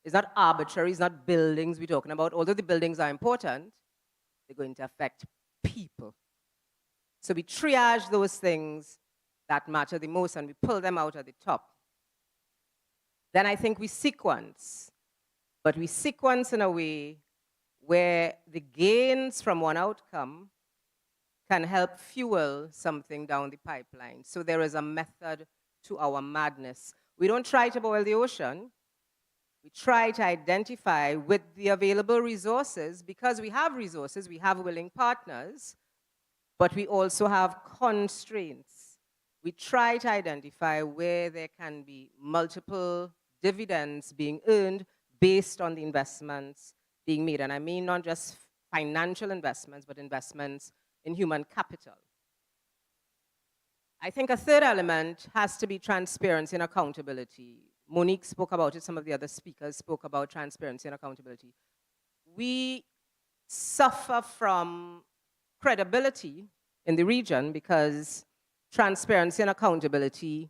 It's not arbitrary, it's not buildings we're talking about. Although the buildings are important, they're going to affect people. So we triage those things that matter the most and we pull them out at the top. Then I think we sequence, but we sequence in a way where the gains from one outcome can help fuel something down the pipeline. So there is a method to our madness. We don't try to boil the ocean. We try to identify with the available resources, because we have resources, we have willing partners, but we also have constraints. We try to identify where there can be multiple dividends being earned based on the investments being made. And I mean not just financial investments, but investments in human capital. I think a third element has to be transparency and accountability. Monique spoke about it, some of the other speakers spoke about transparency and accountability. We suffer from credibility in the region because transparency and accountability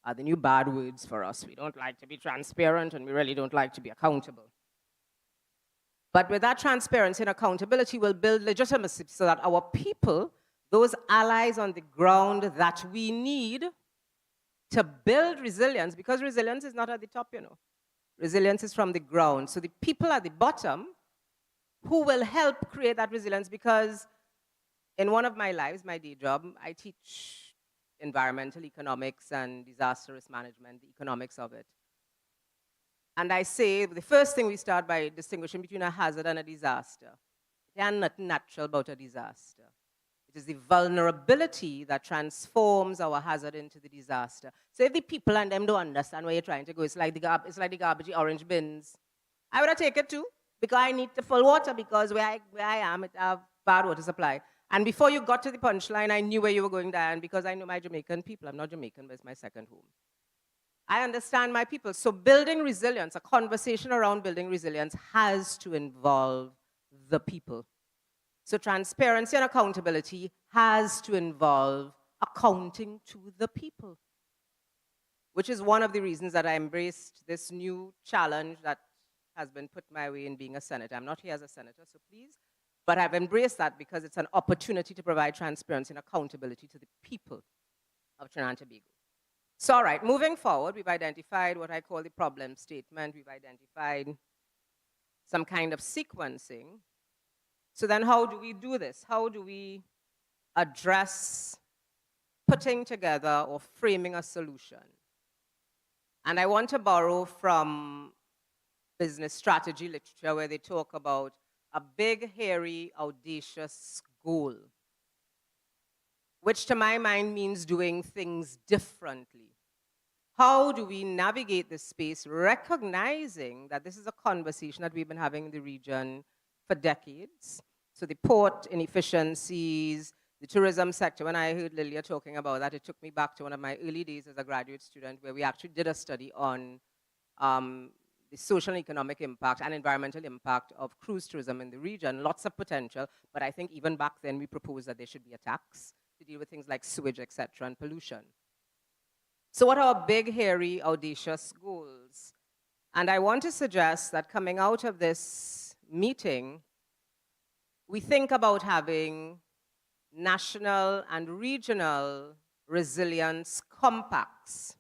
are the new bad words for us. We don't like to be transparent and we really don't like to be accountable. But with that transparency and accountability, we'll build legitimacy so that our people, those allies on the ground that we need to build resilience, because resilience is not at the top, you know. Resilience is from the ground. So the people at the bottom who will help create that resilience, because in one of my lives, my day job, I teach environmental economics and disaster risk management, the economics of it. And I say the first thing we start by distinguishing between a hazard and a disaster. There's nothing natural about a disaster. It is the vulnerability that transforms our hazard into the disaster. So if the people and them don't understand where you're trying to go, it's like the garbage, the orange bins. I would have taken it too, because I need the full water, because where I am, it have bad water supply. And before you got to the punchline, I knew where you were going, Diane, because I know my Jamaican people. I'm not Jamaican, but it's my second home. I understand my people. So building resilience, a conversation around building resilience has to involve the people. So transparency and accountability has to involve accounting to the people, which is one of the reasons that I embraced this new challenge that has been put my way in being a senator. I'm not here as a senator, so please, but I've embraced that because it's an opportunity to provide transparency and accountability to the people of Trinidad and Tobago. So, all right, moving forward, we've identified what I call the problem statement. We've identified some kind of sequencing. So then how do we do this? How do we address putting together or framing a solution? And I want to borrow from business strategy literature where they talk about a big, hairy, audacious goal, which to my mind means doing things differently. How do we navigate this space, recognizing that this is a conversation that we've been having in the region for decades? So the port inefficiencies, the tourism sector, when I heard Lilia talking about that, it took me back to one of my early days as a graduate student where we actually did a study on the social and economic impact and environmental impact of cruise tourism in the region. Lots of potential, but I think even back then we proposed that there should be a tax to deal with things like sewage, etc., and pollution. So what are our big, hairy, audacious goals? And I want to suggest that coming out of this meeting, we think about having national and regional resilience compacts,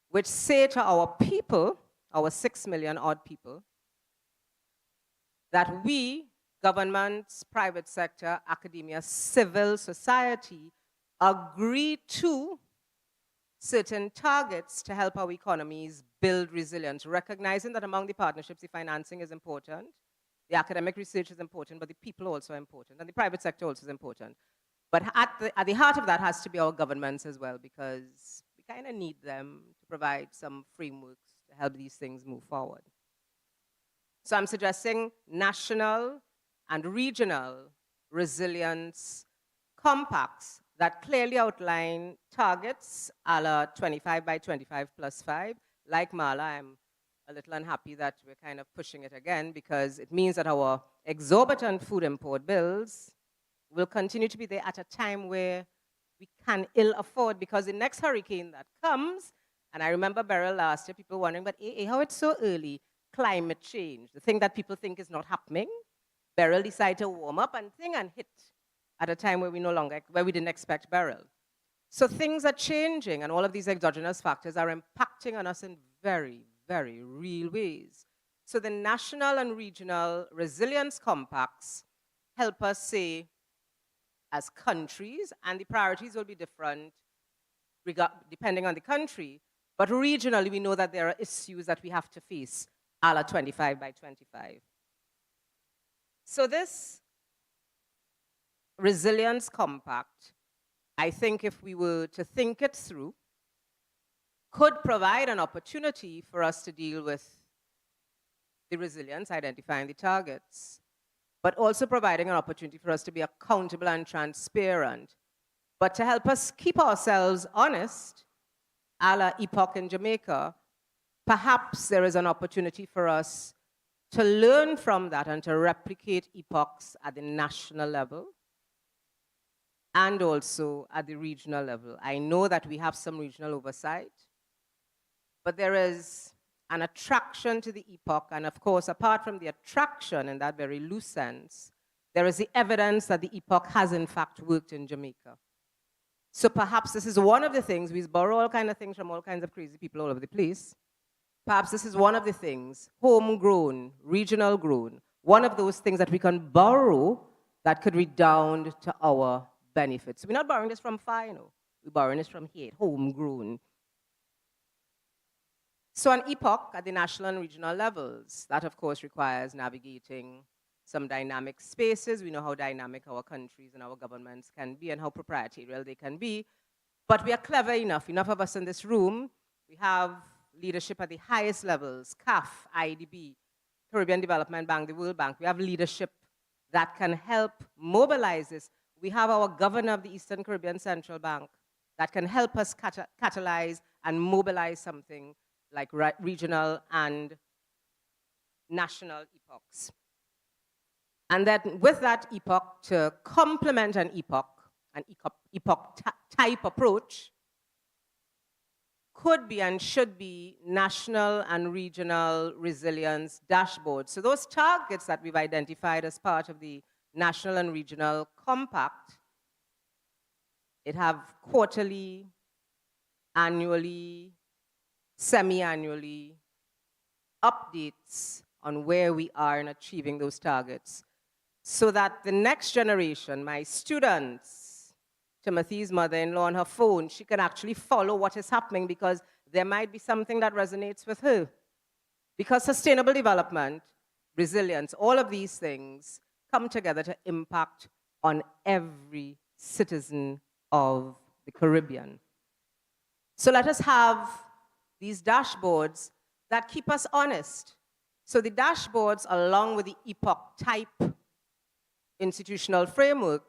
which say to our people, our 6 million odd people, that we, governments, private sector, academia, civil society, agree to certain targets to help our economies build resilience, recognizing that among the partnerships, the financing is important, the academic research is important, but the people also are important, and the private sector also is important. But at the heart of that has to be our governments as well, because we kind of need them to provide some frameworks to help these things move forward. So I'm suggesting national and regional resilience compacts that clearly outline targets a la 25 by 25 plus 5. Like Marla, I'm a little unhappy that we're kind of pushing it again, because it means that our exorbitant food import bills will continue to be there at a time where we can ill afford, because the next hurricane that comes, and I remember Beryl last year, people wondering, but how it's so early, climate change, the thing that people think is not happening, Beryl decided to warm up and hit at a time where we didn't expect Beryl. So things are changing, and all of these exogenous factors are impacting on us in very, very real ways. So the national and regional resilience compacts help us say, as countries, and the priorities will be different depending on the country, but regionally we know that there are issues that we have to face, a la 25 by 25. So this resilience compact, I think if we were to think it through, could provide an opportunity for us to deal with the resilience, identifying the targets, but also providing an opportunity for us to be accountable and transparent, but to help us keep ourselves honest, a la Epoch in Jamaica, perhaps there is an opportunity for us to learn from that and to replicate epochs at the national level and also at the regional level. I know that we have some regional oversight, but there is an attraction to the epoch, and of course, apart from the attraction in that very loose sense, there is the evidence that the epoch has in fact worked in Jamaica. So perhaps this is one of the things, we borrow all kinds of things from all kinds of crazy people all over the place. Perhaps this is one of the things, homegrown, regional grown, one of those things that we can borrow that could redound to our benefits. We're not borrowing this from far, you know. We're borrowing this from here, homegrown. So an epoch at the national and regional levels, that of course requires navigating some dynamic spaces. We know how dynamic our countries and our governments can be and how proprietarial they can be. But we are clever enough of us in this room. We have leadership at the highest levels, CAF, IDB, Caribbean Development Bank, the World Bank. We have leadership that can help mobilize this. We have our governor of the Eastern Caribbean Central Bank that can help us catalyze and mobilize something like regional and national epochs. And then with that epoch, to complement an epoch type approach, could be and should be national and regional resilience dashboards. So those targets that we've identified as part of the National and Regional Compact, it have quarterly, annually, semi-annually updates on where we are in achieving those targets, so that the next generation, my students, Timothy's mother-in-law on her phone, she can actually follow what is happening because there might be something that resonates with her. Because sustainable development, resilience, all of these things come together to impact on every citizen of the Caribbean. So let us have these dashboards that keep us honest. So the dashboards, along with the epoch type institutional framework,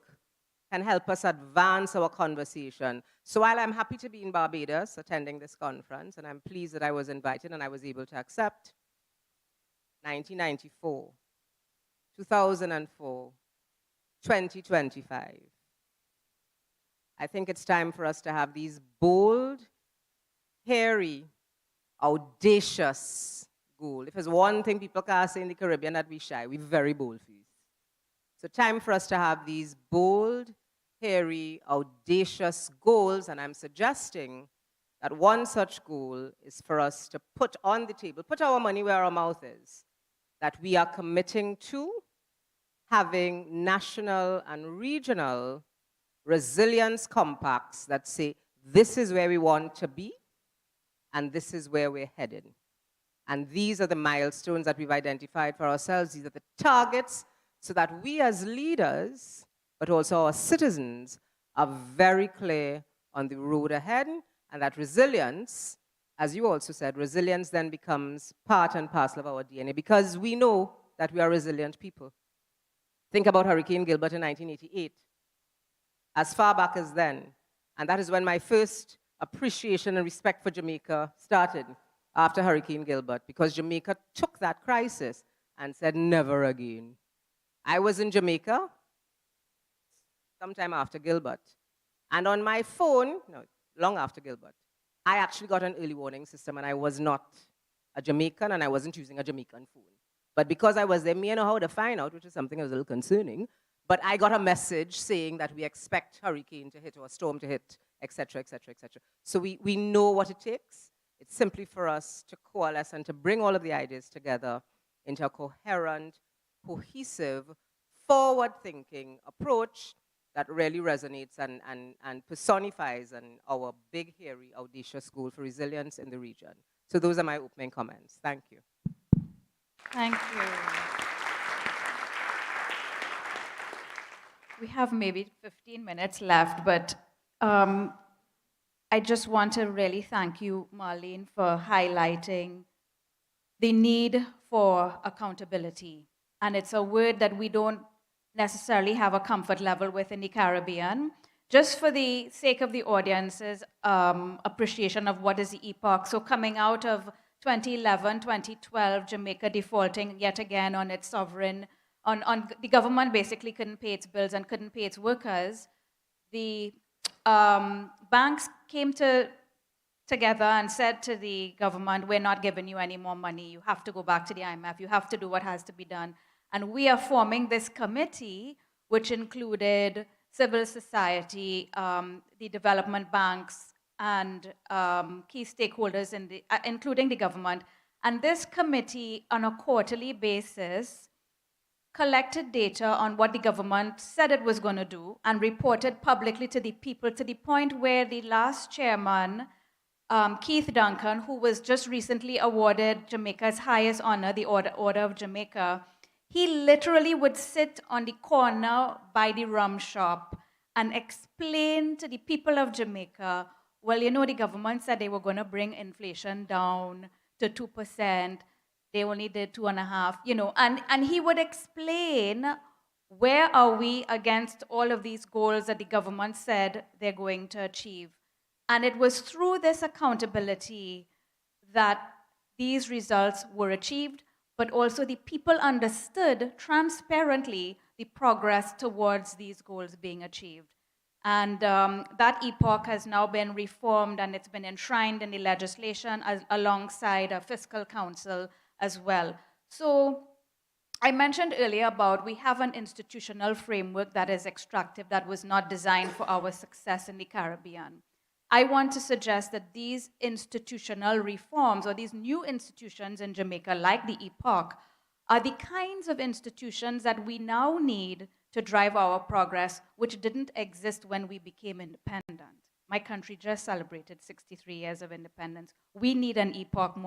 can help us advance our conversation. So while I'm happy to be in Barbados attending this conference, and I'm pleased that I was invited and I was able to accept, 1994, 2004, 2025. I think it's time for us to have these bold, hairy, audacious goals. If there's one thing people can't say in the Caribbean that we shy, we're very bold for you. So time for us to have these bold, hairy, audacious goals, and I'm suggesting that one such goal is for us to put on the table, put our money where our mouth is, that we are committing to having national and regional resilience compacts that say, this is where we want to be, and this is where we're headed. And these are the milestones that we've identified for ourselves. These are the targets, so that we as leaders, but also our citizens, are very clear on the road ahead, and that resilience, as you also said, resilience then becomes part and parcel of our DNA, because we know that we are resilient people. Think about Hurricane Gilbert in 1988, as far back as then. And that is when my first appreciation and respect for Jamaica started, after Hurricane Gilbert, because Jamaica took that crisis and said, never again. I was in Jamaica sometime after Gilbert, and on my phone, no, long after Gilbert, I actually got an early warning system, and I was not a Jamaican, and I wasn't using a Jamaican phone. But because I was there, me, I know how to find out, which is something that was a little concerning, but I got a message saying that we expect hurricane to hit or storm to hit, et cetera, et cetera, et cetera. So we know what it takes. It's simply for us to coalesce and to bring all of the ideas together into a coherent, cohesive, forward-thinking approach that really resonates and personifies our big, hairy, audacious goal for resilience in the region. So those are my opening comments. Thank you. Thank you. We have maybe 15 minutes left, but I just want to really thank you, Marlene, for highlighting the need for accountability. And it's a word that we don't necessarily have a comfort level with in the Caribbean. Just for the sake of the audience's appreciation of what is the epoch, so coming out of 2011, 2012, Jamaica defaulting yet again on its sovereign, on the government basically couldn't pay its bills and couldn't pay its workers, the banks came together and said to the government, we're not giving you any more money. You have to go back to the IMF. You have to do what has to be done. And we are forming this committee, which included civil society, the development banks, and key stakeholders, including the government. And this committee, on a quarterly basis, collected data on what the government said it was going to do and reported publicly to the people, to the point where the last chairman, Keith Duncan, who was just recently awarded Jamaica's highest honor, the Order of Jamaica, he literally would sit on the corner by the rum shop and explain to the people of Jamaica, well, you know, the government said they were going to bring inflation down to 2%. They only did 2.5%, you know, and he would explain where are we against all of these goals that the government said they're going to achieve. And it was through this accountability that these results were achieved, but also the people understood transparently the progress towards these goals being achieved. And that epoch has now been reformed, and it's been enshrined in the legislation alongside a fiscal council as well. So I mentioned earlier about we have an institutional framework that is extractive, that was not designed for our success in the Caribbean. I want to suggest that these institutional reforms, or these new institutions in Jamaica, like the epoch, are the kinds of institutions that we now need to drive our progress, which didn't exist when we became independent. My country just celebrated 63 years of independence. We need an epoch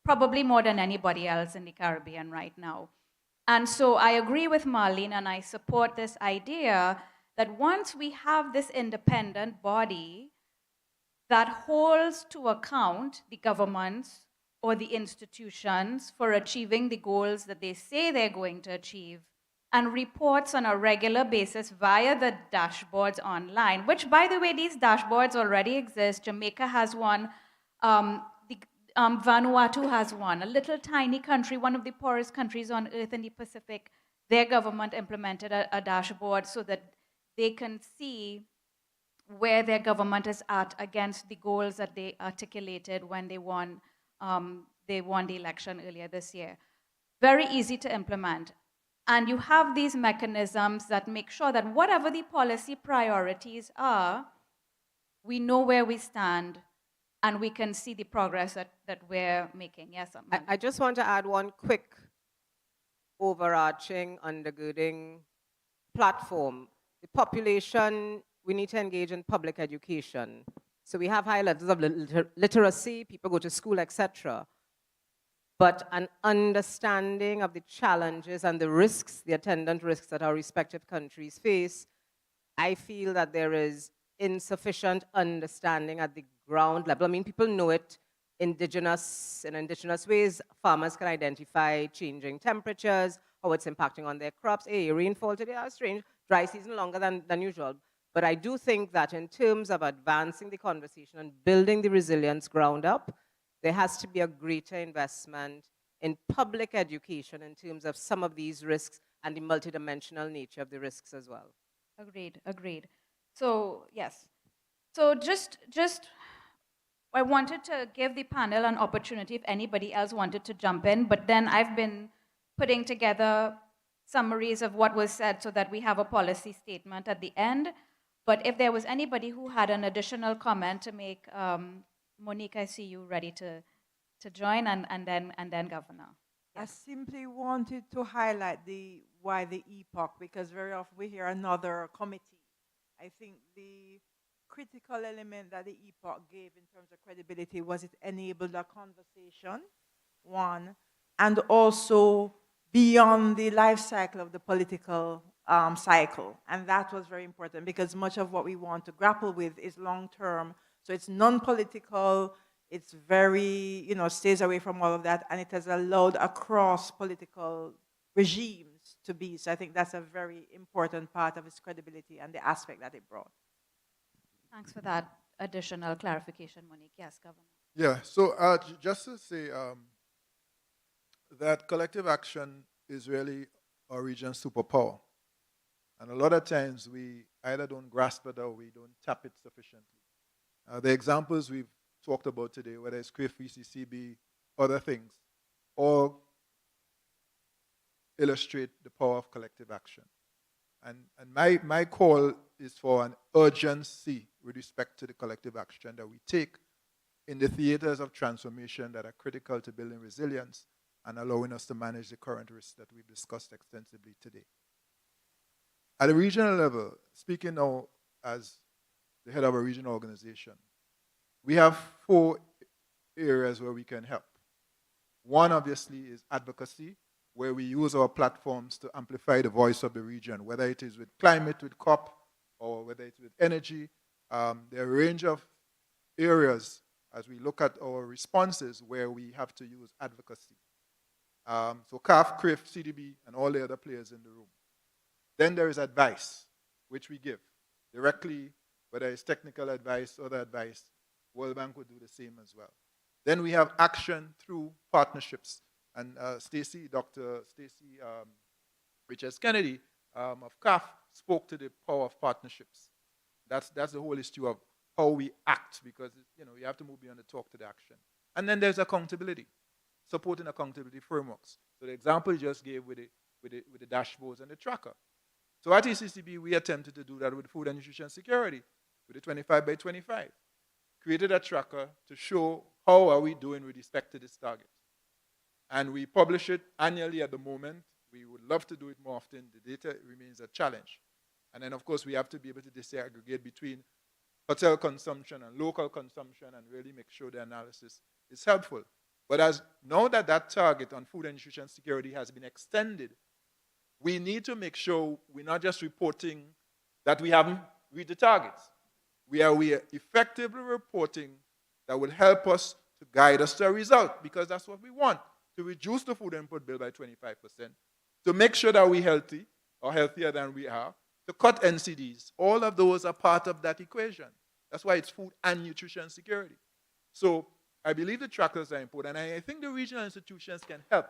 probably more than anybody else in the Caribbean right now. And so I agree with Marlene, and I support this idea that once we have this independent body that holds to account the governments or the institutions for achieving the goals that they say they're going to achieve, and reports on a regular basis via the dashboards online, which, by the way, these dashboards already exist. Jamaica has one, Vanuatu has one, a little tiny country, one of the poorest countries on earth in the Pacific. Their government implemented a dashboard so that they can see where their government is at against the goals that they articulated when they won the election earlier this year. Very easy to implement. And you have these mechanisms that make sure that whatever the policy priorities are, we know where we stand and we can see the progress that we're making. Yes, I just want to add one quick overarching, undergirding platform. The population, we need to engage in public education. So we have high levels of literacy, people go to school, etc. But an understanding of the challenges and the risks, the attendant risks that our respective countries face, I feel that there is insufficient understanding at the ground level. I mean, people know it in indigenous ways. Farmers can identify changing temperatures, how it's impacting on their crops. Hey, rainfall today is strange, dry season longer than usual. But I do think that in terms of advancing the conversation and building the resilience ground up, there has to be a greater investment in public education in terms of some of these risks and the multidimensional nature of the risks as well. Agreed. So, yes. So just I wanted to give the panel an opportunity if anybody else wanted to jump in, but then I've been putting together summaries of what was said so that we have a policy statement at the end. But if there was anybody who had an additional comment to make, Monique, I see you ready to join, and then Governor. I simply wanted to highlight why the epoch, because very often we hear another committee. I think the critical element that the epoch gave in terms of credibility was it enabled a conversation, one, and also beyond the life cycle of the political cycle. And that was very important because much of what we want to grapple with is long-term. So it's non-political, it's very, stays away from all of that, and it has allowed across political regimes to be. So I think that's a very important part of its credibility and the aspect that it brought. Thanks for that additional clarification, Monique. Yes, Governor. Yeah, so just to say that collective action is really our region's superpower. And a lot of times we either don't grasp it or we don't tap it sufficiently. The examples we've talked about today, whether it's CRIF, ECCB, other things, all illustrate the power of collective action. And my call is for an urgency with respect to the collective action that we take in the theaters of transformation that are critical to building resilience and allowing us to manage the current risks that we've discussed extensively today. At a regional level, speaking now as the head of a regional organization, we have 4 areas where we can help. One, obviously, is advocacy, where we use our platforms to amplify the voice of the region, whether it is with climate, with COP, or whether it's with energy. There are a range of areas as we look at our responses where we have to use advocacy. So CAF, CRIF, CDB, and all the other players in the room. Then there is advice, which we give directly, whether it's technical advice, other advice. World Bank would do the same as well. Then we have action through partnerships. And Dr. Stacy Richards Kennedy of CAF spoke to the power of partnerships. That's the whole issue of how we act, because you have to move beyond the talk to the action. And then there's accountability, supporting accountability frameworks. So the example you just gave with the dashboards and the tracker. So at ECCB, we attempted to do that with food and nutrition security, with the 25 by 25. Created a tracker to show how are we doing with respect to this target. And we publish it annually at the moment. We would love to do it more often. The data remains a challenge. And then, of course, we have to be able to disaggregate between hotel consumption and local consumption and really make sure the analysis is helpful. But as now that that target on food and nutrition security has been extended, we need to make sure we're not just reporting that we haven't reached the targets. We are effectively reporting that will help us to guide us to a result, because that's what we want, to reduce the food input bill by 25%, to make sure that we're healthy or healthier than we are, to cut NCDs. All of those are part of that equation. That's why it's food and nutrition security. So I believe the trackers are important, and I think the regional institutions can help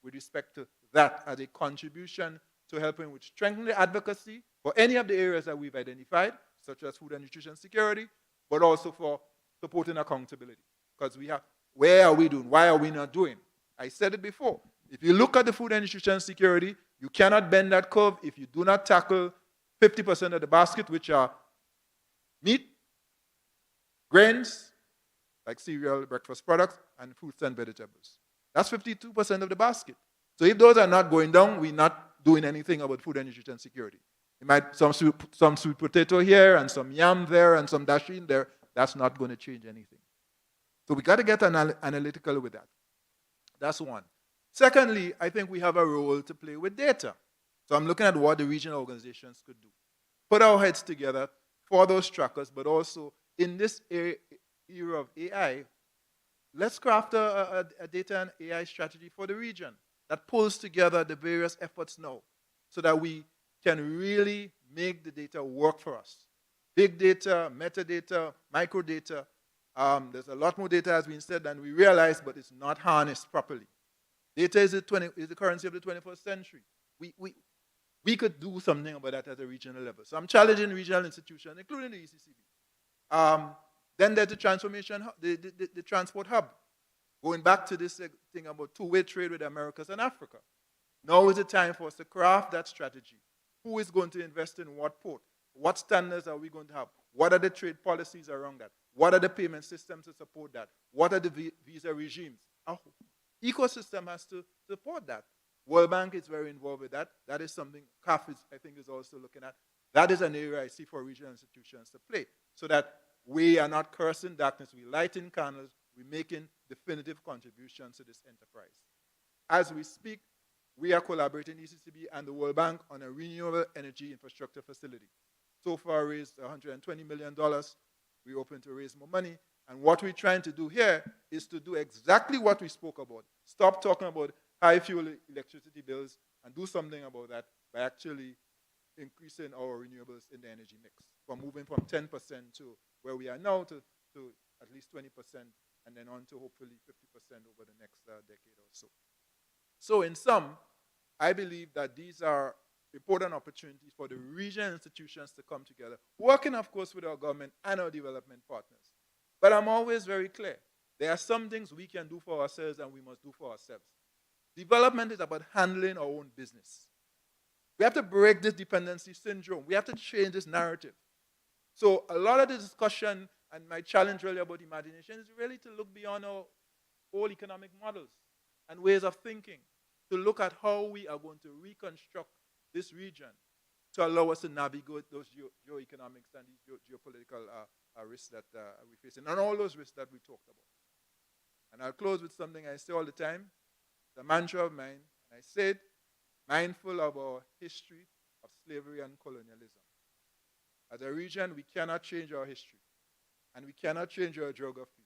with respect to that as a contribution to helping with strengthening the advocacy for any of the areas that we've identified, such as food and nutrition security, but also for supporting accountability. Because we have, where are we doing? Why are we not doing? I said it before. If you look at the food and nutrition security, you cannot bend that curve if you do not tackle 50% of the basket, which are meat, grains, like cereal, breakfast products, and fruits and vegetables. That's 52% of the basket. So if those are not going down, we're not doing anything about food and nutrition security. You might some sweet potato here and some yam there and some dashi in there. That's not going to change anything. So we got to get analytical with that. That's one. Secondly, I think we have a role to play with data. So I'm looking at what the regional organizations could do. Put our heads together for those trackers, but also in this era of AI, let's craft a data and AI strategy for the region that pulls together the various efforts now so that we can really make the data work for us. Big data, metadata, microdata. There's a lot more data has been said than we realize, but it's not harnessed properly. Data is the currency of the 21st century. We could do something about that at a regional level. So I'm challenging regional institutions, including the ECCB. Then there's the transformation, the transport hub. Going back to this thing about two-way trade with the Americas and Africa. Now is the time for us to craft that strategy. Who is going to invest in what port? What standards are we going to have? What are the trade policies around that? What are the payment systems to support that? What are the visa regimes? Our ecosystem has to support that. World Bank is very involved with that. That is something CAF I think is also looking at. That is an area I see for regional institutions to play, so that we are not cursing darkness, we're lighting candles, we're making definitive contributions to this enterprise. As we speak, we are collaborating ECCB and the World Bank on a renewable energy infrastructure facility. So far raised $120 million. We're open to raise more money. And what we're trying to do here is to do exactly what we spoke about. Stop talking about high fuel electricity bills and do something about that by actually increasing our renewables in the energy mix, from moving from 10% to where we are now to at least 20% and then on to hopefully 50% over the next decade or so. So in sum, I believe that these are important opportunities for the regional institutions to come together, working, of course, with our government and our development partners. But I'm always very clear. There are some things we can do for ourselves and we must do for ourselves. Development is about handling our own business. We have to break this dependency syndrome. We have to change this narrative. So a lot of the discussion and my challenge really about imagination is really to look beyond our old economic models and ways of thinking, to look at how we are going to reconstruct this region to allow us to navigate those geoeconomics and these geopolitical risks that we're facing, and all those risks that we talked about. And I'll close with something I say all the time, the mantra of mine, and I said, mindful of our history of slavery and colonialism. As a region, we cannot change our history, and we cannot change our geography.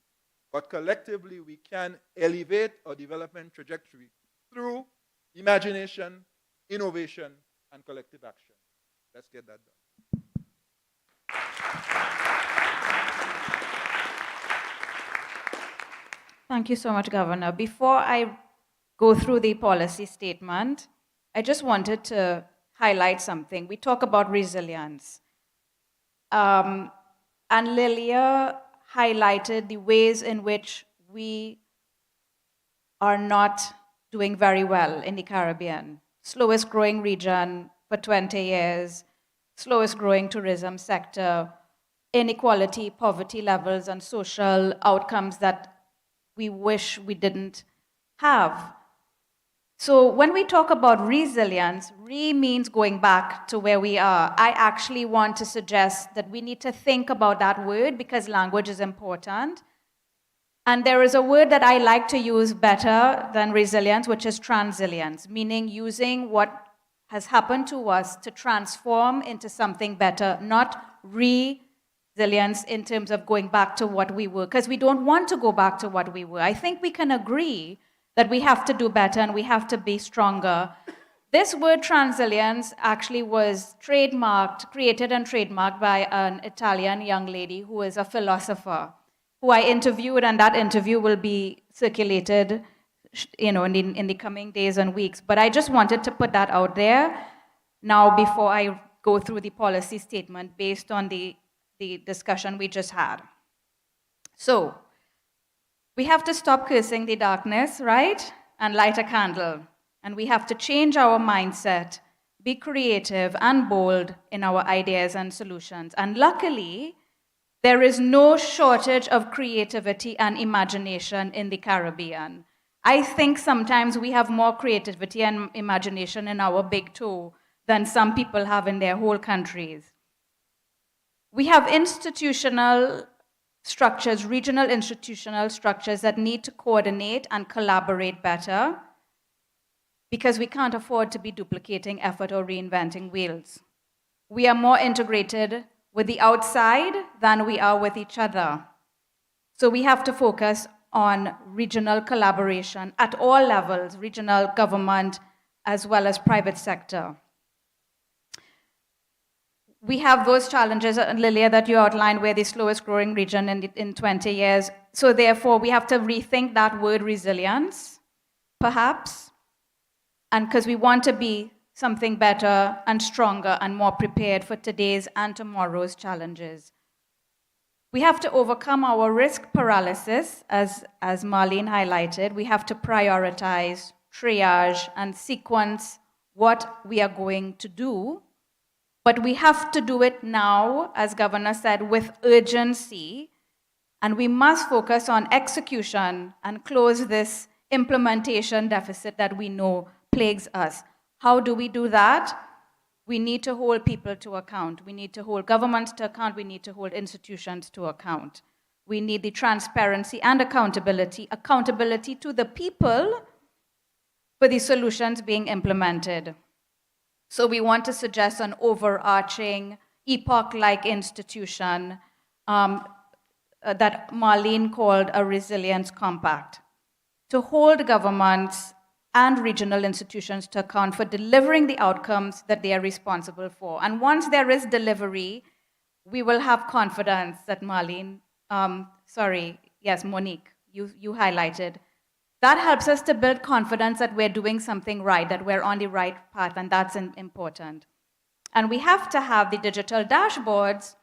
But collectively, we can elevate our development trajectory through imagination, innovation, and collective action. Let's get that done. Thank you so much, Governor. Before I go through the policy statement, I just wanted to highlight something. We talk about resilience. And Lilia highlighted the ways in which we are not doing very well in the Caribbean. Slowest growing region for 20 years, slowest growing tourism sector, inequality, poverty levels, and social outcomes that we wish we didn't have. So when we talk about resilience, means going back to where we are. I actually want to suggest that we need to think about that word because language is important. And there is a word that I like to use better than resilience, which is transilience, meaning using what has happened to us to transform into something better, not resilience in terms of going back to what we were, because we don't want to go back to what we were. I think we can agree that we have to do better and we have to be stronger. This word transilience actually was created and trademarked by an Italian young lady who is a philosopher, who I interviewed, and that interview will be circulated, in the coming days and weeks. But I just wanted to put that out there now before I go through the policy statement based on the discussion we just had. So, we have to stop cursing the darkness, right? And light a candle. And we have to change our mindset, be creative and bold in our ideas and solutions. And luckily, there is no shortage of creativity and imagination in the Caribbean. I think sometimes we have more creativity and imagination in our big toe than some people have in their whole countries. We have institutional structures, regional institutional structures that need to coordinate and collaborate better because we can't afford to be duplicating effort or reinventing wheels. We are more integrated with the outside than we are with each other. So we have to focus on regional collaboration at all levels, regional government as well as private sector. We have those challenges, Lilia, that you outlined, we're the slowest growing region in 20 years. So therefore, we have to rethink that word resilience, perhaps, and because we want to be something better and stronger and more prepared for today's and tomorrow's challenges. We have to overcome our risk paralysis, as Marlene highlighted. We have to prioritize, triage, and sequence what we are going to do. But we have to do it now, as Governor said, with urgency. And we must focus on execution and close this implementation deficit that we know plagues us. How do we do that? We need to hold people to account. We need to hold governments to account. We need to hold institutions to account. We need the transparency and accountability to the people for the solutions being implemented. So we want to suggest an overarching epoch-like institution that Marlene called a resilience compact, to hold governments and regional institutions to account for delivering the outcomes that they are responsible for. And once there is delivery, we will have confidence that Monique, you highlighted, that helps us to build confidence that we're doing something right, that we're on the right path, and that's important. And we have to have the digital dashboards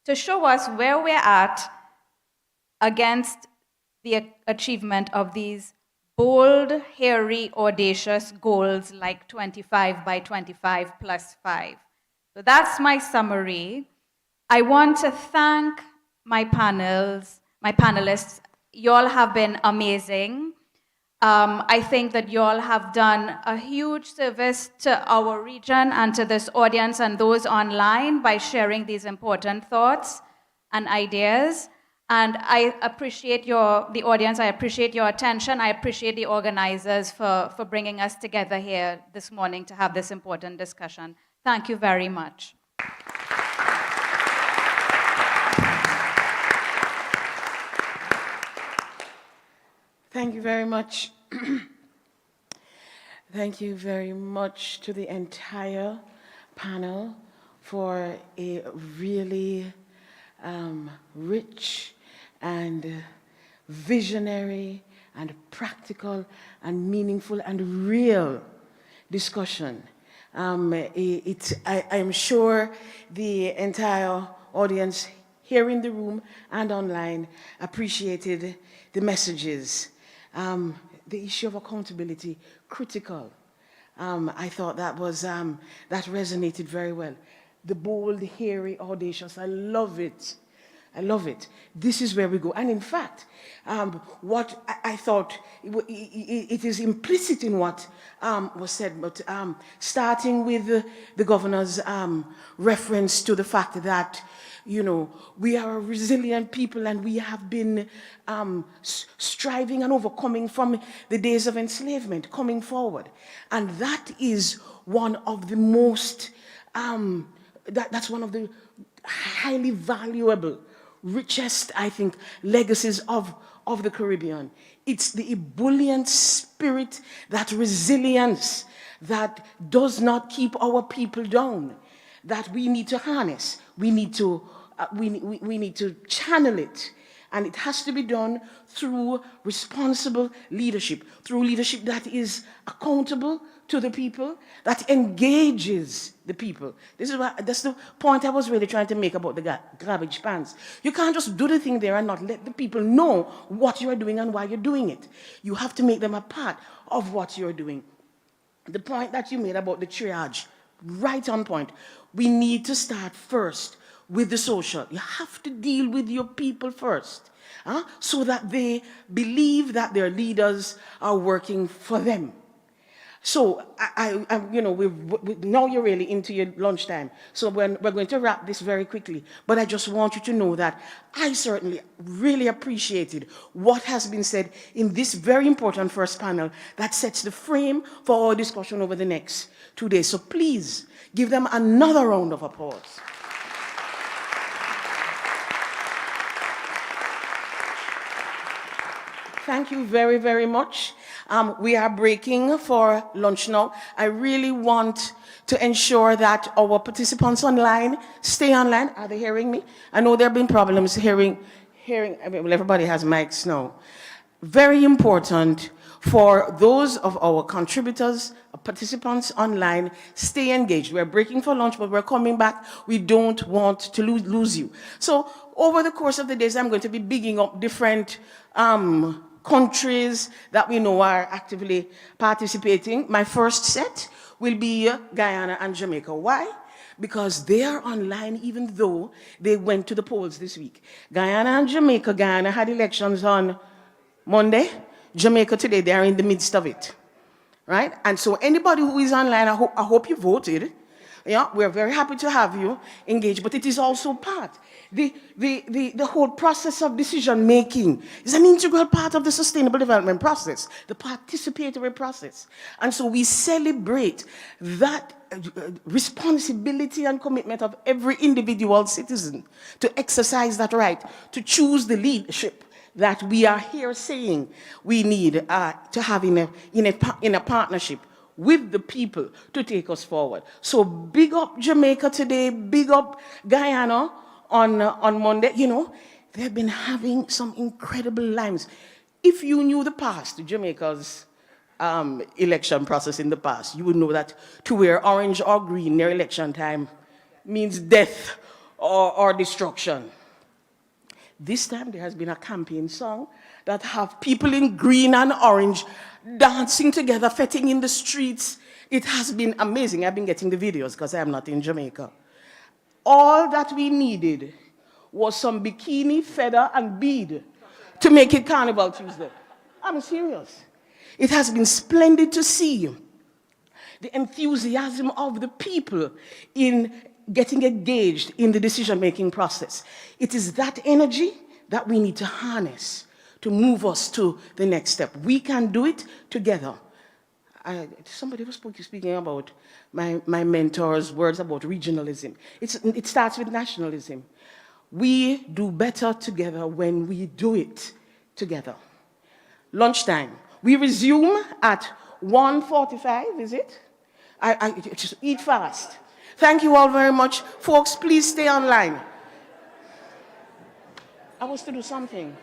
to show us where we're at against the achievement of these bold, hairy, audacious goals like 25 by 25 plus 5. So that's my summary. I want to thank my panelists. You all have been amazing. I think that you all have done a huge service to our region and to this audience and those online by sharing these important thoughts and ideas. And I appreciate the audience, I appreciate your attention, I appreciate the organizers for bringing us together here this morning to have this important discussion. Thank you very much. Thank you very much. Thank you very much to the entire panel for a really rich and visionary and practical and meaningful and real discussion. I am sure the entire audience here in the room and online appreciated the messages. The issue of accountability, critical. I thought that that resonated very well. The bold, hairy, audacious, I love it. I love it. This is where we go. And in fact, what I thought, it is implicit in what was said, but starting with the governor's reference to the fact that, you know, we are a resilient people and we have been striving and overcoming from the days of enslavement, coming forward. And that is one of the most, that's one of the highly valuable, richest, I think, legacies of the Caribbean. It's the ebullient spirit, that resilience that does not keep our people down, that we need to harness. We need to channel it. And it has to be done through responsible leadership, through leadership that is accountable to the people, that engages the people. That's the point I was really trying to make about the garbage pans. You can't just do the thing there and not let the people know what you are doing and why you're doing it. You have to make them a part of what you're doing. The point that you made about the triage, right on point. We need to start first with the social. You have to deal with your people first, so that they believe that their leaders are working for them. So, now you're really into your lunchtime, so we're going to wrap this very quickly, but I just want you to know that I certainly really appreciated what has been said in this very important first panel that sets the frame for our discussion over the next 2 days. So please, give them another round of applause. Thank you very, very much. We are breaking for lunch now. I really want to ensure that our participants online stay online. Are they hearing me? I know there have been problems hearing. I mean, well, everybody has mics now. Very important for those of our contributors, participants online, stay engaged. We're breaking for lunch, but we're coming back. We don't want to lose you. So over the course of the days, I'm going to be bigging up different countries that we know are actively participating. My first set will be Guyana and Jamaica. Why? Because they are online even though they went to the polls this week. Guyana and Jamaica, Guyana had elections on Monday. Jamaica today, they are in the midst of it, right? And so anybody who is online, I hope you voted. Yeah, we're very happy to have you engaged, but it is also part. The whole process of decision making is an integral part of the sustainable development process, the participatory process. And so we celebrate that responsibility and commitment of every individual citizen to exercise that right, to choose the leadership that we are here saying we need to have in a partnership with the people to take us forward. So big up Jamaica today, big up Guyana on Monday. You know, they've been having some incredible lives. If you knew the past, Jamaica's election process in the past, you would know that to wear orange or green near election time means death or destruction. This time there has been a campaign song that have people in green and orange dancing together, fetting in the streets. It has been amazing. I've been getting the videos because I am not in Jamaica. All that we needed was some bikini, feather, and bead to make it Carnival Tuesday. I'm serious. It has been splendid to see the enthusiasm of the people in getting engaged in the decision-making process. It is that energy that we need to harness to move us to the next step. We can do it together. Somebody was speaking about my mentor's words about regionalism. It starts with nationalism. We do better together when we do it together. Lunchtime. We resume at 1:45, is it? I just eat fast. Thank you all very much. Folks, please stay online. I was to do something.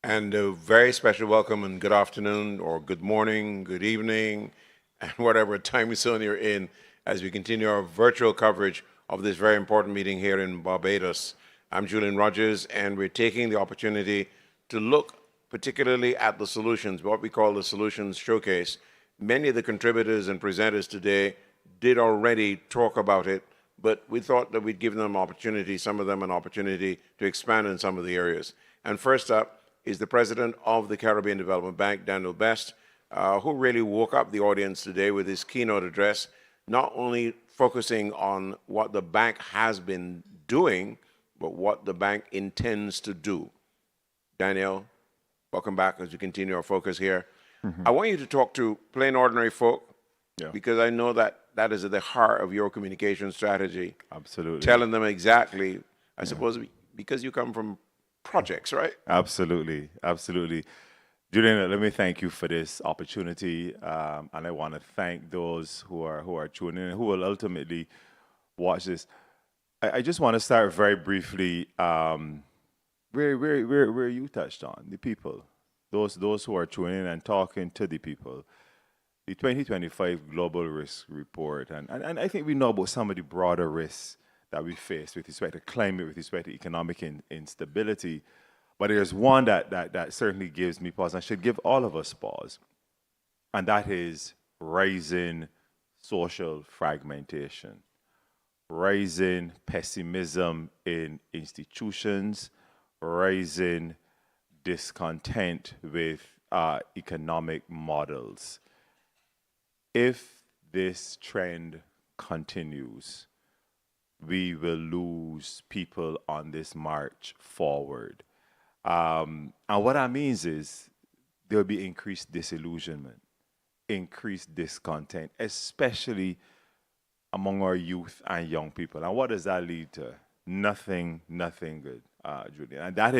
And a very special welcome and good afternoon or good morning, good evening, and whatever time zone you're in as we continue our virtual coverage of this very important meeting here in Barbados. I'm Julian Rogers, and we're taking the opportunity to look particularly at the solutions, what we call the Solutions Showcase. Many of the contributors and presenters today did already talk about it, but we thought that we'd give them opportunity, some of them an opportunity to expand in some of the areas. And first up is the president of the Caribbean Development Bank, Daniel Best, who really woke up the audience today with his keynote address, not only focusing on what the bank has been doing, but what the bank intends to do. Daniel, welcome back as we continue our focus here. I want you to talk to plain ordinary folk, because I know that that is at the heart of your communication strategy. Absolutely. Telling them exactly, I suppose, because you come from projects, right? Absolutely, absolutely. Julian, let me thank you for this opportunity, and I want to thank those who are tuning in and who will ultimately watch this. I just want to start very briefly where you touched on, the people, those who are tuning in and talking to the people. The 2025 Global Risk Report, and I think we know about some of the broader risks that we face with respect to climate, with respect to economic instability. But there's one that certainly gives me pause, and should give all of us pause, and that is rising social fragmentation, rising pessimism in institutions, rising discontent with economic models. If this trend continues, we will lose people on this march forward. And what that means is there will be increased disillusionment, increased discontent, especially among our youth and young people. And what does that lead to? Nothing good, Julian. And that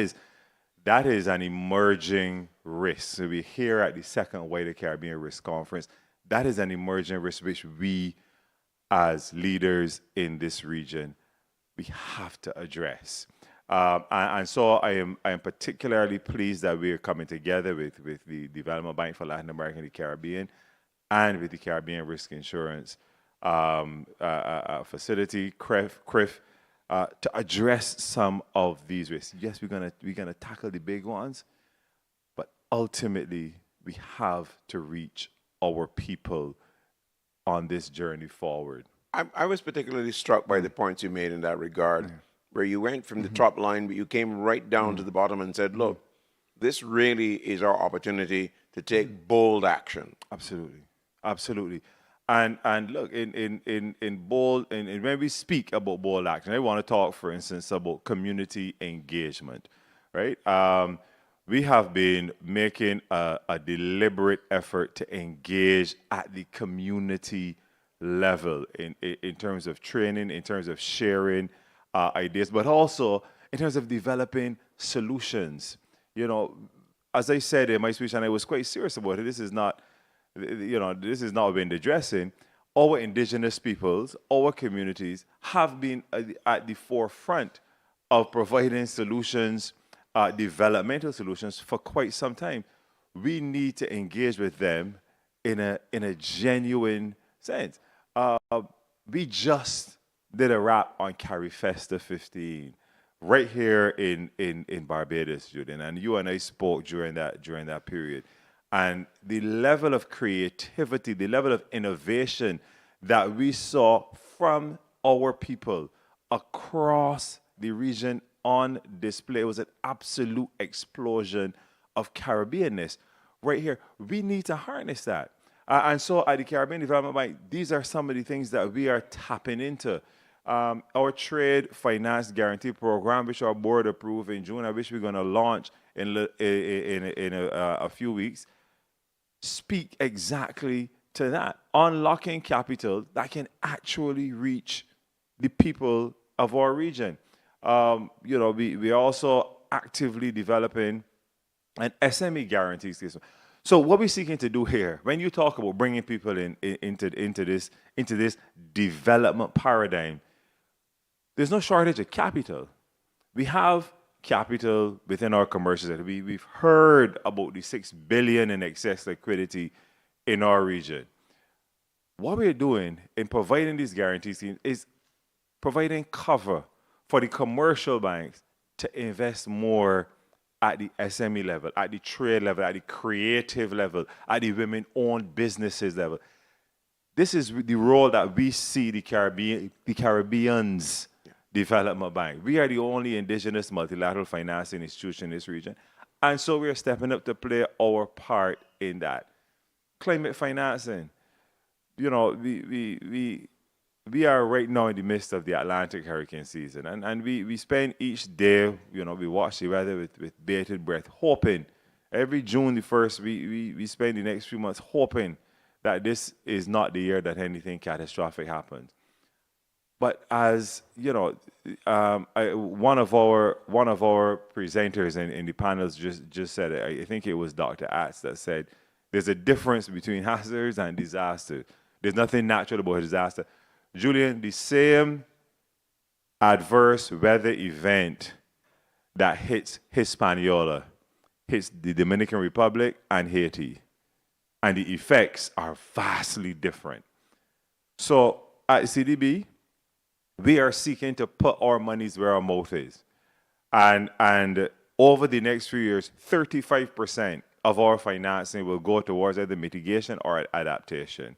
is an emerging risk. So we're here at the second Wider Caribbean Risk Conference. That is an emerging risk which we, as leaders in this region, we have to address. And so I am particularly pleased that we are coming together with the Development Bank for Latin America and the Caribbean and with the Caribbean Risk Insurance facility, CRIF, to address some of these risks. Yes, we're gonna tackle the big ones, but ultimately we have to reach our people on this journey forward. I was particularly struck by the points you made in that regard, where you went from the top line, but you came right down to the bottom and said, look, this really is our opportunity to take bold action. Absolutely. Absolutely. And look, in bold, and when we speak about bold action, I want to talk, for instance, about community engagement, right? We have been making a deliberate effort to engage at the community level in terms of training, in terms of sharing ideas, but also in terms of developing solutions. You know, as I said in my speech, and I was quite serious about it, this is not been addressing. Our indigenous peoples, our communities have been at the forefront of providing solutions, developmental solutions for quite some time. We need to engage with them in a genuine sense. We just did a wrap on CariFesta 15 right here in Barbados, Julian, and you and I spoke during that period. And the level of creativity, the level of innovation that we saw from our people across the region on display was an absolute explosion of Caribbeanness. Right here, we need to harness that. And so at the Caribbean Development Bank, these are some of the things that we are tapping into. Our Trade Finance Guarantee Program, which our board approved in June, which we're going to launch in a few weeks, speak exactly to that. Unlocking capital that can actually reach the people of our region. We are also actively developing an SME guarantee system. So what we're seeking to do here, when you talk about bringing people into this development paradigm, there's no shortage of capital. We have capital within our commercial sector. We've heard about the $6 billion in excess liquidity in our region. What we're doing in providing these guarantee schemes is providing cover for the commercial banks to invest more at the SME level, at the trade level, at the creative level, at the women-owned businesses level. This is the role that we see the Caribbean's Development Bank. We are the only indigenous multilateral financing institution in this region. And so we're stepping up to play our part in that. Climate financing. You know, we are right now in the midst of the Atlantic hurricane season. And we spend each day, you know, we watch the weather with bated breath, hoping. Every June the 1st, we spend the next few months hoping that this is not the year that anything catastrophic happens. But as you know, one of our presenters in the panels just said it. I think it was Dr. Atz that said there's a difference between hazards and disasters. There's nothing natural about a disaster. Julian, the same adverse weather event that hits Hispaniola hits the Dominican Republic and Haiti, and the effects are vastly different. So at CDB, we are seeking to put our monies where our mouth is. And over the next few years, 35% of our financing will go towards either mitigation or adaptation.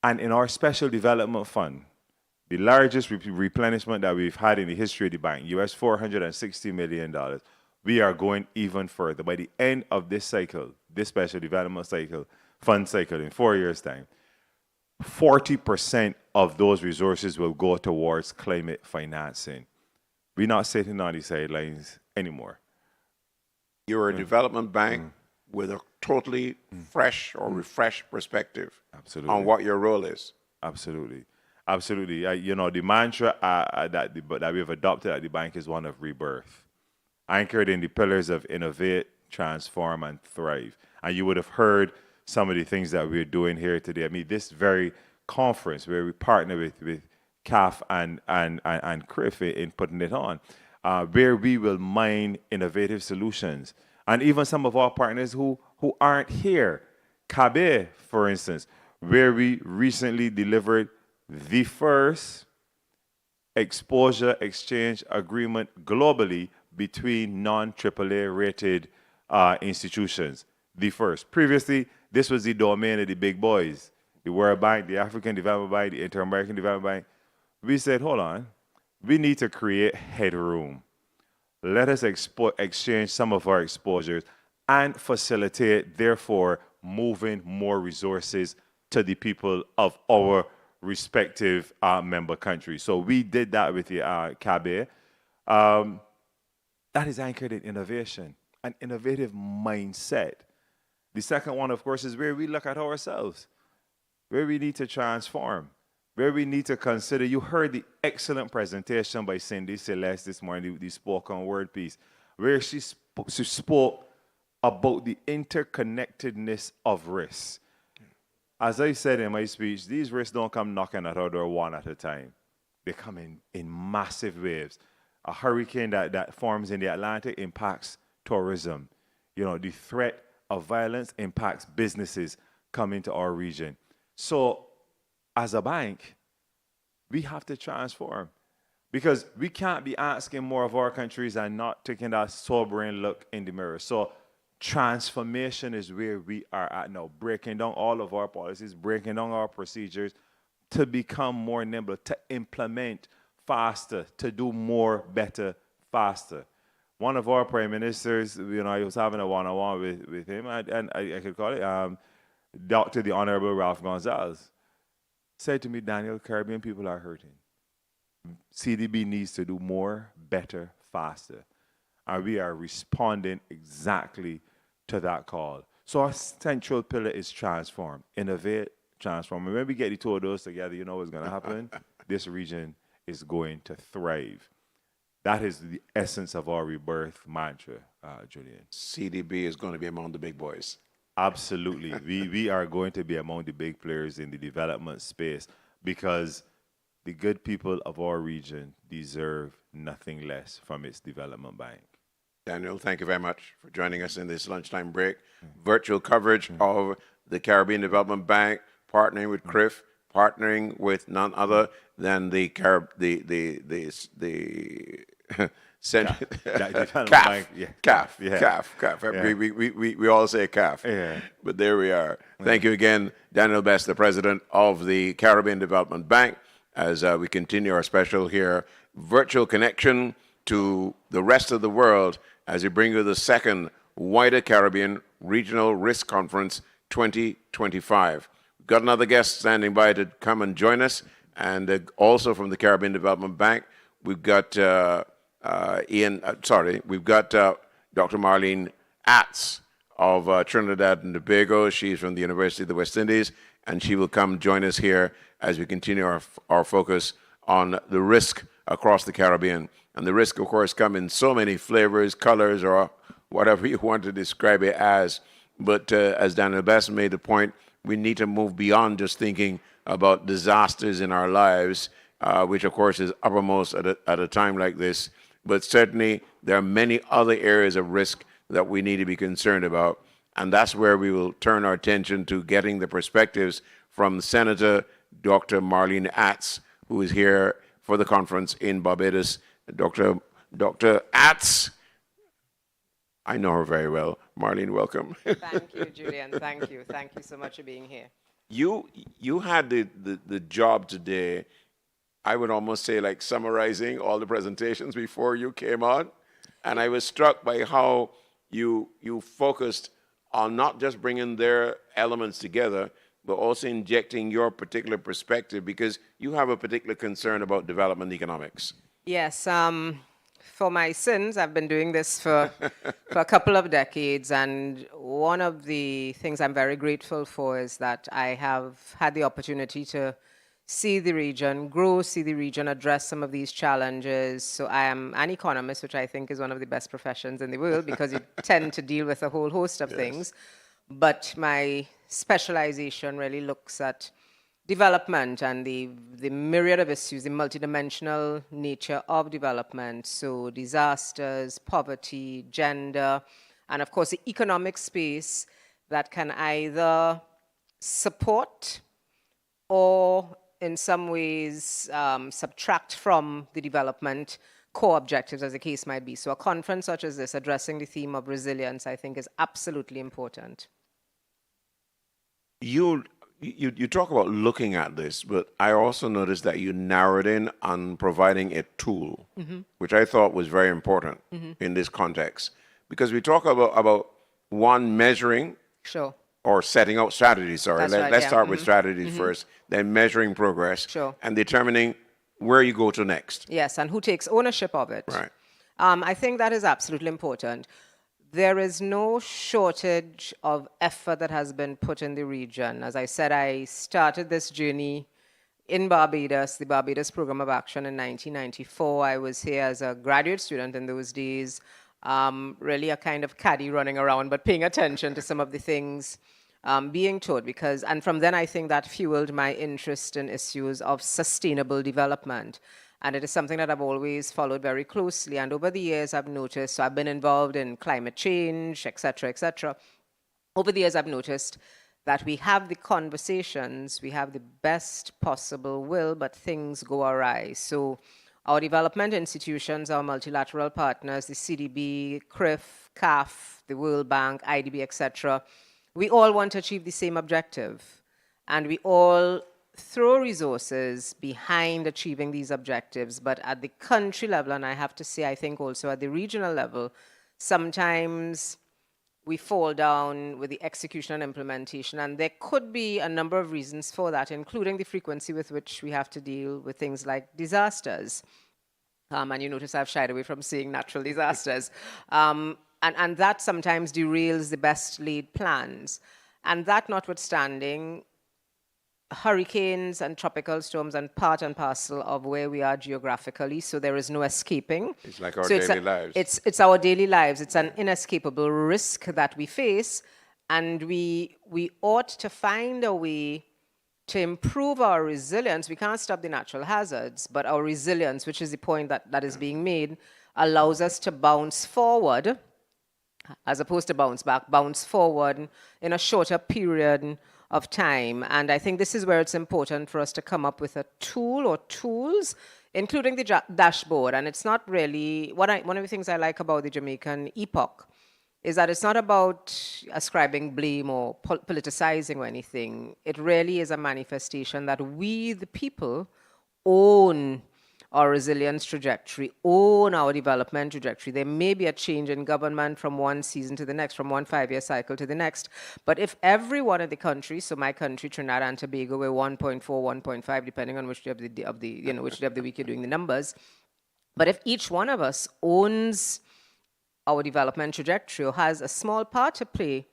And in our special development fund, the largest replenishment that we've had in the history of the bank, US $460 million, we are going even further. By the end of this cycle, this special development cycle, fund cycle in 4 years' time, 40% of those resources will go towards climate financing. We're not sitting on the sidelines anymore. You're a development bank with a totally fresh or refreshed perspective on what your role is. Absolutely. Absolutely. You know, the mantra that we've adopted at the bank is one of rebirth, anchored in the pillars of innovate, transform, and thrive. And you would have heard some of the things that we're doing here today. I mean, this very conference where we partner with CAF and CRIF in putting it on, where we will mine innovative solutions. And even some of our partners who aren't here, CABE, for instance, where we recently delivered the first exposure exchange agreement globally between non-AAA rated institutions. The first. Previously, this was the domain of the big boys, the World Bank, the African Development Bank, the Inter-American Development Bank. We said, hold on, we need to create headroom. Let us exchange some of our exposures and facilitate, therefore, moving more resources to the people of our respective member countries. So we did that with the CABE. That is anchored in innovation, an innovative mindset. The second one, of course, is where we look at ourselves, where we need to transform, where we need to consider. You heard the excellent presentation by Cindy Celeste this morning, the spoken word piece, where she spoke about the interconnectedness of risks. As I said in my speech, these risks don't come knocking at our door one at a time. They come in massive waves. A hurricane that forms in the Atlantic impacts tourism. You know, the threat of violence impacts businesses coming to our region. So as a bank, we have to transform, because we can't be asking more of our countries and not taking that sobering look in the mirror. So transformation is where we are at now, breaking down all of our policies, breaking down our procedures to become more nimble, to implement faster, to do more, better, faster. One of our prime ministers, you know, I was having a one-on-one with him, and I could call it Dr. the Honorable Ralph Gonzalez, said to me, Daniel, Caribbean people are hurting. CDB needs to do more, better, faster. And we are responding exactly to that call. So our central pillar is transform, innovate, transform. And when we get the two of those together, you know what's going to happen? This region is going to thrive. That is the essence of our rebirth mantra, Julian. CDB is going to be among the big boys. Absolutely. we are going to be among the big players in the development space, because the good people of our region deserve nothing less from its development bank. Daniel, thank you very much for joining us in this lunchtime break. Virtual coverage of the Caribbean Development Bank, partnering with CRIF, partnering with none other than the Central CAF. Yeah. We all say CAF. Yeah. But there we are. Thank you again, Daniel Best, the president of the Caribbean Development Bank, as we continue our special here, virtual connection to the rest of the world as we bring you the second Wider Caribbean Regional Risk Conference 2025. We've got another guest standing by to come and join us, and also from the Caribbean Development Bank, we've got we've got Dr. Marlene Atz of Trinidad and Tobago. She's from the University of the West Indies, and she will come join us here as we continue our focus on the risk across the Caribbean. And the risk, of course, come in so many flavors, colors, or whatever you want to describe it as. But as Daniel Best made the point, we need to move beyond just thinking about disasters in our lives, which, of course, is uppermost at a time like this. But certainly, there are many other areas of risk that we need to be concerned about. And that's where we will turn our attention to getting the perspectives from Senator Dr. Marlene Atz, who is here for the conference in Barbados. Dr. Atz, I know her very well. Marlene, welcome. Thank you, Julian. Thank you. Thank you so much for being here. You had the job today, I would almost say, like summarizing all the presentations before you came on. And I was struck by how you focused on not just bringing their elements together, but also injecting your particular perspective, because you have a particular concern about development economics. Yes, for my sins, I've been doing this for a couple of decades, and one of the things I'm very grateful for is that I have had the opportunity to see the region grow, see the region address some of these challenges. So I am an economist, which I think is one of the best professions in the world because you tend to deal with a whole host of things. But my specialization really looks at development and the myriad of issues, the multidimensional nature of development. So disasters, poverty, gender, and of course the economic space that can either support or in some ways subtract from the development core objectives, as the case might be. So a conference such as this, addressing the theme of resilience, I think is absolutely important. You talk about looking at this, but I also noticed that you narrowed in on providing a tool, which I thought was very important in this context. Because we talk about one, measuring, Sure. or setting out strategies, sorry. That's right, Let's yeah. start with strategies first, then measuring progress, Sure. and determining where you go to next. Yes, and who takes ownership of it. Right. I think that is absolutely important. There is no shortage of effort that has been put in the region. As I said, I started this journey in Barbados, the Barbados Program of Action in 1994. I was here as a graduate student in those days, really a kind of caddy running around, but paying attention to some of the things being taught. And from then I think that fueled my interest in issues of sustainable development. And it is something that I've always followed very closely. And over the years, I've noticed, so I've been involved in climate change, et cetera, et cetera. Over the years, I've noticed that we have the conversations, we have the best possible will, but things go awry. So our development institutions, our multilateral partners, the CDB, CRIF, CAF, the World Bank, IDB, et cetera, we all want to achieve the same objective. And we all throw resources behind achieving these objectives, but at the country level, and I have to say, I think also at the regional level, sometimes we fall down with the execution and implementation, and there could be a number of reasons for that, including the frequency with which we have to deal with things like disasters. And you notice I've shied away from saying natural disasters. And that sometimes derails the best laid plans. And that notwithstanding, hurricanes and tropical storms are part and parcel of where we are geographically, so there is no escaping. It's like our daily lives. It's our daily lives. It's an inescapable risk that we face, and we ought to find a way to improve our resilience, we can't stop the natural hazards, but our resilience, which is the point that is being made, allows us to bounce forward as opposed to bounce back, bounce forward in a shorter period of time. And I think this is where it's important for us to come up with a tool or tools, including the dashboard. And it's not really, one of the things I like about the Jamaican epoch is that it's not about ascribing blame or politicizing or anything. It really is a manifestation that we, the people, own our resilience trajectory, own our development trajectory. There may be a change in government from one season to the next, from one 5-year cycle to the next. But if everyone in the country, so my country, Trinidad and Tobago, we're 1.4, 1.5, depending on which day of which day of the week you're doing the numbers. But if each one of us owns our development trajectory or has a small part to play,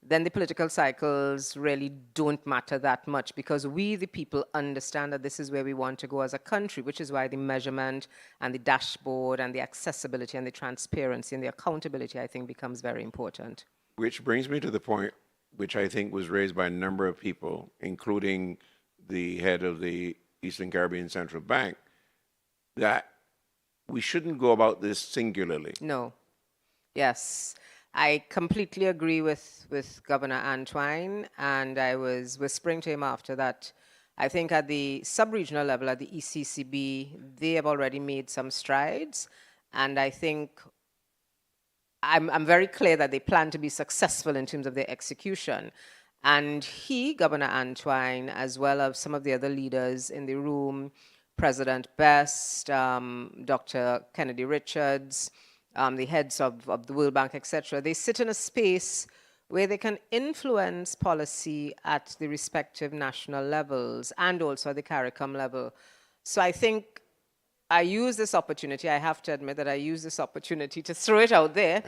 then the political cycles really don't matter that much, because we, the people, understand that this is where we want to go as a country, which is why the measurement and the dashboard and the accessibility and the transparency and the accountability, I think, becomes very important. Which brings me to the point which I think was raised by a number of people, including the head of the Eastern Caribbean Central Bank, that we shouldn't go about this singularly. No. Yes. I completely agree with Governor Antoine, and I was whispering to him after that. I think at the sub-regional level, at the ECCB, they have already made some strides, and I think I'm very clear that they plan to be successful in terms of their execution. And he, Governor Antoine, as well as some of the other leaders in the room, President Best, Dr. Kennedy Richards, the heads of the World Bank, etc., they sit in a space where they can influence policy at the respective national levels and also at the CARICOM level. So I think I use this opportunity, I have to admit that I use this opportunity to throw it out there,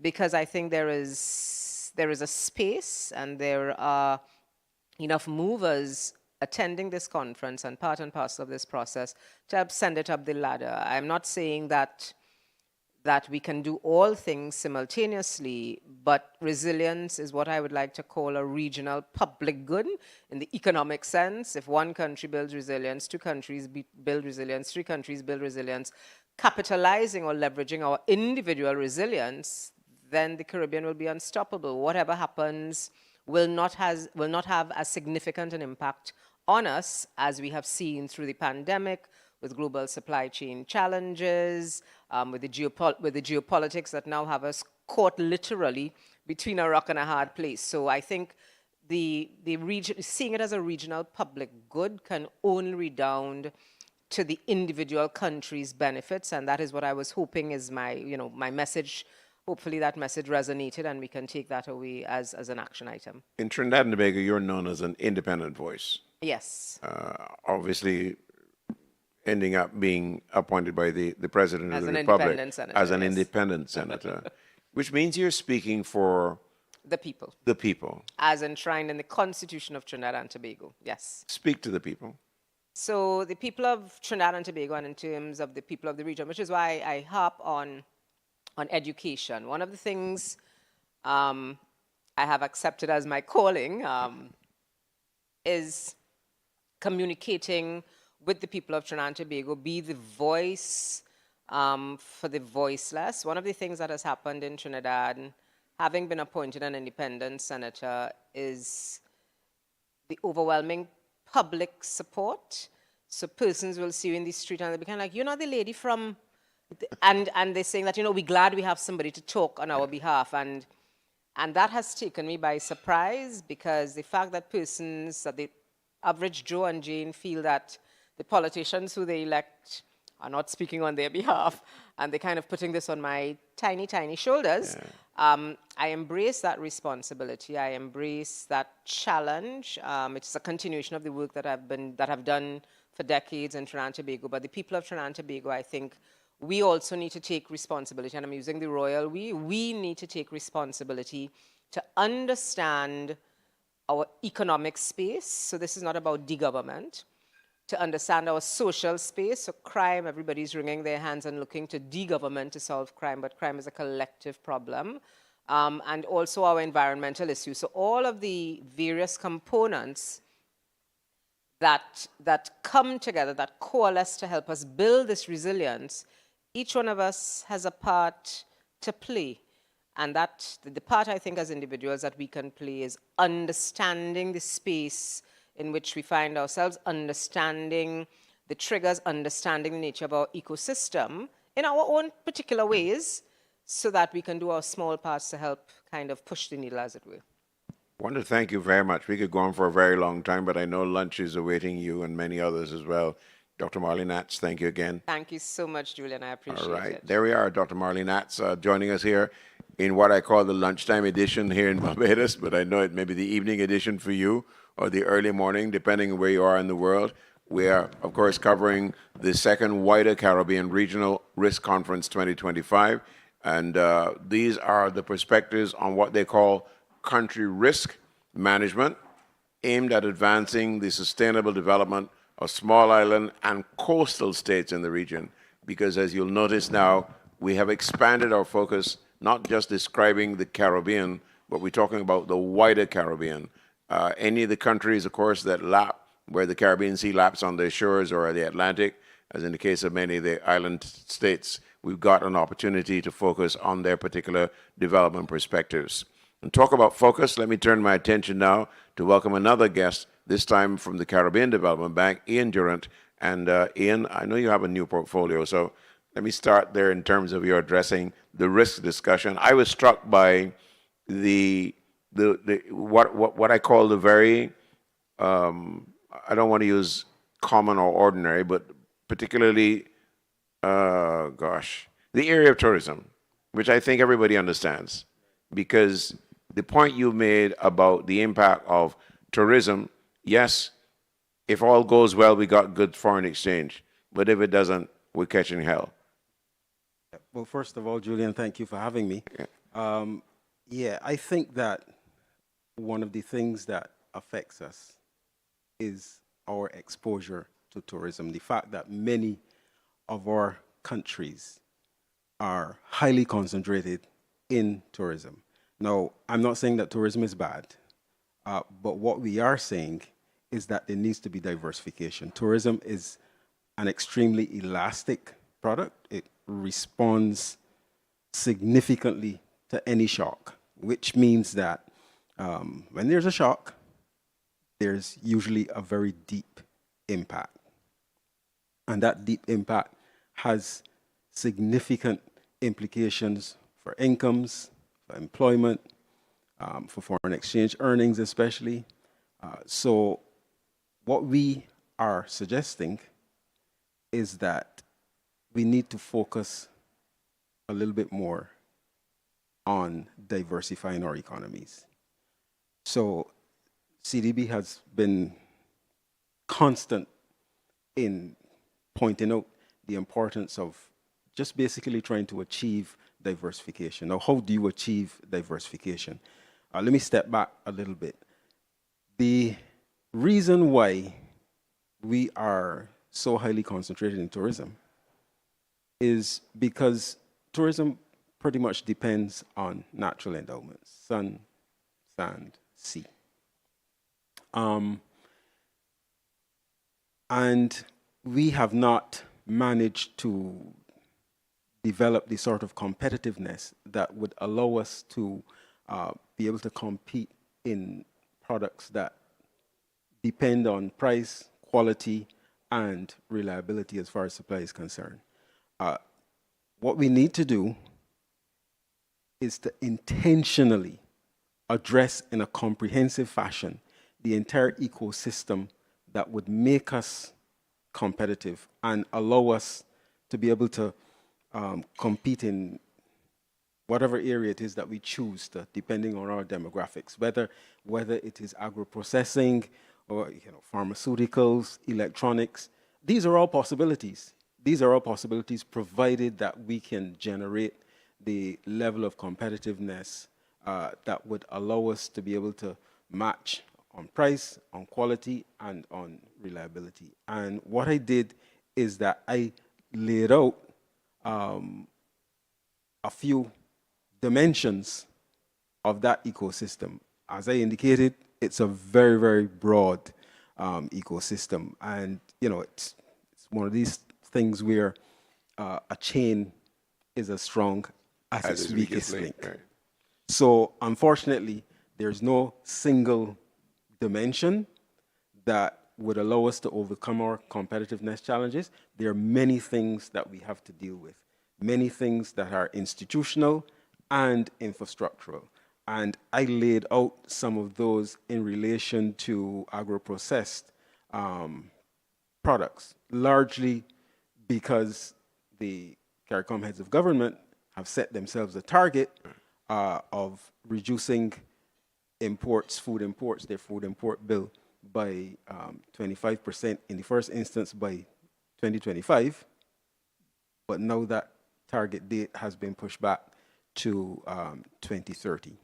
because I think there is a space and there are enough movers attending this conference and part and parcel of this process to help send it up the ladder. I'm not saying that we can do all things simultaneously, but resilience is what I would like to call a regional public good in the economic sense. If one country builds resilience, 2 countries build resilience, 3 countries build resilience, capitalizing or leveraging our individual resilience, then the Caribbean will be unstoppable. Whatever happens will not have as significant an impact on us as we have seen through the pandemic, with global supply chain challenges, with the geopolitics that now have us caught literally between a rock and a hard place. So I think the region, seeing it as a regional public good, can only redound to the individual country's benefits, and that is what I was hoping is my message. Hopefully that message resonated and we can take that away as an action item. In Trinidad and Tobago, you're known as an independent voice. Yes. Obviously, ending up being appointed by the President of the Republic as an independent senator, which means you're speaking for the people. The people. As enshrined in the Constitution of Trinidad and Tobago, yes. Speak to the people. So the people of Trinidad and Tobago, and in terms of the people of the region, which is why I harp on education. One of the things I have accepted as my calling is communicating with the people of Trinidad and Tobago, be the voice for the voiceless. One of the things that has happened in Trinidad, having been appointed an independent senator, is the overwhelming public support. So persons will see you in the street and they'll be kind of like, you're not the lady from, and they're saying that, we're glad we have somebody to talk on our behalf. And that has taken me by surprise, because the fact that persons, that the average Joe and Jane, feel that the politicians who they elect are not speaking on their behalf, and they're kind of putting this on my tiny, tiny shoulders. I embrace that responsibility. I embrace that challenge. It's a continuation of the work that I've done for decades in Trinidad and Tobago. But the people of Trinidad and Tobago, I think, we also need to take responsibility, and I'm using the royal we need to take responsibility to understand our economic space. So this is not about de-government. To understand our social space, so crime, everybody's wringing their hands and looking to de-government to solve crime, but crime is a collective problem. And also our environmental issues. So all of the various components that come together, that coalesce to help us build this resilience, each one of us has a part to play. And that the part, I think, as individuals that we can play is understanding the space in which we find ourselves, understanding the triggers, understanding the nature of our ecosystem in our own particular ways, so that we can do our small parts to help kind of push the needle, as it were. I want to thank you very much. We could go on for a very long time, but I know lunch is awaiting you and many others as well. Dr. Marley Natz, thank you again. Thank you so much, Julian. I appreciate it. All right. There we are, Dr. Marley Natz, joining us here in what I call the lunchtime edition here in Barbados, but I know it may be the evening edition for you or the early morning, depending on where you are in the world. We are, of course, covering the second wider Caribbean Regional Risk Conference 2025. And these are the perspectives on what they call country risk management, aimed at advancing the sustainable development of small island and coastal states in the region. Because as you'll notice now, we have expanded our focus, not just describing the Caribbean, but we're talking about the wider Caribbean. Any of the countries, of course, that lap, where the Caribbean Sea laps on their shores or the Atlantic, as in the case of many of the island states, we've got an opportunity to focus on their particular development perspectives. And talk about focus, let me turn my attention now to welcome another guest, this time from the Caribbean Development Bank, Ian Durant. And Ian, I know you have a new portfolio, so let me start there in terms of your addressing the risk discussion. I was struck by what I call the very, I don't want to use common or ordinary, but particularly, the area of tourism, which I think everybody understands, because the point you made about the impact of tourism, yes, if all goes well, we got good foreign exchange, but if it doesn't, we're catching hell. Well, first of all, Julian, thank you for having me. Yeah, I think that one of the things that affects us is our exposure to tourism. The fact that many of our countries are highly concentrated in tourism. Now, I'm not saying that tourism is bad, but what we are saying is that there needs to be diversification. Tourism is an extremely elastic product. It responds significantly to any shock, which means that when there's a shock, there's usually a very deep impact. And that deep impact has significant implications for incomes, for employment, for foreign exchange earnings especially. So what we are suggesting is that we need to focus a little bit more on diversifying our economies. So CDB has been constant in pointing out the importance of just basically trying to achieve diversification. Now, how do you achieve diversification? Let me step back a little bit. The reason why we are so highly concentrated in tourism is because tourism pretty much depends on natural endowments, sun, sand, sea. And we have not managed to develop the sort of competitiveness that would allow us to be able to compete in products that depend on price, quality, and reliability as far as supply is concerned. What we need to do is to intentionally address in a comprehensive fashion the entire ecosystem that would make us competitive and allow us to be able to compete in whatever area it is that we choose to, depending on our demographics, whether it is agro-processing or pharmaceuticals, electronics. These are all possibilities. These are all possibilities provided that we can generate the level of competitiveness that would allow us to be able to match on price, on quality, and on reliability. And what I did is that I laid out a few dimensions of that ecosystem. As I indicated, it's a very, very broad ecosystem. And, you know, it's one of these things where a chain is as strong as its weakest link. Right. So unfortunately, there's no single dimension that would allow us to overcome our competitiveness challenges. There are many things that we have to deal with, many things that are institutional and infrastructural. And I laid out some of those in relation to agro-processed products, largely because the CARICOM heads of government have set themselves a target of reducing imports, their food import bill by 25% in the first instance by 2025. But now that target date has been pushed back to 2030.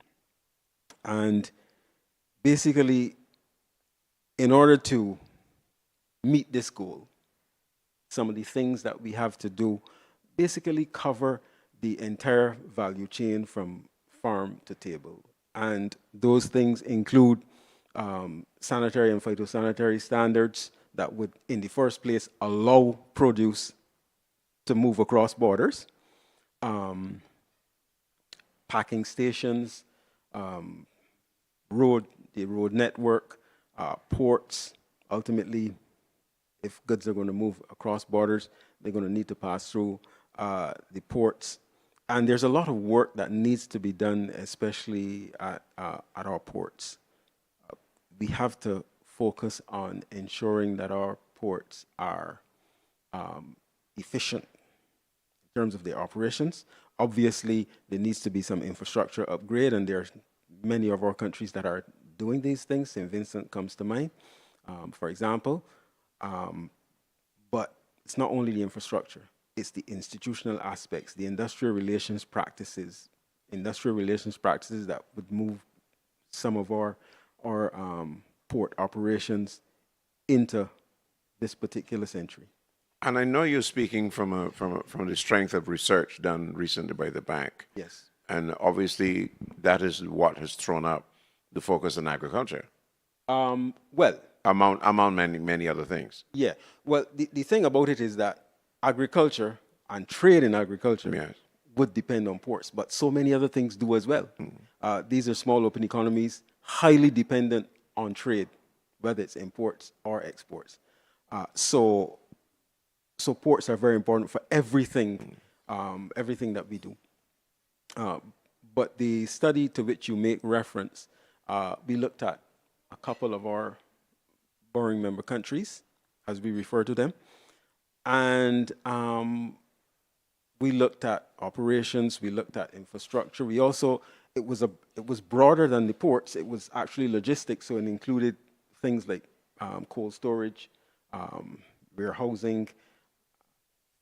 And basically, in order to meet this goal, some of the things that we have to do basically cover the entire value chain from farm to table. And those things include sanitary and phytosanitary standards that would, in the first place, allow produce to move across borders, packing stations, the road network, ports. Ultimately, if goods are going to move across borders, they're going to need to pass through the ports. And there's a lot of work that needs to be done, especially at our ports. We have to focus on ensuring that our ports are efficient in terms of their operations. Obviously, there needs to be some infrastructure upgrade, and there are many of our countries that are doing these things. St. Vincent comes to mind, for example. But it's not only the infrastructure, it's the institutional aspects, the industrial relations practices that would move some of our port operations into this particular century. And I know you're speaking from the strength of research done recently by the bank. Yes. And obviously, that is what has thrown up the focus on agriculture. Well, among many other things. Yeah. Well, the thing about it is that agriculture and trade in agriculture would depend on ports, but so many other things do as well. These are small open economies, highly dependent on trade, whether it's imports or exports. So ports are very important for everything, everything that we do. But the study to which you make reference, we looked at a couple of our borrowing member countries, as we refer to them, and we looked at operations, we looked at infrastructure. We also, it was broader than the ports. It was actually logistics, so it included things like cold storage, warehousing,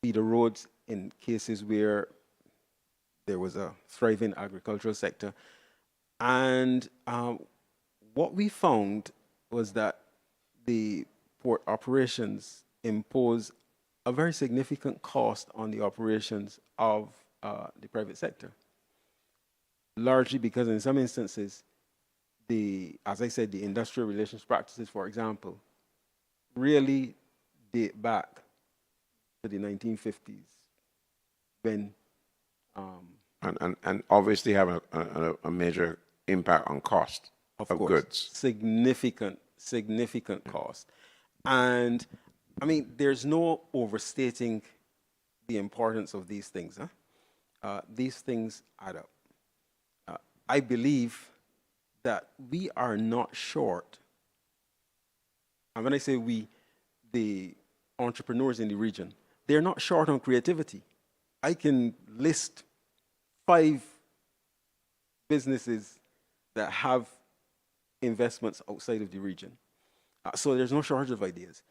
feeder roads in cases where there was a thriving agricultural sector. And what we found was that the port operations impose a very significant cost on the operations of the private sector, largely because in some instances, as I said, the industrial relations practices, for example, really date back to the 1950s when and obviously have a major impact on cost of goods. Significant cost. And I mean, there's no overstating the importance of these things. These things add up. I believe that we are not short, and when I say we, the entrepreneurs in the region, they're not short on creativity. I can list 5 businesses that have investments outside of the region. So there's no shortage of ideas.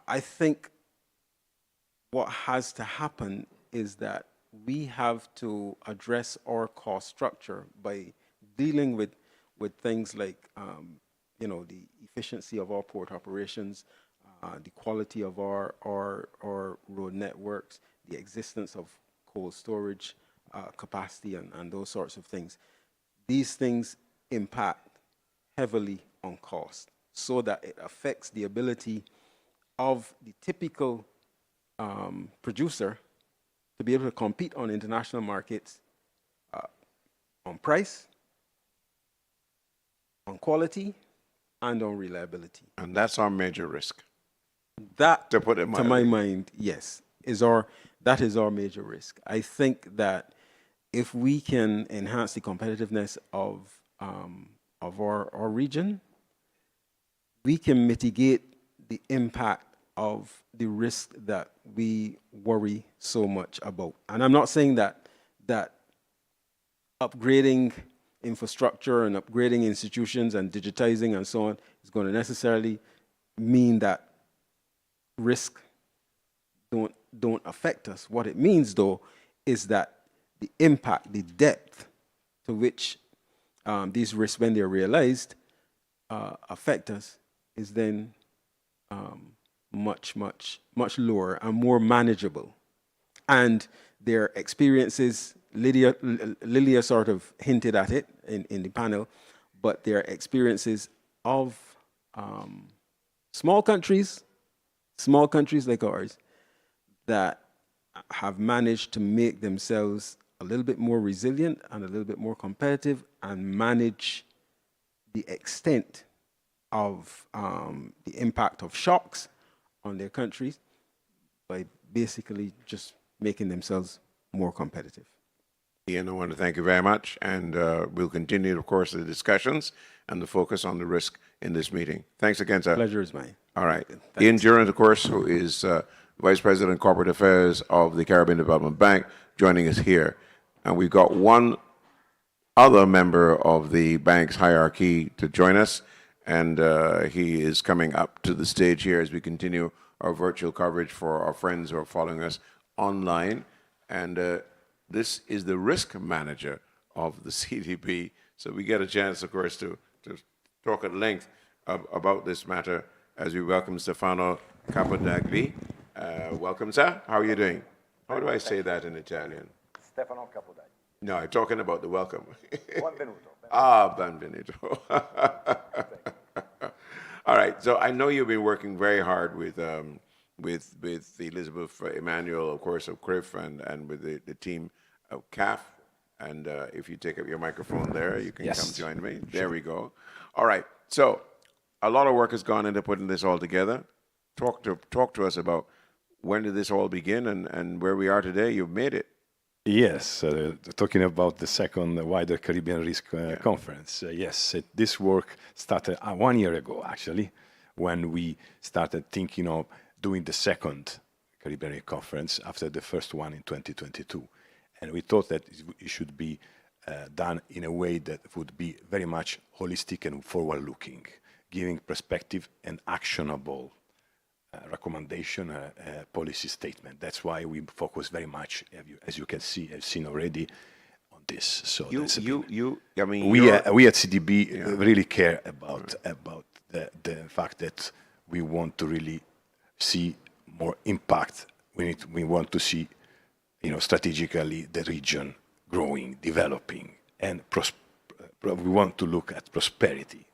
I think what has to happen is that we have to address our cost structure by dealing with things like, the efficiency of our port operations, the quality of our road networks, the existence of cold storage capacity, and those sorts of things. These things impact heavily on cost. so that it affects the ability of the typical producer to be able to compete on international markets on price, on quality, and on reliability. And that's our major risk. That, to put it to my mildly. mind, yes, that is our major risk. I think that if we can enhance the competitiveness of our region, we can mitigate the impact of the risk that we worry so much about. And I'm not saying that upgrading infrastructure and upgrading institutions and digitizing and so on is going to necessarily mean that risk don't affect us. What it means, though, is that the impact, the depth to which these risks, when they're realized, affect us, is then much lower and more manageable. And their experiences, Lilia sort of hinted at it in the panel, but their experiences of small countries like ours that have managed to make themselves a little bit more resilient and a little bit more competitive and manage the extent of the impact of shocks on their countries by basically just making themselves more competitive. Ian, I want to thank you very much, and we'll continue, of course, the discussions and the focus on the risk in this meeting. Thanks again, sir. Pleasure is mine. All right. Ian Durant, of course, who is Vice President of Corporate Affairs of the Caribbean Development Bank, joining us here. And we've got one other member of the bank's hierarchy to join us, and he is coming up to the stage here as we continue our virtual coverage for our friends who are following us online. And this is the risk manager of the CDB. So we get a chance, of course, to talk at length about this matter as we welcome Stefano Capodagli. Welcome, sir. How are you doing? How do I say that in Italian? Stefano Capodagli. No, I'm talking about the welcome. Benvenuto. Benvenuto. All right. So I know you've been working very hard with Elizabeth Emmanuel, of course, of CRIF, and with the team of CAF. And if you take up your microphone there, you can come join me. There we go. All right. So a lot of work has gone into putting this all together. Talk to us about when did this all begin and where we are today. You've made it. Yes, talking about the second wider Caribbean Risk Conference. This work started 1 year ago, actually, when we started thinking of doing the second Caribbean Risk Conference after the first one in 2022. And we thought that it should be done in a way that would be very much holistic and forward-looking, giving perspective and actionable recommendation, policy statement. That's why we focus very much, as you can see, have seen already, on this. So we at CDB really care about the fact that we want to really see more impact. We want to see, strategically the region growing, developing, and we want to look at prosperity.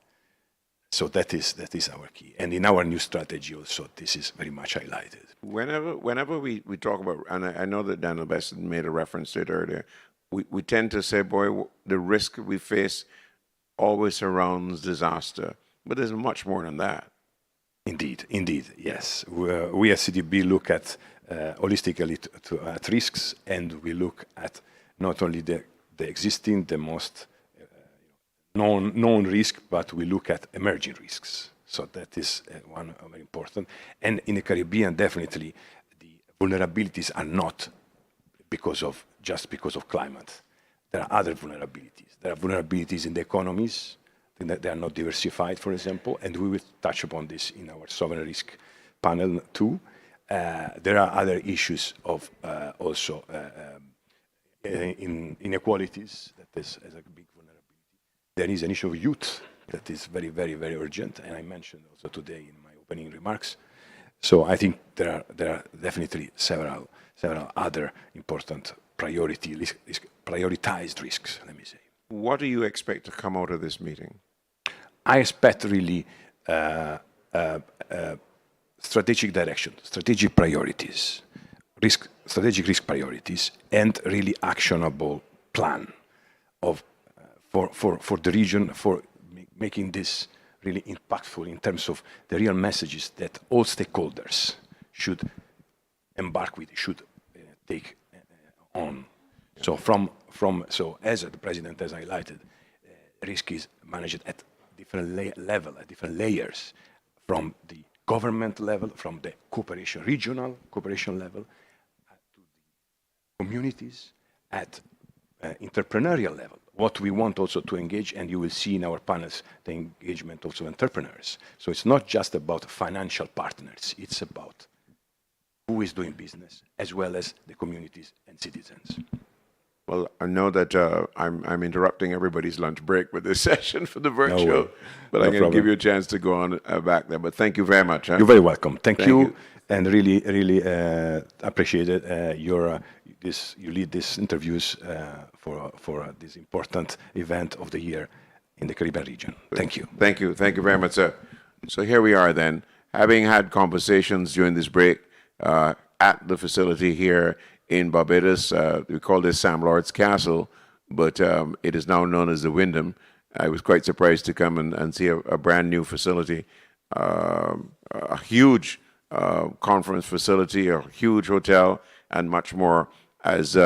So that is our key. And in our new strategy also, this is very much highlighted. Whenever we talk about, and I know that Daniel Best made a reference to it earlier, we tend to say, boy, the risk we face always surrounds disaster. But there's much more than that. Indeed, yes. We at CDB look at holistically at risks, and we look at not only the existing, the most known risk, but we look at emerging risks. So that is one very important. And in the Caribbean, definitely, the vulnerabilities are not just because of climate. There are other vulnerabilities. There are vulnerabilities in the economies, that they are not diversified, for example, and we will touch upon this in our sovereign risk panel too. There are other issues of also inequalities that is a big vulnerability. There is an issue of youth that is very, very, very urgent, and I mentioned also today in my opening remarks. So I think there are definitely several other important prioritized risks, let me say. What do you expect to come out of this meeting? I expect really strategic direction, strategic priorities, strategic risk priorities, and really actionable plan of for the region, for making this really impactful in terms of the real messages that all stakeholders should embark with, should take on. So so as the president has highlighted, risk is managed at different level, at different layers, from the government level, from the cooperation, regional cooperation level, to the communities, at entrepreneurial level. What we want also to engage, and you will see in our panels, the engagement also of entrepreneurs. So it's not just about financial partners, it's about who is doing business, as well as the communities and citizens. Well, I know that I'm interrupting everybody's lunch break with this session for the virtual, but I'm going to give you a chance to go on back there. But thank you very much. Huh? You're very welcome. Thank you. And really, really appreciate it. You lead these interviews for this important event of the year in the Caribbean region. Thank you. Thank you. Thank you very much, sir. So here we are then, having had conversations during this break at the facility here in Barbados. We call this Sam Lord's Castle, but it is now known as the Wyndham. I was quite surprised to come and see a brand new facility, a huge conference facility, a huge hotel, and much more as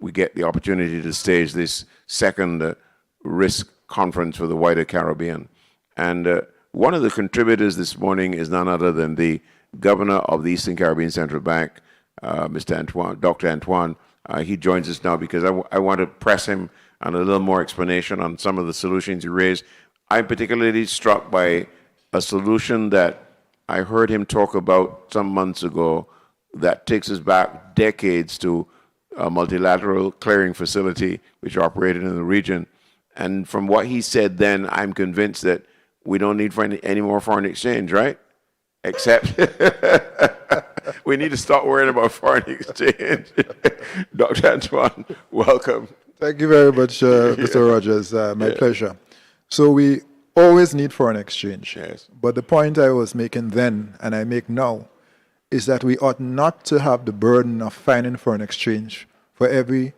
we get the opportunity to stage this second risk conference for the wider Caribbean. And one of the contributors this morning is none other than the Governor of the Eastern Caribbean Central Bank, Mr. Antoine, Dr. Antoine. He joins us now because I want to press him on a little more explanation on some of the solutions he raised. I'm particularly struck by a solution that I heard him talk about some months ago that takes us back decades to a multilateral clearing facility which operated in the region. And from what he said then, I'm convinced that we don't need any more foreign exchange, right? Except we need to stop worrying about foreign exchange. Dr. Antoine, welcome. Thank you very much, Mr. Rogers. My pleasure. So we always need foreign exchange. Yes. But the point I was making then, and I make now, is that we ought not to have the burden of finding foreign exchange for every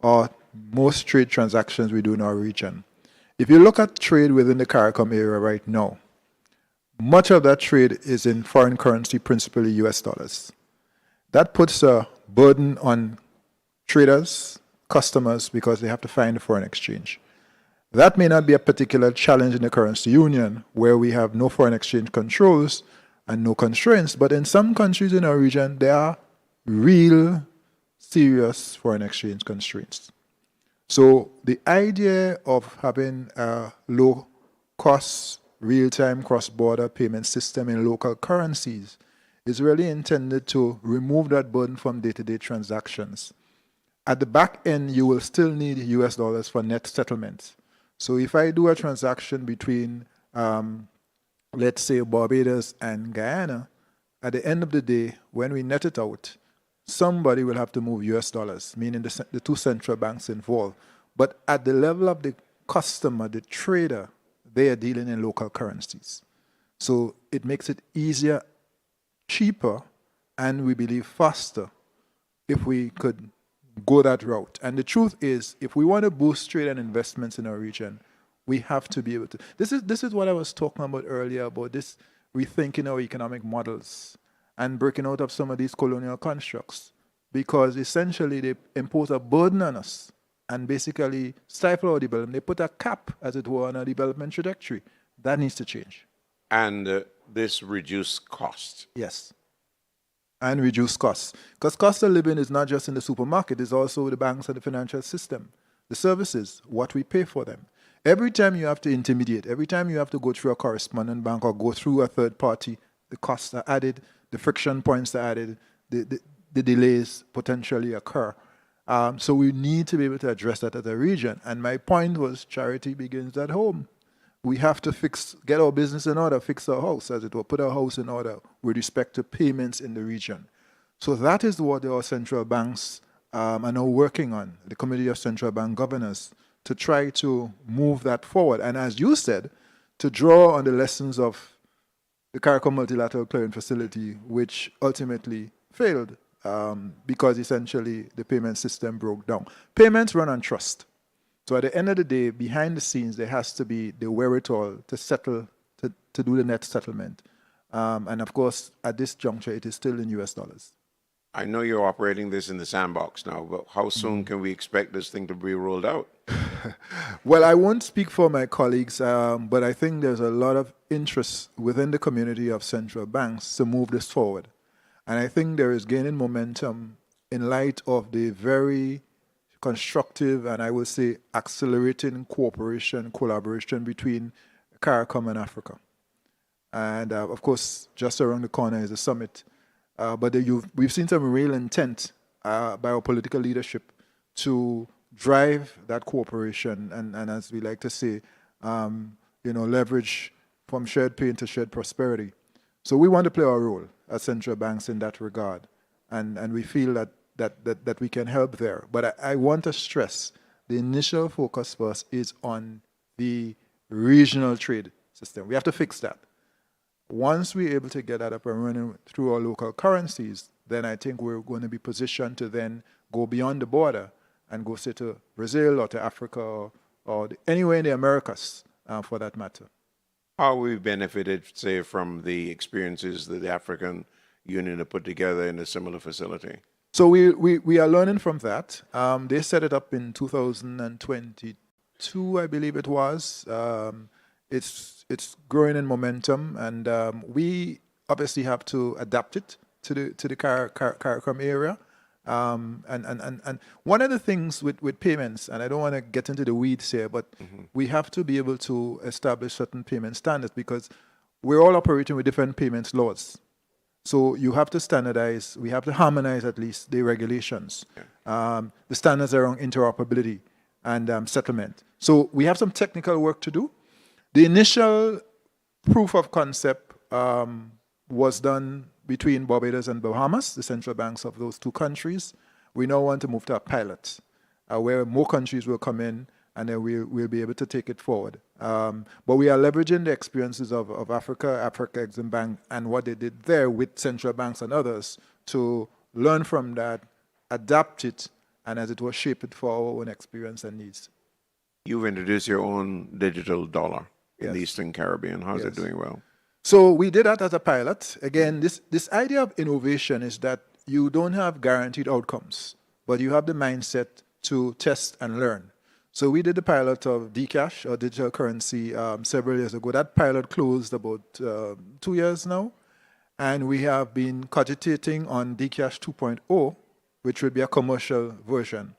or most trade transactions we do in our region. If you look at trade within the CARICOM area right now, much of that trade is in foreign currency, principally US dollars. That puts a burden on traders, customers, because they have to find foreign exchange. That may not be a particular challenge in the currency union, where we have no foreign exchange controls and no constraints, but in some countries in our region, there are real, serious foreign exchange constraints. So the idea of having a low-cost, real-time cross-border payment system in local currencies is really intended to remove that burden from day-to-day transactions. At the back end, you will still need US dollars for net settlements. So if I do a transaction between, let's say, Barbados and Guyana, at the end of the day, when we net it out, somebody will have to move US dollars, meaning the two central banks involved. But at the level of the customer, the trader, they are dealing in local currencies. So it makes it easier, cheaper, and we believe faster if we could go that route. And the truth is, if we want to boost trade and investments in our region, we have to be able to. This is what I was talking about earlier, about this rethinking our economic models and breaking out of some of these colonial constructs, because essentially they impose a burden on us and basically stifle our development. They put a cap, as it were, on our development trajectory. That needs to change. And this reduced cost. Yes. And reduce costs. Because cost of living is not just in the supermarket, it's also the banks and the financial system. The services, what we pay for them. Every time you have to intermediate, every time you have to go through a correspondent bank or go through a third party, the costs are added, the friction points are added, the delays potentially occur. So we need to be able to address that as a region. And my point was, charity begins at home. We have to get our business in order, fix our house, as it were, put our house in order with respect to payments in the region. So that is what our central banks are now working on, the Committee of Central Bank Governors, to try to move that forward. And as you said, to draw on the lessons of the CARICOM multilateral clearing facility, which ultimately failed because essentially the payment system broke down. Payments run on trust. So at the end of the day, behind the scenes, there has to be the wherewithal to settle, to do the net settlement. And of course, at this juncture, it is still in US dollars. I know you're operating this in the sandbox now, but how soon can we expect this thing to be rolled out? Well, I won't speak for my colleagues, but I think there's a lot of interest within the community of central banks to move this forward. And I think there is gaining momentum in light of the very constructive and I will say accelerating cooperation, collaboration between CARICOM and Africa. And of course, just around the corner is the summit. But we've seen some real intent by our political leadership to drive that cooperation and as we like to say, leverage from shared pain to shared prosperity. So we want to play our role as central banks in that regard. And we feel that we can help there. But I want to stress the initial focus for us is on the regional trade system. We have to fix that. Once we're able to get that up and running through our local currencies, then I think we're going to be positioned to then go beyond the border and go, say, to Brazil or to Africa or anywhere in the Americas, for that matter. How we benefited, say, from the experiences that the African Union have put together in a similar facility? So we are learning from that. They set it up in 2022, I believe it was. It's growing in momentum, and we obviously have to adapt it to the CARICOM area. And one of the things with payments, and I don't want to get into the weeds here, but we have to be able to establish certain payment standards because we're all operating with different payments laws. So you have to standardize, we have to harmonize at least the regulations, the standards around interoperability and settlement. So we have some technical work to do. The initial proof of concept was done between Barbados and Bahamas, the central banks of those two countries. We now want to move to a pilot where more countries will come in and then we'll be able to take it forward. But we are leveraging the experiences of Africa Exim Bank and what they did there with central banks and others to learn from that, adapt it, and as it was, shape it for our own experience and needs. You've introduced your own digital dollar in the Eastern Caribbean. How's it doing well? So we did that as a pilot. Again, this idea of innovation is that you don't have guaranteed outcomes, but you have the mindset to test and learn. So we did the pilot of Dcash, or digital currency, several years ago. That pilot closed about 2 years now. And we have been cogitating on Dcash 2.0, which will be a commercial version.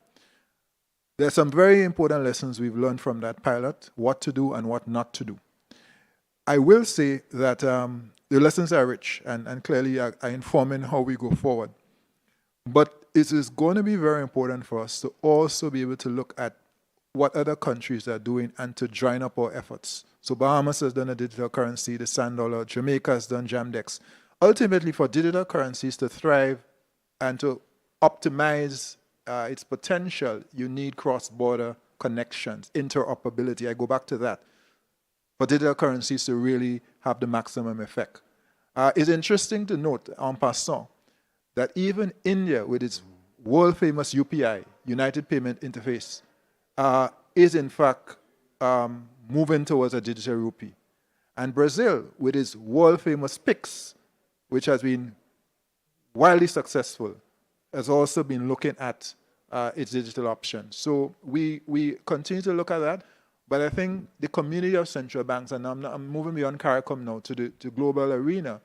There are some very important lessons we've learned from that pilot, what to do and what not to do. I will say that the lessons are rich and clearly are informing how we go forward. But it is going to be very important for us to also be able to look at what other countries are doing and to join up our efforts. So Bahamas has done a digital currency, the Sand Dollar, Jamaica has done Jamdex. Ultimately, for digital currencies to thrive and to optimize its potential, you need cross-border connections, interoperability. I go back to that. For digital currencies to really have the maximum effect. It's interesting to note, en passant, that even India, with its world-famous UPI, United Payment Interface, is in fact moving towards a digital rupee. And Brazil, with its world-famous PIX, which has been wildly successful, has also been looking at its digital options. So we continue to look at that, but I think the community of central banks, and I'm moving beyond CARICOM now to the global arena,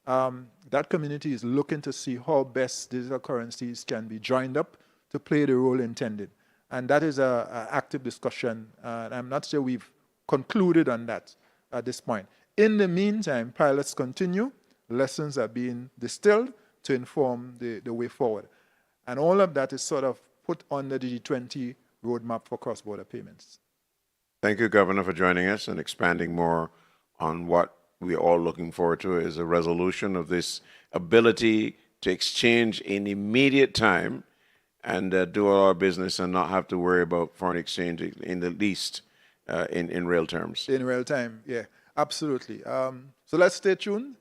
that community is looking to see how best digital currencies can be joined up to play the role intended. And that is an active discussion. I'm not sure we've concluded on that at this point. In the meantime, pilots continue. Lessons are being distilled to inform the way forward. And all of that is sort of put on the G20 roadmap for cross-border payments. Thank you, Governor, for joining us and expanding more on what we're all looking forward to is a resolution of this ability to exchange in immediate time and do all our business and not have to worry about foreign exchange in the least in real terms. In real time, yeah. Absolutely. So let's stay tuned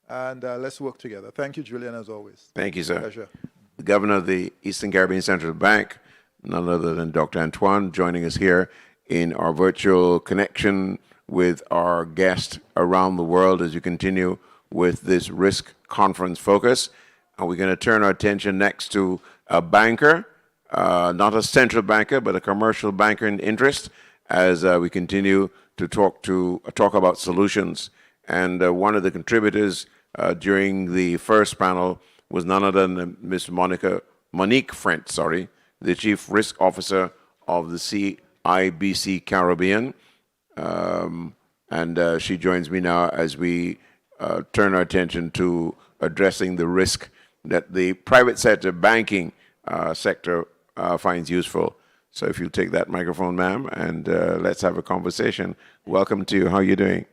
and let's work together. Thank you, Julian, as always. Thank you, sir. Pleasure. The governor of the Eastern Caribbean Central Bank, none other than Dr. Antoine, joining us here in our virtual connection with our guest around the world as you continue with this risk conference focus. And we're going to turn our attention next to a banker, not a central banker, but a commercial banker in interest, as we continue to talk about solutions. And one of the contributors during the first panel was none other than Ms. Monique Frent, the Chief Risk Officer of the CIBC Caribbean. And she joins me now as we turn our attention to addressing the risk that the private sector banking sector finds useful. So if you'll take that microphone, ma'am, and let's have a conversation. Welcome to you. How are you doing?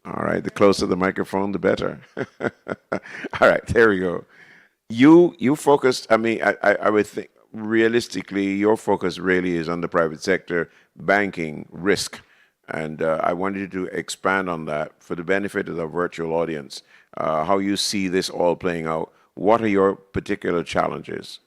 All right, the closer the microphone, the better. All right, there we go. You focused, I would think, realistically, your focus really is on the private sector banking risk. And I wanted you to expand on that for the benefit of the virtual audience, how you see this all playing out. What are your particular challenges?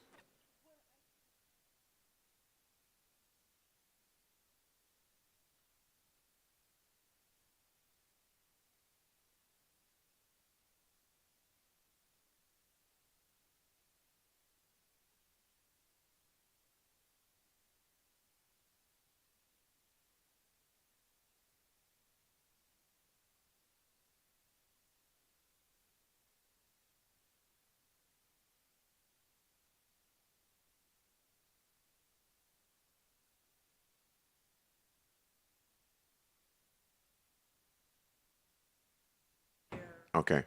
Okay.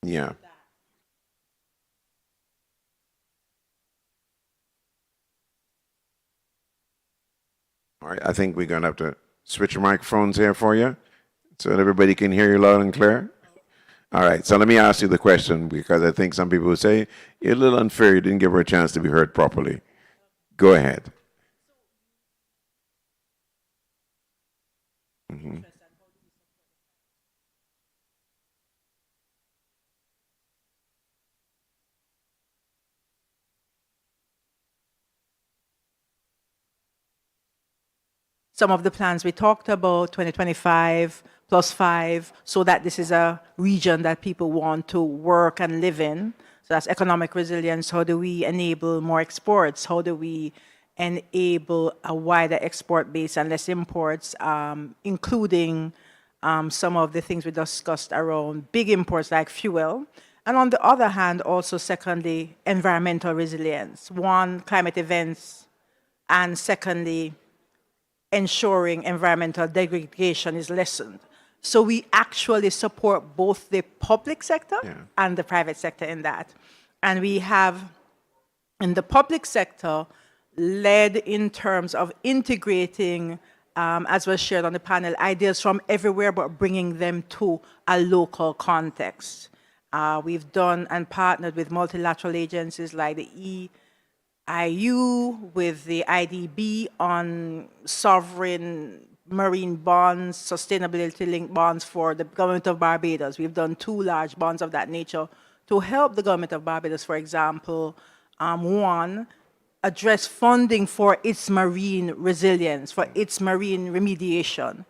Yeah. All right, I think we're going to have to switch microphones here for you so that everybody can hear you loud and clear. All right, so let me ask you the question because I think some people will say, you're a little unfair, you didn't give her a chance to be heard properly. Go ahead. Mm-hmm. Some of the plans we talked about, 2025 plus 5, so that this is a region that people want to work and live in. So that's economic resilience. How do we enable more exports? How do we enable a wider export base and less imports, including some of the things we discussed around big imports like fuel. And on the other hand, also secondly, environmental resilience. One, climate events, and secondly, ensuring environmental degradation is lessened. So we actually support both the public sector and the private sector in that. And we have, in the public sector, led in terms of integrating, as was shared on the panel, ideas from everywhere, but bringing them to a local context. We've done and partnered with multilateral agencies like the EIU, with the IDB on sovereign marine bonds, sustainability-linked bonds for the government of Barbados. We've done 2 large bonds of that nature to help the government of Barbados, for example, one, address funding for its marine resilience, for its marine remediation.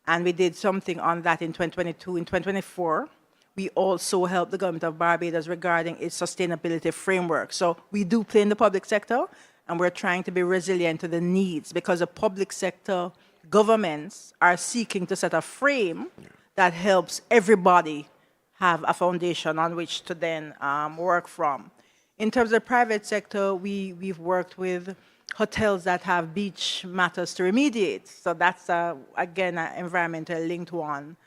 And we did something on that in 2022. In 2024, we also helped the government of Barbados regarding its sustainability framework. So we do play in the public sector, and we're trying to be resilient to the needs, because the public sector governments are seeking to set a frame that helps everybody have a foundation on which to then work from. In terms of the private sector, we've worked with hotels that have beach matters to remediate. So that's, again, an environmental linked one.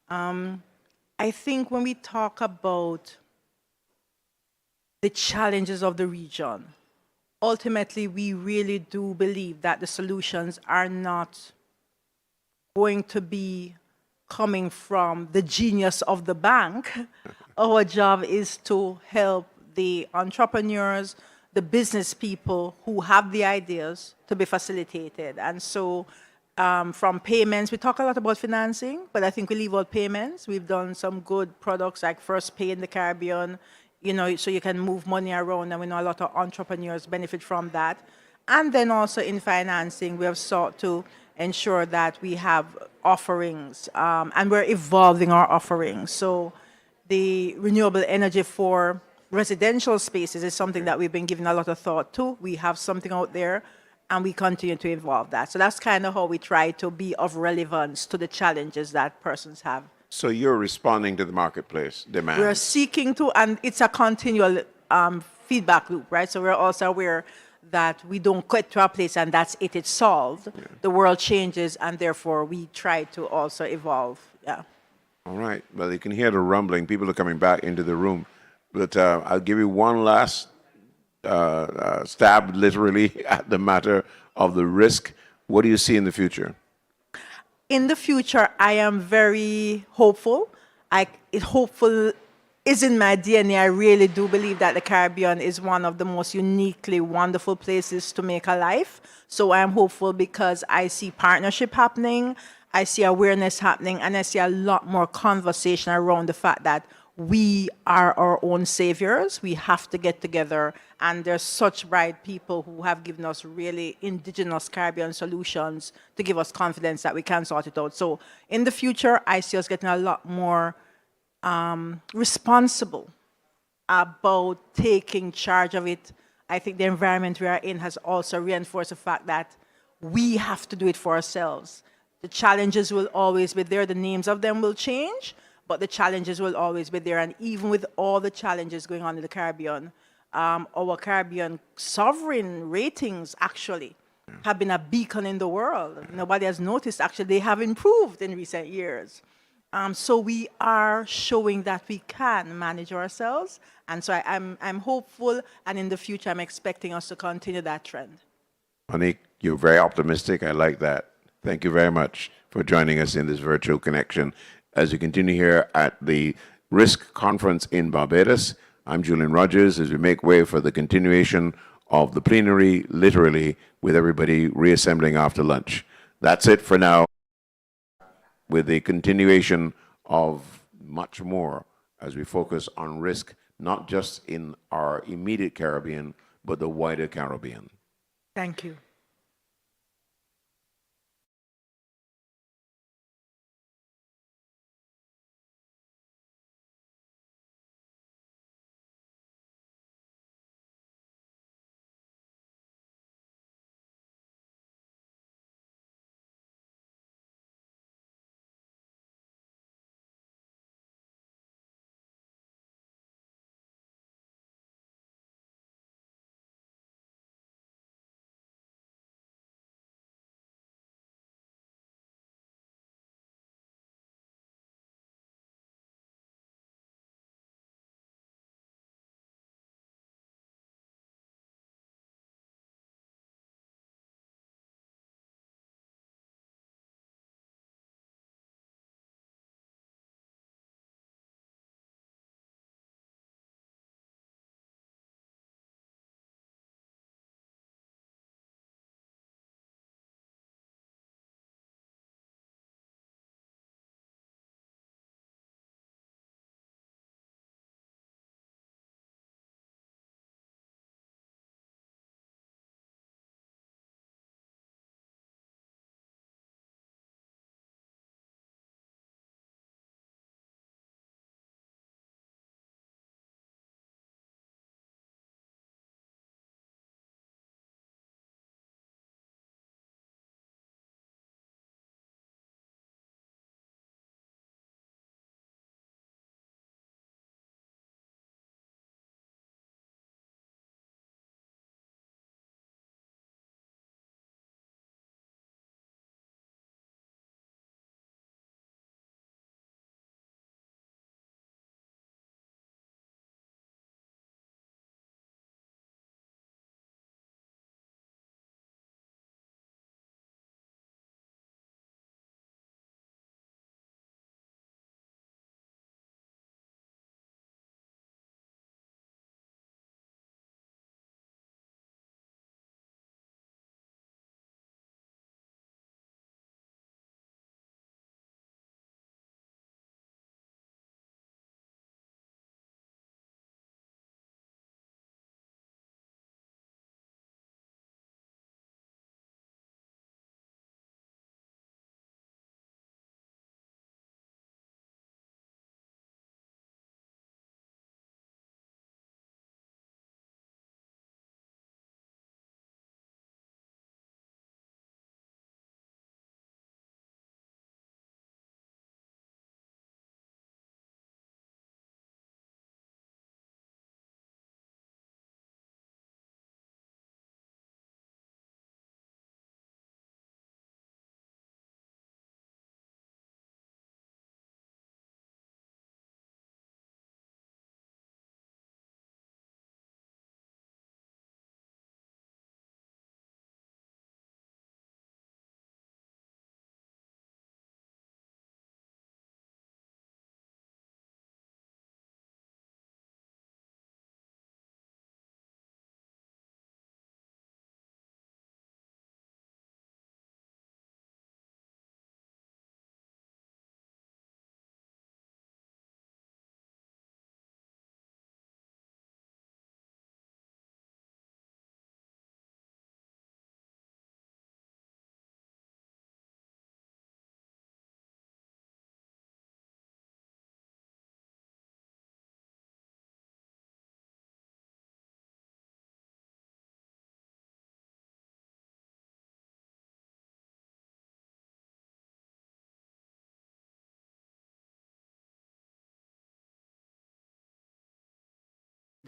I think when we talk about the challenges of the region, ultimately, we really do believe that the solutions are not going to be coming from the genius of the bank. Our job is to help the entrepreneurs, the business people who have the ideas to be facilitated. And so from payments. We talk a lot about financing, but I think we leave out payments. We've done some good products like First Pay in the Caribbean, you know, so you can move money around, and we know a lot of entrepreneurs benefit from that. And then also in financing, we have sought to ensure that we have offerings, and we're evolving our offerings. So the renewable energy for residential spaces is something that we've been giving a lot of thought to. We have something out there, and we continue to evolve that. So that's kind of how we try to be of relevance to the challenges that persons have. So you're responding to the marketplace demand. We're seeking to, and it's a continual feedback loop, right? So we're also aware that we don't get to a place and that's it, it's solved. Yeah. The world changes, and therefore we try to also evolve. Yeah. All right. Well, you can hear the rumbling. People are coming back into the room. But I'll give you one last stab, literally, at the matter of the risk. What do you see in the future? In the future, I am very hopeful. Hopeful is in my DNA. I really do believe that the Caribbean is one of the most uniquely wonderful places to make a life. So I am hopeful because I see partnership happening, I see awareness happening, and I see a lot more conversation around the fact that we are our own saviors. We have to get together, and there's such bright people who have given us really indigenous Caribbean solutions to give us confidence that we can sort it out. So in the future, I see us getting a lot more responsible about taking charge of it. I think the environment we are in has also reinforced the fact that we have to do it for ourselves. The challenges will always be there. The names of them will change, but the challenges will always be there. And even with all the challenges going on in the Caribbean, our Caribbean sovereign ratings actually have been a beacon in the world. Nobody has noticed, actually, they have improved in recent years. So we are showing that we can manage ourselves. And so I'm hopeful, and in the future, I'm expecting us to continue that trend. Monique, you're very optimistic. I like that. Thank you very much for joining us in this virtual connection. As we continue here at the Risk Conference in Barbados, I'm Julian Rogers, as we make way for the continuation of the plenary, literally, with everybody reassembling after lunch. That's it for now, with the continuation of much more as we focus on risk, not just in our immediate Caribbean, but the wider Caribbean. Thank you.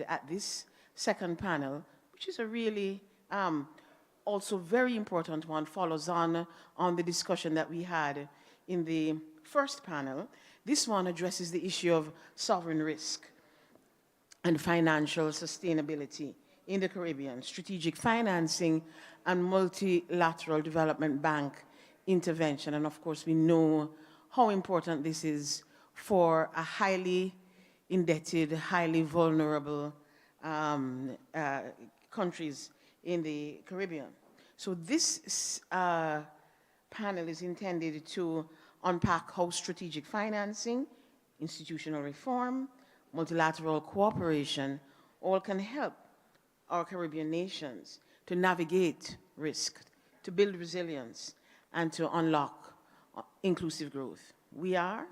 at this second panel, which is a really also very important one, follows on the discussion that we had in the first panel. This one addresses the issue of sovereign risk and financial sustainability in the Caribbean, strategic financing and multilateral development bank intervention. And of course, we know how important this is for a highly indebted, highly vulnerable countries in the Caribbean. So this panel is intended to unpack how strategic financing, institutional reform, multilateral cooperation all can help our Caribbean nations to navigate risk, to build resilience, and to unlock inclusive growth. We are,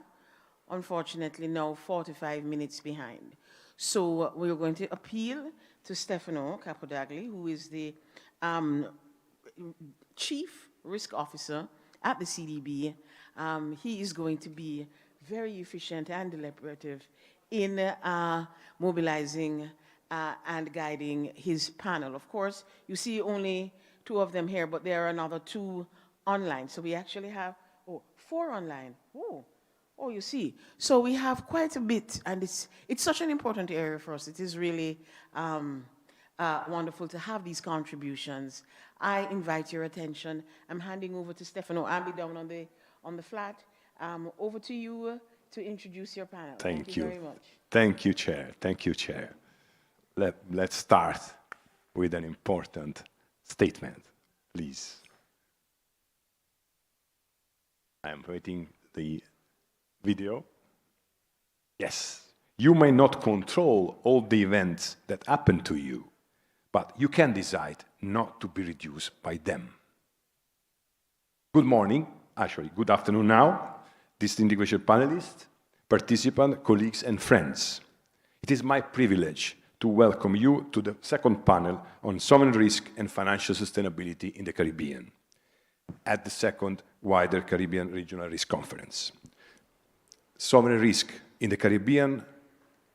unfortunately, now 45 minutes behind. So we're going to appeal to Stefano Capodagli, who is the Chief Risk Officer at the CDB. He is going to be very efficient and deliberative in mobilizing and guiding his panel. Of course, you see only 2 of them here, but there are another 2 online. So we actually have 4 online. Oh, you see. So we have quite a bit, and it's such an important area for us. It is really wonderful to have these contributions. I invite your attention. I'm handing over to Stefano. I'll be down on the flat. Over to you to introduce your panel. Thank you very much. Thank you, Chair. Thank you, Chair. Let's start with an important statement, please. I'm waiting the video. Yes, you may not control all the events that happen to you, but you can decide not to be reduced by them. Good morning, actually, good afternoon now, distinguished panelists, participants, colleagues, and friends. It is my privilege to welcome you to the second panel on sovereign risk and financial sustainability in the Caribbean at the second wider Caribbean Regional Risk Conference. Sovereign risk in the Caribbean,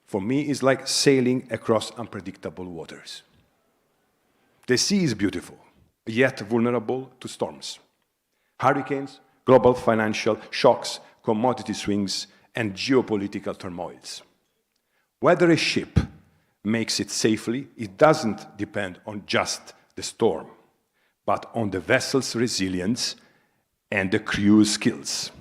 for me, is like sailing across unpredictable waters. The sea is beautiful, yet vulnerable to storms, hurricanes, global financial shocks, commodity swings, and geopolitical turmoils. Whether a ship makes it safely, it doesn't depend on just the storm, but on the vessel's resilience and the crew's skills.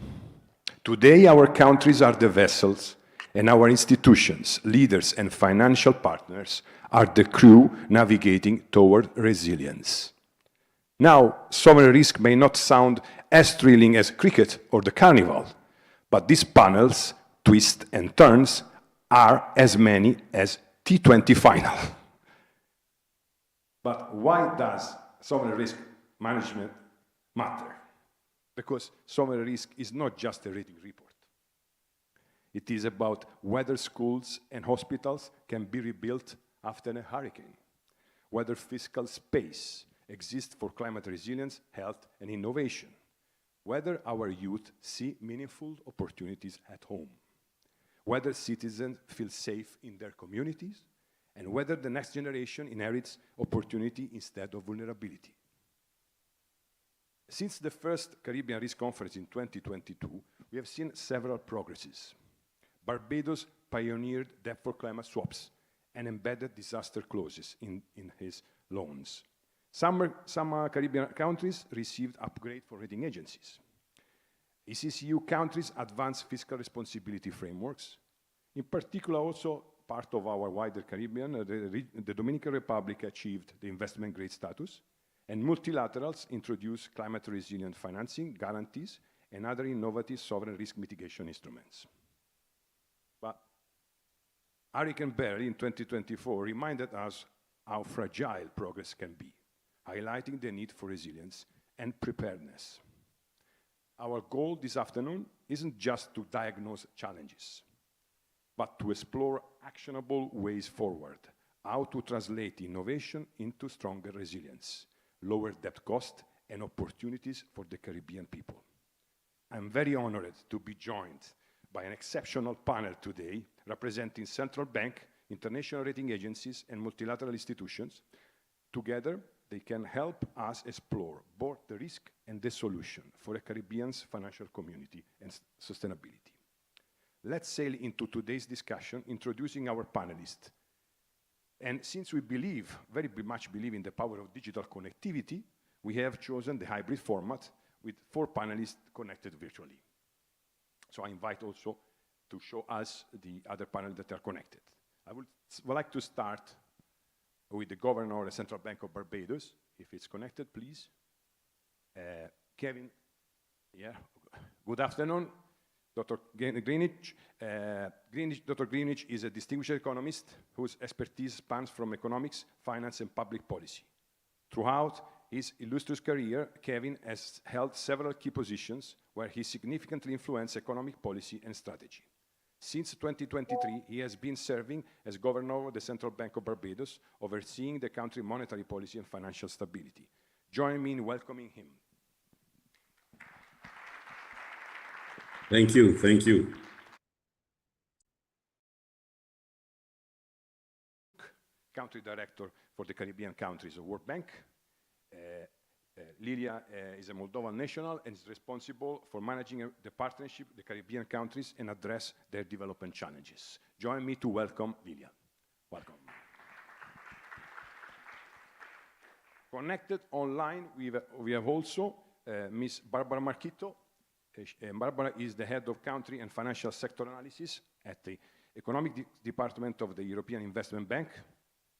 Today, our countries are the vessels, and our institutions, leaders, and financial partners are the crew navigating toward resilience. Now, sovereign risk may not sound as thrilling as cricket or the carnival, but these panels, twists and turns, are as many as T20 final. But why does sovereign risk management matter? Because sovereign risk is not just a rating report. It is about whether schools and hospitals can be rebuilt after a hurricane, whether fiscal space exists for climate resilience, health, and innovation, whether our youth see meaningful opportunities at home, whether citizens feel safe in their communities, and whether the next generation inherits opportunity instead of vulnerability. Since the first Caribbean Risk Conference in 2022, we have seen several progresses. Barbados pioneered debt for climate swaps and embedded disaster clauses in his loans. Some Caribbean countries received upgrade for rating agencies. ECCU countries advanced fiscal responsibility frameworks. In particular, also part of our wider Caribbean, the Dominican Republic achieved the investment grade status, and multilaterals introduced climate resilient financing, guarantees, and other innovative sovereign risk mitigation instruments. But Hurricane Barry in 2024 reminded us how fragile progress can be, highlighting the need for resilience and preparedness. Our goal this afternoon isn't just to diagnose challenges, but to explore actionable ways forward, how to translate innovation into stronger resilience, lower debt cost, and opportunities for the Caribbean people. I'm very honored to be joined by an exceptional panel today representing central bank, international rating agencies, and multilateral institutions. Together, they can help us explore both the risk and the solution for the Caribbean's financial community and sustainability. Let's sail into today's discussion, introducing our panelists. And since we very much believe in the power of digital connectivity, we have chosen the hybrid format with 4 panelists connected virtually. So I invite also to show us the other panels that are connected. I would like to start with the Governor of the Central Bank of Barbados, if it's connected, please. Kevin, yeah, good afternoon. Dr. Greenwich. Dr. Greenwich is a distinguished economist whose expertise spans from economics, finance, and public policy. Throughout his illustrious career, Kevin has held several key positions where he significantly influenced economic policy and strategy. Since 2023, he has been serving as governor of the Central Bank of Barbados, overseeing the country's monetary policy and financial stability. Join me in welcoming him. Thank you, thank you. Country Director for the Caribbean countries of World Bank. Lilia is a Moldovan national and is responsible for managing the partnership with the Caribbean countries and address their development challenges. Join me to welcome Lilia. Welcome. Connected online, we have also Ms. Barbara Marchito. Barbara is the head of country and financial sector analysis at the Economic Department of the European Investment Bank.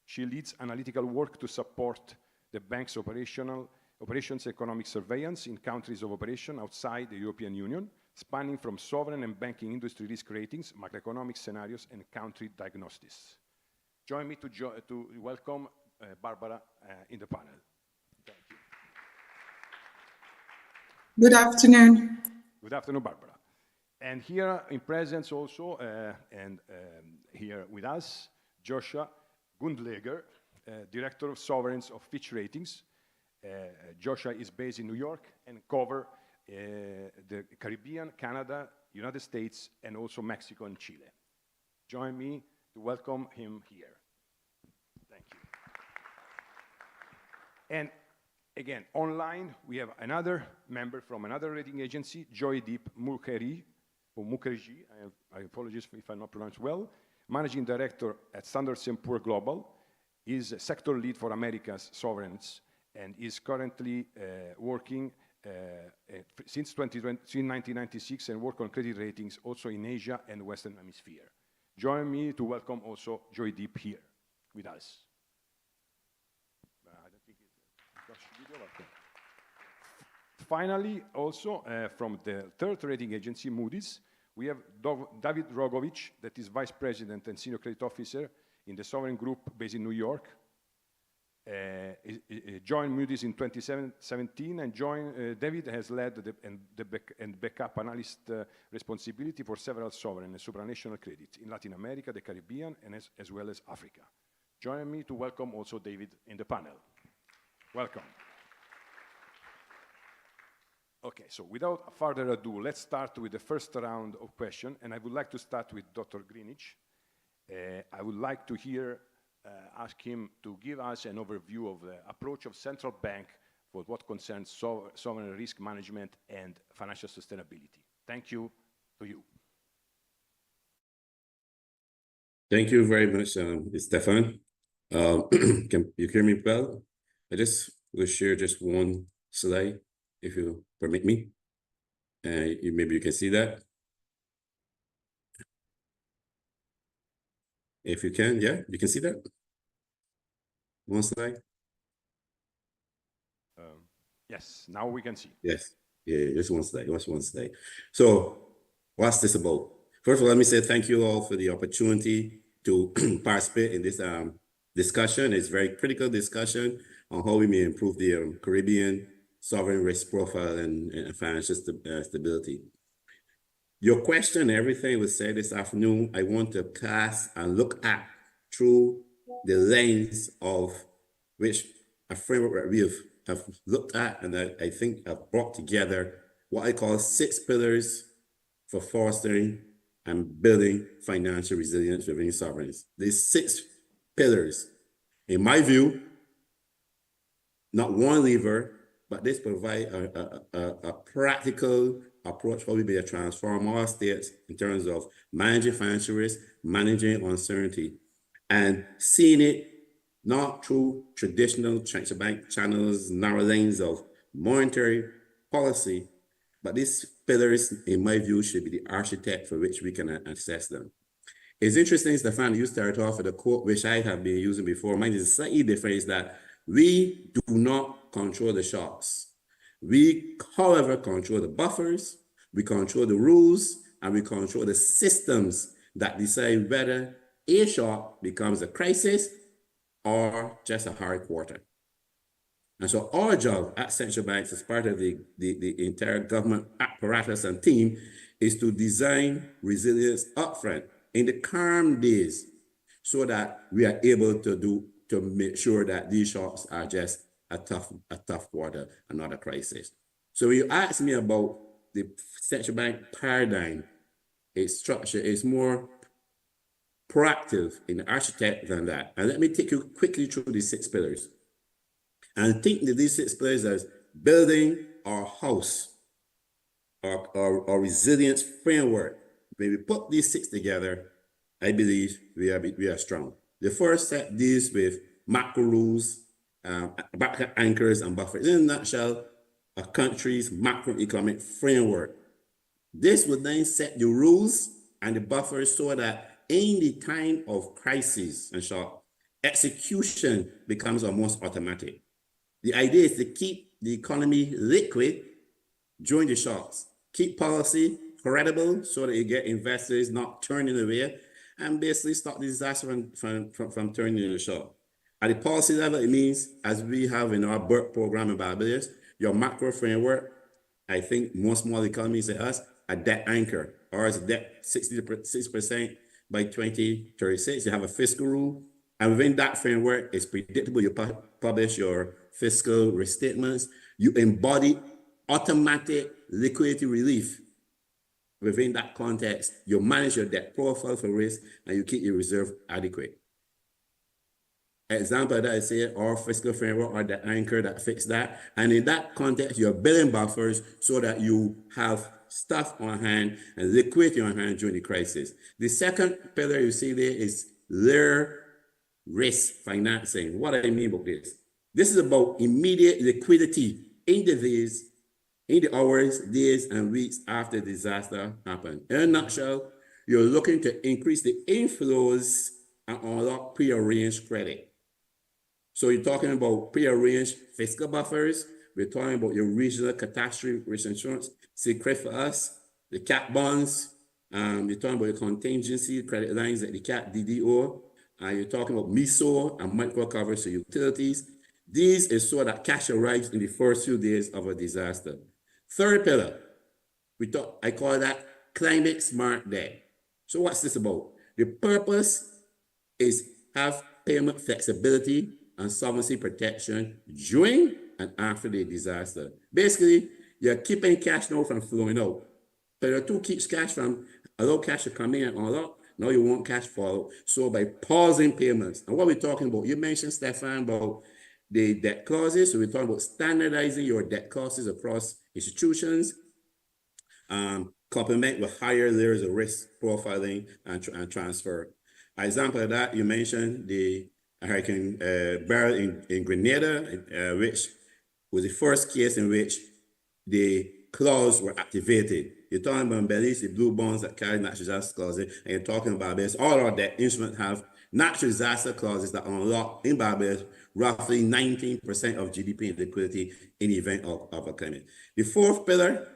She leads analytical work to support the bank's operations economic surveillance in countries of operation outside the European Union, spanning from sovereign and banking industry risk ratings, macroeconomic scenarios, and country diagnostics. Join me to welcome Barbara in the panel. Thank you. Good afternoon. Good afternoon, Barbara. And here in presence also, here with us, Joshua Gundleger, Director of Sovereigns of Fitch Ratings. Joshua is based in New York and covers the Caribbean, Canada, United States, and also Mexico and Chile. Join me to welcome him here. Thank you. And again, online, we have another member from another rating agency, Joydeep Mukherjee. I apologize if I'm not pronounced well. Managing Director at Standard & Poor's Global, is a sector lead for America's sovereigns, and is currently working since 1996 and work on credit ratings also in Asia and Western Hemisphere. Join me to welcome also Joydeep here with us. I don't think it's video. Finally, also from the third rating agency, Moody's, we have David Rogovich, that is Vice President and Senior Credit Officer in the Sovereign Group based in New York. Joined Moody's in 2017, and David has led the backup analyst responsibility for several sovereign and supranational credits in Latin America, the Caribbean, and as well as Africa. Join me to welcome also David in the panel. Welcome. Okay, so without further ado, let's start with the first round of questions, and I would like to start with Dr. Greenwich. I would like to ask him to give us an overview of the approach of central bank for what concerns sovereign risk management and financial sustainability. Thank you to you. Thank you very much, Stefan. Can you hear me well? I just will share just one slide, if you permit me. Maybe you can see that. If you can, yeah, you can see that. One slide. Yes, now we can see. Yes, yeah, just one slide, just one slide. So what's this about? First of all, let me say thank you all for the opportunity to participate in this discussion. It's a very critical discussion on how we may improve the Caribbean sovereign risk profile and financial stability. Your question, everything was said this afternoon, I want to cast and look at through the lens of which a framework that we have looked at, and I think have brought together what I call 6 pillars for fostering and building financial resilience within sovereigns. These 6 pillars, in my view, not one lever, but this provide a practical approach how we be to transform our states in terms of managing financial risk, managing uncertainty, and seeing it not through traditional central bank channels, narrow lanes of monetary policy, but these pillars, in my view, should be the architect for which we can assess them. It's interesting, Stefan, you started off with a quote which I have been using before. Mine is slightly different, is that we do not control the shocks. We, however, control the buffers, we control the rules, and we control the systems that decide whether a shock becomes a crisis or just a hard quarter. And so our job at central banks, as part of the entire government apparatus and team, is to design resilience upfront in the calm days so that we are able to make sure that these shocks are just a tough quarter and not a crisis. So when you ask me about the central bank paradigm, its structure is more proactive in the architect than that. And let me take you quickly through these 6 pillars. And think that these 6 pillars as building our house, our resilience framework. When we put these 6 together, I believe we are strong. The first set deals with macro rules, anchors, and buffers. In a nutshell, a country's macroeconomic framework. This would then set the rules and the buffers so that in the time of crisis and shock, execution becomes almost automatic. The idea is to keep the economy liquid during the shocks, keep policy credible so that you get investors not turning away, and basically stop the disaster from turning into a shock. At the policy level, it means, as we have in our BERT program in Barbados, your macro framework, I think most small economies like us, a debt anchor, or is debt 60% by 2036. You have a fiscal rule, and within that framework, it's predictable. You publish your fiscal restatements. You embody automatic liquidity relief. Within that context, you manage your debt profile for risk, and you keep your reserve adequate. Example that I say, our fiscal framework or the anchor that fits that. And in that context, you're building buffers so that you have stuff on hand and liquidity on hand during the crisis. The second pillar you see there is layer risk financing. What I mean by this? This is about immediate liquidity in the days, in the hours, days, and weeks after disaster happened. In a nutshell, you're looking to increase the inflows and unlock prearranged credit. So you're talking about prearranged fiscal buffers. We're talking about your regional catastrophe risk insurance, secret for us, the cat bonds. You're talking about your contingency credit lines like the cat DDO. You're talking about MISO and micro coverage for utilities. These is so that cash arrives in the first few days of a disaster. Third pillar, I call that climate smart debt. So what's this about? The purpose is have payment flexibility and solvency protection during and after the disaster. Basically, you're keeping cash now from flowing out. Pillar 2 keeps cash from, allow cash to come in and all out. Now you want cash flow. So by pausing payments, and what we're talking about, you mentioned, Stefan, about the debt clauses. So we're talking about standardizing your debt clauses across institutions, complement with higher layers of risk profiling and transfer. An example of that, you mentioned the Hurricane Beryl in Grenada, which was the first case in which the clause were activated. You're talking about Belize, the blue bonds that carry natural disaster clauses, and you're talking about Barbados. All our debt instruments have natural disaster clauses that unlock in Barbados roughly 19% of GDP and liquidity in the event of a climate. The fourth pillar,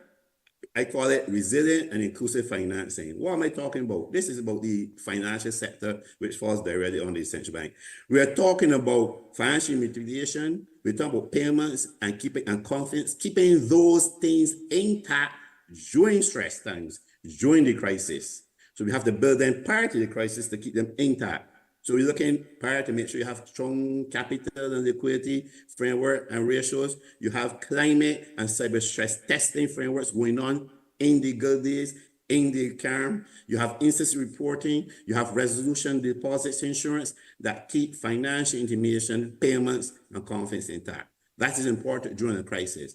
I call it resilient and inclusive financing. What am I talking about? This is about the financial sector, which falls directly on the central bank. We are talking about financial mitigation. We're talking about payments and confidence, keeping those things intact during stress times, during the crisis. So we have to build them prior to the crisis to keep them intact. So we're looking prior to make sure you have strong capital and liquidity framework and ratios. You have climate and cyber stress testing frameworks going on in the good days, in the CARM, you have instance reporting, you have resolution deposits insurance that keep financial information, payments, and confidence intact. That is important during a crisis.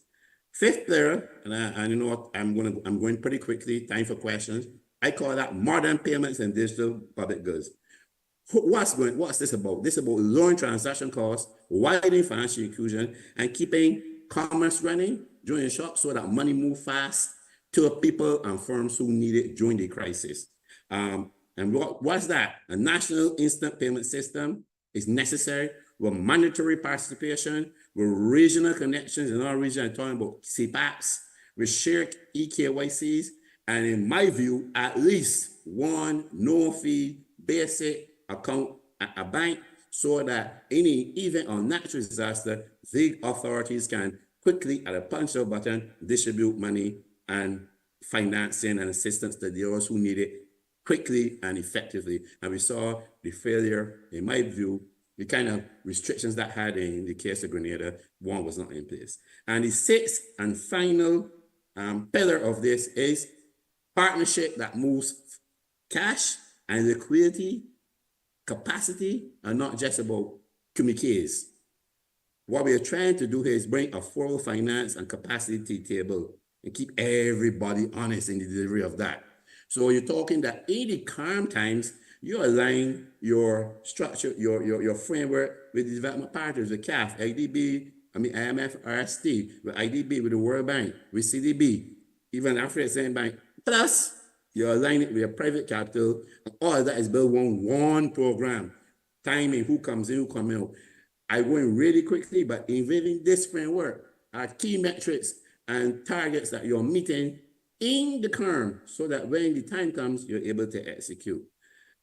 Fifth pillar, and you know what, I'm going pretty quickly, time for questions. I call that modern payments and digital public goods. What's this about? This is about lowering transaction costs, widening financial inclusion, and keeping commerce running during a shock so that money moves fast to people and firms who need it during the crisis. And what's that? A national instant payment system is necessary with mandatory participation, with regional connections in our region. I'm talking about CPAPs, with shared eKYCs, and in my view, at least one no-fee basic account at a bank so that any event or natural disaster, the authorities can quickly, at a punch of a button, distribute money and financing and assistance to those who need it quickly and effectively. And we saw the failure, in my view, the kind of restrictions that had in the case of Grenada, one was not in place. And the sixth and final pillar of this is partnership that moves cash and liquidity, capacity, are not just about communiques. What we are trying to do here is bring affordable finance and capacity to the table and keep everybody honest in the delivery of that. So you're talking that in the calm times, you align your structure, your framework with the development partners, with CAF, IDB, IMF, RST, with IDB, with the World Bank, with CDB, even African Central Bank. Plus, you align it with your private capital. All of that is built on one program. Timing, who comes in, who comes out. I went really quickly, but within this framework are key metrics and targets that you're meeting in the term so that when the time comes, you're able to execute.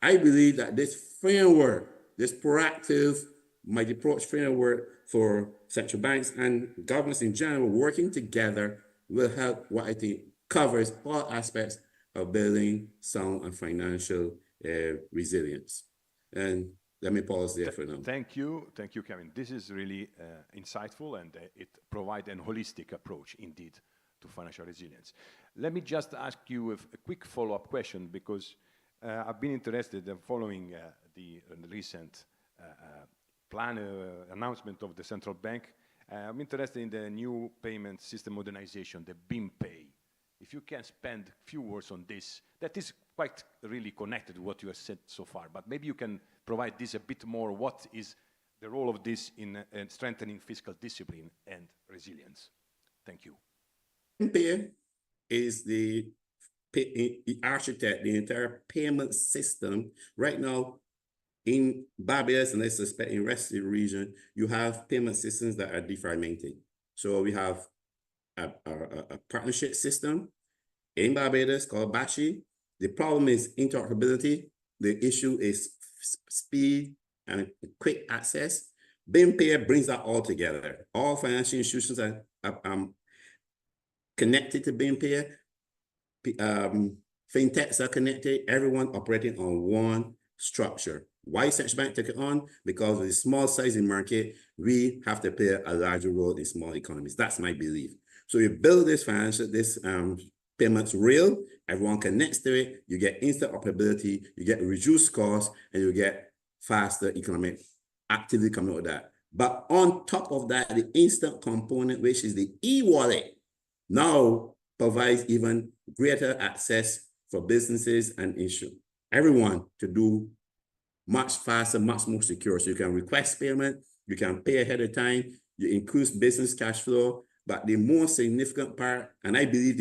I believe that this framework, this proactive, multi-approach framework for central banks and governments in general working together will help what I think covers all aspects of building sound and financial resilience. And let me pause there for now. Thank you, Kevin. This is really insightful, and it provides a holistic approach, indeed, to financial resilience. Let me just ask you a quick follow-up question, because I've been interested in following the recent announcement of the central bank. I'm interested in the new payment system modernization, the BIM Pay. If you can spend a few words on this, that is quite really connected to what you have said so far, but maybe you can provide this a bit more. What is the role of this in strengthening fiscal discipline and resilience? Thank you. Pay is the architect, the entire payment system. Right now, in Barbados, and I suspect in the rest of the region, you have payment systems that are defragmented. So we have a partnership system in Barbados called BASHI. The problem is interoperability. The issue is speed and quick access. BIM Pay brings that all together. All financial institutions are connected to BIM Pay. Fintechs are connected, everyone operating on one structure. Why Central Bank took it on? Because of the small sizing market, we have to play a larger role in small economies. That's my belief. So you build this payments rail, everyone connects to it, you get instant operability, you get reduced costs, and you get faster economic activity coming out of that. But on top of that, the instant component, which is the e-wallet, now provides even greater access for businesses and everyone to do much faster, much more secure. So you can request payment, you can pay ahead of time, you increase business cash flow. But the more significant part, and I believe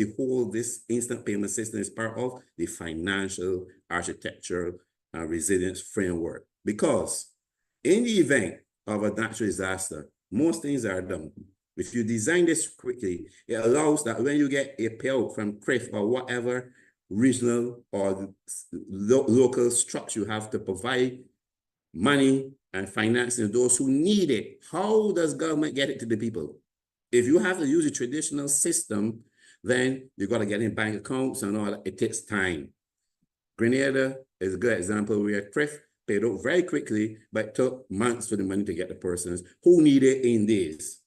this instant payment system is part of the financial architecture and resilience framework. Because in the event of a natural disaster, most things are done. If you design this quickly, it allows that when you get a payout from CRIF or whatever regional or local structure you have to provide money and financing to those who need it, how does government get it to the people? If you have to use a traditional system, then you've got to get in bank accounts and all that. It takes time. Grenada is a good example where CRIF paid out very quickly, but it took months for the money to get the persons who need it in days.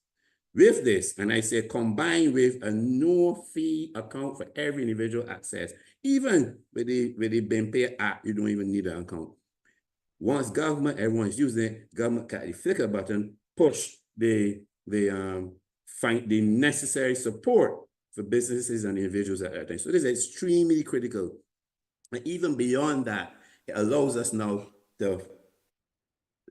With this, and I say combined with a no-fee account for every individual access, even with the BenPay app, you don't even need an account. Once government, everyone's using it, government can flick a button, push the necessary support for businesses and individuals at that time. So this is extremely critical. And even beyond that, it allows us now to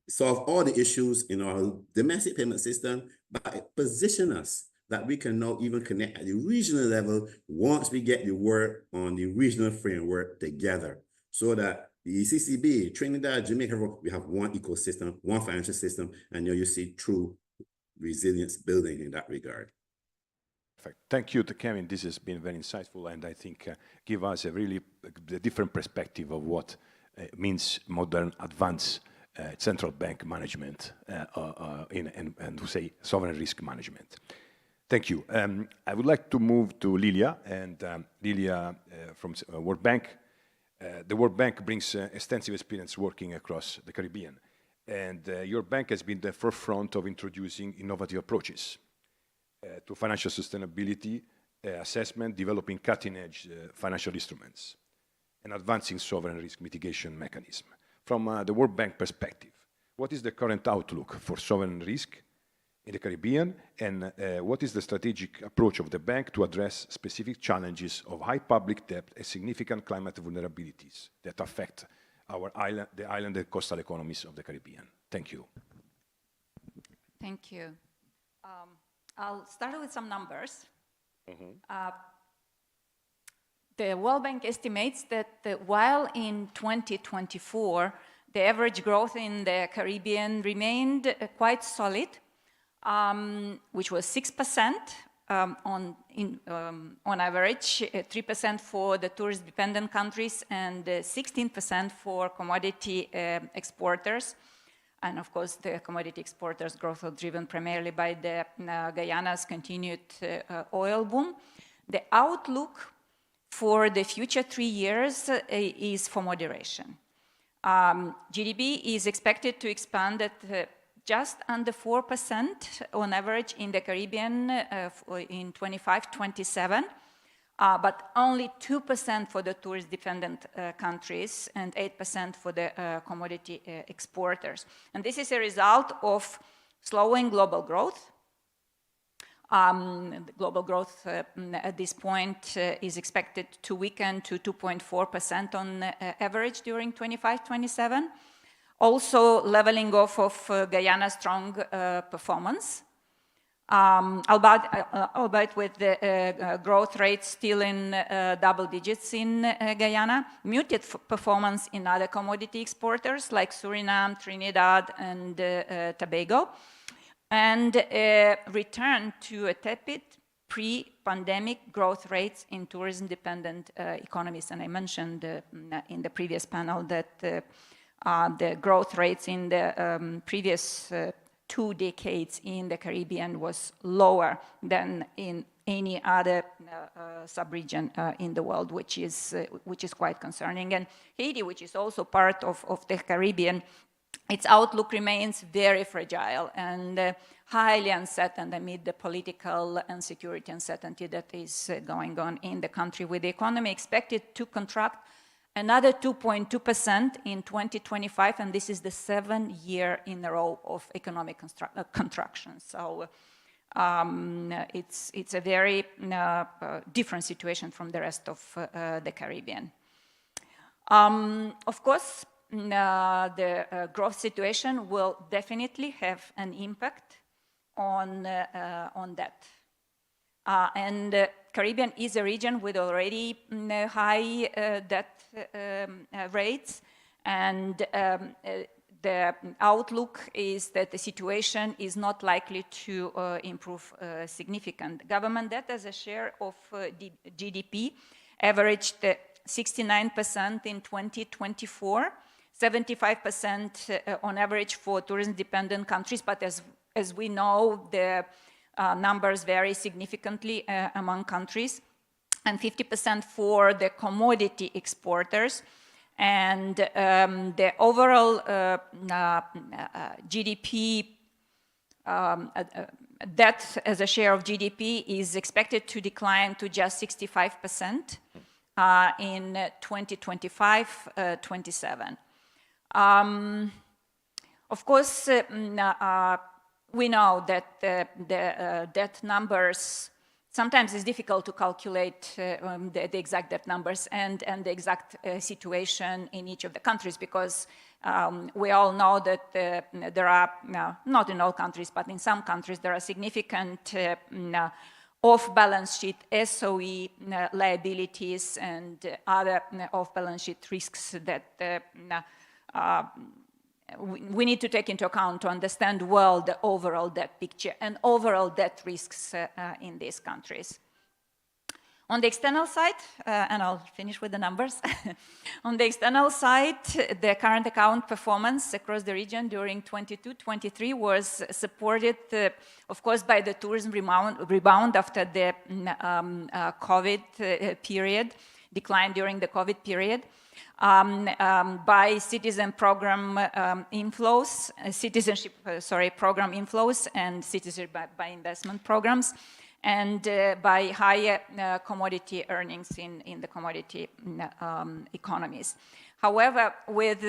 solve all the issues in our domestic payment system, but it positions us that we can now even connect at the regional level once we get the work on the regional framework together, so that the ECCB, Trinidad, Jamaica, we have one ecosystem, one financial system, and now you see true resilience building in that regard. Perfect. Thank you to Kevin. This has been very insightful, and I think give us a really different perspective of what means modern advanced central bank management and to say sovereign risk management. Thank you. I would like to move to Lilia, and Lilia from World Bank. The World Bank brings extensive experience working across the Caribbean, and your bank has been the forefront of introducing innovative approaches to financial sustainability assessment, developing cutting-edge financial instruments, and advancing sovereign risk mitigation mechanism. From the World Bank perspective, what is the current outlook for sovereign risk in the Caribbean, and what is the strategic approach of the bank to address specific challenges of high public debt and significant climate vulnerabilities that affect our island, the island and coastal economies of the Caribbean? Thank you. Thank you. I'll start with some numbers. The World Bank estimates that while in 2024, the average growth in the Caribbean remained quite solid, which was 6% on average, 3% for the tourist-dependent countries, and 16% for commodity exporters. And of course, the commodity exporters' growth was driven primarily by the Guyana's continued oil boom. The outlook for the future 3 years is for moderation. GDP is expected to expand at just under 4% on average in the Caribbean in 25-27, but only 2% for the tourist-dependent countries and 8% for the commodity exporters. And this is a result of slowing global growth. Global growth at this point is expected to weaken to 2.4% on average during 25-27. Also leveling off of Guyana's strong performance, albeit with the growth rate still in double digits in Guyana, muted performance in other commodity exporters like Suriname, Trinidad, and Tobago, and return to a tepid pre-pandemic growth rates in tourism-dependent economies. And I mentioned in the previous panel that the growth rates in the previous 2 decades in the Caribbean was lower than in any other sub-region in the world, which is quite concerning. And Haiti, which is also part of the Caribbean, its outlook remains very fragile and highly uncertain amid the political and security uncertainty that is going on in the country, with the economy expected to contract another 2.2% in 2025, and this is the 7th year in a row of economic contraction. So it's a very different situation from the rest of the Caribbean. Of course, the growth situation will definitely have an impact on that. And Caribbean is a region with already high debt rates, and the outlook is that the situation is not likely to improve significant. Government debt as a share of GDP averaged 69% in 2024, 75% on average for tourism-dependent countries, but as we know, the numbers vary significantly among countries, and 50% for the commodity exporters. And the overall GDP debt as a share of GDP is expected to decline to just 65% in 2025-27. Of course, we know that the debt numbers, sometimes it's difficult to calculate the exact debt numbers and the exact situation in each of the countries, because we all know that there are, not in all countries, but in some countries, there are significant off-balance sheet SOE liabilities and other off-balance sheet risks that we need to take into account to understand well the overall debt picture and overall debt risks in these countries. On the external side, and I'll finish with the numbers. On the external side, the current account performance across the region during 22-23 was supported, of course, by the tourism rebound after the COVID period, decline during the COVID period, by citizenship program inflows and citizenship by investment programs, and by higher commodity earnings in the commodity economies. However, with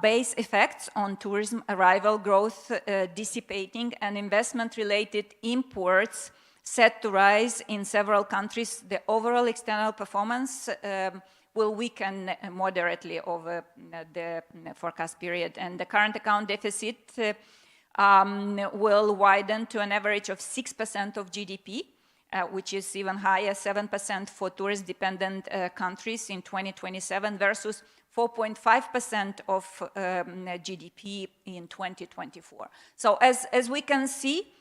base effects on tourism arrival growth dissipating and investment-related imports set to rise in several countries, the overall external performance will weaken moderately over the forecast period. And the current account deficit will widen to an average of 6% of GDP, which is even higher, 7% for tourist-dependent countries in 2027 versus 4.5% of GDP in 2024. So as we can see,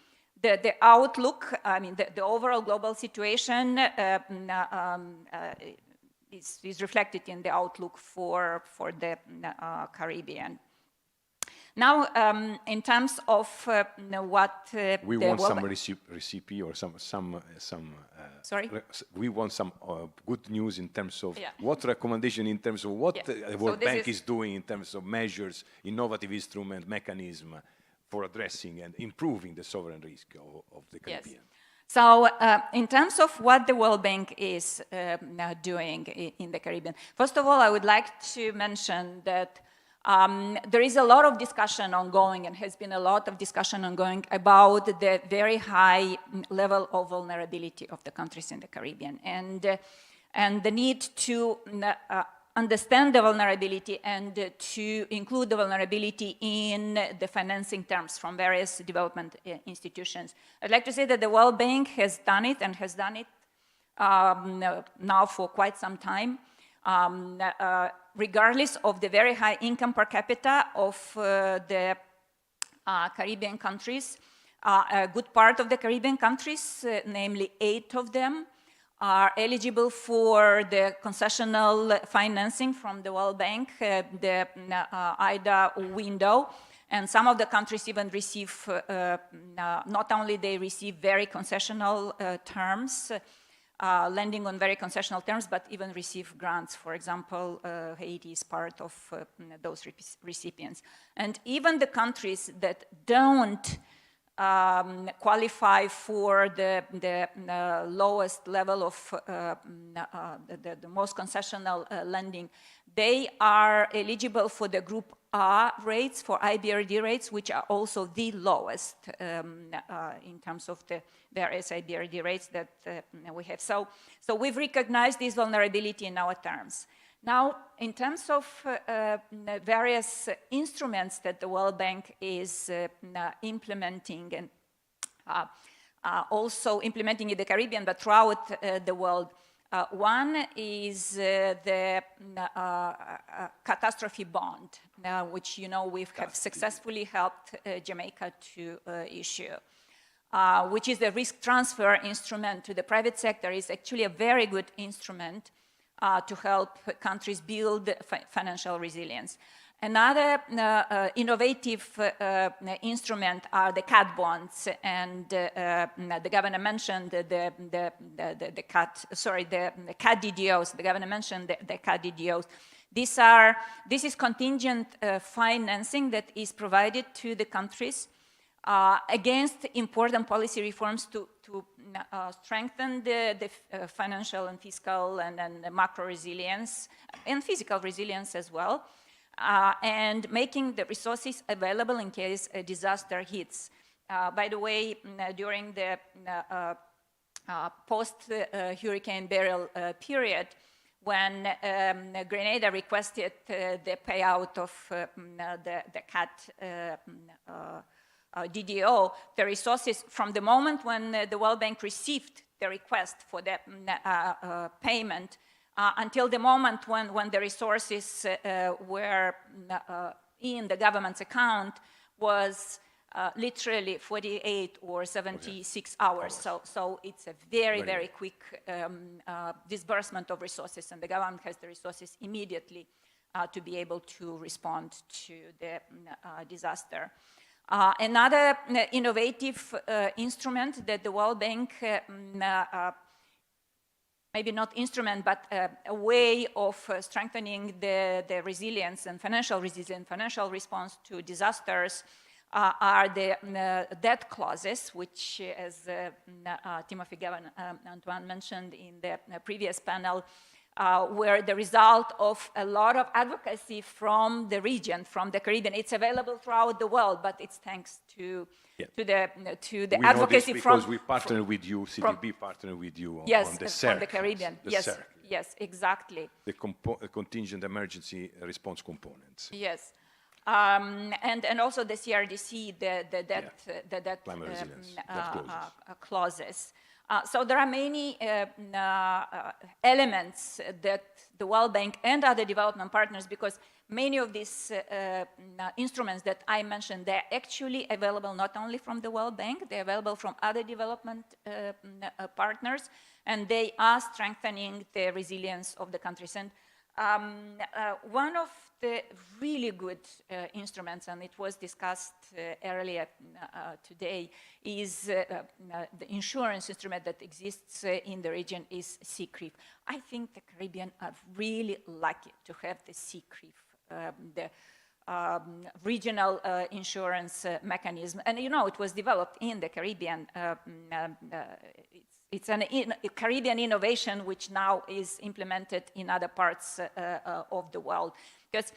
the outlook, I mean, the overall global situation is reflected in the outlook for the Caribbean. Now, in terms of what we want some recipe or some sorry? We want some good news in terms of what recommendation, in terms of what the World Bank is doing in terms of measures, innovative instrument, mechanism for addressing and improving the sovereign risk of the Caribbean. Yes. So in terms of what the World Bank is doing in the Caribbean, first of all, I would like to mention that there is a lot of discussion ongoing and has been a lot of discussion ongoing about the very high level of vulnerability of the countries in the Caribbean and the need to understand the vulnerability and to include the vulnerability in the financing terms from various development institutions. I'd like to say that the World Bank has done it and has done it now for quite some time. Regardless of the very high income per capita of the Caribbean countries, a good part of the Caribbean countries, namely 8 of them, are eligible for the concessional financing from the World Bank, the IDA window, and some of the countries even receive, not only they receive very concessional terms, lending on very concessional terms, but even receive grants. For example, Haiti is part of those recipients. And even the countries that don't qualify for the lowest level of the most concessional lending, they are eligible for the Group A rates, for IBRD rates, which are also the lowest in terms of the various IBRD rates that we have. So we've recognized this vulnerability in our terms. Now, in terms of various instruments that the World Bank is implementing and also implementing in the Caribbean, but throughout the world, one is the catastrophe bond, which, you know, we have successfully helped Jamaica to issue, which is the risk transfer instrument to the private sector. Is actually a very good instrument to help countries build financial resilience. Another innovative instrument are the CAD bonds, and the governor mentioned the CAD-DDOs. The governor mentioned the CAD-DDOs. This is contingent financing that is provided to the countries against important policy reforms to strengthen the financial and fiscal and the macro resilience and physical resilience as well, and making the resources available in case a disaster hits. By the way, during the post-Hurricane Beryl period, when Grenada requested the payout of the CAT DDO, the resources from the moment when the World Bank received the request for the payment until the moment when the resources were in the government's account was literally 48 or 76 hours. So it's a very quick disbursement of resources, and the government has the resources immediately to be able to respond to the disaster. Another innovative instrument that the World Bank, maybe not instrument, but a way of strengthening the resilience and financial resilience, financial response to disasters are the debt clauses, which, as Timothy Antoine mentioned in the previous panel, were the result of a lot of advocacy from the region, from the Caribbean. It's available throughout the world, but it's thanks to the we advocacy know this from... because we partner with you, CDB partner with you on, yes, on the from the Caribbean. Yes, CERC. yes, exactly. The contingent emergency response components. Yes. And also the CRDC, the debt climate resilience, clauses. So there are many elements that the World Bank and other development partners, because many of these instruments that I mentioned, they're actually available not only from the World Bank, they're available from other development partners, and they are strengthening the resilience of the countries. And one of the really good instruments, and it was discussed earlier today, is the insurance instrument that exists in the region is CCRIF. I think the Caribbean are really lucky to have the CCRIF, the regional insurance mechanism. And you know, it was developed in the Caribbean. It's a Caribbean innovation which now is implemented in other parts of the world. Because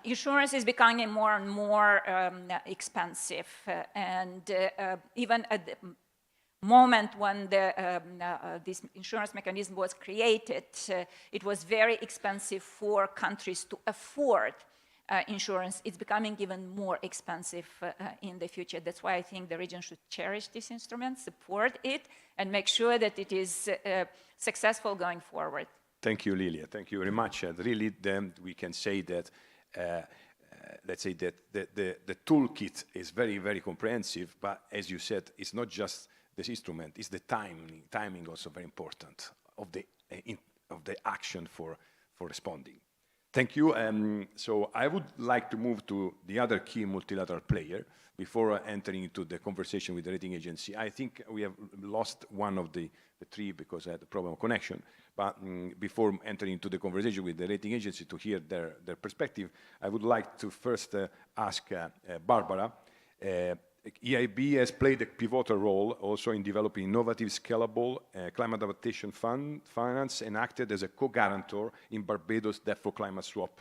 insurance is becoming more and more expensive. And even at the moment when this insurance mechanism was created, it was very expensive for countries to afford insurance. It's becoming even more expensive in the future. That's why I think the region should cherish this instrument, support it, and make sure that it is successful going forward. Thank you, Lilia. Thank you very much. And really, then we can say that, let's say that the toolkit is very, very comprehensive. But as you said, it's not just this instrument; it's the timing. Timing also very important of the action for responding. Thank you. So I would like to move to the other key multilateral player before entering into the conversation with the rating agency. I think we have lost one of the three because I had a problem of connection. But before entering into the conversation with the rating agency to hear their perspective, I would like to first ask Barbara. EIB has played a pivotal role also in developing innovative, scalable climate adaptation finance and acted as a co-guarantor in Barbados' debt for climate swap,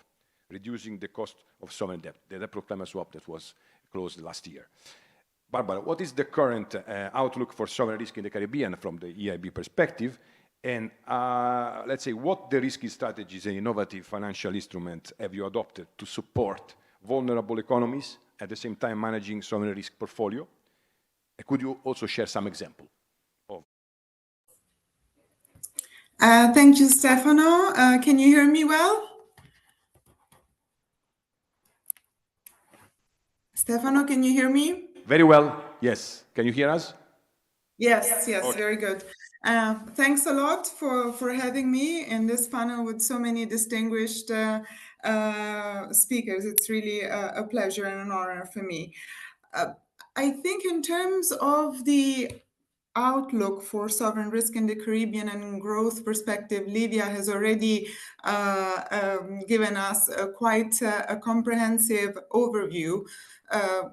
reducing the cost of sovereign debt, the debt for climate swap that was closed last year. Barbara, what is the current outlook for sovereign risk in the Caribbean from the EIB perspective? And let's say, what de-risking strategies and innovative financial instruments have you adopted to support vulnerable economies, at the same time managing sovereign risk portfolio? Could you also share some example of? Thank you, Stefano. Can you hear me well? Stefano, can you hear me? Very well, yes. Can you hear us? Yes, Okay. very good. Thanks a lot for having me in this panel with so many distinguished speakers. It's really a pleasure and an honor for me. I think in terms of the outlook for sovereign risk in the Caribbean and growth perspective, Livia has already given us quite a comprehensive overview,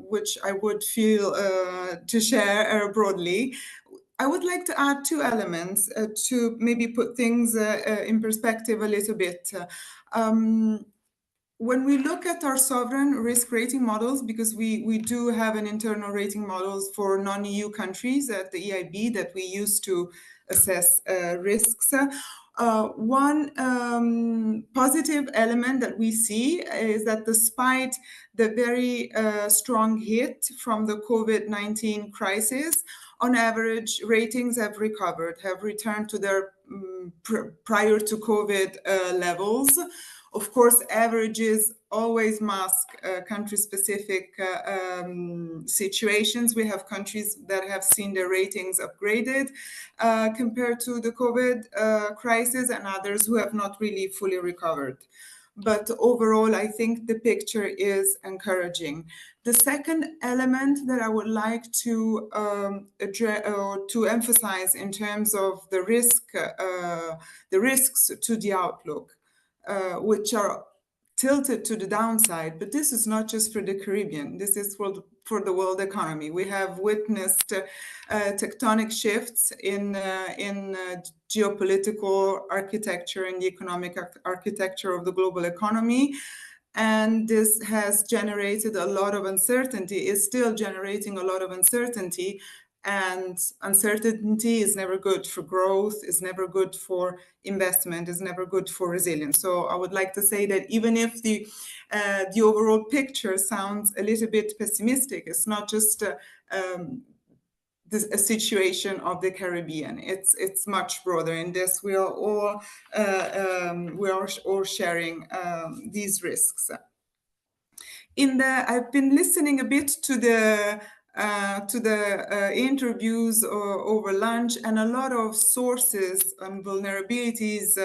which I would feel to share broadly. I would like to add two elements to maybe put things in perspective a little bit. When we look at our sovereign risk rating models, because we do have an internal rating models for non-EU countries at the EIB that we use to assess risks, one positive element that we see is that despite the very strong hit from the COVID-19 crisis, on average, ratings have recovered, have returned to their prior to COVID levels. Of course, averages always mask country-specific situations. We have countries that have seen their ratings upgraded compared to the COVID crisis, and others who have not really fully recovered. But overall, I think the picture is encouraging. The second element that I would like to address or to emphasize in terms of the risks to the outlook, which are tilted to the downside, but this is not just for the Caribbean, this is for the world economy. We have witnessed tectonic shifts in geopolitical architecture and the economic architecture of the global economy. And this has generated a lot of uncertainty, is still generating a lot of uncertainty. And uncertainty is never good for growth, is never good for investment, is never good for resilience. So I would like to say that even if the overall picture sounds a little bit pessimistic, it's not just a situation of the Caribbean. It's much broader. In this, we are all sharing these risks. I've been listening a bit to the interviews over lunch, and a lot of sources and vulnerabilities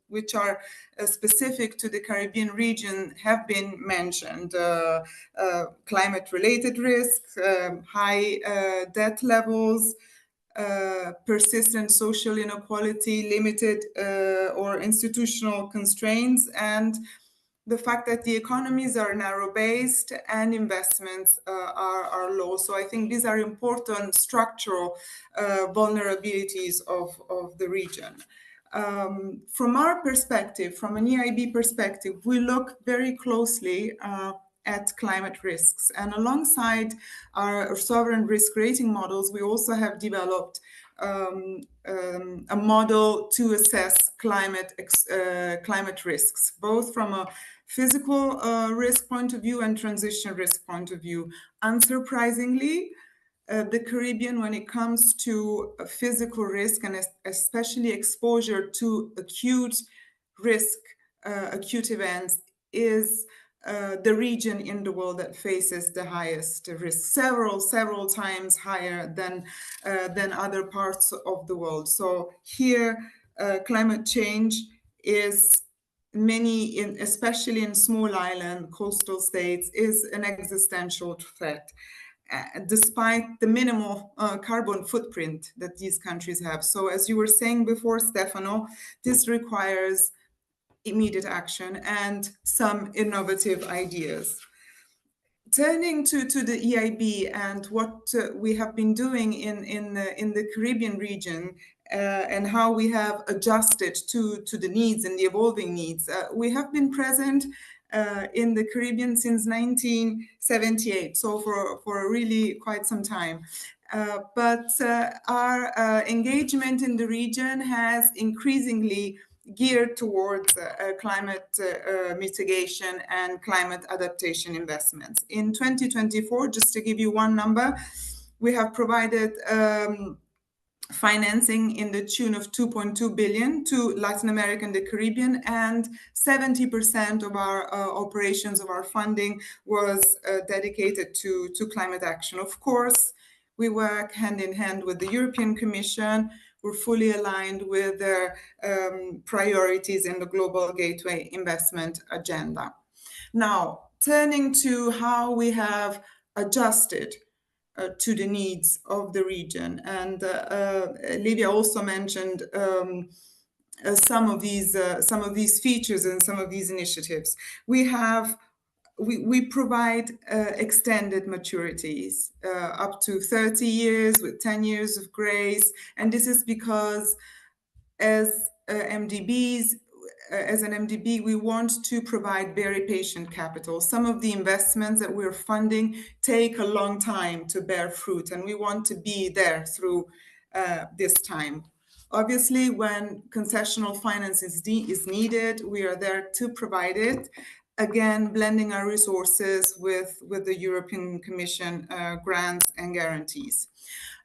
which are specific to the Caribbean region have been mentioned. Climate-related risks, high debt levels, persistent social inequality, limited or institutional constraints, and the fact that the economies are narrow-based and investments are low. So I think these are important structural vulnerabilities of the region. From our perspective, from an EIB perspective, we look very closely at climate risks. And alongside our sovereign risk rating models, we also have developed a model to assess climate risks, both from a physical risk point of view and transition risk point of view. Unsurprisingly, the Caribbean, when it comes to physical risk and especially exposure to acute risk, acute events, is the region in the world that faces the highest risk, several times higher than other parts of the world. So here, climate change is especially in small island coastal states, is an existential threat, despite the minimal carbon footprint that these countries have. So as you were saying before, Stefano, this requires immediate action and some innovative ideas. Turning to the EIB and what we have been doing in the Caribbean region, and how we have adjusted to the needs and the evolving needs. We have been present in the Caribbean since 1978, so for really quite some time. But our engagement in the region has increasingly geared towards climate mitigation and climate adaptation investments. In 2024, just to give you one number, we have provided financing in the tune of 2.2 billion to Latin America and the Caribbean, and 70% of our operations, of our funding, was dedicated to climate action. Of course, we work hand in hand with the European Commission. We're fully aligned with their priorities in the Global Gateway Investment Agenda. Now, turning to how we have adjusted to the needs of the region. And Livia also mentioned some of these features and some of these initiatives. We provide extended maturities up to 30 years with 10 years of grace. And this is because as MDBs, as an MDB, we want to provide very patient capital. Some of the investments that we're funding take a long time to bear fruit, and we want to be there through this time. Obviously, when concessional finance is needed, we are there to provide it. Again, blending our resources with the European Commission grants and guarantees.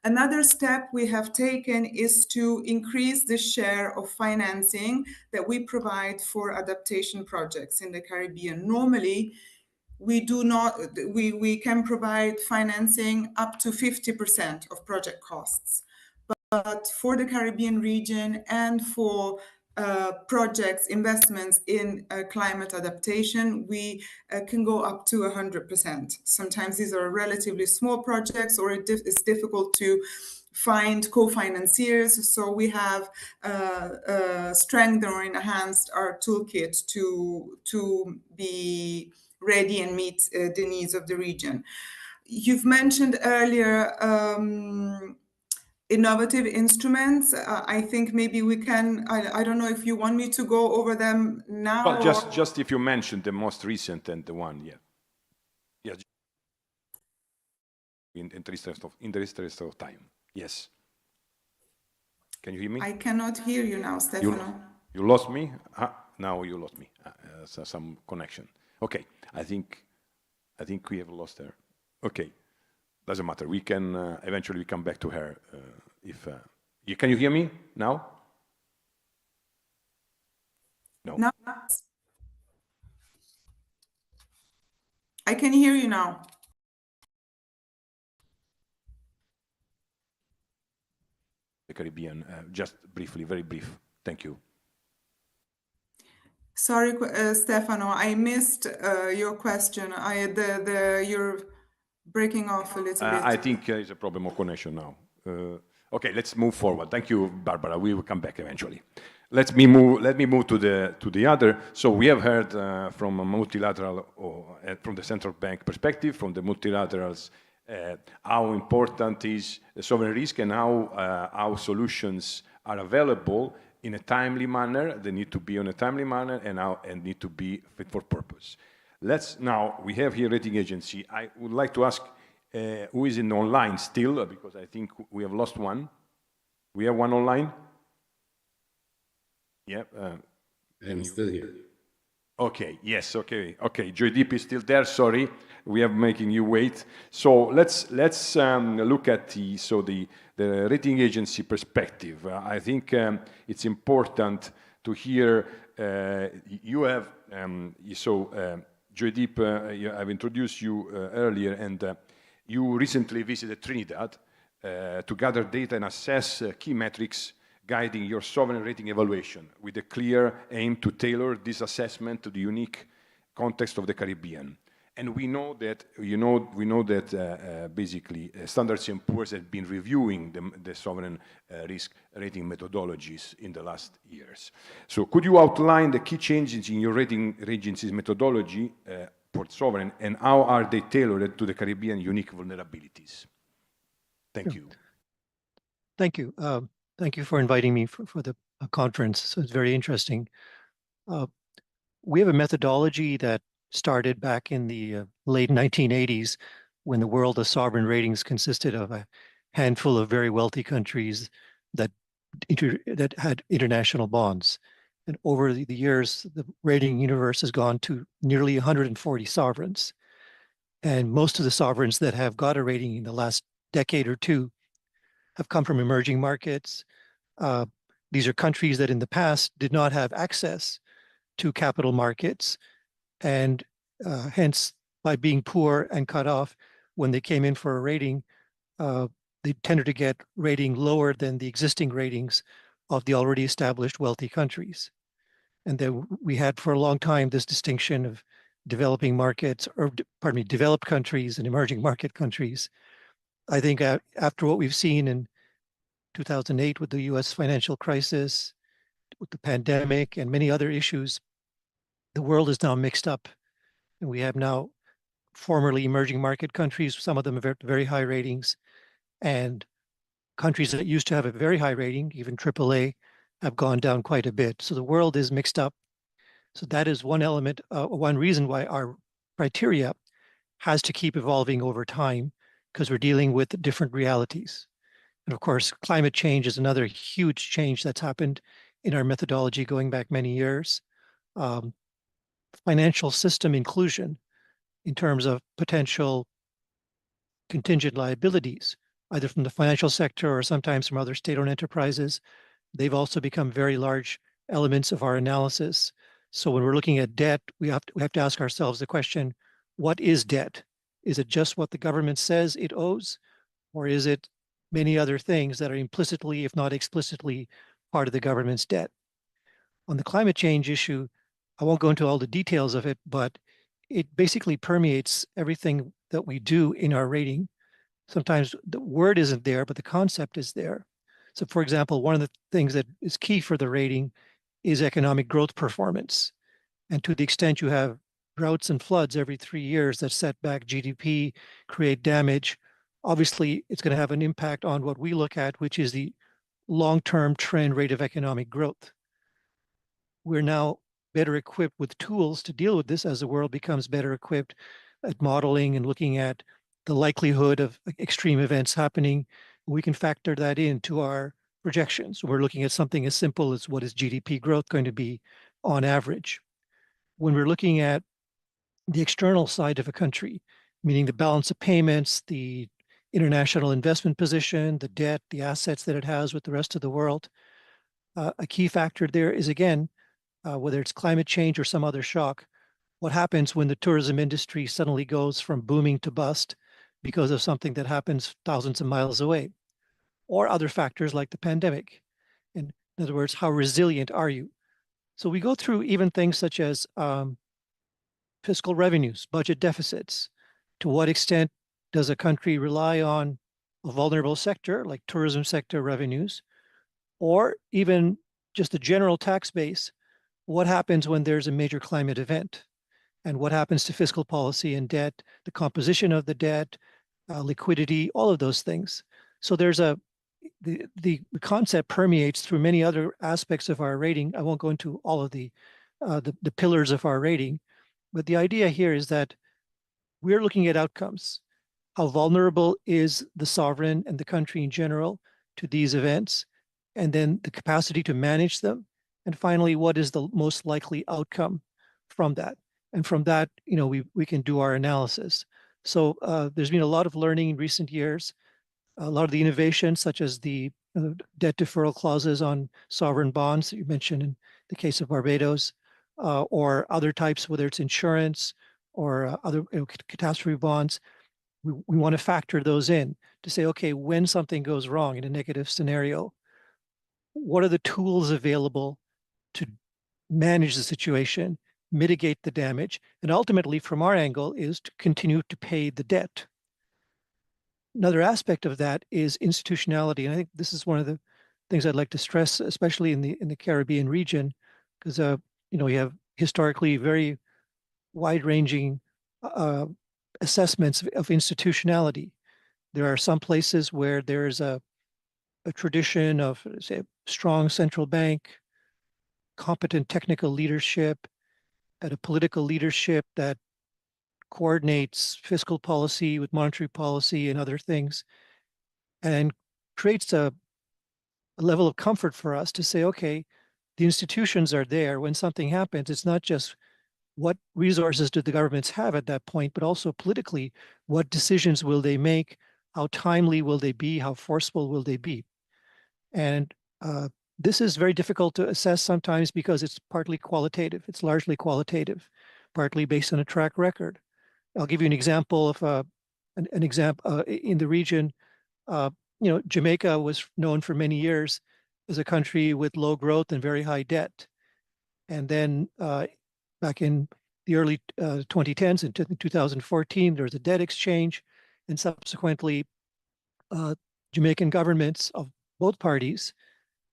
Another step we have taken is to increase the share of financing that we provide for adaptation projects in the Caribbean. Normally, we can provide financing up to 50% of project costs. But for the Caribbean region and for projects, investments in climate adaptation, we can go up to 100%. Sometimes these are relatively small projects, or it's difficult to find co-financiers. So we have strengthened or enhanced our toolkit to be ready and meet the needs of the region. You've mentioned earlier innovative instruments. I think maybe we can, I don't know if you want me to go over them now. Well, just if you mentioned the most recent and the one, yeah. Yeah. In the interest of time. Yes. Can you hear me? I cannot hear you now, Stefano. You lost me? Now you lost me. Some connection. Okay. I think we have lost her. Okay. Doesn't matter. We can eventually come back to her. Can you hear me now? No. No. I can hear you now. The Caribbean, just briefly, very brief. Thank you. Sorry, Stefano, I missed your question. You're breaking off a little bit. I think there is a problem of connection now. Okay, let's move forward. Thank you, Barbara. We will come back eventually. Let me move to the other. So we have heard from a multilateral, from the central bank perspective, from the multilaterals, how important is the sovereign risk and how solutions are available in a timely manner. They need to be on a timely manner and need to be fit for purpose. We have here rating agency. I would like to ask who is in online still, because I think we have lost one. We have one online? Yeah. I'm still here. Okay, yes, okay. Joydeep is still there, sorry. We are making you wait. So let's look at the rating agency perspective. I think it's important to hear, you have, Joydeep, I've introduced you earlier, and you recently visited Trinidad to gather data and assess key metrics guiding your sovereign rating evaluation, with a clear aim to tailor this assessment to the unique context of the Caribbean. And we know that basically Standard & Poor's have been reviewing the sovereign risk rating methodologies in the last years. So could you outline the key changes in your rating agency's methodology for sovereign, and how are they tailored to the Caribbean unique vulnerabilities? Thank you. Thank you. Thank you for inviting me for the conference. So it's very interesting. We have a methodology that started back in the late 1980s, when the world of sovereign ratings consisted of a handful of very wealthy countries that had international bonds. And over the years, the rating universe has gone to nearly 140 sovereigns. And most of the sovereigns that have got a rating in the last decade or two have come from emerging markets. These are countries that in the past did not have access to capital markets, and hence, by being poor and cut off when they came in for a rating, they tended to get rating lower than the existing ratings of the already established wealthy countries. And then we had for a long time this distinction of developing markets, or pardon me, developed countries and emerging market countries. I think after what we've seen in 2008 with the US financial crisis, with the pandemic and many other issues, the world is now mixed up. And we have now formerly emerging market countries, some of them have very high ratings, and countries that used to have a very high rating, even AAA, have gone down quite a bit. So the world is mixed up. So that is one element, one reason why our criteria has to keep evolving over time, because we're dealing with different realities. And of course, climate change is another huge change that's happened in our methodology going back many years. Um, Financial system inclusion in terms of potential contingent liabilities, either from the financial sector or sometimes from other state-owned enterprises. They've also become very large elements of our analysis. So when we're looking at debt, we have to ask ourselves the question, what is debt? Is it just what the government says it owes? Or is it many other things that are implicitly, if not explicitly, part of the government's debt? On the climate change issue, I won't go into all the details of it, but it basically permeates everything that we do in our rating. Sometimes the word isn't there, but the concept is there. So for example, one of the things that is key for the rating is economic growth performance. And to the extent you have droughts and floods every 3 years that set back GDP, create damage, obviously it's going to have an impact on what we look at, which is the long-term trend rate of economic growth. We're now better equipped with tools to deal with this as the world becomes better equipped at modeling and looking at the likelihood of extreme events happening. We can factor that into our projections. We're looking at something as simple as what is GDP growth going to be on average. When we're looking at the external side of a country, meaning the balance of payments, the international investment position, the debt, the assets that it has with the rest of the world, a key factor there is, again, whether it's climate change or some other shock, what happens when the tourism industry suddenly goes from booming to bust because of something that happens thousands of miles away, or other factors like the pandemic. In other words, how resilient are you? So we go through even things such as fiscal revenues, budget deficits. To what extent does a country rely on a vulnerable sector like tourism sector revenues, or even just a general tax base? What happens when there's a major climate event? And what happens to fiscal policy and debt, the composition of the debt, liquidity, all of those things. So there's the concept permeates through many other aspects of our rating. I won't go into all of the pillars of our rating, but the idea here is that we're looking at outcomes. How vulnerable is the sovereign and the country in general to these events? And then the capacity to manage them. And finally, what is the most likely outcome from that? And from that, we can do our analysis. So there's been a lot of learning in recent years. A lot of the innovations, such as the debt deferral clauses on sovereign bonds that you mentioned in the case of Barbados, or other types, whether it's insurance or other catastrophe bonds, we want to factor those in to say, okay, when something goes wrong in a negative scenario, what are the tools available to manage the situation, mitigate the damage, and ultimately, from our angle, is to continue to pay the debt. Another aspect of that is institutionality, and I think this is one of the things I'd like to stress, especially in the Caribbean region, because we have historically very wide-ranging assessments of institutionality. There are some places where there's a tradition of, say, a strong central bank, competent technical leadership, and a political leadership that coordinates fiscal policy with monetary policy and other things, and creates a level of comfort for us to say, okay, the institutions are there. When something happens, it's not just what resources do the governments have at that point, but also politically, what decisions will they make? How timely will they be? How forceful will they be? And this is very difficult to assess sometimes because it's partly qualitative. It's largely qualitative, partly based on a track record. I'll give you an example of an example in the region. Jamaica was known for many years as a country with low growth and very high debt. And then back in the early 2010s, in 2014, there was a debt exchange, and subsequently Jamaican governments of both parties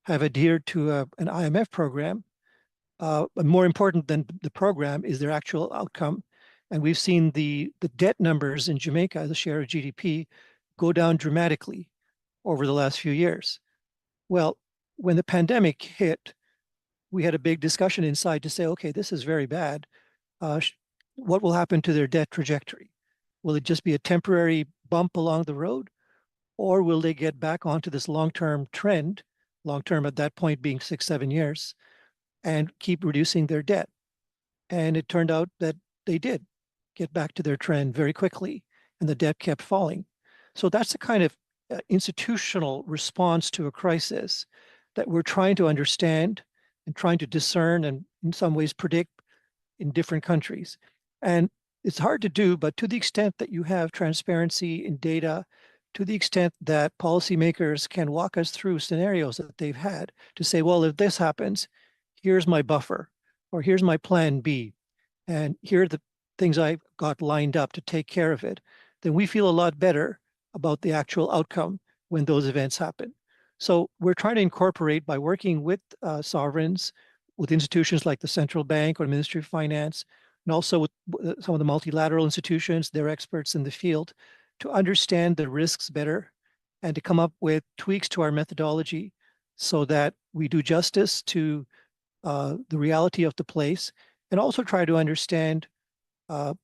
have adhered to an IMF program. But more important than the program is their actual outcome. And we've seen the debt numbers in Jamaica, the share of GDP, go down dramatically over the last few years. Well, when the pandemic hit, we had a big discussion inside to say, okay, this is very bad. What will happen to their debt trajectory? Will it just be a temporary bump along the road? Or will they get back onto this long-term trend, long-term at that point being 6-7 years, and keep reducing their debt? And it turned out that they did get back to their trend very quickly, and the debt kept falling. So that's the kind of institutional response to a crisis that we're trying to understand and trying to discern and in some ways predict in different countries. And it's hard to do, but to the extent that you have transparency in data, to the extent that policymakers can walk us through scenarios that they've had to say, well, if this happens, here's my buffer, or here's my plan B, and here are the things I've got lined up to take care of it, then we feel a lot better about the actual outcome when those events happen. So we're trying to incorporate, by working with sovereigns, with institutions like the central bank or Ministry of Finance, and also with some of the multilateral institutions, they're experts in the field, to understand the risks better and to come up with tweaks to our methodology so that we do justice to the reality of the place, and also try to understand to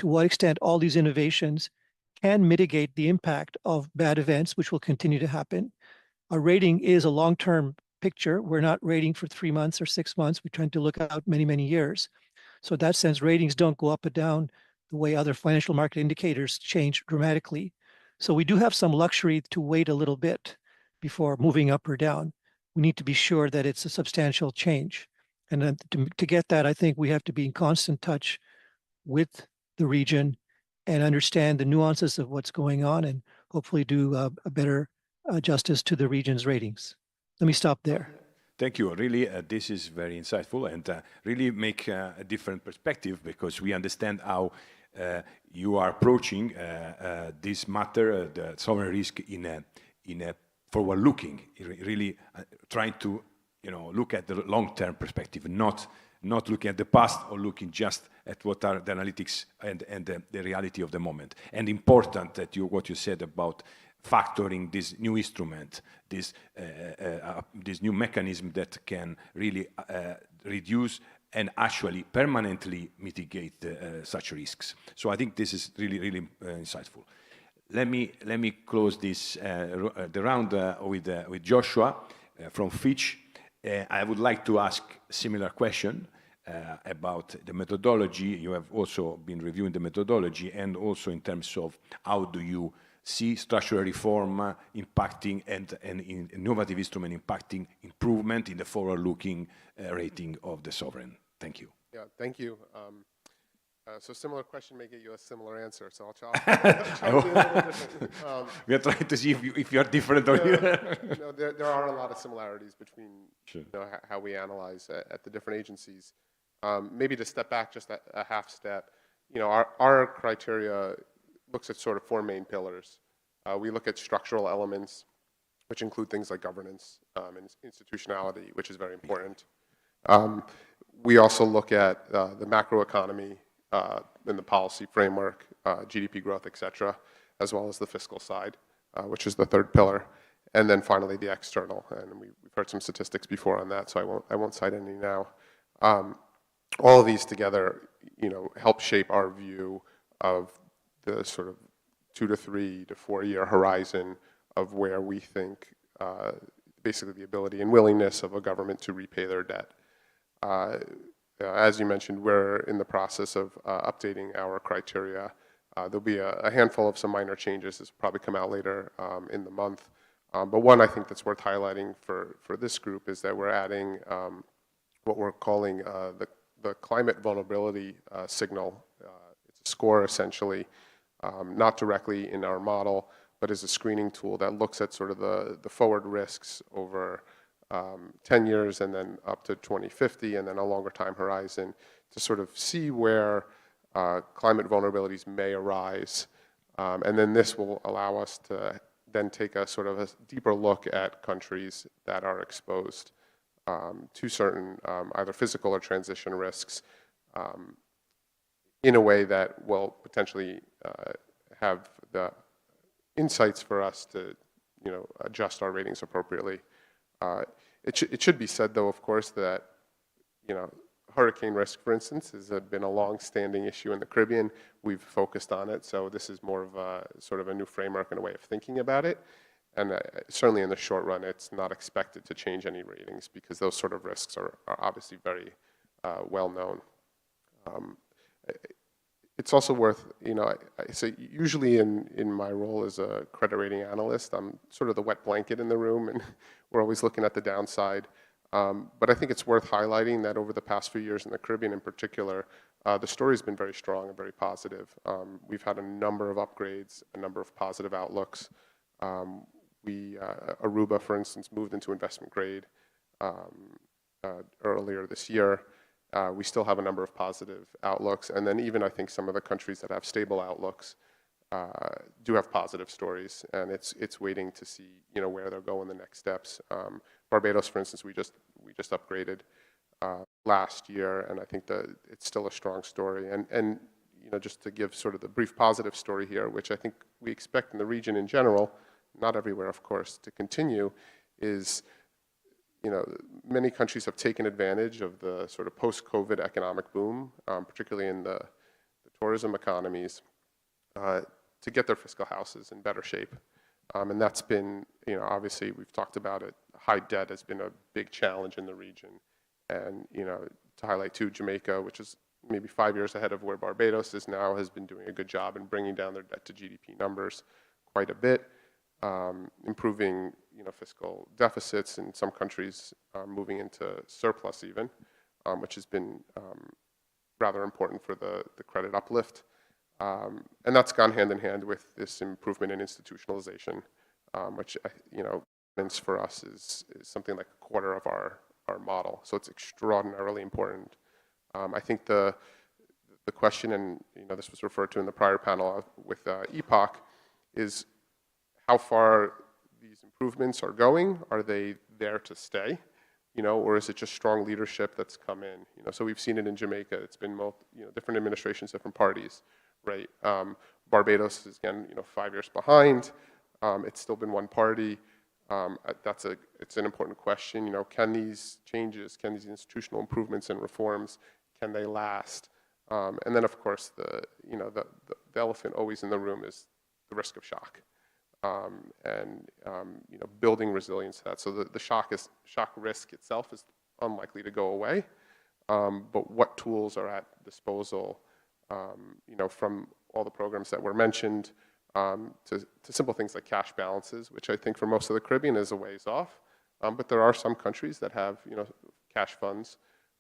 what extent all these innovations can mitigate the impact of bad events, which will continue to happen. Our rating is a long-term picture. We're not rating for 3 months or 6 months. We're trying to look out many, many years. So in that sense, ratings don't go up and down the way other financial market indicators change dramatically. So we do have some luxury to wait a little bit before moving up or down. We need to be sure that it's a substantial change. And then to get that, I think we have to be in constant touch with the region and understand the nuances of what's going on, and hopefully do a better justice to the region's ratings. Let me stop there. Thank you. Really, this is very insightful and really make a different perspective, because we understand how you are approaching this matter, the sovereign risk, in a forward-looking, really trying to look at the long-term perspective, not looking at the past or looking just at what are the analytics and the reality of the moment. And important that what you said about factoring this new instrument, this new mechanism that can really reduce and actually permanently mitigate such risks. So I think this is really, really insightful. Let me close this the round with Joshua from Fitch. I would like to ask a similar question about the methodology. You have also been reviewing the methodology, and also in terms of how do you see structural reform impacting and innovative instrument impacting improvement in the forward-looking rating of the sovereign. Thank you. Yeah, thank you. So similar question may get you a similar answer, so I'll try to be a little different. We are trying to see if you are different. Or no, there are a lot of similarities between how we analyze at the different agencies. Maybe to step back just a half step, our criteria looks at sort of 4 main pillars. We look at structural elements, which include things like governance and institutionality, which is very important. We also look at the macroeconomy and the policy framework, GDP growth, et cetera, as well as the fiscal side, which is the 3rd pillar. And then finally, the external. And we've heard some statistics before on that, so I won't cite any now. All of these together, help shape our view of the sort of 2 to 3 to 4 year horizon of where we think basically the ability and willingness of a government to repay their debt. As you mentioned, we're in the process of updating our criteria. There'll be a handful of some minor changes. This will probably come out later in the month. But one I think that's worth highlighting for this group is that we're adding what we're calling the climate vulnerability signal. It's a score essentially, not directly in our model, but as a screening tool that looks at sort of the forward risks over 10 years and then up to 2050 and then a longer time horizon to sort of see where climate vulnerabilities may arise. And then this will allow us to then take a sort of a deeper look at countries that are exposed to certain either physical or transition risks in a way that will potentially have the insights for us to, adjust our ratings appropriately. It should be said, though, of course, that, hurricane risk, for instance, has been a long-standing issue in the Caribbean. We've focused on it, so this is more of a sort of a new framework and a way of thinking about it. And certainly in the short run, it's not expected to change any ratings because those sort of risks are obviously very well known. It's also worth, I say usually in my role as a credit rating analyst, I'm sort of the wet blanket in the room, and we're always looking at the downside. But I think it's worth highlighting that over the past few years in the Caribbean in particular, the story's been very strong and very positive. We've had a number of upgrades, a number of positive outlooks. Aruba, for instance, moved into investment grade earlier this year. We still have a number of positive outlooks, and then even I think some of the countries that have stable outlooks do have positive stories, and it's waiting to see where they'll go in the next steps. Barbados, for instance, we just upgraded last year, and I think that it's still a strong story. And just to give sort of the brief positive story here, which I think we expect in the region in general, not everywhere, of course, to continue, is many countries have taken advantage of the sort of post-COVID economic boom, particularly in the tourism economies, to get their fiscal houses in better shape. And that's been, obviously we've talked about it, high debt has been a big challenge in the region. And, to highlight too, Jamaica, which is maybe 5 years ahead of where Barbados is now, has been doing a good job in bringing down their debt to GDP numbers quite a bit, improving, fiscal deficits in some countries, moving into surplus even, which has been rather important for the credit uplift. And that's gone hand in hand with this improvement in institutionalization, which, means for us is something like a quarter of our model. So it's extraordinarily important. I think the question, and this was referred to in the prior panel with EPOC, is how far these improvements are going. Are they there to stay? Or is it just strong leadership that's come in? So we've seen it in Jamaica. It's been different administrations, different parties, right? Barbados is, again, 5 years behind. It's still been one party. It's an important question. Can these changes, can these institutional improvements and reforms, can they last? And then, of course, the elephant always in the room is the risk of shock, and building resilience to that. So the shock risk itself is unlikely to go away, but what tools are at disposal? From all the programs that were mentioned, to simple things like cash balances, which I think for most of the Caribbean is a ways off. But there are some countries that have, cash funds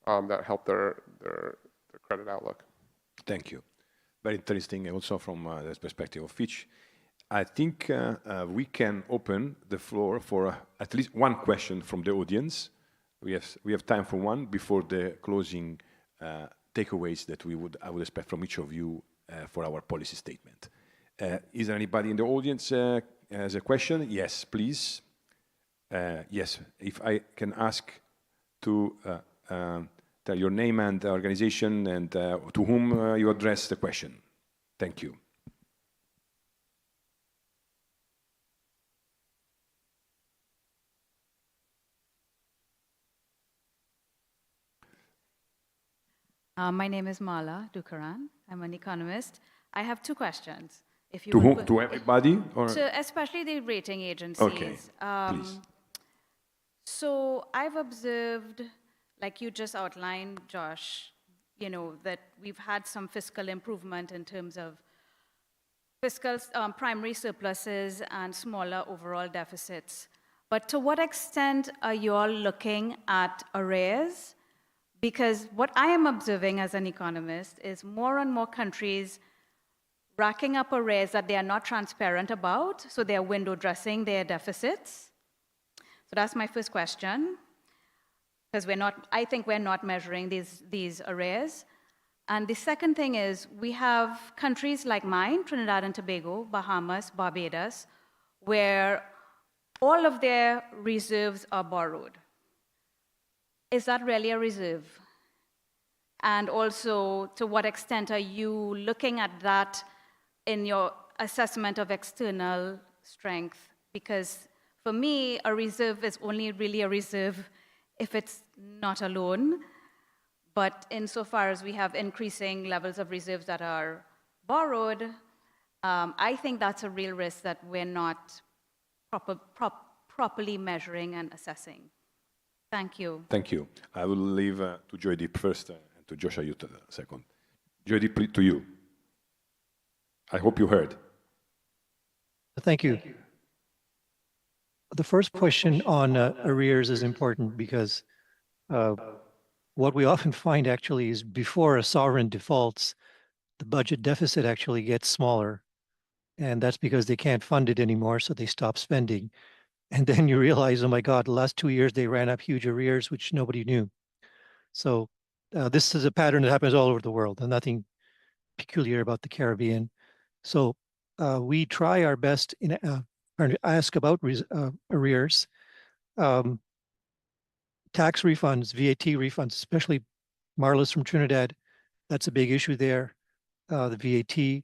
that help their credit outlook. Thank you. Very interesting, also from the perspective of Fitch. I think we can open the floor for at least one question from the audience. We have time for one before the closing takeaways that I would expect from each of you for our policy statement. Is there anybody in the audience has a question? Yes, please. Yes, if I can ask to tell your name and organization and to whom you address the question. Thank you. My name is Mala Dukaran. I'm an economist. I have two questions. If you To would whom? To everybody? Or? Especially the rating agencies. Okay, please. So I've observed, like you just outlined, Josh, that we've had some fiscal improvement in terms of fiscal primary surpluses and smaller overall deficits. But to what extent are you all looking at arrears? Because what I am observing as an economist is more and more countries racking up arrears that they are not transparent about, so they're window dressing their deficits. So that's my first question, because I think we're not measuring these arrears. And the second thing is we have countries like mine, Trinidad and Tobago, Bahamas, Barbados, where all of their reserves are borrowed. Is that really a reserve? And also, to what extent are you looking at that in your assessment of external strength? Because for me, a reserve is only really a reserve if it's not a loan. But insofar as we have increasing levels of reserves that are borrowed, I think that's a real risk that we're not properly measuring and assessing. Thank you. Thank you. I will leave to Joydeep first and to Joshua Yuta second. Joydeep, to you. I hope you heard. Thank you. The first question on arrears is important because what we often find actually is before a sovereign defaults, the budget deficit actually gets smaller. And that's because they can't fund it anymore, so they stop spending. And then you realize, oh my God, the last 2 years they ran up huge arrears, which nobody knew. So this is a pattern that happens all over the world and nothing peculiar about the Caribbean. So we try our best in trying to ask about arrears. Tax refunds, VAT refunds, especially Marla's from Trinidad, that's a big issue there, the VAT.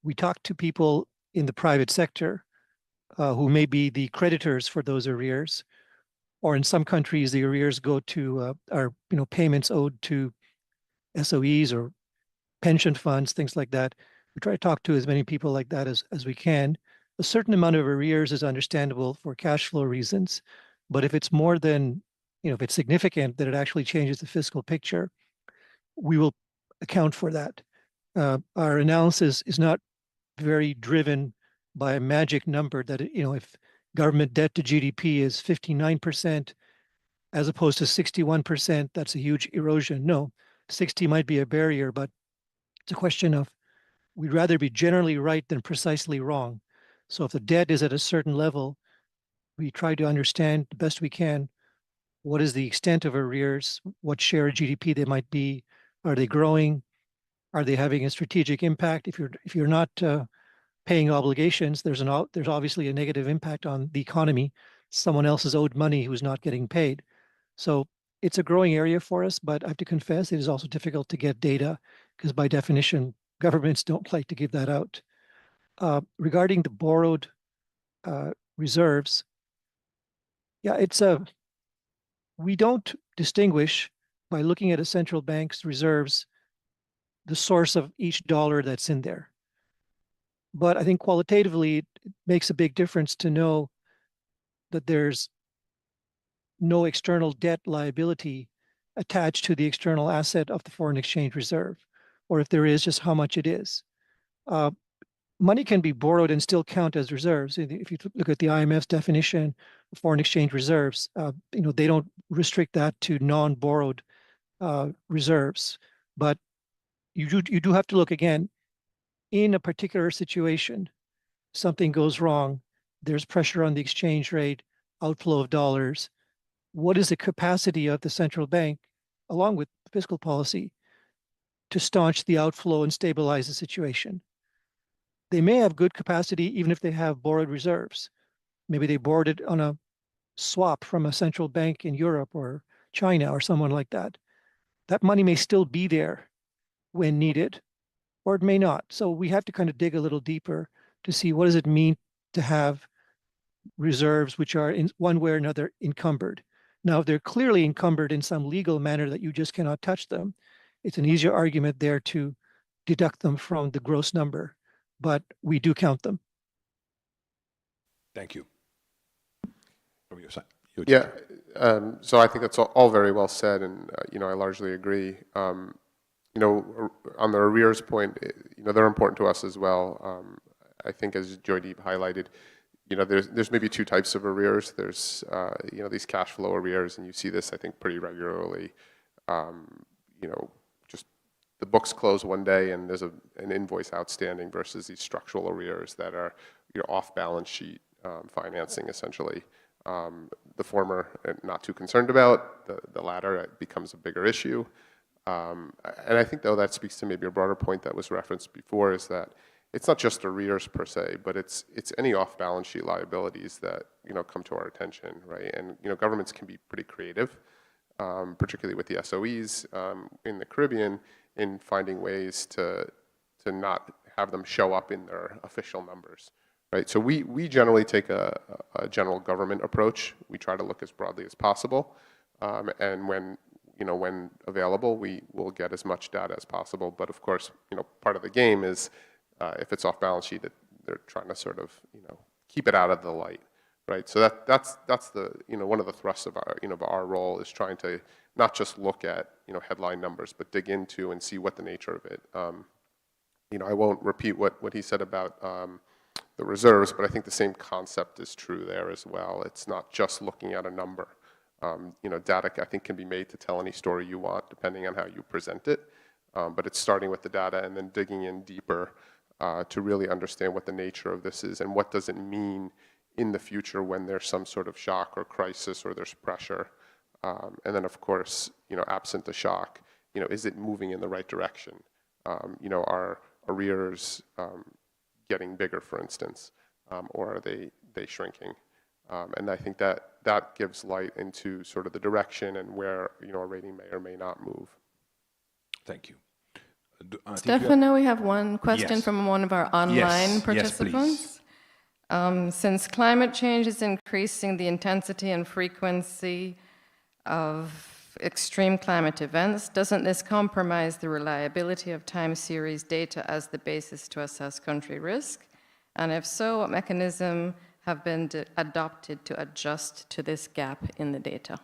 We talk to people in the private sector who may be the creditors for those arrears, or in some countries, the arrears go to are payments owed to SOEs or pension funds, things like that. We try to talk to as many people like that as we can. A certain amount of arrears is understandable for cash flow reasons, but if it's more than, if it's significant that it actually changes the fiscal picture, we will account for that. Our analysis is not very driven by a magic number that, if government debt to GDP is 59% as opposed to 61%, that's a huge erosion. No, 60 might be a barrier, but it's a question of we'd rather be generally right than precisely wrong. So if the debt is at a certain level, we try to understand the best we can what is the extent of arrears, what share of GDP they might be, are they growing, are they having a strategic impact? If you're not paying obligations, there's obviously a negative impact on the economy. Someone else is owed money who's not getting paid. So it's a growing area for us, but I have to confess it is also difficult to get data because by definition, governments don't like to give that out. Regarding the borrowed reserves, yeah, we don't distinguish by looking at a central bank's reserves the source of each dollar that's in there. But I think qualitatively, it makes a big difference to know that there's no external debt liability attached to the external asset of the foreign exchange reserve, or if there is, just how much it is. Money can be borrowed and still count as reserves. If you look at the IMF's definition of foreign exchange reserves, they don't restrict that to non-borrowed reserves. But you do have to look again, in a particular situation, something goes wrong, there's pressure on the exchange rate, outflow of dollars. What is the capacity of the central bank, along with fiscal policy, to staunch the outflow and stabilize the situation? They may have good capacity even if they have borrowed reserves. Maybe they borrowed it on a swap from a central bank in Europe or China or someone like that. That money may still be there when needed, or it may not. So we have to kind of dig a little deeper to see what does it mean to have reserves which are in one way or another encumbered. Now, if they're clearly encumbered in some legal manner that you just cannot touch them, it's an easier argument there to deduct them from the gross number, but we do count them. Thank you. From your side. Yeah, so I think that's all very well said, and I largely agree. On the arrears point, they're important to us as well. I think as Joydeep highlighted, there's maybe two types of arrears. There's these cash flow arrears, and you see this I think pretty regularly. Just the books close one day and there's an invoice outstanding versus these structural arrears that are off balance sheet financing essentially. The former, not too concerned about. The latter, it becomes a bigger issue. And I think, though, that speaks to maybe a broader point that was referenced before, is that it's not just arrears per se, but it's any off-balance sheet liabilities that, you know, come to our attention, right? And, you know, governments can be pretty creative, particularly with the SOEs in the Caribbean, in finding ways to not have them show up in their official numbers, right? So we generally take a general government approach. We try to look as broadly as possible, and when available, we will get as much data as possible. But of course, you know, part of the game is if it's off balance sheet, that they're trying to sort of, you know, keep it out of the light, right? So that's the, you know, one of the thrusts of our, you know, of our role is trying to not just look at, you know, headline numbers, but dig into and see what the nature of it. You know, I won't repeat what he said about the reserves, but I think the same concept is true there as well. It's not just looking at a number. You know, data, I think, can be made to tell any story you want, depending on how you present it. But it's starting with the data and then digging in deeper to really understand what the nature of this is and what does it mean in the future when there's some sort of shock or crisis or there's pressure. And then, of course, you know, absent the shock, you know, is it moving in the right direction? You know, are arrears getting bigger, for instance, or are they shrinking? And I think that gives light into sort of the direction and where, you know, a rating may or may not move. Thank you. Stefano, we have one question Yes. from one of our online Yes, participants. Since climate change is increasing the intensity and frequency of extreme climate events, doesn't this compromise the reliability of time series data as the basis to assess country risk? And if so, what mechanism have been adopted to adjust to this gap in the data?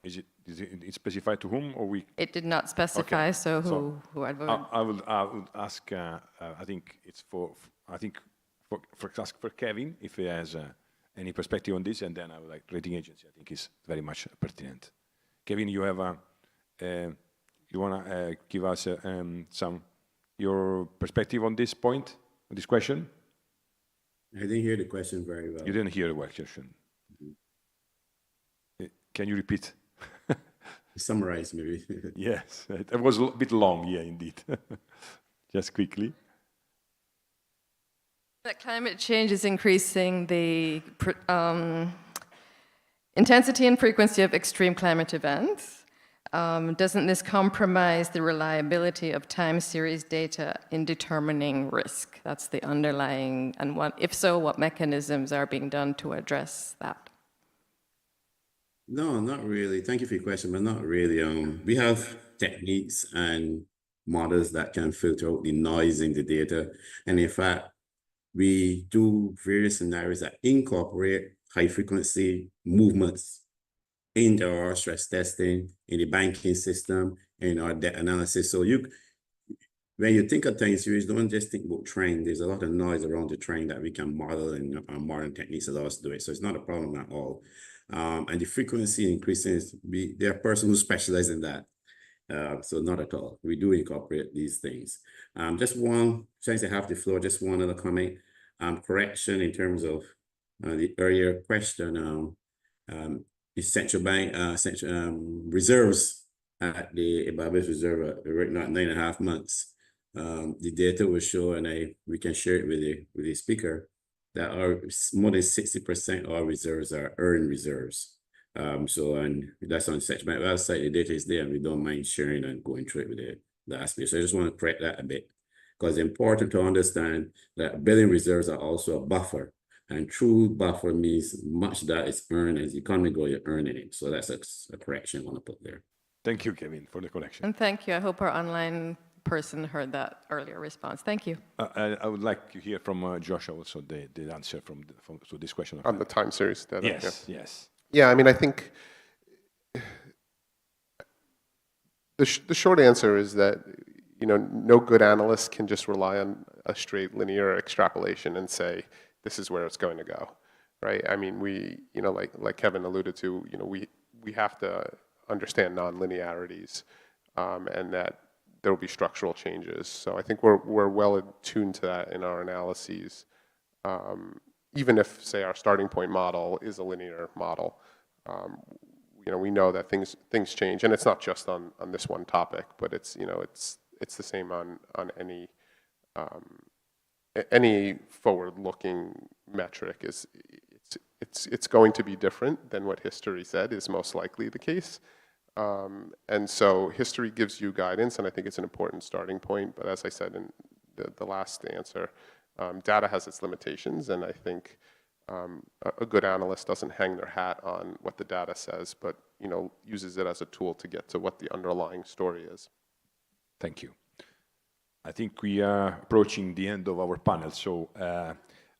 Is it specified to whom, or we? It did not specify, Okay. so who I'd vote? I would ask. I think it's ask for Kevin if he has any perspective on this, and then I would like rating agency. I think is very much pertinent. Kevin, you have you want to give us your perspective on this point, on this question? I didn't hear the question very well. You didn't hear the question. Can you repeat? Summarize, maybe. Yes, it was a bit long, yeah, indeed. Just quickly. That climate change is increasing the intensity and frequency of extreme climate events. Doesn't this compromise the reliability of time series data in determining risk? That's the underlying, and if so, what mechanisms are being done to address that? No, not really. Thank you for your question, but not really. We have techniques and models that can filter out the noise in the data. And in fact, we do various scenarios that incorporate high frequency movements into our stress testing, in the banking system, in our debt analysis. So when you think of time series, don't just think about trend. There's a lot of noise around the trend that we can model, and our modern techniques allow us to do it. So it's not a problem at all. And the frequency increases, there are persons who specialize in that. So not at all. We do incorporate these things. Just one, since I have the floor, just one other comment. Correction in terms of the earlier question. The central bank reserves at the Barbados Reserve are right now at 9.5 months. The data will show, and we can share it with the speaker, that more than 60% of our reserves are earned reserves. And that's on Central Bank website. The data is there, and we don't mind sharing and going through it with the aspect. So I just want to correct that a bit, because it's important to understand that billing reserves are also a buffer. And true buffer means much that is earned as the economy goes, you're earning it. So that's a correction I want to put there. Thank you, Kevin, for the correction. And thank you. I hope our online person heard that earlier response. Thank you. I would like to hear from Joshua also the answer from this question. On the time series data. Yes, yeah. yes. Yeah, I mean, I think the short answer is that, you know, no good analyst can just rely on a straight linear extrapolation and say, this is where it's going to go, right? I mean, you know, like Kevin alluded to, you know, we have to understand non-linearities, and that there will be structural changes. So I think we're well attuned to that in our analyses, even if, say, our starting point model is a linear model. You know, we know that things change, and it's not just on this one topic, but it's, you know, it's the same on any forward-looking metric is it's going to be different than what history said is most likely the case. And so history gives you guidance, and I think it's an important starting point. But as I said in the last answer, data has its limitations, and I think a good analyst doesn't hang their hat on what the data says, but uses it as a tool to get to what the underlying story is. Thank you. I think we are approaching the end of our panel, so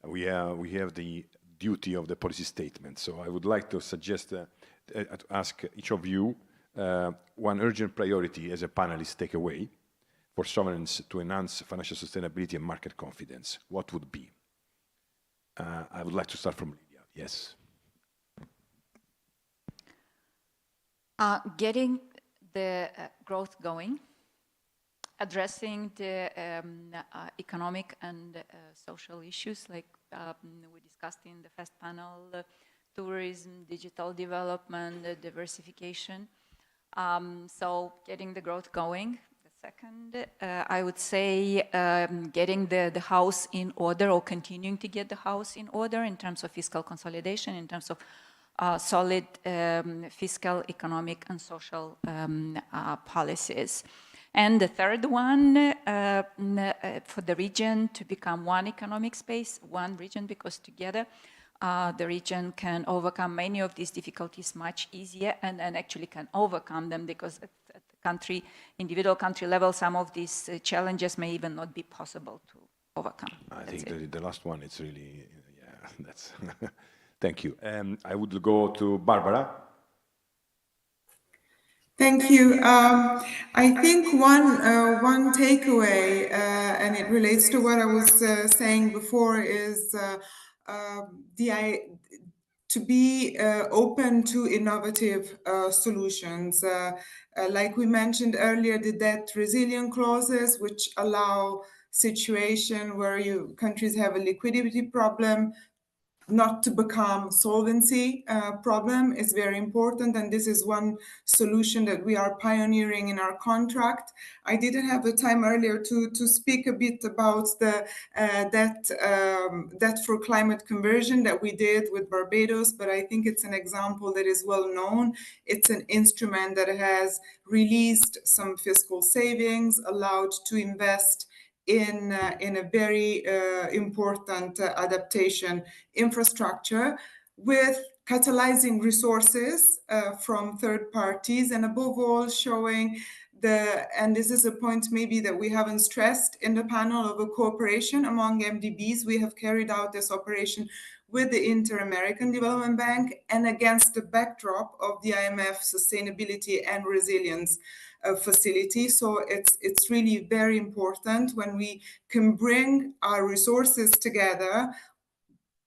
we have the duty of the policy statement. So I would like to suggest to ask each of you one urgent priority as a panelist takeaway for sovereigns to enhance financial sustainability and market confidence. What would be? I would like to start from Lydia. Yes. Getting the growth going, addressing the economic and social issues like we discussed in the first panel, tourism, digital development, diversification. So getting the growth going. The second, I would say getting the house in order, or continuing to get the house in order in terms of fiscal consolidation, in terms of solid fiscal, economic, and social policies. And the third one, for the region to become one economic space, one region, because together the region can overcome many of these difficulties much easier, and actually can overcome them, because at the country, individual country level, some of these challenges may even not be possible to overcome. I think the last one, it's really, yeah, that's, thank you. I would go to Barbara. Thank you. I think one takeaway, and it relates to what I was saying before, is to be open to innovative solutions. Like we mentioned earlier, the debt resilience clauses, which allow situation where countries have a liquidity problem not to become solvency problem is very important, and this is one solution that we are pioneering in our contract. I didn't have the time earlier to speak a bit about the debt for climate conversion that we did with Barbados, but I think it's an example that is well known. It's an instrument that has released some fiscal savings, allowed to invest in a very important adaptation infrastructure, with catalyzing resources from third parties, and above all showing and this is a point maybe that we haven't stressed in the panel, of a cooperation among MDBs. We have carried out this operation with the Inter-American Development Bank, and against the backdrop of the IMF Sustainability and Resilience facility. So it's really very important when we can bring our resources together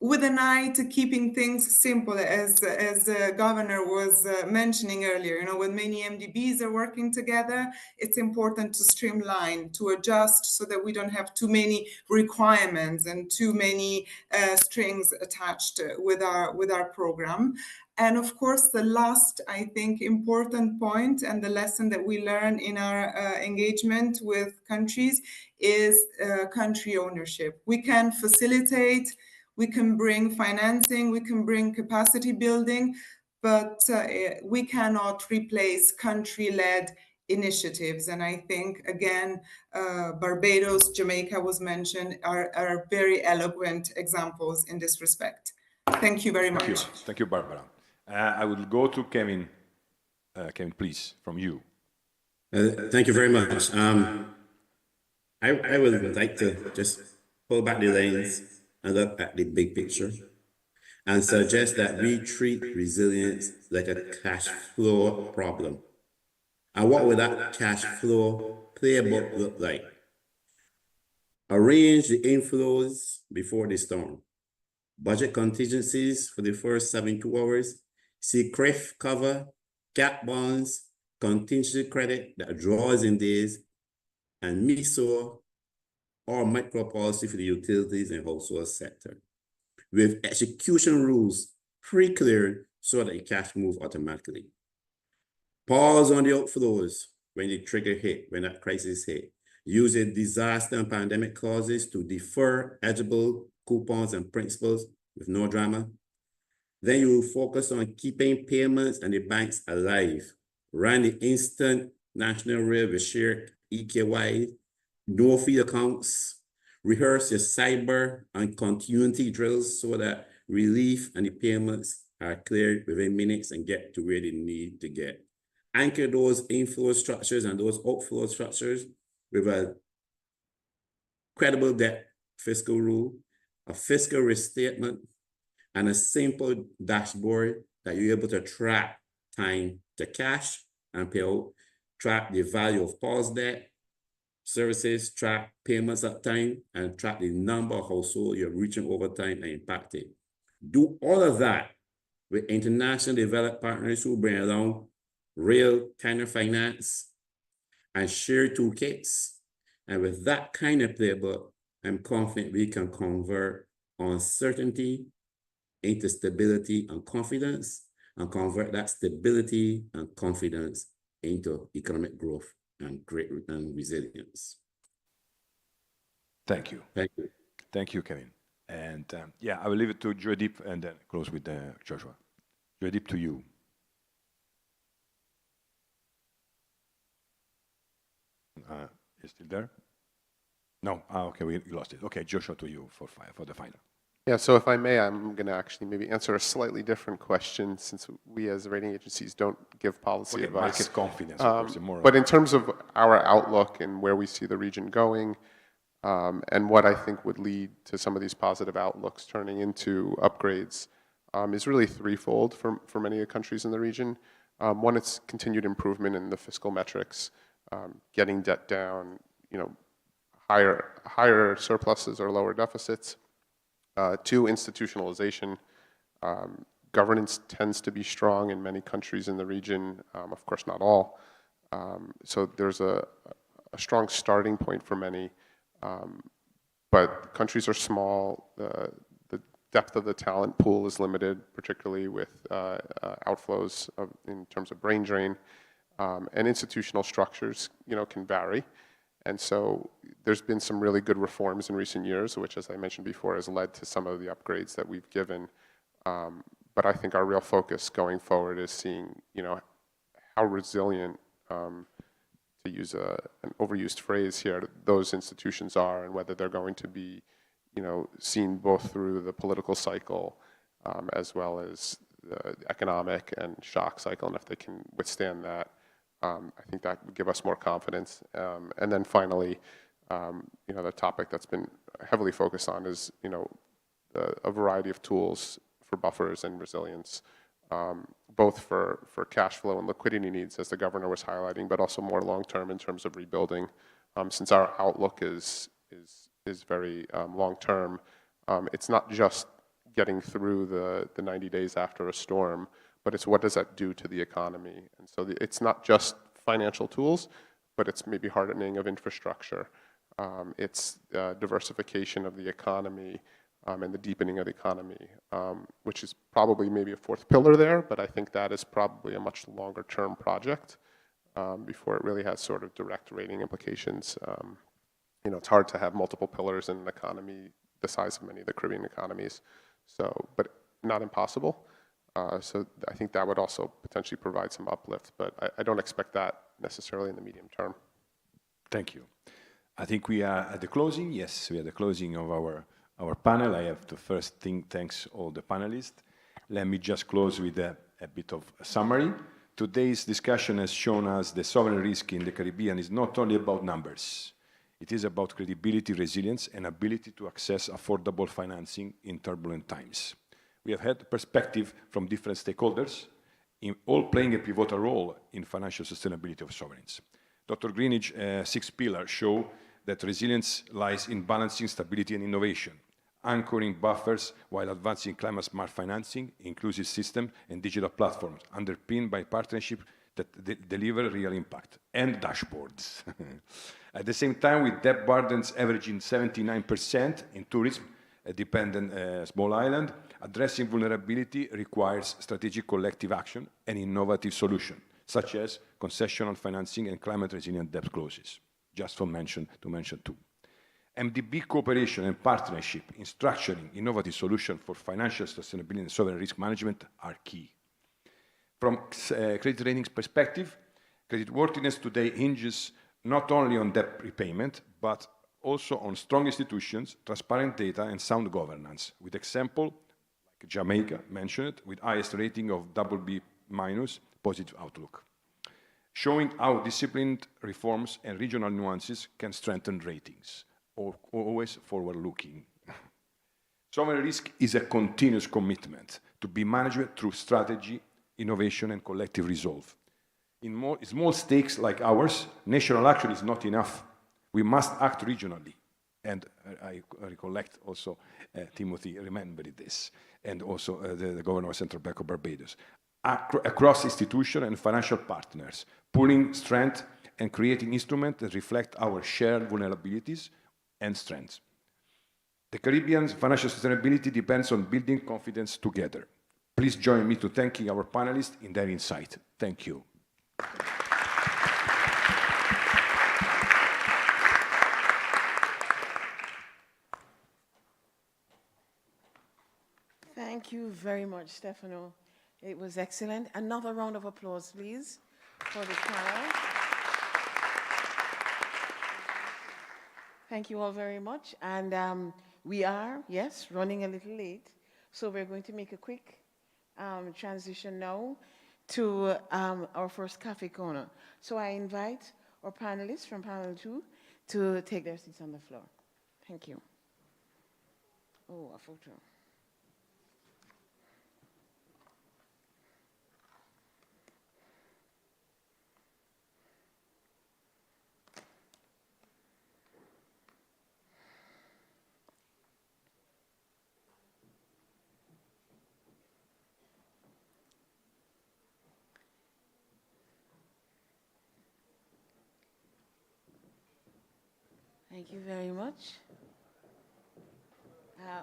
with an eye to keeping things simple, as the governor was mentioning earlier. When many MDBs are working together, it's important to streamline, to adjust, so that we don't have too many requirements and too many strings attached with our program. And of course, the last, I think, important point, and the lesson that we learn in our engagement with countries, is country ownership. We can facilitate, we can bring financing, we can bring capacity building, but we cannot replace country-led initiatives. And I think, again, Barbados, Jamaica was mentioned, are very eloquent examples in this respect. Thank you very much. Thank you, Barbara. I will go to Kevin. Kevin, please, from you. Thank you very much. I would like to just pull back the lens and look at the big picture, and suggest that we treat resilience like a cash flow problem. And what would that cash flow playbook look like? Arrange the inflows before the storm. Budget contingencies for the first 72 hours. See CRIF cover, cap bonds, contingency credit that draws in days, and MISO or micro policy for the utilities and household sector, with execution rules pre-cleared so that the cash move automatically. Pause on the outflows when the trigger hit, when that crisis hit. using disaster and pandemic causes to defer eligible coupons and principals with no drama. Then you focus on keeping payments and the banks alive. Run the instant national rate with shared EKY, no fee accounts. Rehearse your cyber and continuity drills so that relief and the payments are cleared within minutes and get to where they need to get. Anchor those inflow structures and those outflow structures with a credible debt fiscal rule, a fiscal restatement, and a simple dashboard that you're able to track time to cash and pay out, track the value of pause debt, services, track payments at time, and track the number of households you're reaching over time and impacted. Do all of that with international developed partners who bring along real kind of finance and share toolkits. And with that kind of playbook, I'm confident we can convert uncertainty into stability and confidence, and convert that stability and confidence into economic growth and great and resilience. Thank you. Thank you. Thank you, Kevin. And yeah, I will leave it to Joydeep and then close with Joshua. Joydeep, to you. You still there? No? Okay, we lost it. Okay, Joshua, to you for the final. Yeah, so if I may, I'm going to actually maybe answer a slightly different question, since we as rating agencies don't give policy advice. Market confidence, of course, more. But in terms of our outlook and where we see the region going, and what I think would lead to some of these positive outlooks turning into upgrades, is really threefold for many countries in the region. One, it's continued improvement in the fiscal metrics, getting debt down, higher surpluses or lower deficits. Two, institutionalization. Governance tends to be strong in many countries in the region, of course not all. So there's a strong starting point for many, but countries are small. The depth of the talent pool is limited, particularly with outflows in terms of brain drain, and institutional structures, can vary. And so there's been some really good reforms in recent years, which, as I mentioned before, has led to some of the upgrades that we've given. But I think our real focus going forward is seeing, how resilient, to use an overused phrase here, those institutions are, and whether they're going to be, seen both through the political cycle as well as the economic and shock cycle, and if they can withstand that. I think that would give us more confidence. And then finally, the topic that's been heavily focused on is, a variety of tools for buffers and resilience, both for cash flow and liquidity needs, as the governor was highlighting, but also more long-term in terms of rebuilding. Since our outlook is very long-term, it's not just getting through the 90 days after a storm, but it's what does that do to the economy. And so it's not just financial tools, but it's maybe hardening of infrastructure. It's diversification of the economy and the deepening of the economy, which is probably maybe a fourth pillar there, but I think that is probably a much longer term project before it really has sort of direct rating implications. It's hard to have multiple pillars in an economy the size of many of the Caribbean economies, but not impossible. So I think that would also potentially provide some uplift, but I don't expect that necessarily in the medium term. Thank you. I think we are at the closing. Yes, we are at the closing of our panel. I have to first thanks all the panelists. Let me just close with a bit of a summary. Today's discussion has shown us the sovereign risk in the Caribbean is not only about numbers. It is about credibility, resilience, and ability to access affordable financing in turbulent times. We have had perspective from different stakeholders, all playing a pivotal role in financial sustainability of sovereigns. Dr. Greenidge's 6 pillars show that resilience lies in balancing stability and innovation, anchoring buffers while advancing climate-smart financing, inclusive systems, and digital platforms, underpinned by partnerships that deliver real impact, and dashboards. At the same time, with debt burdens averaging 79% in tourism, a dependent small island, addressing vulnerability requires strategic collective action and innovative solutions, such as concessional financing and climate-resilient debt clauses. just to mention two. MDB cooperation and partnership in structuring innovative solutions for financial sustainability and sovereign risk management are key. From credit ratings perspective, creditworthiness today hinges not only on debt repayment, but also on strong institutions, transparent data, and sound governance, with example, like Jamaica mentioned, with highest rating of BB- positive outlook, showing how disciplined reforms and regional nuances can strengthen ratings, or always forward-looking. Sovereign risk is a continuous commitment to be managed through strategy, innovation, and collective resolve. In small stakes like ours, national action is not enough. We must act regionally. And I recollect also Timothy remembered this, and also the Governor of Central Bank of Barbados. Across institutions and financial partners, pooling strength and creating instruments that reflect our shared vulnerabilities and strengths. The Caribbean's financial sustainability depends on building confidence together. Please join me to thanking our panelists in their insight. Thank you. Thank you very much, Stefano. It was excellent. Another round of applause, please, for the panel. Thank you all very much. And we are, yes, running a little late. So we're going to make a quick transition now to our first Cafe Corner. So I invite our panelists from panel 2 to take their seats on the floor. Thank you. Oh, a photo. Thank you very much.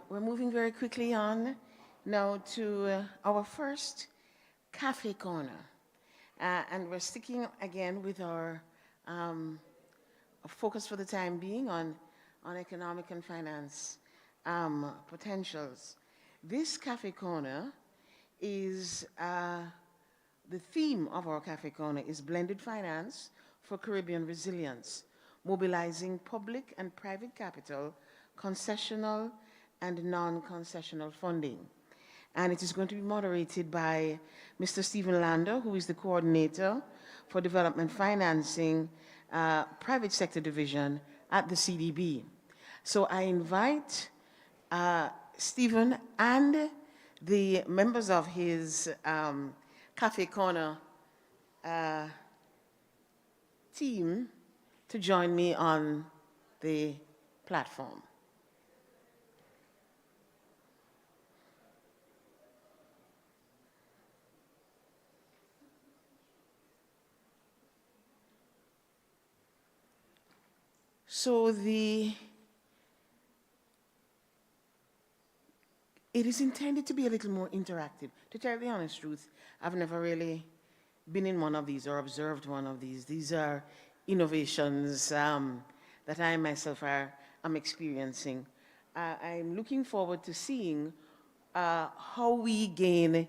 We're moving very quickly on now to our first Cafe Corner. And we're sticking again with our focus for the time being on economic and finance potentials. This Cafe Corner is, the theme of our Cafe Corner is blended finance for Caribbean resilience, mobilizing public and private capital, concessional and non-concessional funding. And it is going to be moderated by Mr. Stephen Lander, who is the coordinator for development financing, private sector division at the CDB. So I invite Stephen and the members of his Cafe Corner team to join me on the platform. So it is intended to be a little more interactive. To tell the honest truth, I've never really been in one of these or observed one of these. These are innovations that I myself am experiencing. I'm looking forward to seeing how we gain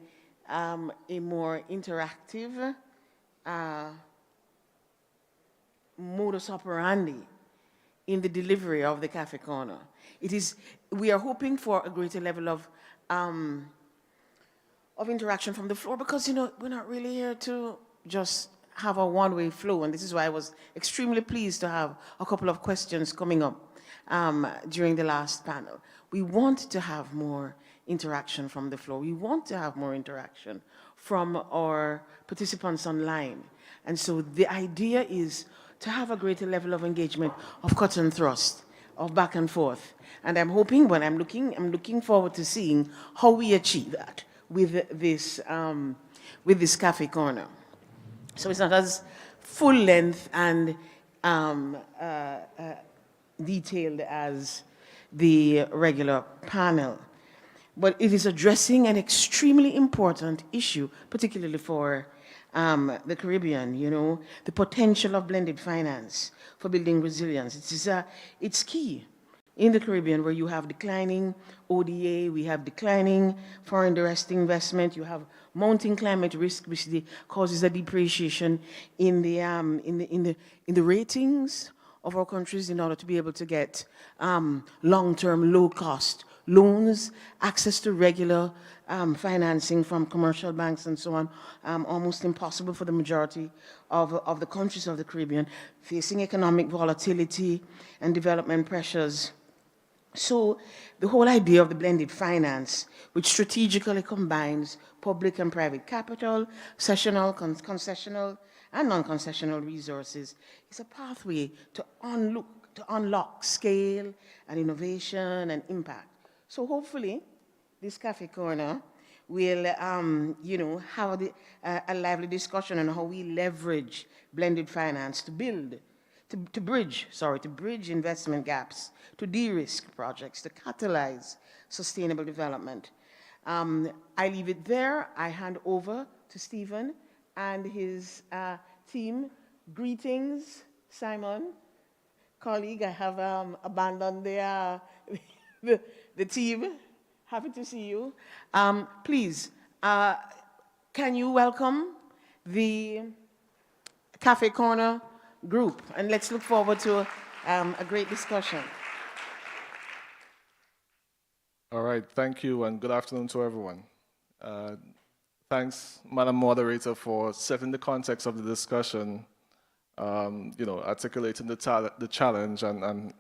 a more interactive modus operandi in the delivery of the Cafe Corner. We are hoping for a greater level of interaction from the floor because, we're not really here to just have a one-way flow, and this is why I was extremely pleased to have a couple of questions coming up during the last panel. We want to have more interaction from the floor. We want to have more interaction from our participants online. And so the idea is to have a greater level of engagement, of cut and thrust, of back and forth. And I'm hoping, I'm looking forward to seeing how we achieve that with this Cafe Corner. So it's not as full length and detailed as the regular panel, but it is addressing an extremely important issue, particularly for the Caribbean, you know, the potential of blended finance for building resilience. It's key. In the Caribbean, where you have declining ODA, we have declining foreign direct investment, you have mounting climate risk, which causes a depreciation in the ratings of our countries in order to be able to get long-term, low-cost loans, access to regular financing from commercial banks and so on, almost impossible for the majority of the countries of the Caribbean, facing economic volatility and development pressures. So the whole idea of the blended finance, which strategically combines public and private capital, concessional and non-concessional resources, is a pathway to unlock scale and innovation and impact. So hopefully, this Cafe Corner will, have a lively discussion on how we leverage blended finance to bridge investment gaps, to de-risk projects, to catalyze sustainable development. I leave it there. I hand over to Stephen and his team. Greetings, Simon, colleague. I have abandoned the team. Happy to see you. Please, can you welcome the Cafe Corner group? And let's look forward to a great discussion. All right, thank you, and good afternoon to everyone. Thanks, Madam Moderator, for setting the context of the discussion, articulating the challenge and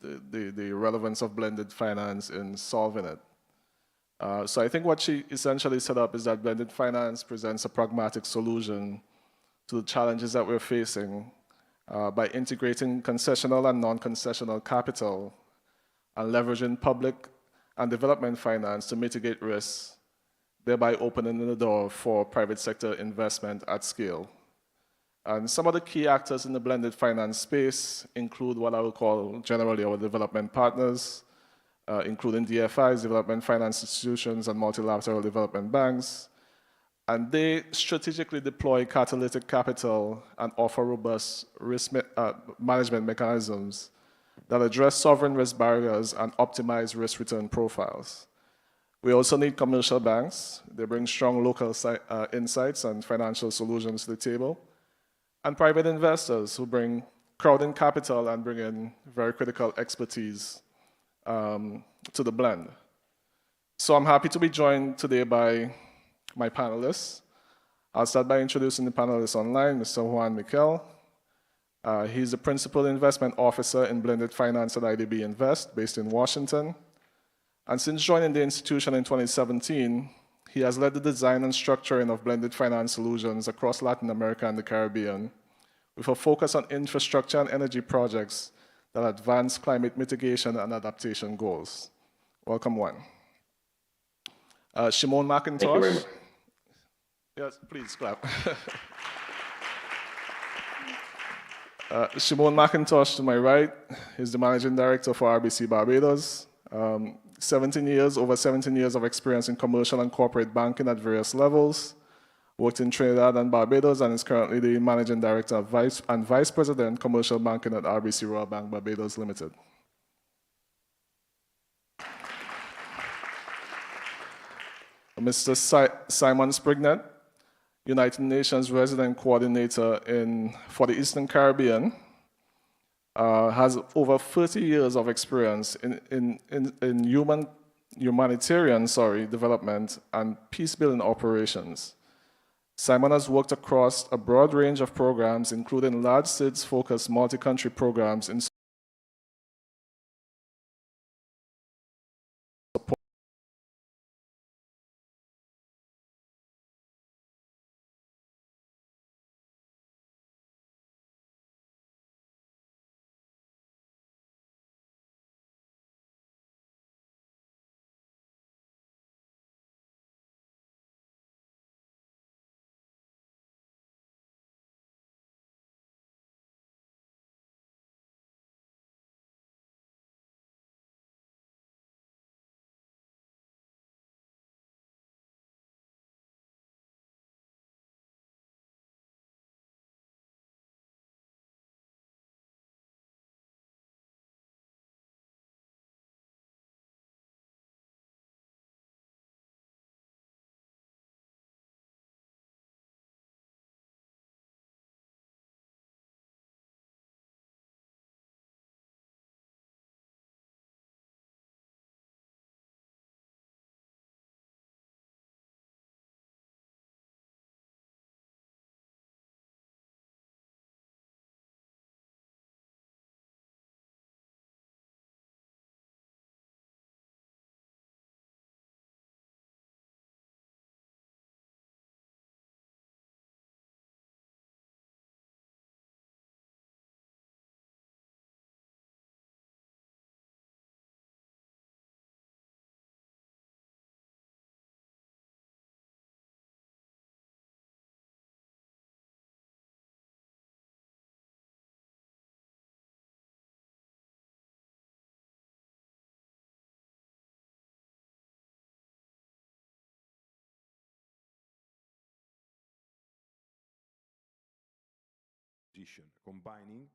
the relevance of blended finance in solving it. So I think what she essentially set up is that blended finance presents a pragmatic solution to the challenges that we're facing by integrating concessional and non-concessional capital and leveraging public and development finance to mitigate risks, thereby opening the door for private sector investment at scale. And some of the key actors in the blended finance space include what I would call generally our development partners, including DFIs, development finance institutions, and multilateral development banks. And they strategically deploy catalytic capital and offer robust risk management mechanisms that address sovereign risk barriers and optimize risk-return profiles. We also need commercial banks. They bring strong local insights and financial solutions to the table. And private investors who bring crowding capital and bring in very critical expertise to the blend. So I'm happy to be joined today by my panelists. I'll start by introducing the panelists online, Mr. Juan Miquel. He's the Principal Investment Officer in Blended Finance at IDB Invest, based in Washington. And since joining the institution in 2017, he has led the design and structuring of blended finance solutions across Latin America and the Caribbean, with a focus on infrastructure and energy projects that advance climate mitigation and adaptation goals. Welcome, Juan. Shimon McIntosh. Yes, please clap. Shimon McIntosh to my right is the Managing Director for RBC Barbados. Over 17 years of experience in commercial and corporate banking at various levels. Worked in Trinidad and Barbados and is currently the Managing Director and Vice President Commercial Banking at RBC Royal Bank Barbados Limited. Mr. Simon Sprignet, United Nations Resident Coordinator for the Eastern Caribbean, has over 30 years of experience in humanitarian development and peace-building operations. Simon has worked across a broad range of programs, including large SIDS-focused multi-country programs in position, combining,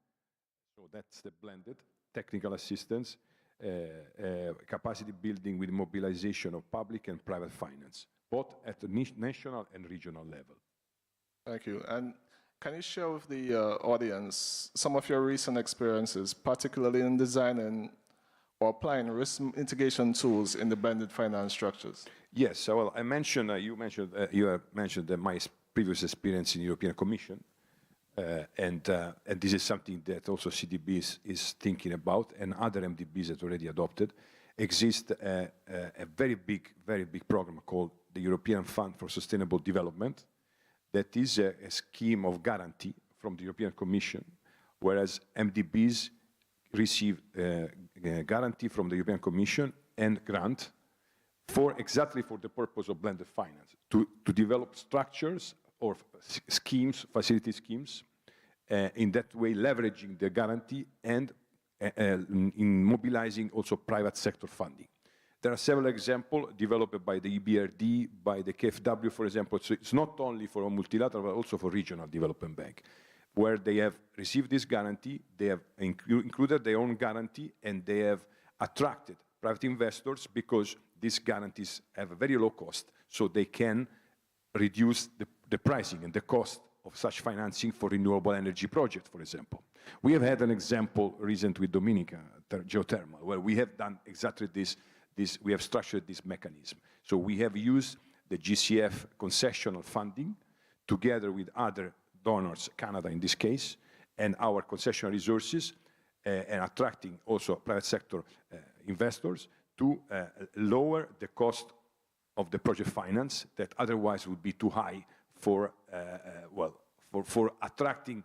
so that's the blended technical assistance, capacity building with mobilization of public and private finance, both at the national and regional level. Thank you. And can you share with the audience some of your recent experiences, particularly in designing or applying risk mitigation tools in the blended finance structures? Yes, well, I mentioned, you mentioned my previous experience in the European Commission, and this is something that also CDB is thinking about, and other MDBs that already adopted. Exists a very big program called the European Fund for Sustainable Development, that is a scheme of guarantee from the European Commission, whereas MDBs receive guarantee from the European Commission and grant exactly for the purpose of blended finance, to develop structures or schemes, facility schemes, in that way leveraging the guarantee and in mobilizing also private sector funding. There are several examples developed by the EBRD, by the KfW, for example. So it's not only for a multilateral, but also for regional development bank, where they have received this guarantee, they have included their own guarantee, and they have attracted private investors because these guarantees have a very low cost, so they can reduce the pricing and the cost of such financing for renewable energy projects, for example. We have had an example recently with Dominica, geothermal, where we have done exactly this, we have structured this mechanism. So we have used the GCF concessional funding together with other donors, Canada in this case, and our concessional resources, and attracting also private sector investors to lower the cost of the project finance that otherwise would be too high for attracting,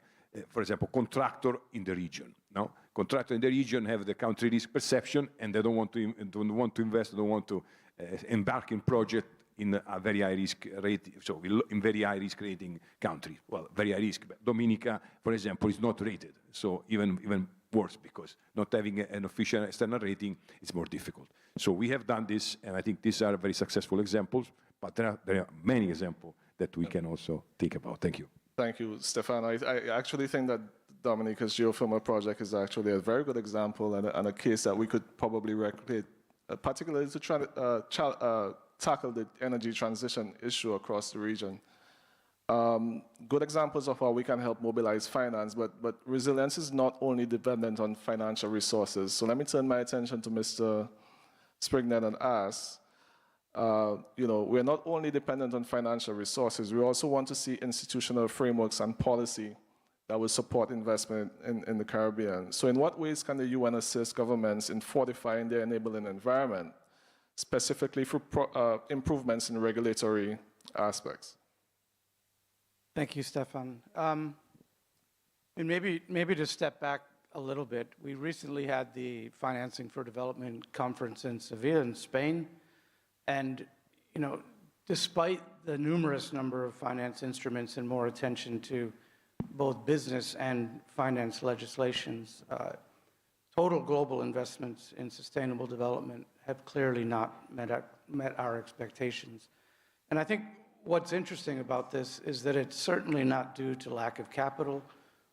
for example, contractor in the region. No, contractor in the region have the country risk perception, and they don't want to invest, don't want to embark in project in a very high risk rate, so in very high risk rating country. Well, very high risk. But Dominica, for example, is not rated, so even worse, because not having an official external rating is more difficult. So we have done this, and I think these are very successful examples, but there are many examples that we can also think about. Thank you. Thank you, Stefano. I actually think that Dominica's geothermal project is actually a very good example and a case that we could probably replicate, particularly to try to tackle the energy transition issue across the region. Good examples of how we can help mobilize finance, but resilience is not only dependent on financial resources. So let me turn my attention to Mr. Sprignet and ask, we're not only dependent on financial resources, we also want to see institutional frameworks and policy that will support investment in the Caribbean. So in what ways can the UN assist governments in fortifying their enabling environment, specifically for improvements in regulatory aspects? Thank you, Stefan. And maybe to step back a little bit, we recently had the Financing for Development conference in Seville in Spain. And, despite the numerous number of finance instruments and more attention to both business and finance legislations, total global investments in sustainable development have clearly not met our expectations. And I think what's interesting about this is that it's certainly not due to lack of capital,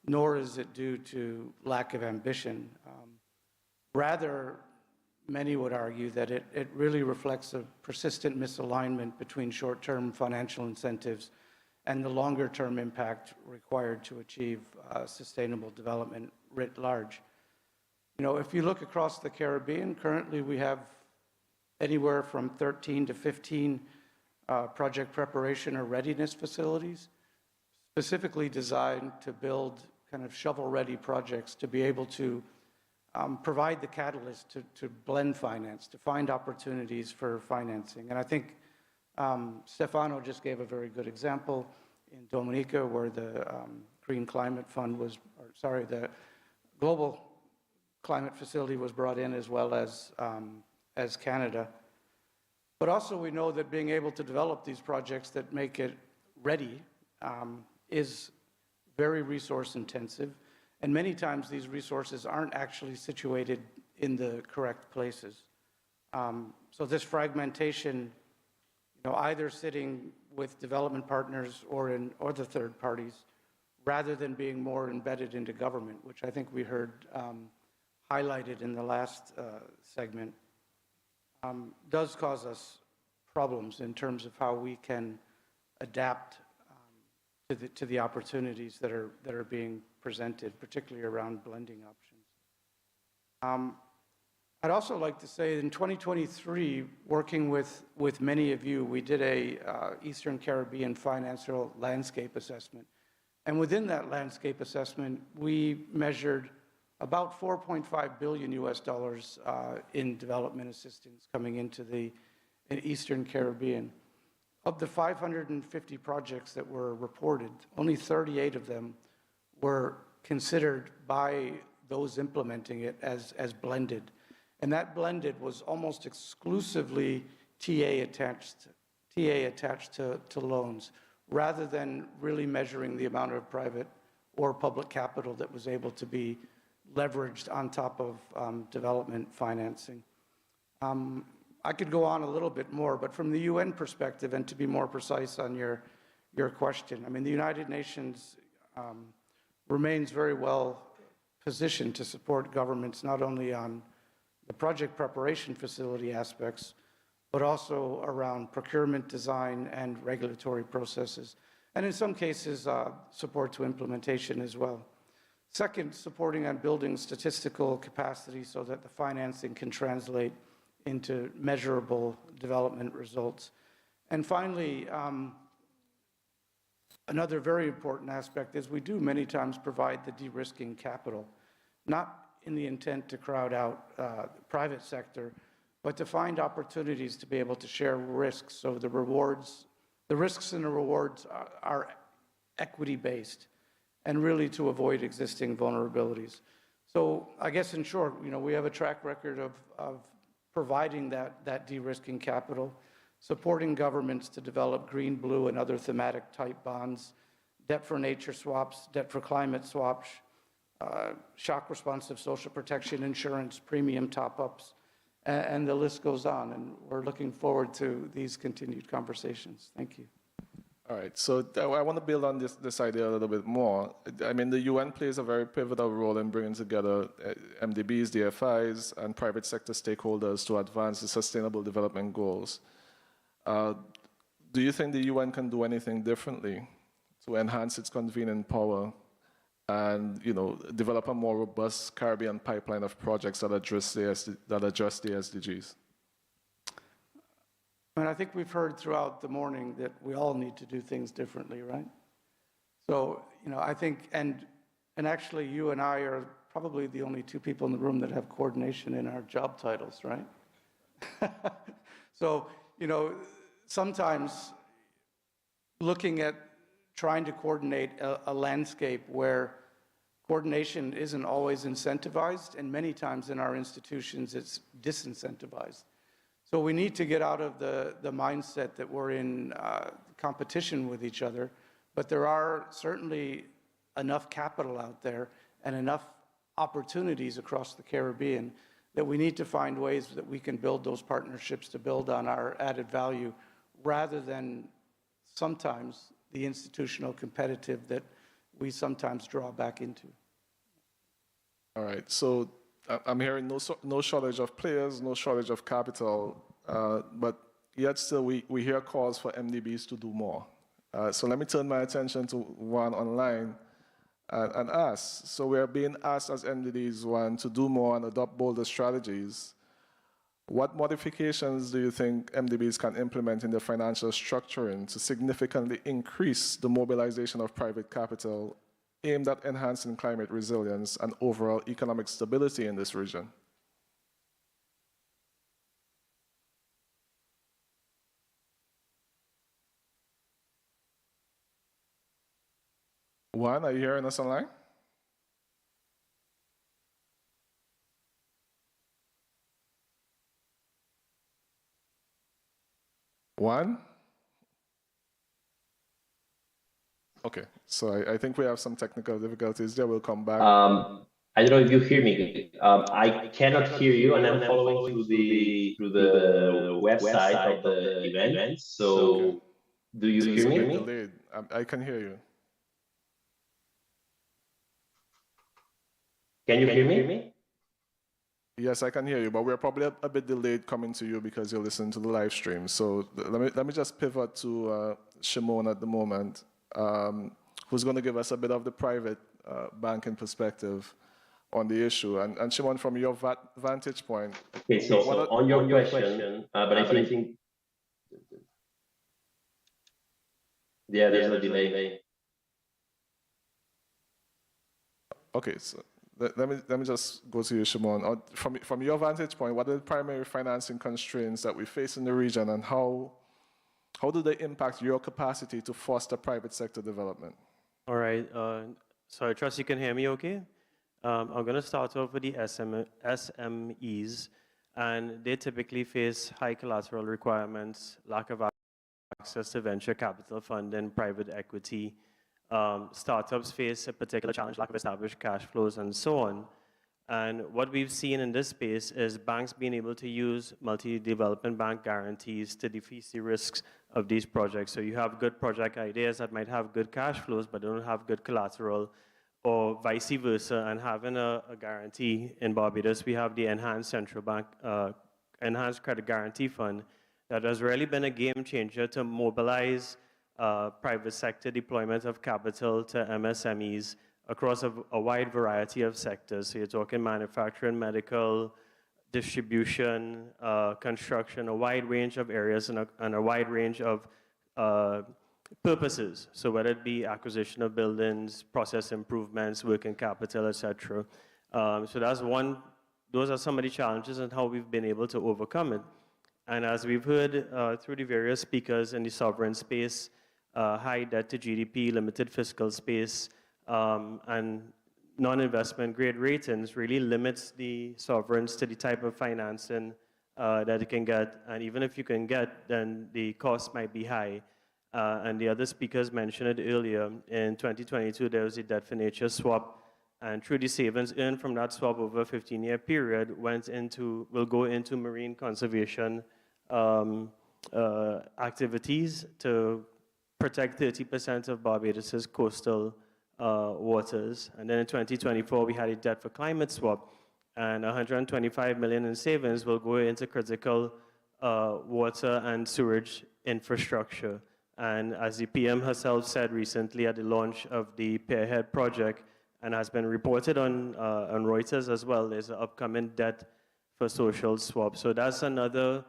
nor is it due to lack of ambition. Rather, many would argue that it really reflects a persistent misalignment between short-term financial incentives and the longer-term impact required to achieve sustainable development writ large. If you look across the Caribbean, currently we have anywhere from 13 to 15 project preparation or readiness facilities, specifically designed to build kind of shovel-ready projects to be able to provide the catalyst to blend finance, to find opportunities for financing. And I think Stefano just gave a very good example in Dominica, where the Green Climate Fund the Global Climate Facility was brought in, as well as Canada. But also we know that being able to develop these projects that make it ready is very resource intensive. And many times these resources aren't actually situated in the correct places. So this fragmentation, either sitting with development partners or the third parties, rather than being more embedded into government, which I think we heard highlighted in the last segment, does cause us problems in terms of how we can adapt to the opportunities that are being presented, particularly around blending options. I'd also like to say in 2023, working with many of you, we did a Eastern Caribbean financial landscape assessment. And within that landscape assessment, we measured about $4.5 billion in development assistance coming into the Eastern Caribbean. Of the 550 projects that were reported, only 38 of them were considered by those implementing it as blended. And that blended was almost exclusively TA attached to loans, rather than really measuring the amount of private or public capital that was able to be leveraged on top of development financing. I could go on a little bit more, but from the UN perspective, and to be more precise on your question, I mean, the United Nations remains very well positioned to support governments not only on the project preparation facility aspects, but also around procurement design and regulatory processes, and in some cases, support to implementation as well. Second, supporting on building statistical capacity so that the financing can translate into measurable development results. And finally, another very important aspect is we do many times provide the de-risking capital, not in the intent to crowd out the private sector, but to find opportunities to be able to share risks. So the risks and the rewards are equity-based, and really to avoid existing vulnerabilities. So I guess in short, we have a track record of providing that de-risking capital, supporting governments to develop green, blue, and other thematic type bonds, debt for nature swaps, debt for climate swaps, shock responsive social protection insurance, premium top-ups, and the list goes on. And we're looking forward to these continued conversations. Thank you. All right, so I want to build on this idea a little bit more. I mean, the UN plays a very pivotal role in bringing together MDBs, DFIs, and private sector stakeholders to advance the Sustainable Development Goals. Do you think the UN can do anything differently to enhance its convening power and develop a more robust Caribbean pipeline of projects that address the SDGs? And I think we've heard throughout the morning that we all need to do things differently, right? So, I think, and actually you and I are probably the only two people in the room that have coordination in our job titles, right? So, sometimes looking at trying to coordinate a landscape where coordination isn't always incentivized, and many times in our institutions it's disincentivized. So we need to get out of the mindset that we're in competition with each other, but there are certainly enough capital out there and enough opportunities across the Caribbean that we need to find ways that we can build those partnerships to build on our added value, rather than sometimes the institutional competitive that we sometimes draw back into. All right, so I'm hearing no shortage of players, no shortage of capital, but yet still we hear calls for MDBs to do more. So let me turn my attention to one online and ask. So we are being asked as MDBs, one, to do more and adopt bolder strategies. What modifications do you think MDBs can implement in their financial structuring to significantly increase the mobilization of private capital aimed at enhancing climate resilience and overall economic stability in this region? Juan, are you hearing us online? Juan? Okay, so I think we have some technical difficulties there. We'll come back. I don't know if you hear me. I cannot hear you, and I'm following through the website of the event. So, do you hear me? Delayed. I can hear you. Can you hear me? Yes, I can hear you, but we're probably a bit delayed coming to you because you're listening to the live stream. So let me just pivot to Shimon at the moment, who's going to give us a bit of the private banking perspective on the issue. And Shimon, from your vantage point, Okay, so on your question, but I think yeah, there's a delay. Okay, so let me just go to you, Shimon. From your vantage point, what are the primary financing constraints that we face in the region, and how do they impact your capacity to foster private sector development? All right. So I trust you can hear me okay. I'm going to start off with the SMEs, and they typically face high collateral requirements, lack of access to venture capital funding, private equity. Startups face a particular challenge, lack of established cash flows, and so on. And what we've seen in this space is banks being able to use multi-development bank guarantees to defease the risks of these projects. So you have good project ideas that might have good cash flows, but don't have good collateral, or vice versa. And having a guarantee in Barbados, we have the Enhanced Central Bank, Enhanced Credit Guarantee Fund, that has really been a game changer to mobilize private sector deployment of capital to MSMEs across a wide variety of sectors. So you're talking manufacturing, medical, distribution, construction, a wide range of areas and a wide range of purposes. So whether it be acquisition of buildings, process improvements, working capital, etc. So that's one. Those are some of the challenges and how we've been able to overcome it. And as we've heard through the various speakers in the sovereign space, high debt to GDP, limited fiscal space, and non-investment grade ratings really limits the sovereigns to the type of financing that it can get. And even if you can get, then the cost might be high. And the other speakers mentioned it earlier. In 2022, there was a debt for nature swap. And through the savings earned from that swap over a 15-year period will go into marine conservation activities to protect 30% of Barbados's coastal waters. And then in 2024, we had a debt for climate swap, and 125 million in savings will go into critical water and sewage infrastructure. And as the PM herself said recently at the launch of the Pearhead project, and has been reported on Reuters as well, there's an upcoming debt for social swap. So that's another,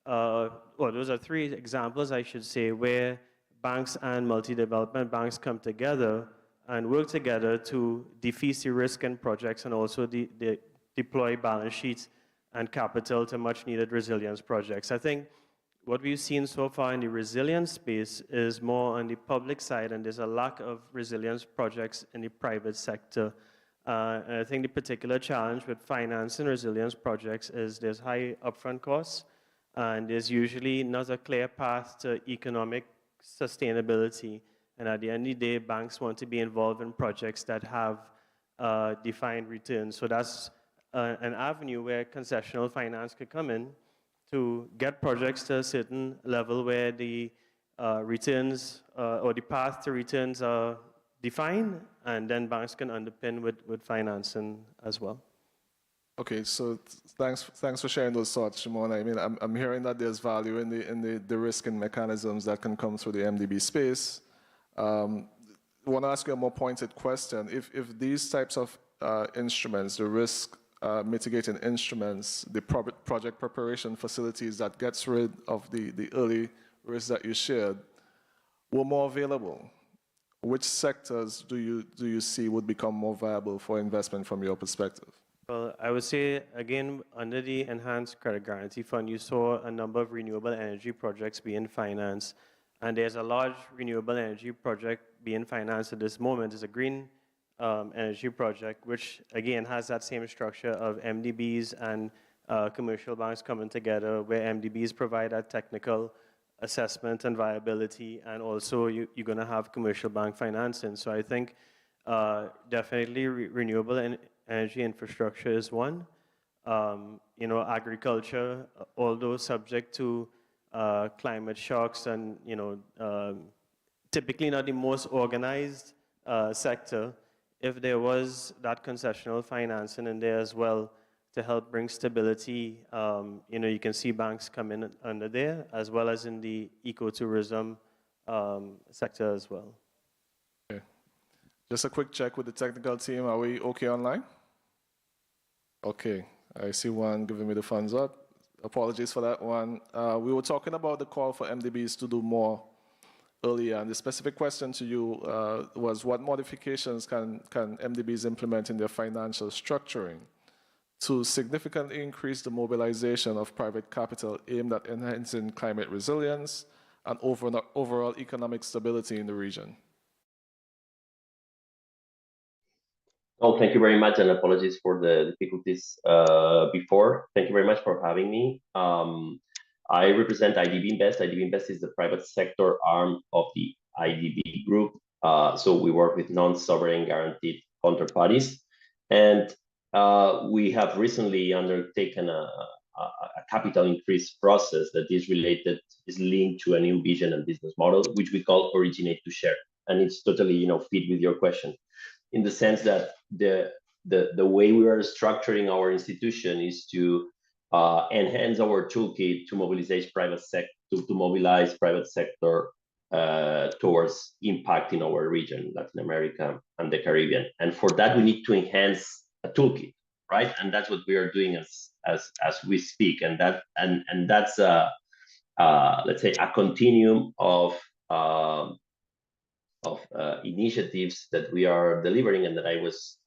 those are three examples, I should say, where banks and multi-development banks come together and work together to defease the risk in projects and also deploy balance sheets and capital to much-needed resilience projects. I think what we've seen so far in the resilience space is more on the public side, and there's a lack of resilience projects in the private sector. And I think the particular challenge with financing resilience projects is there's high upfront costs, and there's usually not a clear path to economic sustainability. And at the end of the day, banks want to be involved in projects that have defined returns. So that's an avenue where concessional finance could come in to get projects to a certain level where the returns or the path to returns are defined, and then banks can underpin with financing as well. Okay, so thanks for sharing those thoughts, Shimon. I mean, I'm hearing that there's value in the risking mechanisms that can come through the MDB space. I want to ask you a more pointed question. If these types of instruments, the risk mitigating instruments, the project preparation facilities that gets rid of the early risks that you shared, were more available, which sectors do you see would become more viable for investment from your perspective? Well, I would say, again, under the Enhanced Credit Guarantee Fund, you saw a number of renewable energy projects being financed. And there's a large renewable energy project being financed at this moment. It's a green energy project, which, again, has that same structure of MDBs and commercial banks coming together, where MDBs provide that technical assessment and viability, and also you're going to have commercial bank financing. So I think definitely renewable energy infrastructure is one. Agriculture, although subject to climate shocks and, typically not the most organized sector, if there was that concessional financing in there as well to help bring stability, you can see banks come in under there, as well as in the ecotourism sector as well. Okay. Just a quick check with the technical team. Are we okay online? Okay. I see one giving me the thumbs up. Apologies for that one. We were talking about the call for MDBs to do more earlier, and the specific question to you was what modifications can MDBs implement in their financial structuring to significantly increase the mobilization of private capital aimed at enhancing climate resilience and overall economic stability in the region? Oh, thank you very much, and apologies for the difficulties before. Thank you very much for having me. I represent IDB Invest. IDB Invest is the private sector arm of the IDB group. So we work with non-sovereign guaranteed counterparties. And we have recently undertaken a capital increase process that is linked to a new vision and business model, which we call originate to share. And it's totally, fit with your question, in the sense that the way we are structuring our institution is to enhance our toolkit to mobilize private sector towards impact in our region, Latin America and the Caribbean. And for that, we need to enhance a toolkit, right? And that's what we are doing as we speak. And that's let's say a continuum of initiatives that we are delivering, and that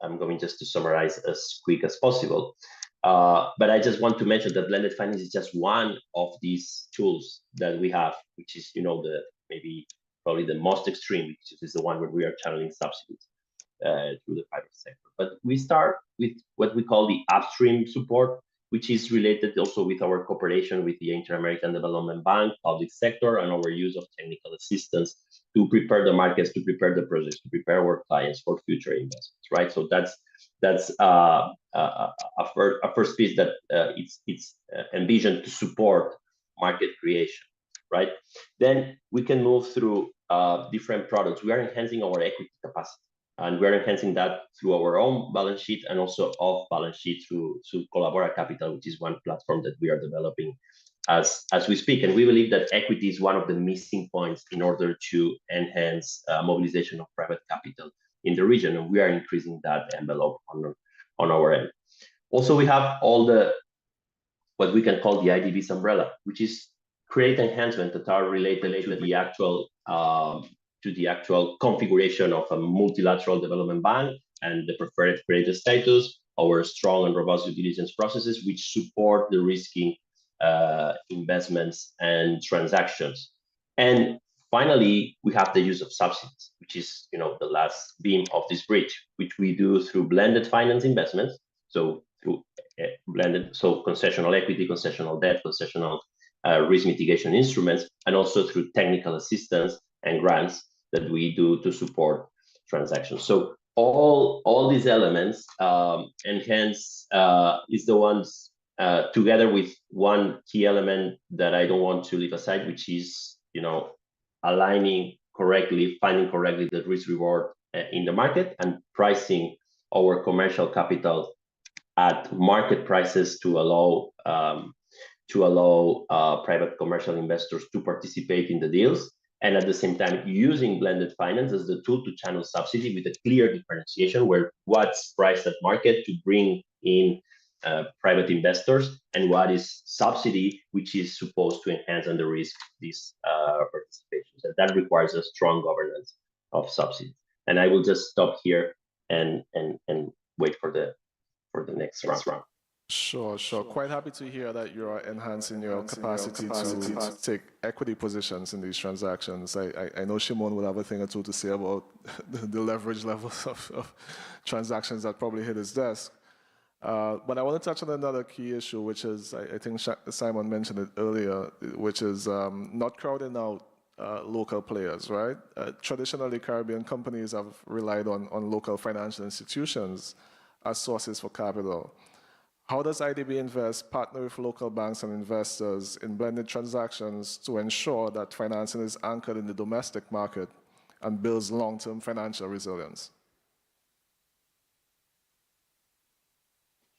I'm going just to summarize as quick as possible. But I just want to mention that blended finance is just one of these tools that we have, which is, probably the most extreme, which is the one where we are channeling subsidies through the private sector. But we start with what we call the upstream support, which is related also with our cooperation with the Inter-American Development Bank, public sector, and our use of technical assistance to prepare the markets, to prepare the projects, to prepare our clients for future investments, right? So that's a first piece that it's envisioned to support market creation, right? Then we can move through different products. We are enhancing our equity capacity, and we're enhancing that through our own balance sheet and also off balance sheet through Colabora Capital, which is one platform that we are developing as we speak. And we believe that equity is one of the missing points in order to enhance mobilization of private capital in the region, and we are increasing that envelope on our end. Also, we have all what we can call the IDB's umbrella, which is create enhancements that are related to the actual configuration of a multilateral development bank and the preferred creditor status, our strong and robust due diligence processes, which support the risky investments and transactions. And finally, we have the use of subsidies, which is the last beam of this bridge, which we do through blended finance investments. So through concessional equity, concessional debt, concessional risk mitigation instruments, and also through technical assistance and grants that we do to support transactions. So all these elements enhance is the ones together with one key element that I don't want to leave aside, which is aligning correctly, finding correctly the risk reward in the market, and pricing our commercial capital at market prices to allow private commercial investors to participate in the deals, and at the same time using blended finance as the tool to channel subsidy with a clear differentiation where what's priced at market to bring in private investors, and what is subsidy, which is supposed to enhance and de-risk these participations. And that requires a strong governance of subsidies. And I will just stop here and wait for the next round. Sure. Quite happy to hear that you are enhancing your capacity to take equity positions in these transactions. I know Shimon will have a thing or two to say about the leverage levels of transactions that probably hit his desk. But I want to touch on another key issue, which is, I think Simon mentioned it earlier, which is not crowding out local players, right? Traditionally, Caribbean companies have relied on local financial institutions as sources for capital. How does IDB Invest partner with local banks and investors in blended transactions to ensure that financing is anchored in the domestic market and builds long-term financial resilience?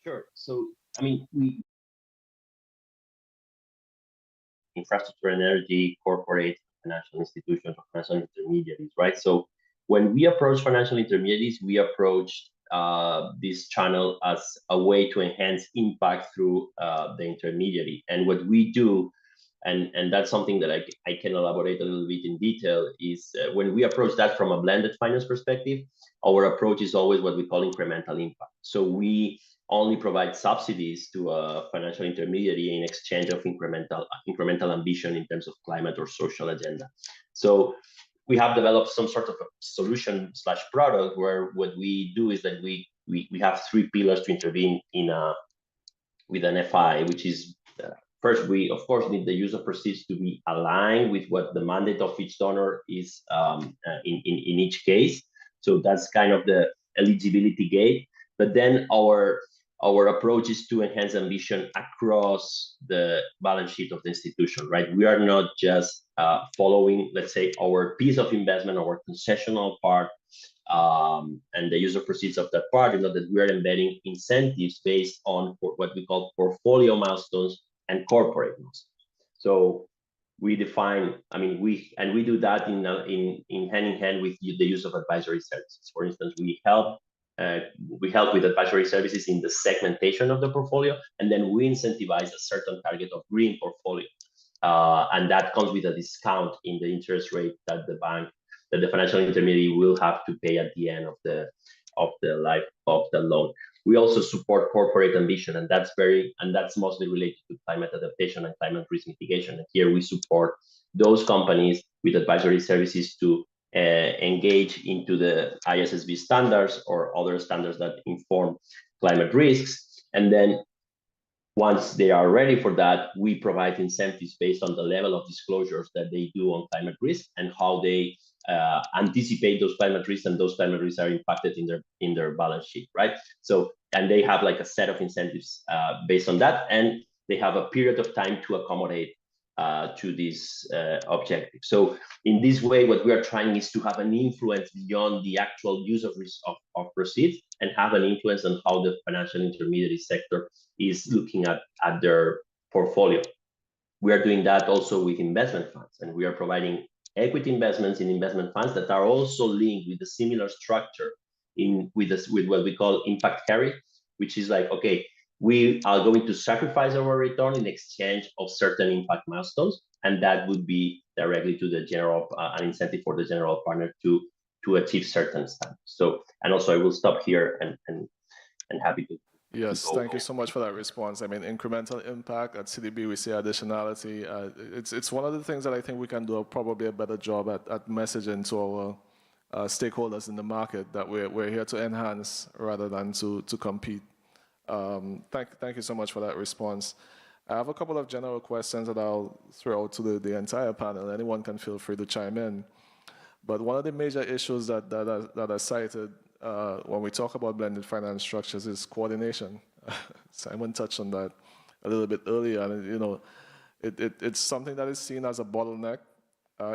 Sure. So, I mean, we infrastructure and energy, corporate, financial institutions, or financial intermediaries, right? So when we approach financial intermediaries, we approach this channel as a way to enhance impact through the intermediary. And what we do, and that's something that I can elaborate a little bit in detail, is when we approach that from a blended finance perspective, our approach is always what we call incremental impact. So we only provide subsidies to a financial intermediary in exchange of incremental ambition in terms of climate or social agenda. So we have developed some sort of a solution slash product where what we do is that we have three pillars to intervene in with an FI, which is first, we of course need the use of proceeds to be aligned with what the mandate of each donor is in each case. So that's kind of the eligibility gate. But then our approach is to enhance ambition across the balance sheet of the institution, right? We are not just following, let's say, our piece of investment, our concessional part, and the use of proceeds of that part, that we are embedding incentives based on what we call portfolio milestones and corporate milestones. So we define, I mean, we do that in hand in hand with the use of advisory services. For instance, we help with advisory services in the segmentation of the portfolio, and then we incentivize a certain target of green portfolio. And that comes with a discount in the interest rate that the financial intermediary will have to pay at the end of the life of the loan. We also support corporate ambition, and that's mostly related to climate adaptation and climate risk mitigation. And here we support those companies with advisory services to engage into the ISSB standards or other standards that inform climate risks. And then once they are ready for that, we provide incentives based on the level of disclosures that they do on climate risk and how they anticipate those climate risks, and those climate risks are impacted in their balance sheet, right? So, and they have like a set of incentives based on that, and they have a period of time to accommodate to this objective. So in this way, what we are trying is to have an influence beyond the actual use of proceeds, and have an influence on how the financial intermediary sector is looking at their portfolio. We are doing that also with investment funds, and we are providing equity investments in investment funds that are also linked with a similar structure with what we call impact carry, which is like, okay, we are going to sacrifice our return in exchange of certain impact milestones, and that would be directly to the general an incentive for the general partner to achieve certain standards. So, and also I will stop here and happy to. Yes, thank you so much for that response. I mean, incremental impact at CDB, we see additionality. It's one of the things that I think we can do probably a better job at messaging to our stakeholders in the market, that we're here to enhance rather than to compete. Thank you so much for that response. I have a couple of general questions that I'll throw out to the entire panel. Anyone can feel free to chime in. But one of the major issues that are cited when we talk about blended finance structures is coordination. Simon touched on that a little bit earlier, and it's something that is seen as a bottleneck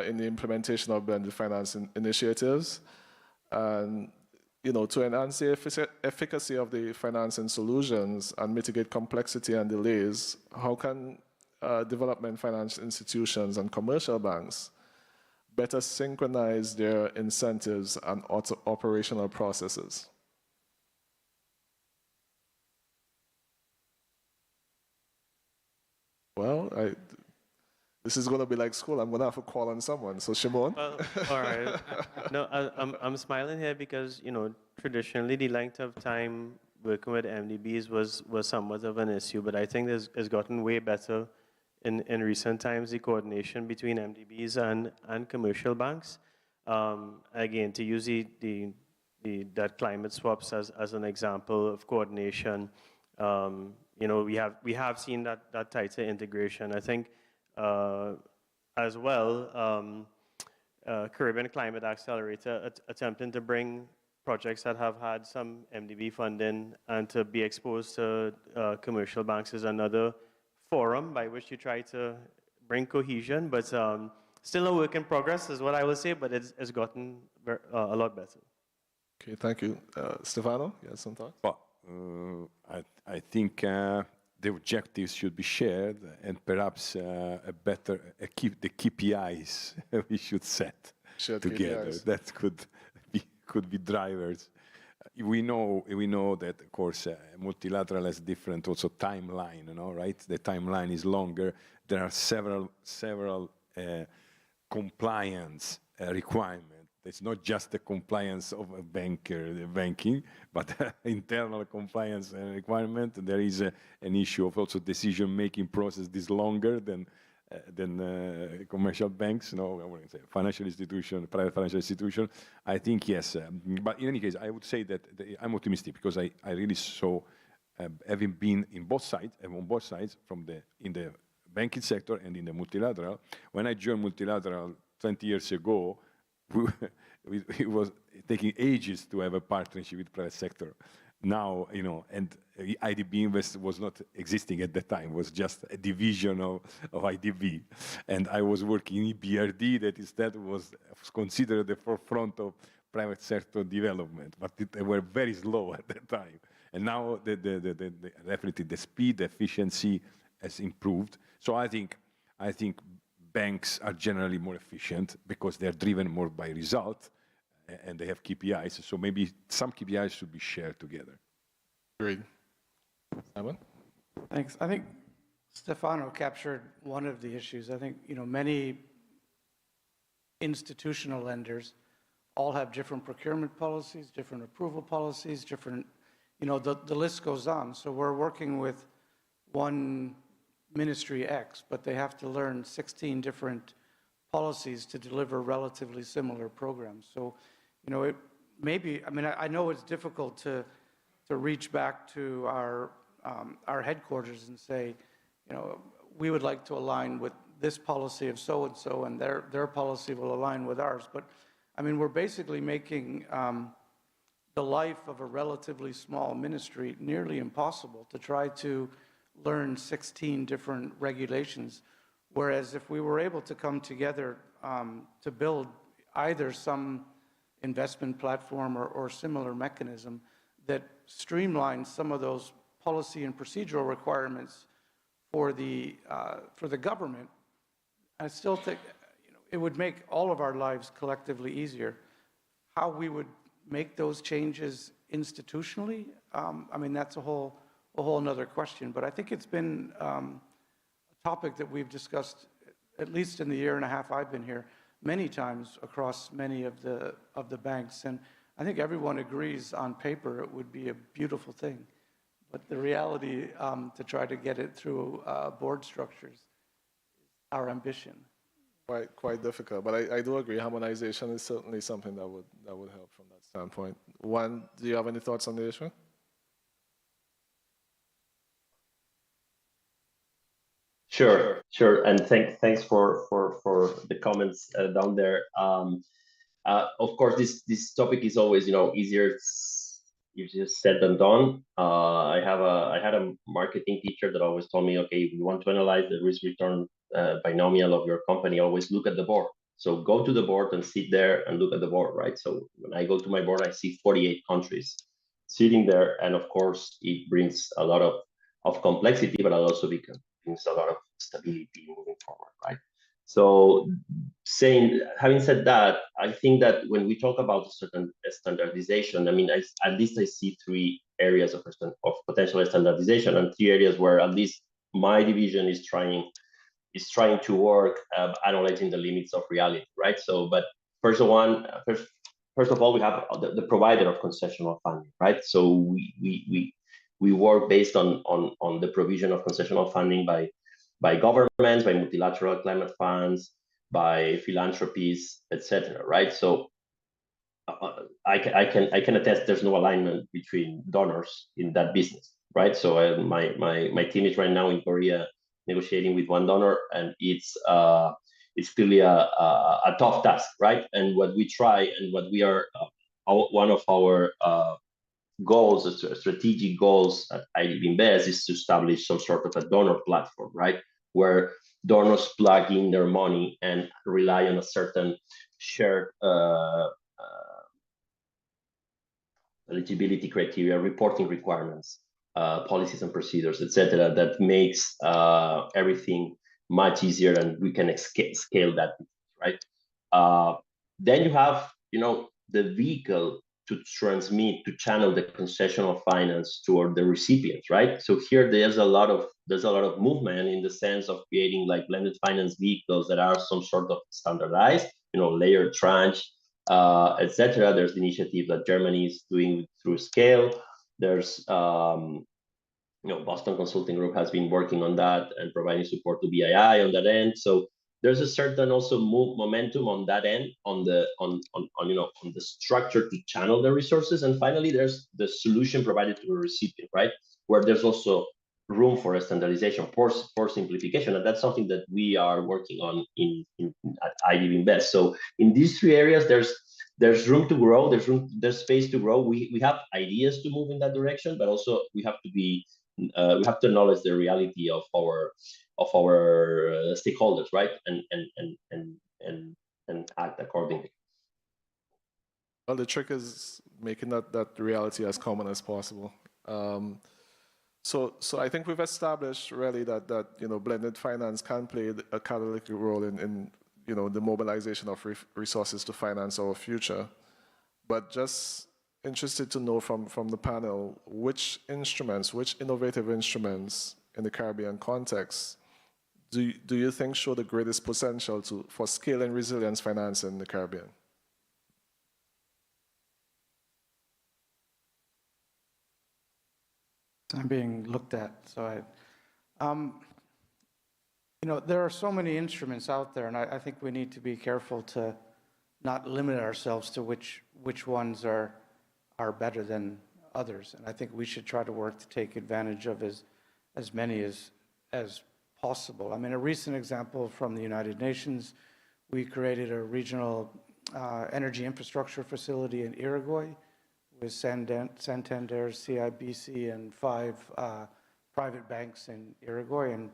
in the implementation of blended finance initiatives. And to enhance the efficacy of the financing solutions and mitigate complexity and delays, how can development finance institutions and commercial banks better synchronize their incentives and operational processes? Well, this is going to be like school. I'm going to have to call on someone. So, Shimon? Well, all right. No, I'm smiling here because, traditionally the length of time working with MDBs was somewhat of an issue, but I think it's gotten way better in recent times, the coordination between MDBs and commercial banks. Again, to use that climate swaps as an example of coordination, we have seen that tighter integration. I think as well, Caribbean Climate Accelerator attempting to bring projects that have had some MDB funding and to be exposed to commercial banks is another forum by which you try to bring cohesion, but still a work in progress is what I will say, but it's gotten a lot better. Okay, thank you. Stefano, you have some thoughts? Well, I think the objectives should be shared, and perhaps the KPIs we should set together. KPIs. That could be drivers. We know that, of course, multilateral has different also timeline, right? The timeline is longer. There are several compliance requirements. It's not just the compliance of a banking, but internal compliance requirement. There is an issue of also decision-making process is longer than commercial banks, I wouldn't say financial institution, private financial institution. I think yes, but in any case, I would say that I'm optimistic because I really saw, having been on both sides, in the banking sector and in the multilateral. When I joined multilateral 20 years ago, it was taking ages to have a partnership with private sector. Now, and IDB Invest was not existing at that time. It was just a division of IDB. And I was working in BRD that instead was considered the forefront of private sector development, but they were very slow at that time. And now definitely the speed, the efficiency has improved. So I think banks are generally more efficient because they're driven more by result and they have KPIs. So maybe some KPIs should be shared together. Agreed. Simon? Thanks. I think Stefano captured one of the issues. I think, many institutional lenders all have different procurement policies, different approval policies, different, the list goes on. So we're working with one Ministry X, but they have to learn 16 different policies to deliver relatively similar programs. So, it maybe, I know it's difficult to reach back to our headquarters and say, we would like to align with this policy of so-and-so, and their policy will align with ours. But, we're basically making the life of a relatively small ministry nearly impossible to try to learn 16 different regulations, whereas if we were able to come together to build either some investment platform or similar mechanism that streamlines some of those policy and procedural requirements for the government, I still think it would make all of our lives collectively easier. How we would make those changes institutionally, that's a whole another question. But I think it's been a topic that we've discussed, at least in the year and a half I've been here, many times across many of the banks. And I think everyone agrees on paper it would be a beautiful thing. But the reality to try to get it through board structures is our ambition. Quite difficult, but I do agree harmonization is certainly something that would help from that standpoint. Juan, do you have any thoughts on the issue? Sure, and thanks for the comments down there. Of course, this topic is always easier said than done. I had a marketing teacher that always told me, okay, if you want to analyze the risk return binomial of your company, always look at the board. So go to the board and sit there and look at the board, right? So when I go to my board, I see 48 countries sitting there, and of course it brings a lot of complexity, but also brings a lot of stability moving forward, right? So having said that, I think that when we talk about a certain standardization, at least I see 3 areas of potential standardization, and 3 areas where at least my division is trying to work, analyzing the limits of reality, right? So, but first of all, we have the provider of concessional funding, right? So we work based on the provision of concessional funding by governments, by multilateral climate funds, by philanthropies, etc. Right? So I can attest there's no alignment between donors in that business, right? So my team is right now in Korea negotiating with one donor, and it's clearly a tough task, right? And what we try and what we are one of our goals, strategic goals at IDB Invest is to establish some sort of a donor platform, right? Where donors plug in their money and rely on a certain shared eligibility criteria, reporting requirements, policies and procedures, etc., that makes everything much easier, and we can scale that, right? Then you have, the vehicle to transmit, to channel the concessional finance toward the recipients, right? So here there's a lot of movement in the sense of creating like blended finance vehicles that are some sort of standardized, layered tranche, etc. There's the initiative that Germany is doing through Scale. There's Boston Consulting Group has been working on that and providing support to BII on that end. So there's a certain also momentum on that end, on the structure to channel the resources. And finally, there's the solution provided to the recipient, right? Where there's also room for a standardization, for simplification, and that's something that we are working on at IDB Invest. So in these three areas, there's room to grow. There's space to grow. We have ideas to move in that direction, but also we have to acknowledge the reality of our stakeholders, right? And act accordingly. Well, the trick is making that reality as common as possible. So I think we've established really that blended finance can play a catalytic role in the mobilization of resources to finance our future. But just interested to know from the panel, which innovative instruments in the Caribbean context do you think show the greatest potential for scale and resilience finance in the Caribbean? I'm being looked at, so there are so many instruments out there, and I think we need to be careful to not limit ourselves to which ones are better than others. And I think we should try to work to take advantage of as many as possible. I mean, a recent example from the United Nations, we created a regional energy infrastructure facility in Uruguay with Santander, CIBC, and 5 private banks in Uruguay. And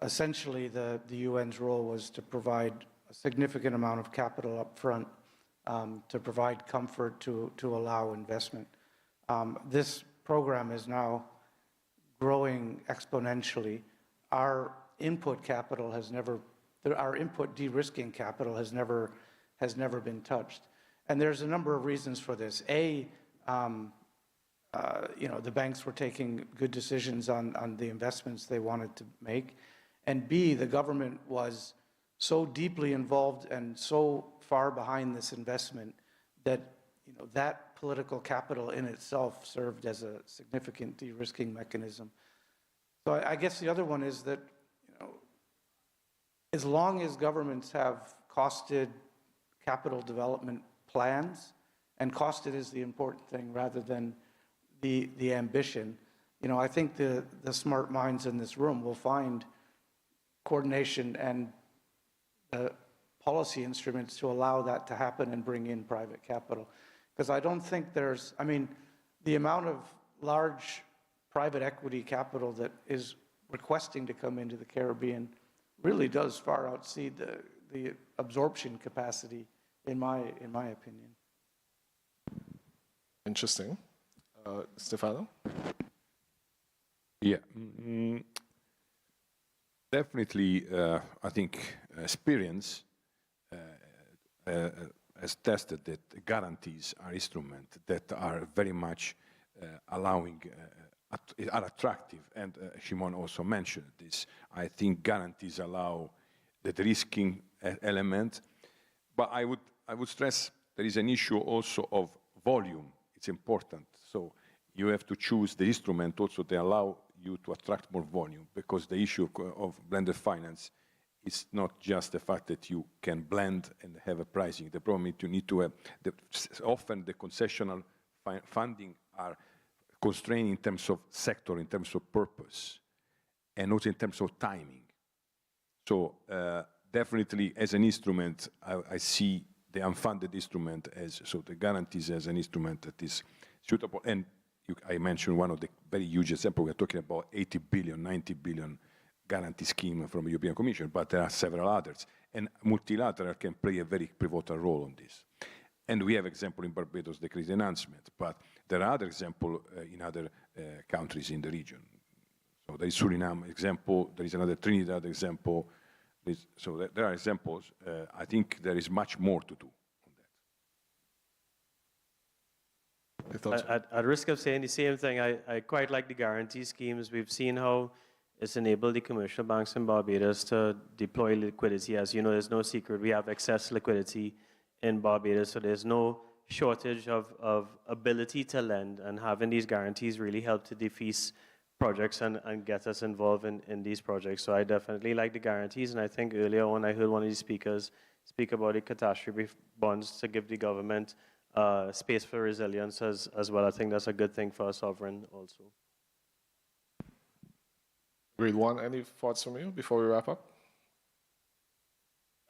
essentially, the UN's role was to provide a significant amount of capital up front to provide comfort to allow investment. This program is now growing exponentially. Our input capital our input de-risking capital has never been touched. And there's a number of reasons for this. The banks were taking good decisions on the investments they wanted to make. And B, the government was so deeply involved and so far behind this investment that that political capital in itself served as a significant de-risking mechanism. So I guess the other one is that as long as governments have costed capital development plans, and costed is the important thing rather than the ambition, I think the smart minds in this room will find coordination and policy instruments to allow that to happen and bring in private capital. Because I don't think the amount of large private equity capital that is requesting to come into the Caribbean really does far exceed the absorption capacity, in my opinion. Interesting. Stefano? Yeah. Definitely, I think experience has tested that guarantees are instruments that are very much allowing, are attractive. And Shimon also mentioned this. I think guarantees allow the risking element. But I would stress there is an issue also of volume. It's important. So you have to choose the instrument also to allow you to attract more volume, because the issue of blended finance is not just the fact that you can blend and have a pricing. The problem is you need to have, often the concessional funding are constrained in terms of sector, in terms of purpose, and also in terms of timing. So definitely as an instrument, I see the unfunded instrument as, so the guarantees as an instrument that is suitable. And I mentioned one of the very huge examples. We're talking about 80 billion, 90 billion guarantee scheme from the European Commission, but there are several others. And multilateral can play a very pivotal role on this. And we have example in Barbados, the credit enhancement, but there are other examples in other countries in the region. So there is Suriname example, there is another Trinidad example. So there are examples. I think there is much more to do on that. At risk of saying the same thing, I quite like the guarantee schemes. We've seen how it's enabled the commercial banks in Barbados to deploy liquidity. As you know, there's no secret. We have excess liquidity in Barbados, so there's no shortage of ability to lend, and having these guarantees really help to defease projects and get us involved in these projects. So I definitely like the guarantees, and I think earlier on I heard one of the speakers speak about the catastrophe bonds to give the government space for resilience as well. I think that's a good thing for a sovereign also. Grade one, any thoughts from you before we wrap up?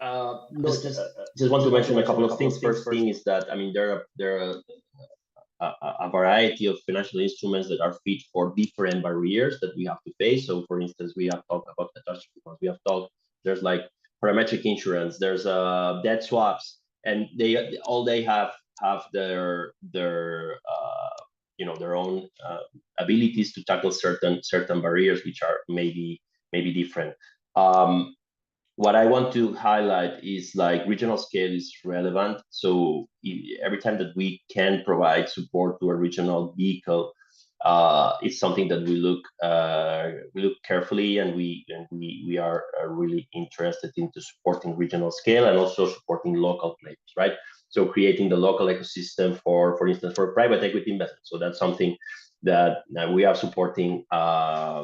No, just want to mention a couple of things. First thing is that, I mean, there are a variety of financial instruments that are fit for different barriers that we have to face. So, for instance, we have talked about catastrophe bonds. We have talked, there's like parametric insurance, there's debt swaps, and they have their you know, their own abilities to tackle certain barriers which are maybe different. What I want to highlight is like regional scale is relevant. So every time that we can provide support to a regional vehicle, it's something that we look carefully, and we are really interested into supporting regional scale and also supporting local players, right? So creating the local ecosystem for instance, for private equity investment. So that's something that we are supporting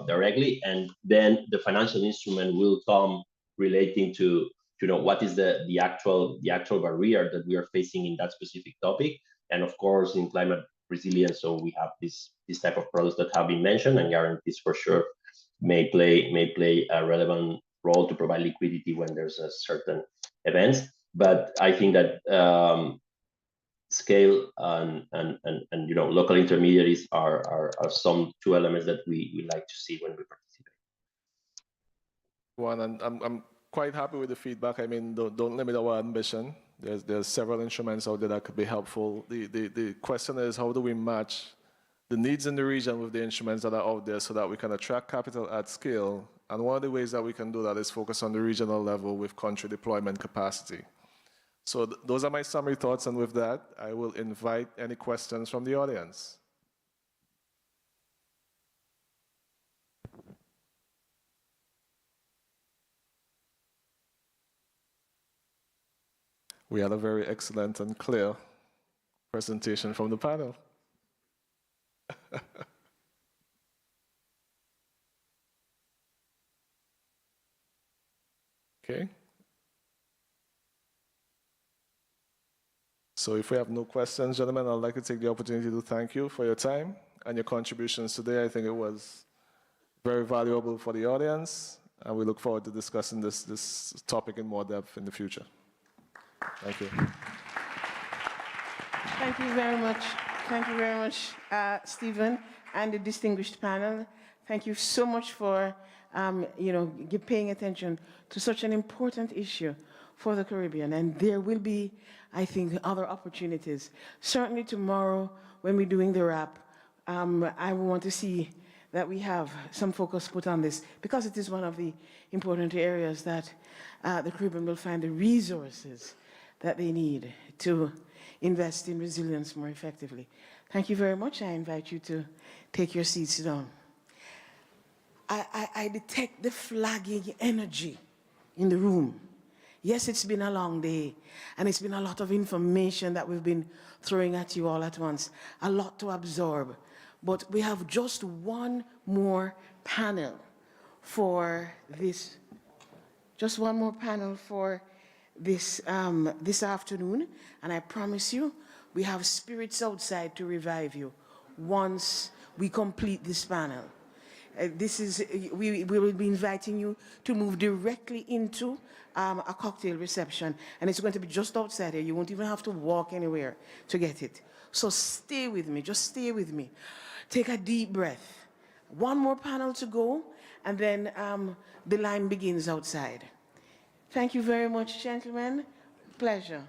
directly, and then the financial instrument will come relating to, you know, what is the actual barrier that we are facing in that specific topic. And of course, in climate resilience, so we have this type of products that have been mentioned, and guarantees for sure may play a relevant role to provide liquidity when there's a certain events. But I think that scale and you know, local intermediaries are some two elements that we like to see when we participate. One, and I'm quite happy with the feedback. I mean, don't limit our ambition. There's several instruments out there that could be helpful. The question is, how do we match the needs in the region with the instruments that are out there so that we can attract capital at scale? And one of the ways that we can do that is focus on the regional level with country deployment capacity. So those are my summary thoughts, and with that, I will invite any questions from the audience. We had a very excellent and clear presentation from the panel. Okay. So if we have no questions, gentlemen, I'd like to take the opportunity to thank you for your time and your contributions today. I think it was very valuable for the audience, and we look forward to discussing this topic in more depth in the future. Thank you. Thank you very much. Thank you very much, Stephen, and the distinguished panel. Thank you so much for paying attention to such an important issue for the Caribbean. And there will be, I think, other opportunities. Certainly tomorrow, when we're doing the wrap, I want to see that we have some focus put on this, because it is one of the important areas that the Caribbean will find the resources that they need to invest in resilience more effectively. Thank you very much. I invite you to take your seats down. I detect the flagging energy in the room. Yes, it's been a long day, and it's been a lot of information that we've been throwing at you all at once, a lot to absorb. But we have just one more panel for this, this afternoon, and I promise you, we have spirits outside to revive you once we complete this panel. We will be inviting you to move directly into a cocktail reception, and it's going to be just outside here. You won't even have to walk anywhere to get it. So stay with me, just stay with me. Take a deep breath. One more panel to go, and then the line begins outside. Thank you very much, gentlemen. Pleasure.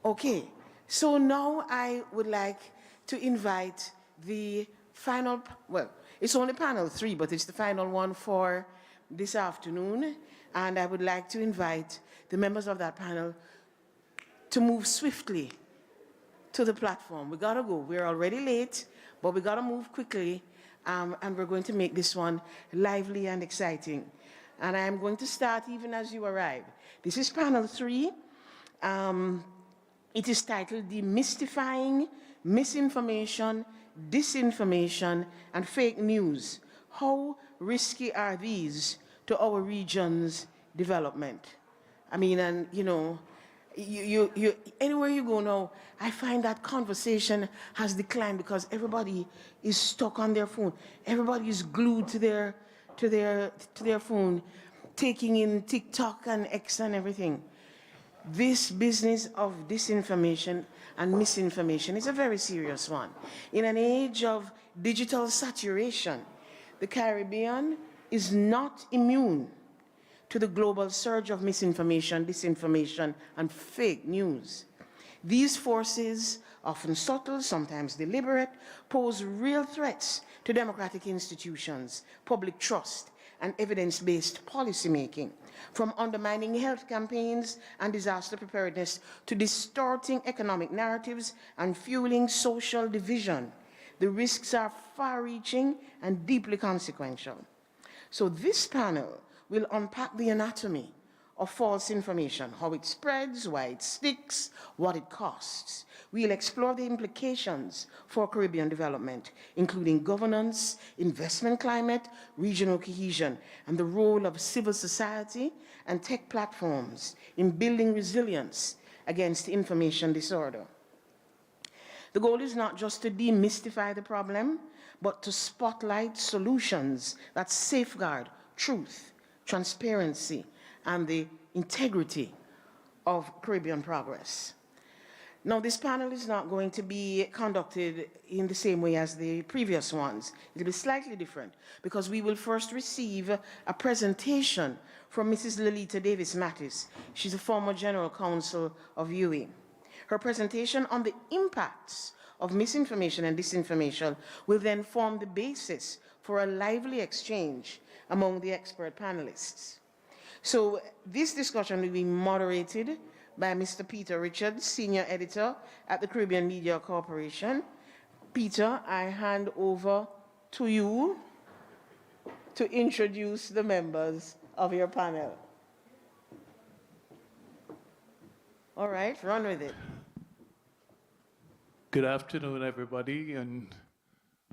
Okay, so now I would like to invite the final, well, it's only panel 3, but it's the final one for this afternoon. And I would like to invite the members of that panel to move swiftly to the platform. We gotta go. We're already late, but we gotta move quickly, and we're going to make this one lively and exciting. And I am going to start even as you arrive. This is panel 3. It is titled Demystifying Misinformation, Disinformation, and Fake News. How risky are these to our region's development? I mean, and you know, anywhere you go now, I find that conversation has declined because everybody is stuck on their phone. Everybody is glued to their phone, taking in TikTok and X and everything. This business of disinformation and misinformation is a very serious one. In an age of digital saturation, the Caribbean is not immune to the global surge of misinformation, disinformation, and fake news. These forces, often subtle, sometimes deliberate, pose real threats to democratic institutions, public trust, and evidence-based policymaking, from undermining health campaigns and disaster preparedness to distorting economic narratives and fueling social division. The risks are far-reaching and deeply consequential. So this panel will unpack the anatomy of false information, how it spreads, why it sticks, what it costs. We'll explore the implications for Caribbean development, including governance, investment climate, regional cohesion, and the role of civil society and tech platforms in building resilience against information disorder. The goal is not just to demystify the problem, but to spotlight solutions that safeguard truth, transparency, and the integrity of Caribbean progress. Now, this panel is not going to be conducted in the same way as the previous ones. It'll be slightly different because we will first receive a presentation from Mrs. Lolita Davis Mattis. She's a former General Counsel of UE. Her presentation on the impacts of misinformation and disinformation will then form the basis for a lively exchange among the expert panelists. So this discussion will be moderated by Mr. Peter Richards, Senior Editor at the Caribbean Media Corporation. Peter, I hand over to you to introduce the members of your panel. All right, run with it. Good afternoon, everybody. And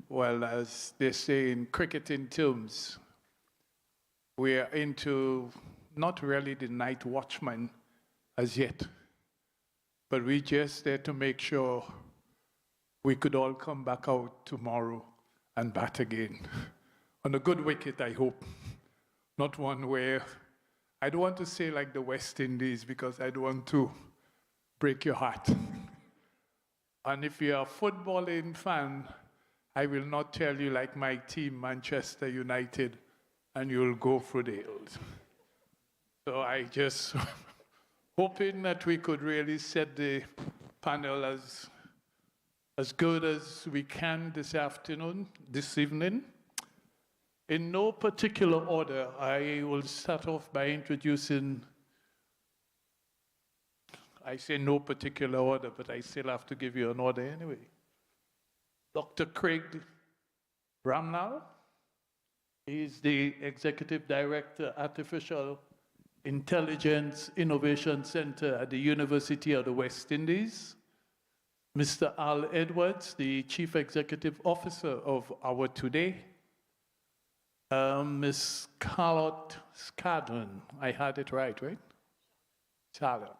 well, as they say in cricketing terms, we are into not really the night watchman as yet, but we're just there to make sure we could all come back out tomorrow and bat again. On a good wicket, I hope. Not one where, I don't want to say like the West Indies because I don't want to break your heart. And if you're a footballing fan, I will not tell you like my team, Manchester United, and you'll go through the hills. So I just hoping that we could really set the panel as good as we can this evening. In no particular order, I will start off by introducing, I say no particular order, but I still have to give you an order anyway. Dr. Craig Bramnall. He's the Executive Director, Artificial Intelligence Innovation Center at the University of the West Indies. Mr. Al Edwards, the Chief Executive Officer of Our Today. Ms. Charlotte Scadden, I had it right? Charlotte?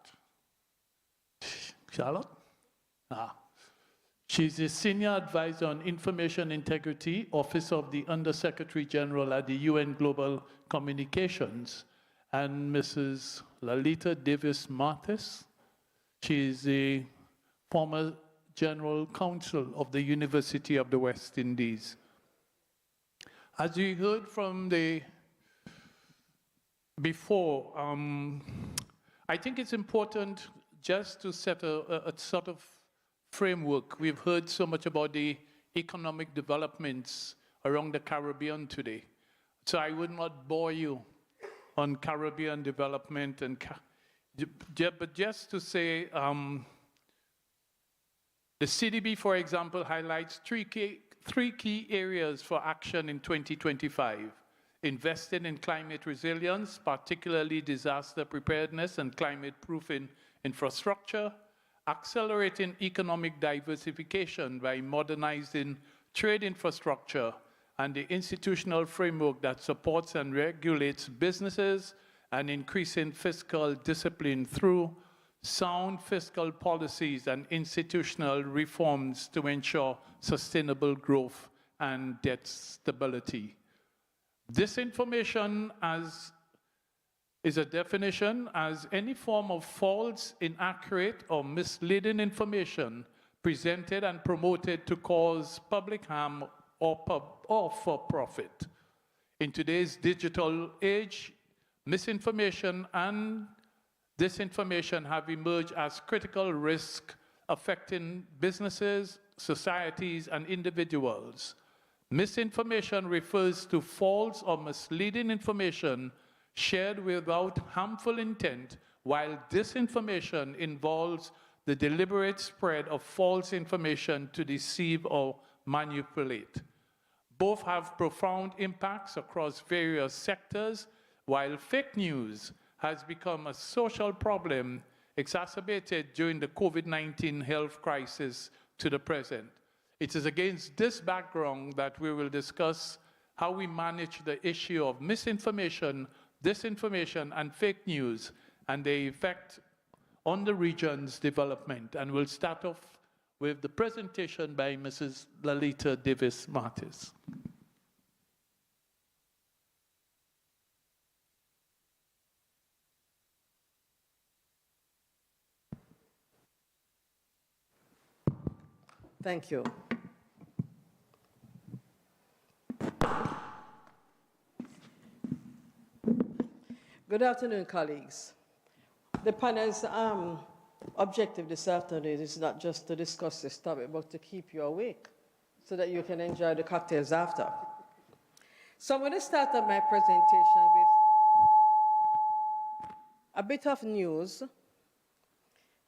Ah. She's the Senior Advisor on Information Integrity, Office of the Undersecretary General at the UN Global Communications. And Mrs. Lolita Davis Mattis, she's the former General Counsel of the University of the West Indies. As you heard from before, I think it's important just to set a sort of framework, we've heard so much about the economic developments around the Caribbean today. So I would not bore you on Caribbean development, but just to say, the CDB, for example, highlights three key areas for action in 2025. Investing in climate resilience, particularly disaster preparedness and climate-proofing infrastructure, accelerating economic diversification by modernizing trade infrastructure and the institutional framework that supports and regulates businesses, and increasing fiscal discipline through sound fiscal policies and institutional reforms to ensure sustainable growth and debt stability. Disinformation is a definition as any form of false, inaccurate, or misleading information presented and promoted to cause public harm or for profit. In today's digital age, misinformation and disinformation have emerged as critical risks affecting businesses, societies, and individuals. Misinformation refers to false or misleading information shared without harmful intent, while disinformation involves the deliberate spread of false information to deceive or manipulate. Both have profound impacts across various sectors, while fake news has become a social problem exacerbated during the COVID-19 health crisis to the present. It is against this background that we will discuss how we manage the issue of misinformation, disinformation, and fake news, and their effect on the region's development. And we'll start off with the presentation by Mrs. Lalita Davis-Martis. Thank you. Good afternoon, colleagues. The panel's objective this afternoon is not just to discuss this topic, but to keep you awake so that you can enjoy the cocktails after. So I'm going to start off my presentation with a bit of news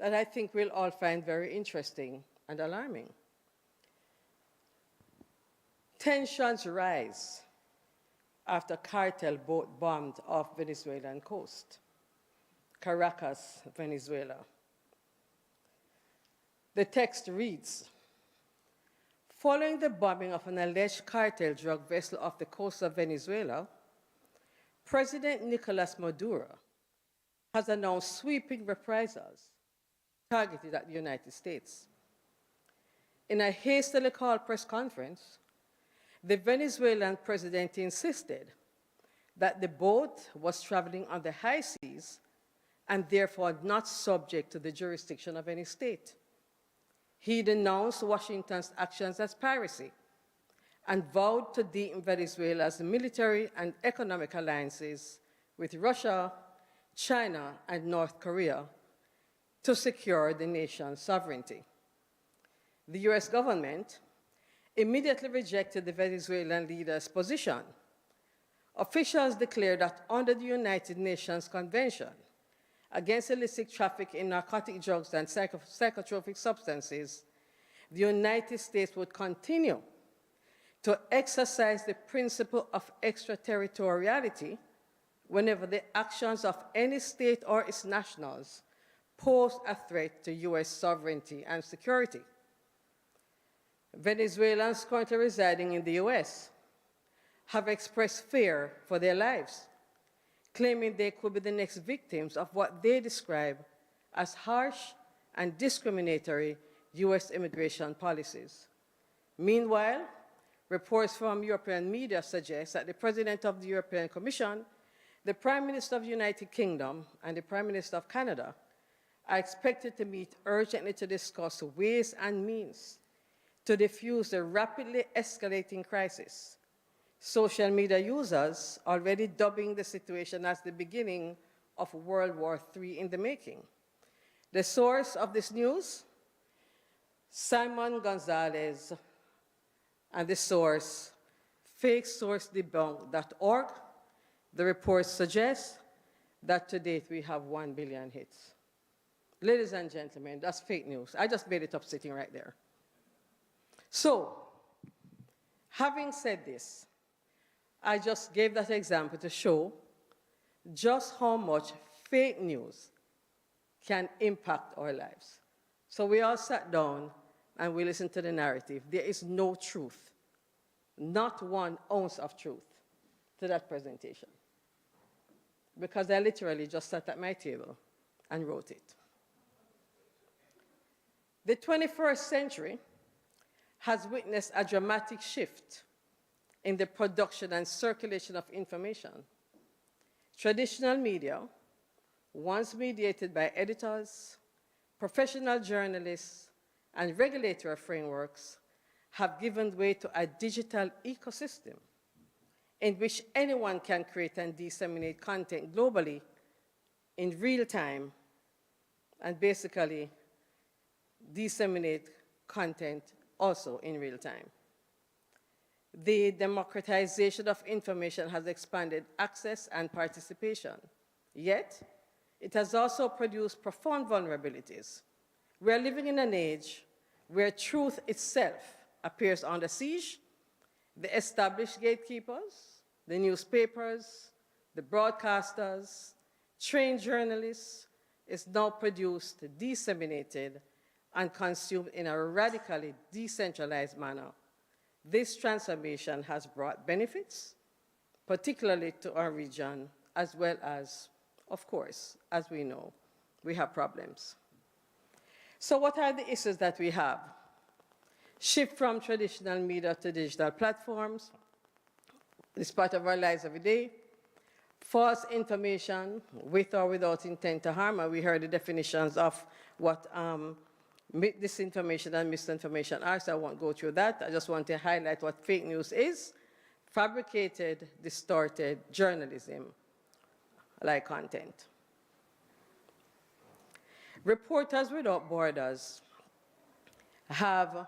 that I think we'll all find very interesting and alarming. Tensions rise after cartel boat bombed off Venezuelan coast, Caracas, Venezuela. The text reads, following the bombing of an alleged cartel drug vessel off the coast of Venezuela, President Nicolas Maduro has announced sweeping reprisals targeted at the United States. In a hastily called press conference, the Venezuelan president insisted that the boat was traveling on the high seas and therefore not subject to the jurisdiction of any state. He denounced Washington's actions as piracy and vowed to deepen Venezuela's military and economic alliances with Russia, China, and North Korea to secure the nation's sovereignty. The US government immediately rejected the Venezuelan leader's position. Officials declared that under the United Nations Convention against illicit traffic in narcotic drugs and psychotropic substances, the United States would continue to exercise the principle of extraterritoriality whenever the actions of any state or its nationals pose a threat to US sovereignty and security. Venezuelans currently residing in the US have expressed fear for their lives, claiming they could be the next victims of what they describe as harsh and discriminatory US immigration policies. Meanwhile, reports from European media suggest that the President of the European Commission, the Prime Minister of the United Kingdom, and the Prime Minister of Canada are expected to meet urgently to discuss ways and means to defuse the rapidly escalating crisis. Social media users already dubbing the situation as the beginning of World War III in the making. The source of this news, Simon Gonzalez, and the source, fakesourcedebunk.org. The report suggests that to date we have 1 billion hits. Ladies and gentlemen, that's fake news. I just made it up sitting right there. So, having said this, I just gave that example to show just how much fake news can impact our lives. So we all sat down and we listened to the narrative. There is no truth, not 1 ounce of truth to that presentation. Because I literally just sat at my table and wrote it. The 21st century has witnessed a dramatic shift in the production and circulation of information. Traditional media, once mediated by editors, professional journalists, and regulatory frameworks, have given way to a digital ecosystem in which anyone can create and disseminate content globally in real time and basically disseminate content also in real time. The democratization of information has expanded access and participation, yet it has also produced profound vulnerabilities. We are living in an age where truth itself appears under siege. The established gatekeepers, the newspapers, the broadcasters, trained journalists is now produced, disseminated, and consumed in a radically decentralized manner. This transformation has brought benefits, particularly to our region, as well as, of course, as we know, we have problems. So what are the issues that we have? Shift from traditional media to digital platforms. It's part of our lives every day. False information, with or without intent to harm, and we heard the definitions of what disinformation and misinformation are, so I won't go through that. I just want to highlight what fake news is: fabricated, distorted journalism, like content. Reporters Without Borders have,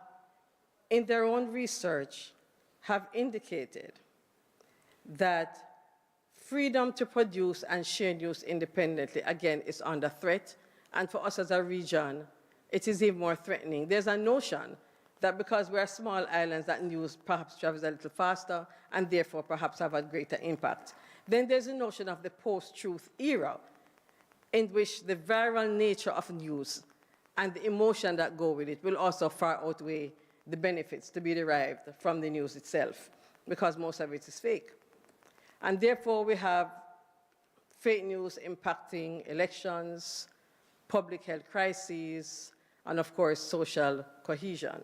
in their own research, have indicated that freedom to produce and share news independently, again, is under threat. And for us as a region, it is even more threatening. There's a notion that because we're small islands, that news perhaps travels a little faster and therefore perhaps have a greater impact. Then there's a notion of the post-truth era, in which the viral nature of news and the emotion that go with it will also far outweigh the benefits to be derived from the news itself, because most of it is fake. And therefore, we have fake news impacting elections, public health crises, and of course, social cohesion.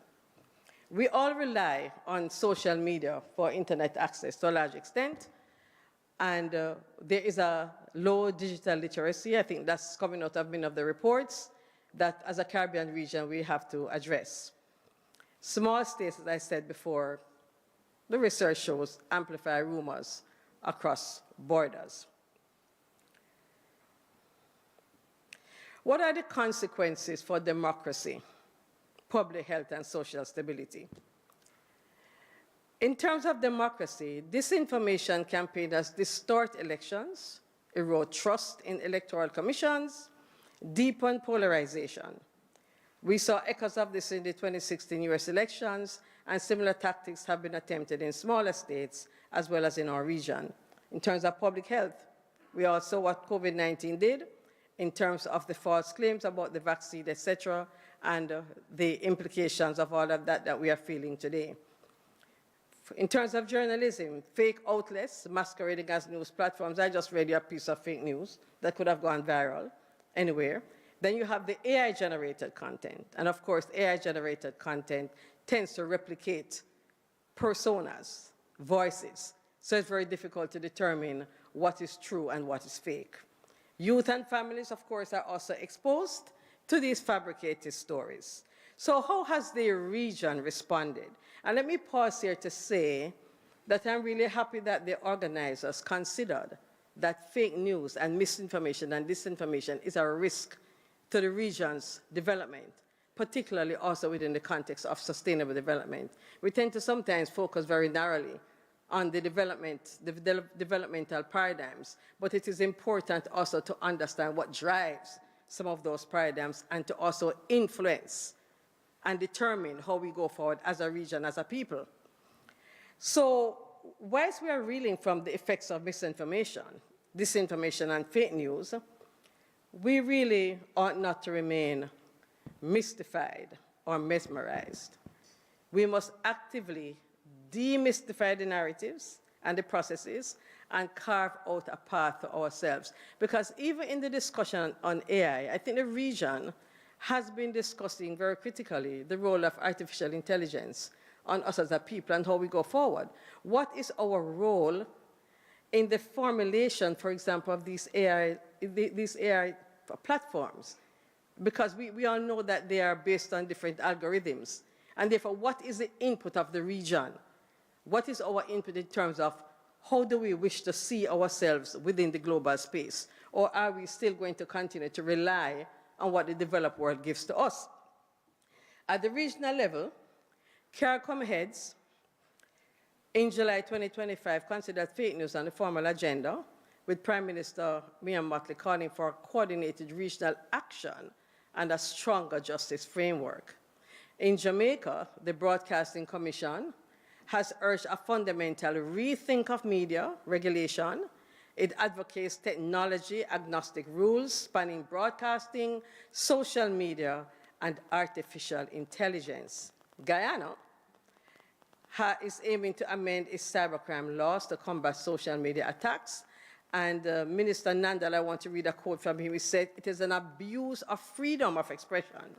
We all rely on social media for internet access to a large extent, and there is a low digital literacy. I think that's coming out of many of the reports that as a Caribbean region we have to address. Small states, as I said before, the research shows amplify rumors across borders. What are the consequences for democracy, public health, and social stability? In terms of democracy, disinformation campaigners distort elections, erode trust in electoral commissions, deepen polarization. We saw echoes of this in the 2016 US elections, and similar tactics have been attempted in smaller states as well as in our region. In terms of public health, we all saw what COVID-19 did in terms of the false claims about the vaccine, etc., and the implications of all of that that we are feeling today. In terms of journalism, fake outlets masquerading as news platforms. I just read you a piece of fake news that could have gone viral anywhere. Then you have the AI-generated content. And of course, AI-generated content tends to replicate personas, voices. So it's very difficult to determine what is true and what is fake. Youth and families, of course, are also exposed to these fabricated stories. So how has the region responded? And let me pause here to say that I'm really happy that the organizers considered that fake news and misinformation and disinformation is a risk to the region's development, particularly also within the context of sustainable development. We tend to sometimes focus very narrowly on the developmental paradigms, but it is important also to understand what drives some of those paradigms and to also influence and determine how we go forward as a region, as a people. So, whilst we are reeling from the effects of misinformation, disinformation, and fake news, we really ought not to remain mystified or mesmerized. We must actively demystify the narratives and the processes and carve out a path for ourselves. Because even in the discussion on AI, I think the region has been discussing very critically the role of artificial intelligence on us as a people and how we go forward. What is our role in the formulation, for example, of these AI platforms? Because we all know that they are based on different algorithms. And therefore, what is the input of the region? What is our input in terms of how do we wish to see ourselves within the global space? Or are we still going to continue to rely on what the developed world gives to us? At the regional level, CARICOM heads in July 2025 considered fake news on the formal agenda, with Prime Minister Mia Mottley calling for coordinated regional action and a stronger justice framework. In Jamaica, the Broadcasting Commission has urged a fundamental rethink of media regulation. It advocates technology-agnostic rules spanning broadcasting, social media, and artificial intelligence. Guyana is aiming to amend its cybercrime laws to combat social media attacks. And Minister Nandal, I want to read a quote from him. He said, "It is an abuse of freedom of expression,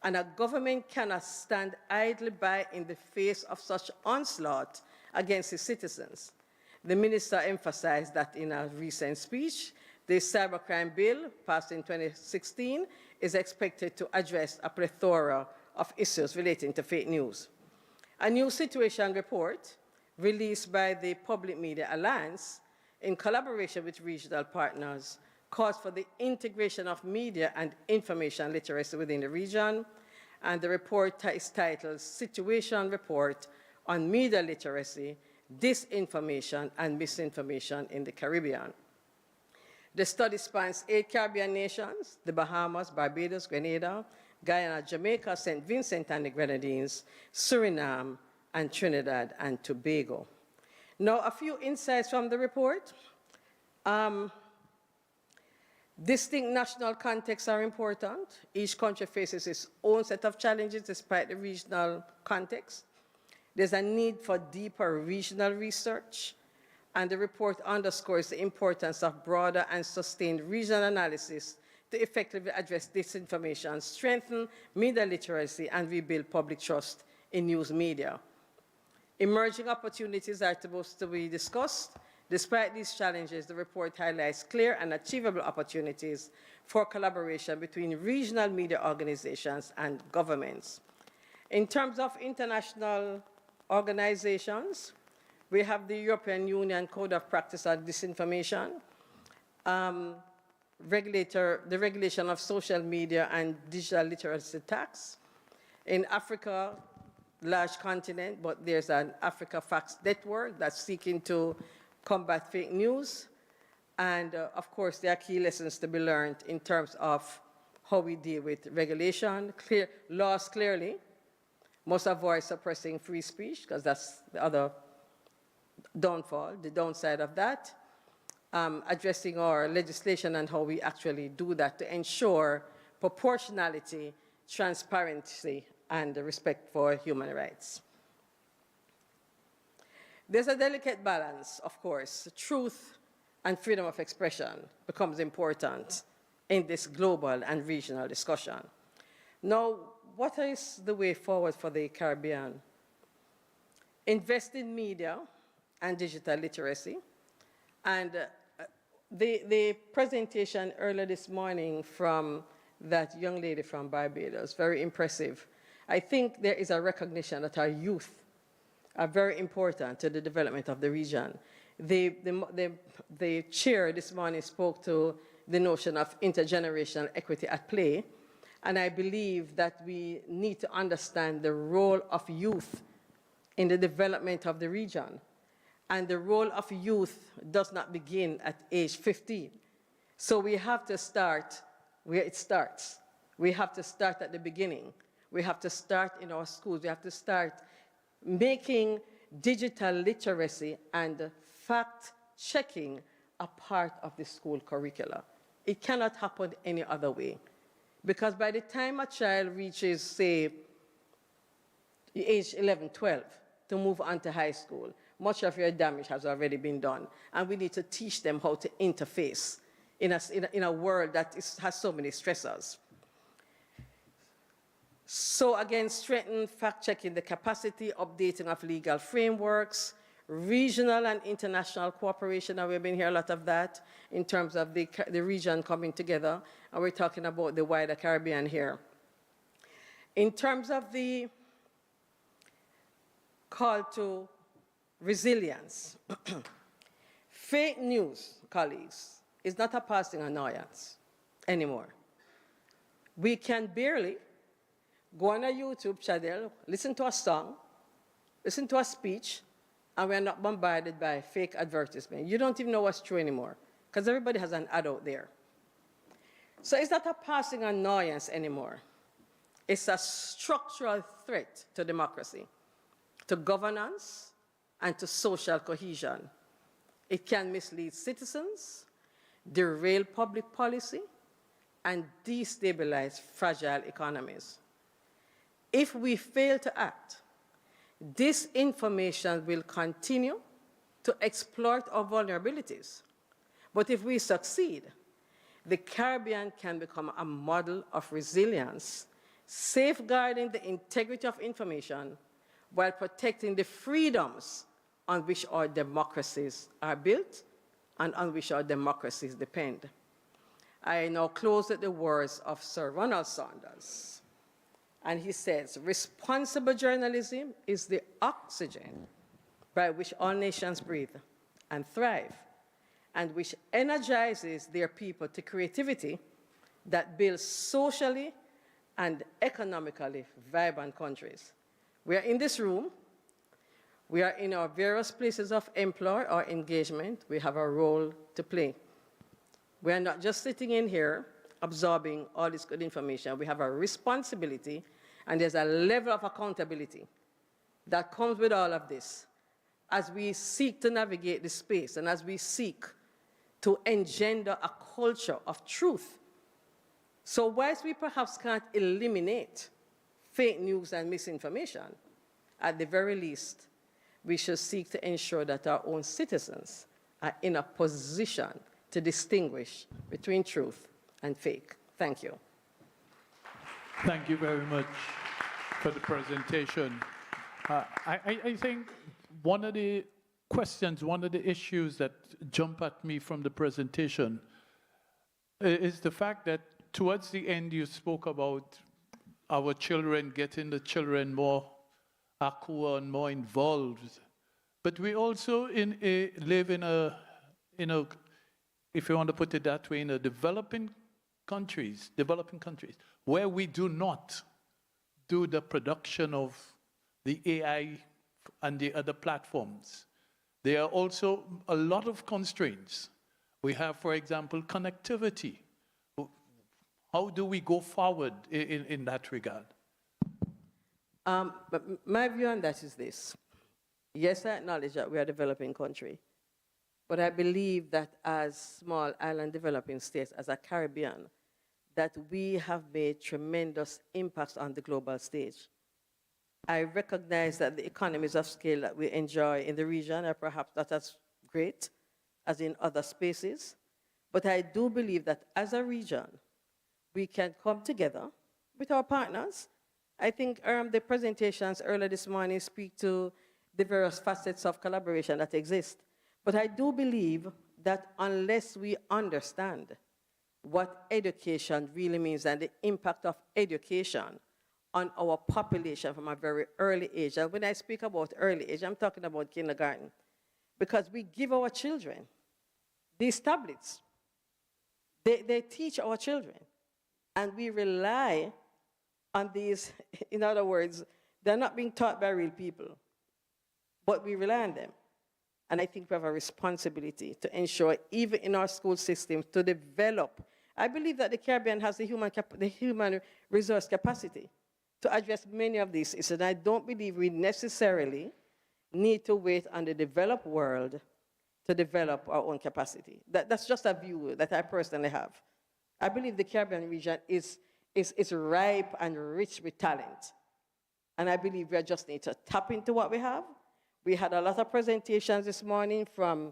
and a government cannot stand idly by in the face of such onslaught against its citizens." The minister emphasized that in a recent speech. The cybercrime bill, passed in 2016, is expected to address a plethora of issues relating to fake news. A new situation report released by the Public Media Alliance in collaboration with regional partners calls for the integration of media and information literacy within the region, and the report is titled Situation Report on Media Literacy, Disinformation and Misinformation in the Caribbean. The study spans 8 Caribbean nations: the Bahamas, Barbados, Grenada, Guyana, Jamaica, St. Vincent and the Grenadines, Suriname, and Trinidad and Tobago. Now, a few insights from the report. Distinct national contexts are important. Each country faces its own set of challenges despite the regional context. There's a need for deeper regional research, and the report underscores the importance of broader and sustained regional analysis to effectively address disinformation, strengthen media literacy, and rebuild public trust in news media. Emerging opportunities are supposed to be discussed. Despite these challenges, the report highlights clear and achievable opportunities for collaboration between regional media organizations and governments. In terms of international organizations, we have the European Union Code of Practice on Disinformation, the regulation of social media and digital literacy tax. In Africa, large continent, but there's an Africa Facts Network that's seeking to combat fake news. And of course, there are key lessons to be learned in terms of how we deal with regulation, laws clearly, must avoid suppressing free speech, because that's the other downfall, the downside of that. Addressing our legislation and how we actually do that to ensure proportionality, transparency, and respect for human rights. There's a delicate balance, of course. Truth and freedom of expression becomes important in this global and regional discussion. Now, what is the way forward for the Caribbean? Invest in media and digital literacy. And the presentation earlier this morning from that young lady from Barbados, very impressive. I think there is a recognition that our youth are very important to the development of the region. The chair this morning spoke to the notion of intergenerational equity at play. And I believe that we need to understand the role of youth in the development of the region. And the role of youth does not begin at age 15. So we have to start where it starts. We have to start at the beginning. We have to start in our schools. We have to start making digital literacy and fact-checking a part of the school curricula. It cannot happen any other way. Because by the time a child reaches, say, age 11, 12, to move on to high school, much of your damage has already been done. And we need to teach them how to interface in a world that has so many stressors. So again, strengthen fact-checking the capacity, updating of legal frameworks, regional and international cooperation, and we've been hearing a lot of that in terms of the region coming together, and we're talking about the wider Caribbean here. In terms of the call to resilience, fake news, colleagues, is not a passing annoyance anymore. We can barely go on a YouTube channel, listen to a song, listen to a speech, and we're not bombarded by fake advertisement. You don't even know what's true anymore, because everybody has an ad out there. So it's not a passing annoyance anymore. It's a structural threat to democracy, to governance, and to social cohesion. It can mislead citizens, derail public policy, and destabilize fragile economies. If we fail to act, this information will continue to exploit our vulnerabilities. But if we succeed, the Caribbean can become a model of resilience, safeguarding the integrity of information while protecting the freedoms on which our democracies are built and on which our democracies depend. I now close with the words of Sir Ronald Saunders. And he says, responsible journalism is the oxygen by which all nations breathe and thrive, and which energizes their people to creativity that builds socially and economically vibrant countries. We are in this room. We are in our various places of employ or engagement. We have a role to play. We are not just sitting in here absorbing all this good information. We have a responsibility, and there's a level of accountability that comes with all of this as we seek to navigate this space and as we seek to engender a culture of truth. So whilst we perhaps can't eliminate fake news and misinformation, at the very least, we should seek to ensure that our own citizens are in a position to distinguish between truth and fake. Thank you. Thank you very much for the presentation. I think one of the questions, one of the issues that jump at me from the presentation is the fact that towards the end you spoke about our children, getting the children more aqua and more involved. But we also live in a, if you want to put it that way, in a developing countries, where we do not do the production of the AI and the other platforms. There are also a lot of constraints. We have, for example, connectivity. How do we go forward in that regard? But my view on that is this. Yes, I acknowledge that we are a developing country, but I believe that as small island developing states, as a Caribbean, that we have made tremendous impacts on the global stage. I recognize that the economies of scale that we enjoy in the region are perhaps not as great as in other spaces, but I do believe that as a region, we can come together with our partners. I think the presentations earlier this morning speak to the various facets of collaboration that exist. But I do believe that unless we understand what education really means and the impact of education on our population from a very early age, and when I speak about early age, I'm talking about kindergarten, because we give our children these tablets. They teach our children. And we rely on these, in other words, they're not being taught by real people, but we rely on them. And I think we have a responsibility to ensure, even in our school system, to develop. I believe that the Caribbean has the human resource capacity to address many of these issues. And I don't believe we necessarily need to wait on the developed world to develop our own capacity. That's just a view that I personally have. I believe the Caribbean region is ripe and rich with talent. And I believe we just need to tap into what we have. We had a lot of presentations this morning from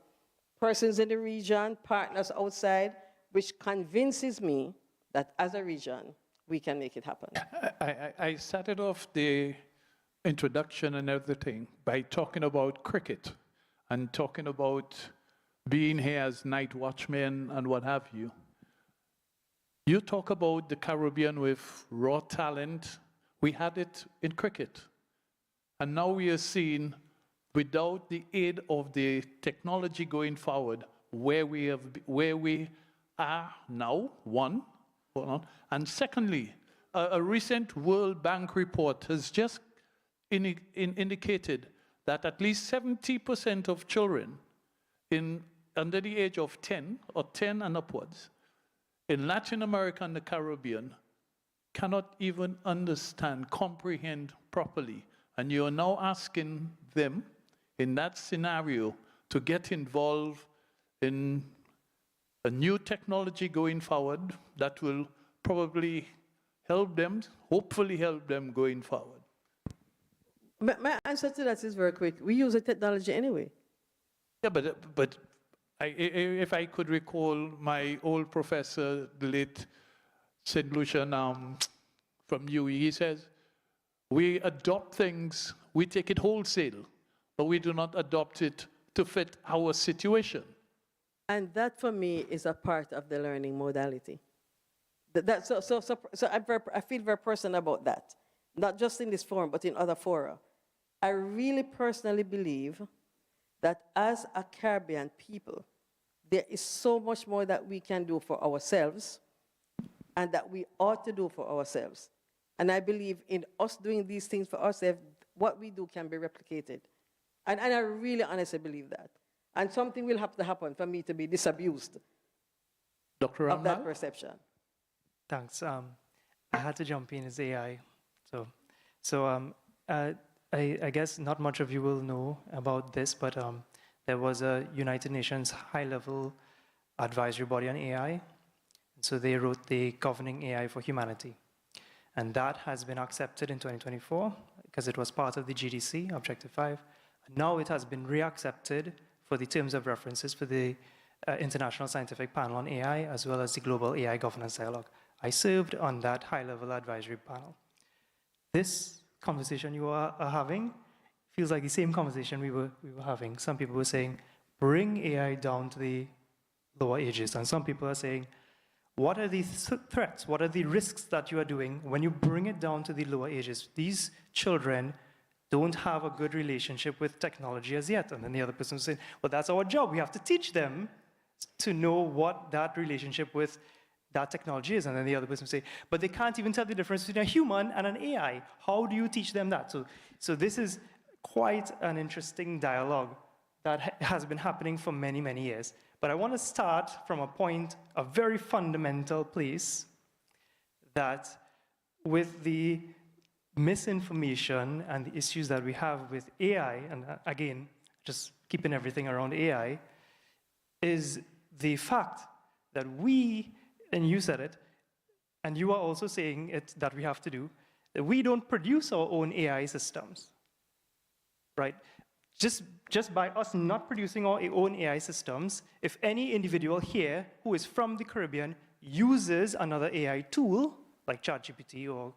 persons in the region, partners outside, which convinces me that as a region, we can make it happen. I started off the introduction and everything by talking about cricket and talking about being here as night watchmen and what have you. You talk about the Caribbean with raw talent. We had it in cricket. And now we are seeing, without the aid of the technology going forward, where we are now, one. Hold on. And secondly, a recent World Bank report has just indicated that at least 70% of children under the age of 10 or 10 and upwards in Latin America and the Caribbean cannot even understand, comprehend properly. And you are now asking them in that scenario to get involved in a new technology going forward that will probably help them, hopefully help them going forward. My answer to that is very quick. We use the technology anyway. Yeah, but if I could recall my old professor, the late St. Lucian from UE, he says, we adopt things, we take it wholesale, but we do not adopt it to fit our situation. And that, for me, is a part of the learning modality. So I feel very personal about that, not just in this forum, but in other fora. I really personally believe that as a Caribbean people, there is so much more that we can do for ourselves and that we ought to do for ourselves. And I believe in us doing these things for ourselves, what we do can be replicated. And I really honestly believe that. And something will have to happen for me to be disabused of that perception. Thanks. I had to jump in as AI. I guess not much of you will know about this, but there was a United Nations high-level advisory body on AI. So they wrote the Governing AI for Humanity. And that has been accepted in 2024 because it was part of the GDC, Objective 5. And now it has been reaccepted for the terms of references for the International Scientific Panel on AI, as well as the Global AI Governance Dialogue. I served on that high-level advisory panel. This conversation you are having feels like the same conversation we were having. Some people were saying, bring AI down to the lower ages. And some people are saying, what are the threats? What are the risks that you are doing when you bring it down to the lower ages? These children don't have a good relationship with technology as yet. And then the other person was saying, well, that's our job. We have to teach them to know what that relationship with that technology is. And then the other person would say, but they can't even tell the difference between a human and an AI. How do you teach them that? So this is quite an interesting dialogue that has been happening for many, many years. But I want to start from a point, a very fundamental place, that with the misinformation and the issues that we have with AI, and again, just keeping everything around AI, is the fact that we, and you said it, and you are also saying it, that we have to do, that we don't produce our own AI systems, right? Just by us not producing our own AI systems, if any individual here who is from the Caribbean uses another AI tool, like ChatGPT or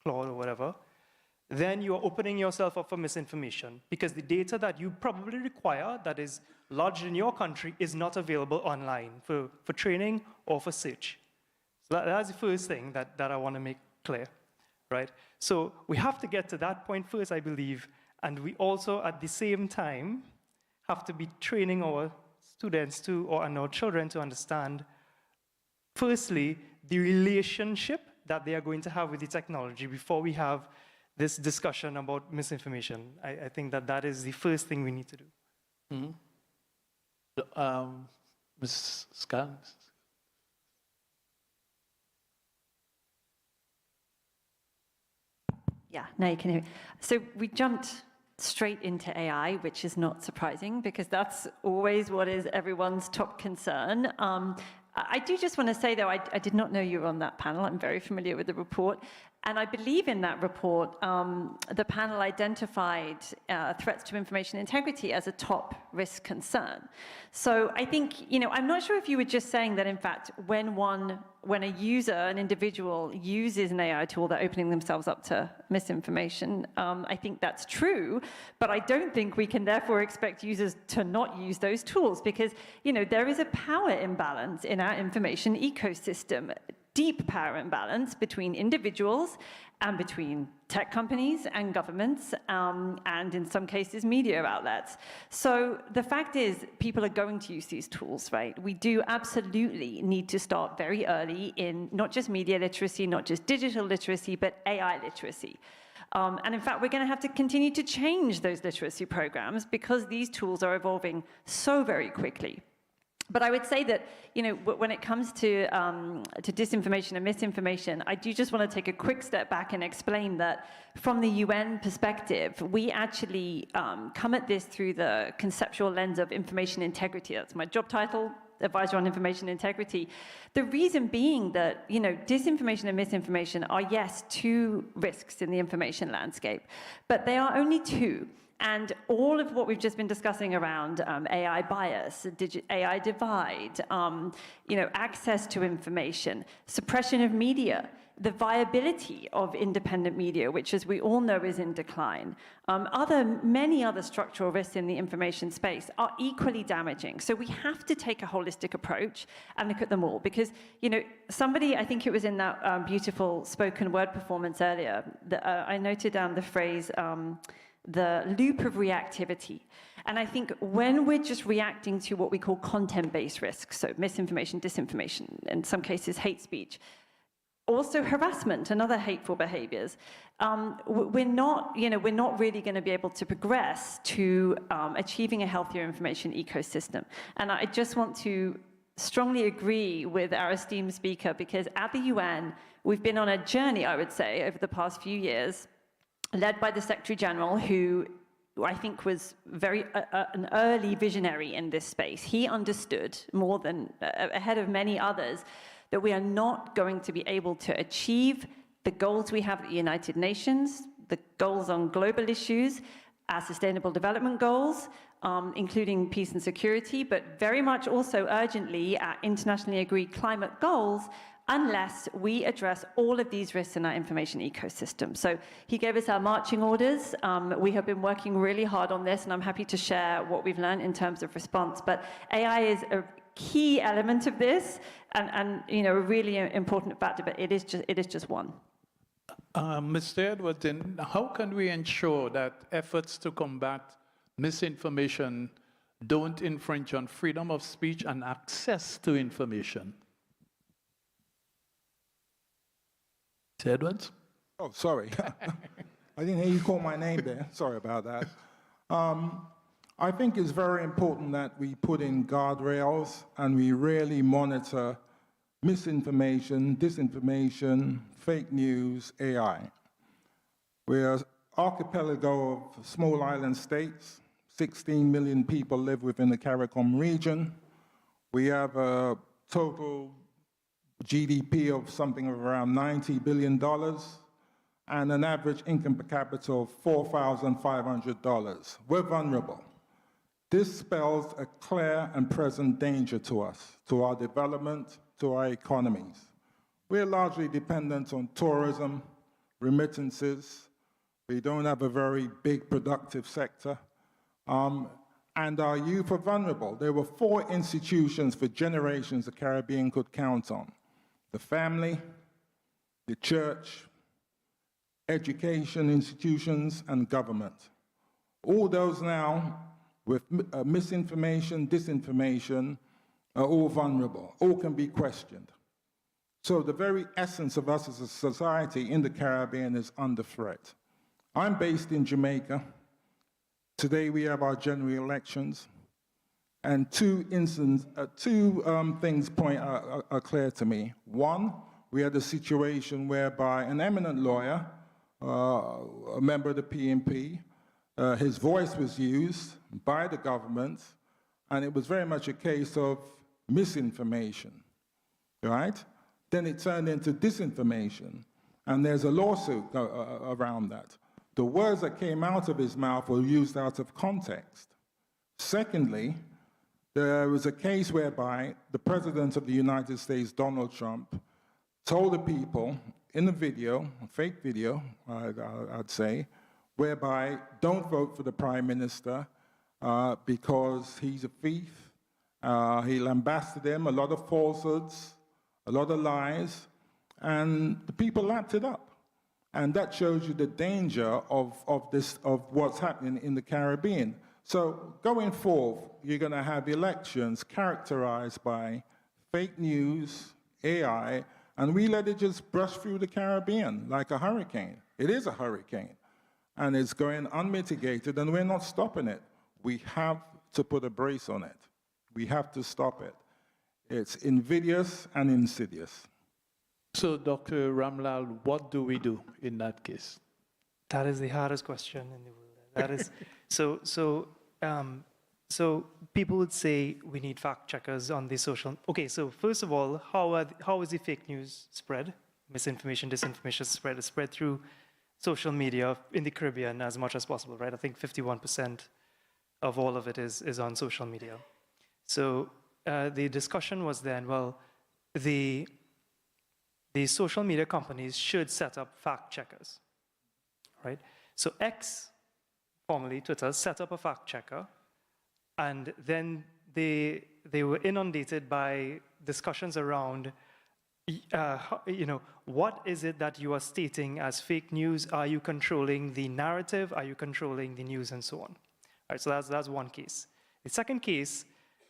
Claude or whatever, then you're opening yourself up for misinformation, because the data that you probably require that is lodged in your country is not available online for training or for search. So that's the first thing that I want to make clear, right? So we have to get to that point first, I believe, and we also, at the same time, have to be training our students and our children to understand firstly, the relationship that they are going to have with the technology before we have this discussion about misinformation. I think that that is the first thing we need to do. Ms. Scan? Yeah, now you can hear me. So we jumped straight into AI, which is not surprising because that's always what is everyone's top concern. I do just want to say, though, I did not know you were on that panel. I'm very familiar with the report. And I believe in that report, the panel identified threats to information integrity as a top risk concern. So I think, I'm not sure if you were just saying that, in fact, when a user, an individual, uses an AI tool, they're opening themselves up to misinformation. I think that's true, but I don't think we can therefore expect users to not use those tools because, there is a power imbalance in our information ecosystem. Deep power imbalance between individuals and between tech companies and governments, and in some cases, media outlets. So the fact is, people are going to use these tools, right? We do absolutely need to start very early in not just media literacy, not just digital literacy, but AI literacy. And in fact, we're going to have to continue to change those literacy programs because these tools are evolving so very quickly. But I would say that, when it comes to disinformation and misinformation, I do just want to take a quick step back and explain that from the UN perspective, we actually come at this through the conceptual lens of information integrity. That's my job title, Advisor on Information Integrity. The reason being that, disinformation and misinformation are, yes, two risks in the information landscape, but they are only two. And all of what we've just been discussing around AI bias, AI divide, access to information, suppression of media, the viability of independent media, which, as we all know, is in decline, many other structural risks in the information space are equally damaging. So we have to take a holistic approach and look at them all. Because, somebody, I think it was in that beautiful spoken word performance earlier, I noted down the phrase, the loop of reactivity. And I think when we're just reacting to what we call content-based risks, so misinformation, disinformation, in some cases hate speech, also harassment and other hateful behaviors, we're not really going to be able to progress to achieving a healthier information ecosystem. And I just want to strongly agree with our esteemed speaker, because at the UN, we've been on a journey, I would say, over the past few years, led by the Secretary General, who I think was an early visionary in this space. He understood more than ahead of many others that we are not going to be able to achieve the goals we have at the United Nations, the goals on global issues, our sustainable development goals, including peace and security, but very much also urgently our internationally agreed climate goals, unless we address all of these risks in our information ecosystem. So he gave us our marching orders. We have been working really hard on this, and I'm happy to share what we've learned in terms of response. But AI is a key element of this, and a really important factor, but it is just one. Mr. Edwards, how can we ensure that efforts to combat misinformation don't infringe on freedom of speech and access to information? Mr. Edwards? Oh, sorry. I didn't hear you call my name there. Sorry about that. I think it's very important that we put in guardrails and we really monitor misinformation, disinformation, fake news, AI. We're an archipelago of small island states. 16 million people live within the CARICOM region. We have a total GDP of something around $90 billion and an average income per capita of $4,500. We're vulnerable. This spells a clear and present danger to us, to our development, to our economies. We're largely dependent on tourism, remittances. We don't have a very big productive sector. And our youth are vulnerable. There were 4 institutions for generations the Caribbean could count on: the family, the church, education institutions, and government. All those now, with misinformation, disinformation, are all vulnerable. All can be questioned. So the very essence of us as a society in the Caribbean is under threat. I'm based in Jamaica. Today we have our general elections, and two things are clear to me. One, we had a situation whereby an eminent lawyer, a member of the PNP, his voice was used by the government, and it was very much a case of misinformation, right? Then it turned into disinformation, and there's a lawsuit around that. The words that came out of his mouth were used out of context. Secondly, there was a case whereby the President of the United States, Donald Trump, told the people in a video, a fake video, I'd say, whereby don't vote for the Prime Minister because he's a thief. He lambasted him, a lot of falsehoods, a lot of lies, and the people lapped it up. And that shows you the danger of what's happening in the Caribbean. So going forth, you're going to have elections characterized by fake news, AI, and we let it just brush through the Caribbean like a hurricane. It is a hurricane, and it's going unmitigated, and we're not stopping it. We have to put a brace on it. We have to stop it. It's invidious and insidious. So, Dr. Ramlal, what do we do in that case? That is the hardest question in the world. That is so people would say we need fact checkers on the social. Okay, so first of all, how is the fake news spread? Misinformation, disinformation spread is spread through social media in the Caribbean as much as possible, right? I think 51% of all of it is on social media. So the discussion was then, well, the social media companies should set up fact checkers, right? So X, formerly Twitter, set up a fact checker, and then they were inundated by discussions around, what is it that you are stating as fake news? Are you controlling the narrative? Are you controlling the news, and so on? All right, so that's one case. The second case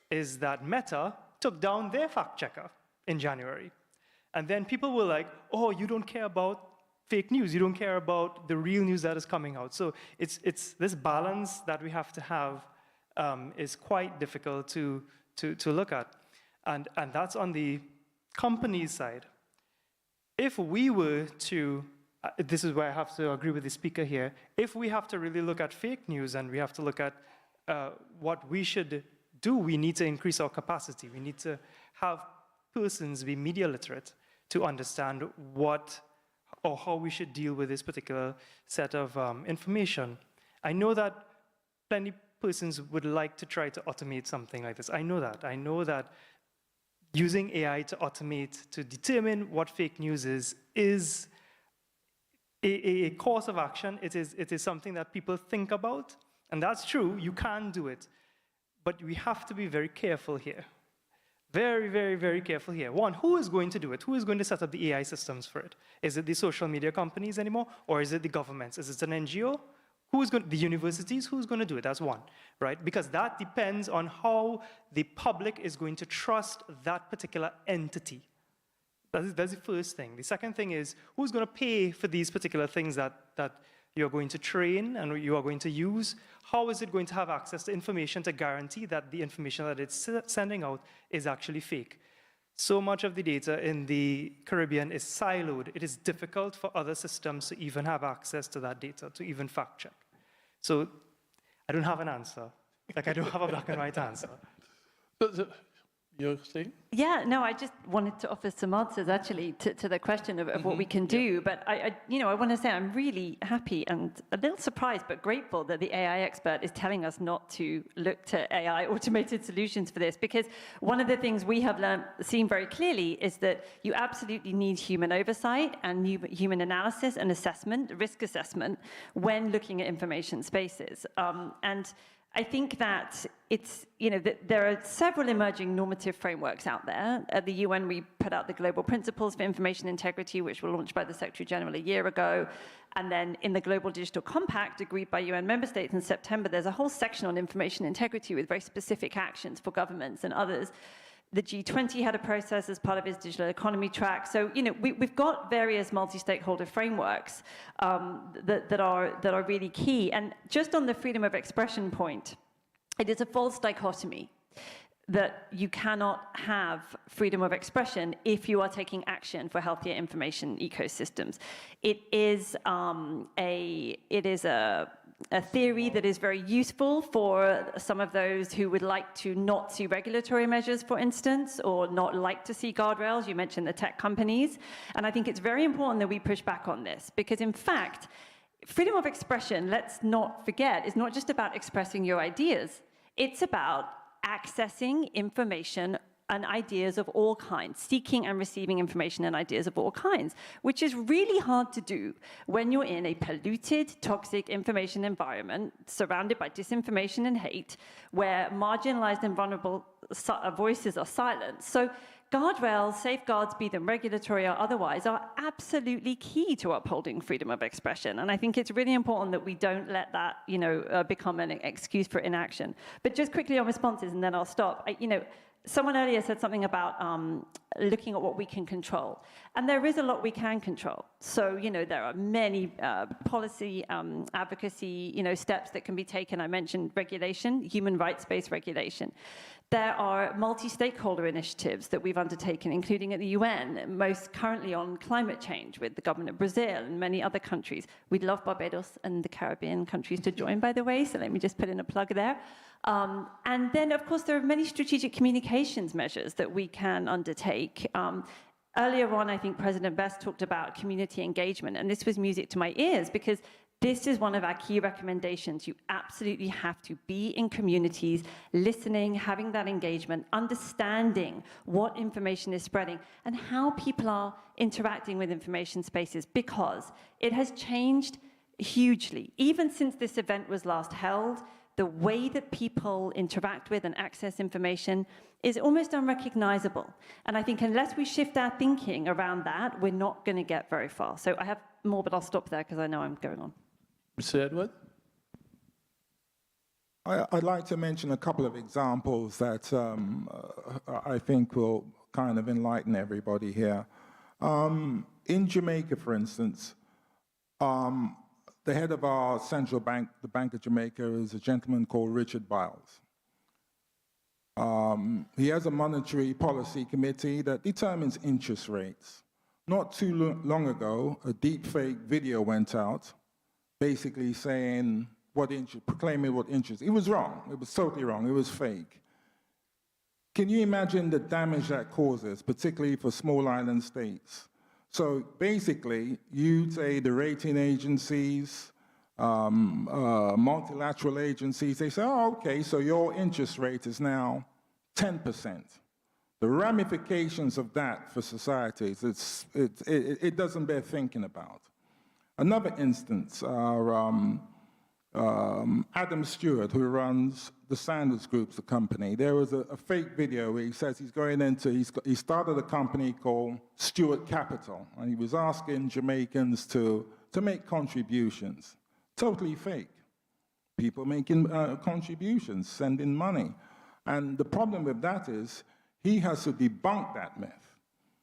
is that Meta took down their fact checker in January. And then people were like, oh, you don't care about fake news. You don't care about the real news that is coming out. So it's this balance that we have to have is quite difficult to look at. And that's on the company's side. If we were to, this is where I have to agree with the speaker here, if we have to really look at fake news and we have to look at what we should do, we need to increase our capacity. We need to have persons be media literate to understand what or how we should deal with this particular set of information. I know that plenty persons would like to try to automate something like this. I know that. I know that using AI to automate, to determine what fake news is a course of action. It is something that people think about, and that's true. You can do it. But we have to be very careful here. Very, very, very careful here. One, who is going to do it? Who is going to set up the AI systems for it? Is it the social media companies anymore? Or is it the governments? Is it an NGO? Who is going, the universities? Who's going to do it? That's one, right? Because that depends on how the public is going to trust that particular entity. That's the first thing. The second thing is, who's going to pay for these particular things that you're going to train and you are going to use? How is it going to have access to information to guarantee that the information that it's sending out is actually fake? So much of the data in the Caribbean is siloed. It is difficult for other systems to even have access to that data, to even fact check. So I don't have an answer. Like, I don't have a black and white answer. You're saying? Yeah, no, I just wanted to offer some answers actually to the question of what we can do. But I want to say I'm really happy and a little surprised but grateful that the AI expert is telling us not to look to AI automated solutions for this, because one of the things we have seen very clearly is that you absolutely need human oversight and human analysis and assessment, risk assessment, when looking at information spaces. And I think that it's, there are several emerging normative frameworks out there. At the UN, we put out the Global Principles for Information Integrity, which were launched by the Secretary General a year ago. And then in the Global Digital Compact, agreed by UN member states in September, there's a whole section on information integrity with very specific actions for governments and others. The G20 had a process as part of its digital economy track. So, you know, we've got various multi-stakeholder frameworks that are really key. And just on the freedom of expression point, it is a false dichotomy that you cannot have freedom of expression if you are taking action for healthier information ecosystems. It is a theory that is very useful for some of those who would like to not see regulatory measures, for instance, or not like to see guardrails. You mentioned the tech companies. And I think it's very important that we push back on this, because in fact, freedom of expression, let's not forget, is not just about expressing your ideas. It's about accessing information and ideas of all kinds, seeking and receiving information and ideas of all kinds, which is really hard to do when you're in a polluted, toxic information environment surrounded by disinformation and hate, where marginalized and vulnerable voices are silenced. So guardrails, safeguards, be them regulatory or otherwise, are absolutely key to upholding freedom of expression. And I think it's really important that we don't let that, you know, become an excuse for inaction. But just quickly on responses, and then I'll stop. Someone earlier said something about looking at what we can control. And there is a lot we can control. So, you know, there are many policy advocacy, you know, steps that can be taken. I mentioned regulation, human rights-based regulation. There are multi-stakeholder initiatives that we've undertaken, including at the UN, most currently on climate change with the government of Brazil and many other countries. We'd love Barbados and the Caribbean countries to join, by the way, so let me just put in a plug there. And then, of course, there are many strategic communications measures that we can undertake. Earlier on, I think President Best talked about community engagement, and this was music to my ears, because this is one of our key recommendations. You absolutely have to be in communities, listening, having that engagement, understanding what information is spreading and how people are interacting with information spaces, because it has changed hugely. Even since this event was last held, the way that people interact with and access information is almost unrecognizable. And I think unless we shift our thinking around that, we're not going to get very far. So I have more, but I'll stop there because I know I'm going on. Mr. Edward? I'd like to mention a couple of examples that I think will kind of enlighten everybody here. In Jamaica, for instance, the head of our central bank, the Bank of Jamaica, is a gentleman called Richard Biles. He has a monetary policy committee that determines interest rates. Not too long ago, a deepfake video went out, basically saying proclaiming what interest. It was wrong. It was totally wrong. It was fake. Can you imagine the damage that causes, particularly for small island states? So basically, you'd say the rating agencies, multilateral agencies, they say, oh, okay, so your interest rate is now 10%. The ramifications of that for societies, it doesn't bear thinking about. Another instance, Adam Stewart, who runs the Sanders Group's company, there was a fake video where he says he started a company called Stewart Capital, and he was asking Jamaicans to make contributions. Totally fake. People making contributions, sending money. And the problem with that is he has to debunk that myth,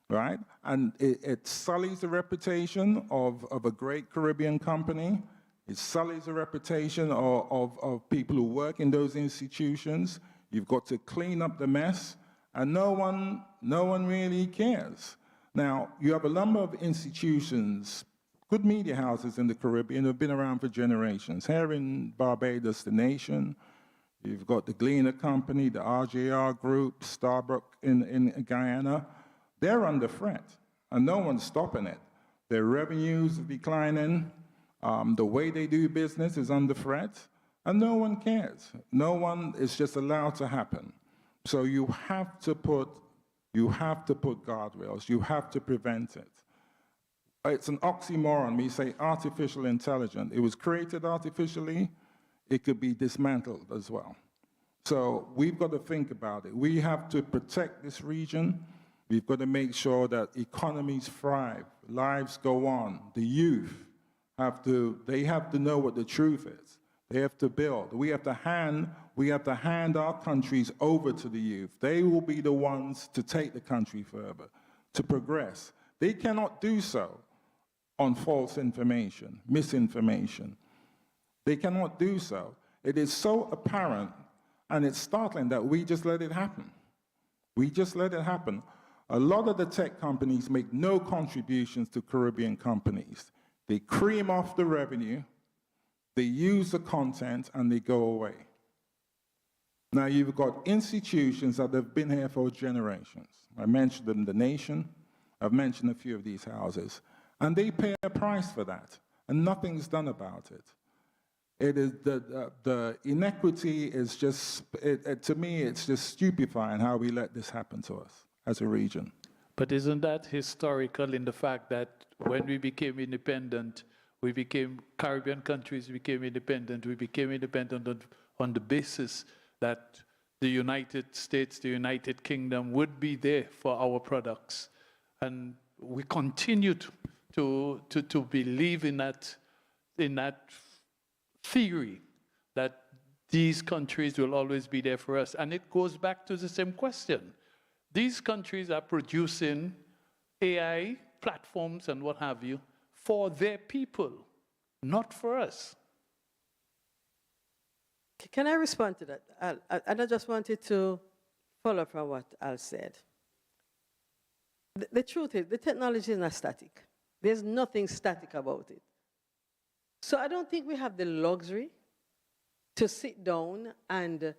right? And it sullies the reputation of a great Caribbean company. It sullies the reputation of people who work in those institutions. You've got to clean up the mess, and no one really cares. Now, you have a number of institutions, good media houses in the Caribbean, who have been around for generations. Here in Barbados, The Nation, you've got the Gleaner Company, the RJR Group, Starbuck in Guyana. They're under threat, and no one's stopping it. Their revenues are declining. The way they do business is under threat, and no one cares. No one is just allowed to happen. So you have to put guardrails. You have to prevent it. It's an oxymoron. We say artificial intelligence. It was created artificially. It could be dismantled as well. So we've got to think about it. We have to protect this region. We've got to make sure that economies thrive, lives go on. The youth have to know what the truth is. They have to build. We have to hand we have to hand our countries over to the youth. They will be the ones to take the country further, to progress. They cannot do so on false information, misinformation. They cannot do so. It is so apparent and it's startling that we just let it happen. We just let it happen. A lot of the tech companies make no contributions to Caribbean companies. They cream off the revenue, they use the content, and they go away. Now you've got institutions that have been here for generations. I mentioned them, the Nation. I've mentioned a few of these houses. And they pay a price for that, and nothing's done about it. It is the inequity is just, to me, it's just stupefying how we let this happen to us as a region. But isn't that historical in the fact that when we became independent, Caribbean countries became independent, we became independent on the basis that the United States, the United Kingdom would be there for our products. And we continued to believe in that theory that these countries will always be there for us. And it goes back to the same question. These countries are producing AI platforms and what have you for their people, not for us. Can I respond to that? And I just wanted to follow from what Al said. The truth is, the technology is not static. There's nothing static about it. So I don't think we have the luxury to sit down and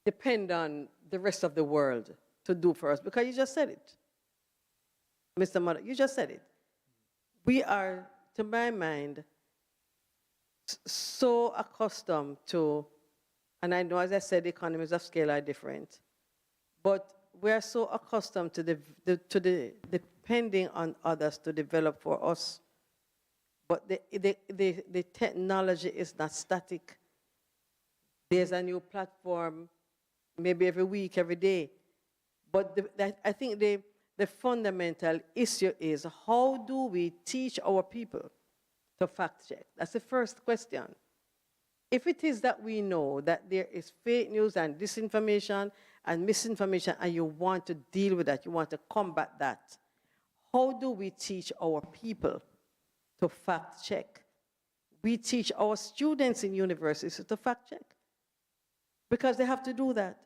depend on the rest of the world to do for us, because you just said it. Mr. Mother, you just said it. We are, to my mind, so accustomed to, and I know, as I said, economies of scale are different, but we are so accustomed to the depending on others to develop for us. But the technology is not static. There's a new platform, maybe every week, every day. But I think the fundamental issue is, how do we teach our people to fact check? That's the first question. If it is that we know that there is fake news and disinformation and misinformation, and you want to deal with that, you want to combat that, how do we teach our people to fact check? We teach our students in universities to fact check, because they have to do that.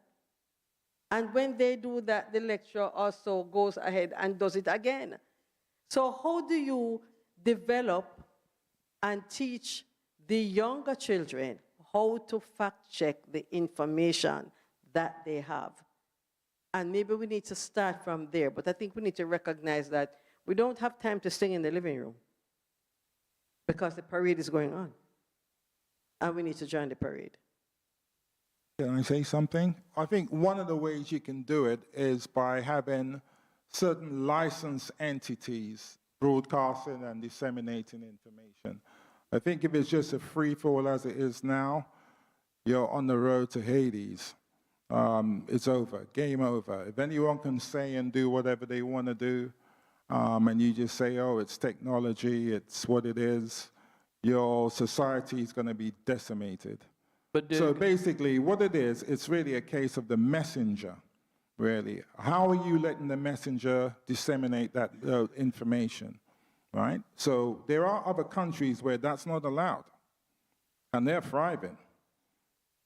And when they do that, the lecturer also goes ahead and does it again. So how do you develop and teach the younger children how to fact check the information that they have? And maybe we need to start from there, but I think we need to recognize that we don't have time to sing in the living room, because the parade is going on, and we need to join the parade. Can I say something? I think one of the ways you can do it is by having certain licensed entities broadcasting and disseminating information. I think if it's just a free-for-all as it is now, you're on the road to Hades. It's over, game over. If anyone can say and do whatever they want to do, and you just say, oh, it's technology, it's what it is, your society is going to be decimated. So basically, what it is, it's really a case of the messenger, really. How are you letting the messenger disseminate that information, right? So there are other countries where that's not allowed, and they're thriving,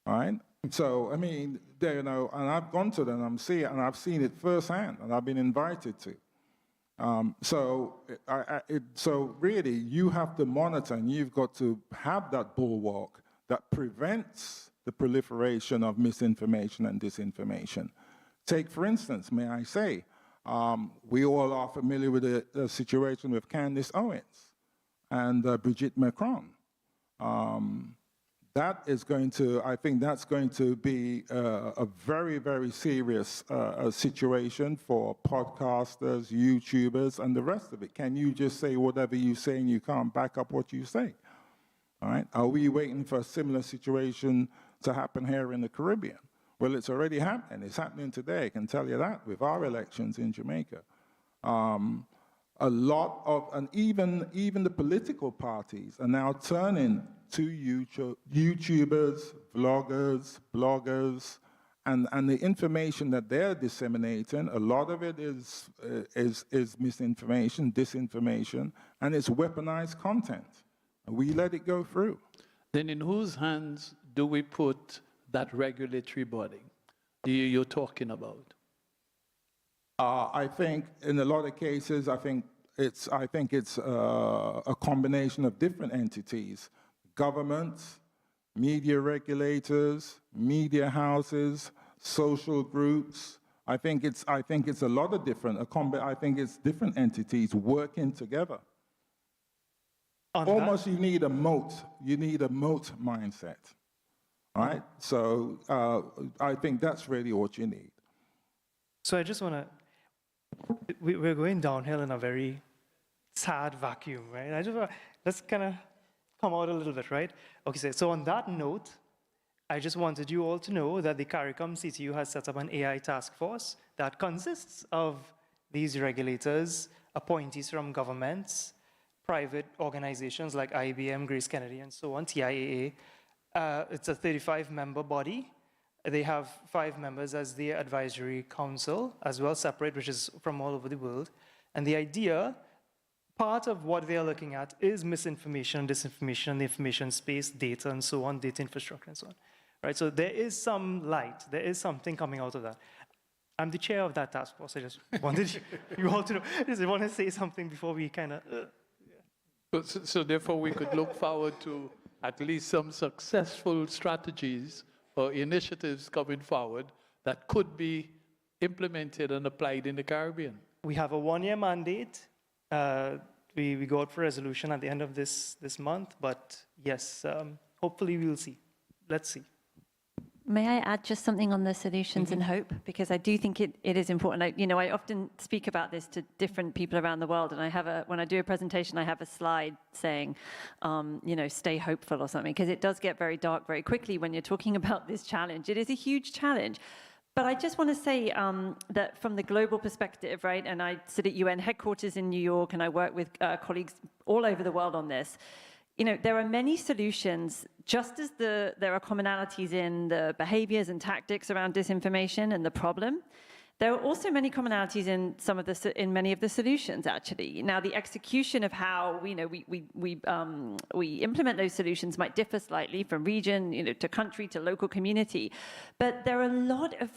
right? So, I mean, and I've gone to them, and I've seen it firsthand, and I've been invited to. So really, you have to monitor, and you've got to have that bulwark that prevents the proliferation of misinformation and disinformation. Take, for instance, may I say, we all are familiar with the situation with Candace Owens and Brigitte Macron. That is going to, I think that's going to be a very, very serious situation for podcasters, YouTubers, and the rest of it. Can you just say whatever you say and you can't back up what you say? All right? Are we waiting for a similar situation to happen here in the Caribbean? Well, it's already happening. It's happening today, I can tell you that, with our elections in Jamaica. A lot of, and even the political parties are now turning to YouTubers, vloggers, bloggers, and the information that they're disseminating, a lot of it is misinformation, disinformation, and it's weaponized content. We let it go through. Then in whose hands do we put that regulatory body you're talking about? I think in a lot of cases, I think it's a combination of different entities, governments, media regulators, media houses, social groups. I think it's a lot of different. I think it's different entities working together. Almost, you need a moat. You need a moat mindset. All right. So I think that's really what you need. So I just want to. We're going downhill in a very sad vacuum, right? I just want let's kind of come out a little bit, right? Okay, so on that note, I just wanted you all to know that the CARICOM CTU has set up an AI task force that consists of these regulators, appointees from governments, private organizations like IBM, Grace Kennedy, and so on, TIAA. It's a 35-member body. They have 5 members as the advisory council, as well separate, which is from all over the world. And the idea, part of what they're looking at is misinformation, disinformation, the information space, data, and so on, data infrastructure, and so on. Right, so there is some light. There is something coming out of that. I'm the chair of that task force. I just wanted you all to know. I just want to say something before we kind of... So therefore, we could look forward to at least some successful strategies or initiatives coming forward that could be implemented and applied in the Caribbean. We have a 1-year mandate. We go out for resolution at the end of this month, but yes, hopefully we'll see. Let's see. May I add just something on the solutions and hope? Because I do think it is important. I often speak about this to different people around the world, and when I do a presentation, I have a slide saying, stay hopeful or something, because it does get very dark very quickly when you're talking about this challenge. It is a huge challenge. But I just want to say that from the global perspective, right, and I sit at UN headquarters in New York, and I work with colleagues all over the world on this. There are many solutions, just as there are commonalities in the behaviors and tactics around disinformation and the problem. There are also many commonalities in many of the solutions, actually. Now, the execution of how we implement those solutions might differ slightly from region, to country, to local community. But there are a lot of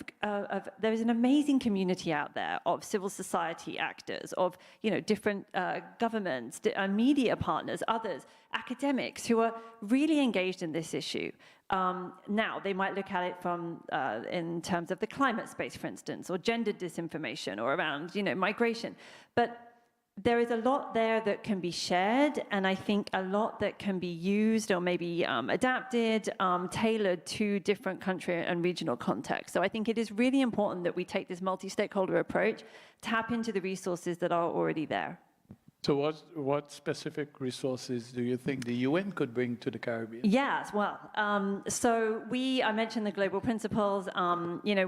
there is an amazing community out there of civil society actors, of different governments, media partners, others, academics who are really engaged in this issue. Now, they might look at it from in terms of the climate space, for instance, or gender disinformation, or around migration. But there is a lot there that can be shared, and I think a lot that can be used or maybe adapted, tailored to different country and regional contexts. So I think it is really important that we take this multi-stakeholder approach, tap into the resources that are already there. So what specific resources do you think the UN could bring to the Caribbean? Yes, well, so I mentioned the global principles.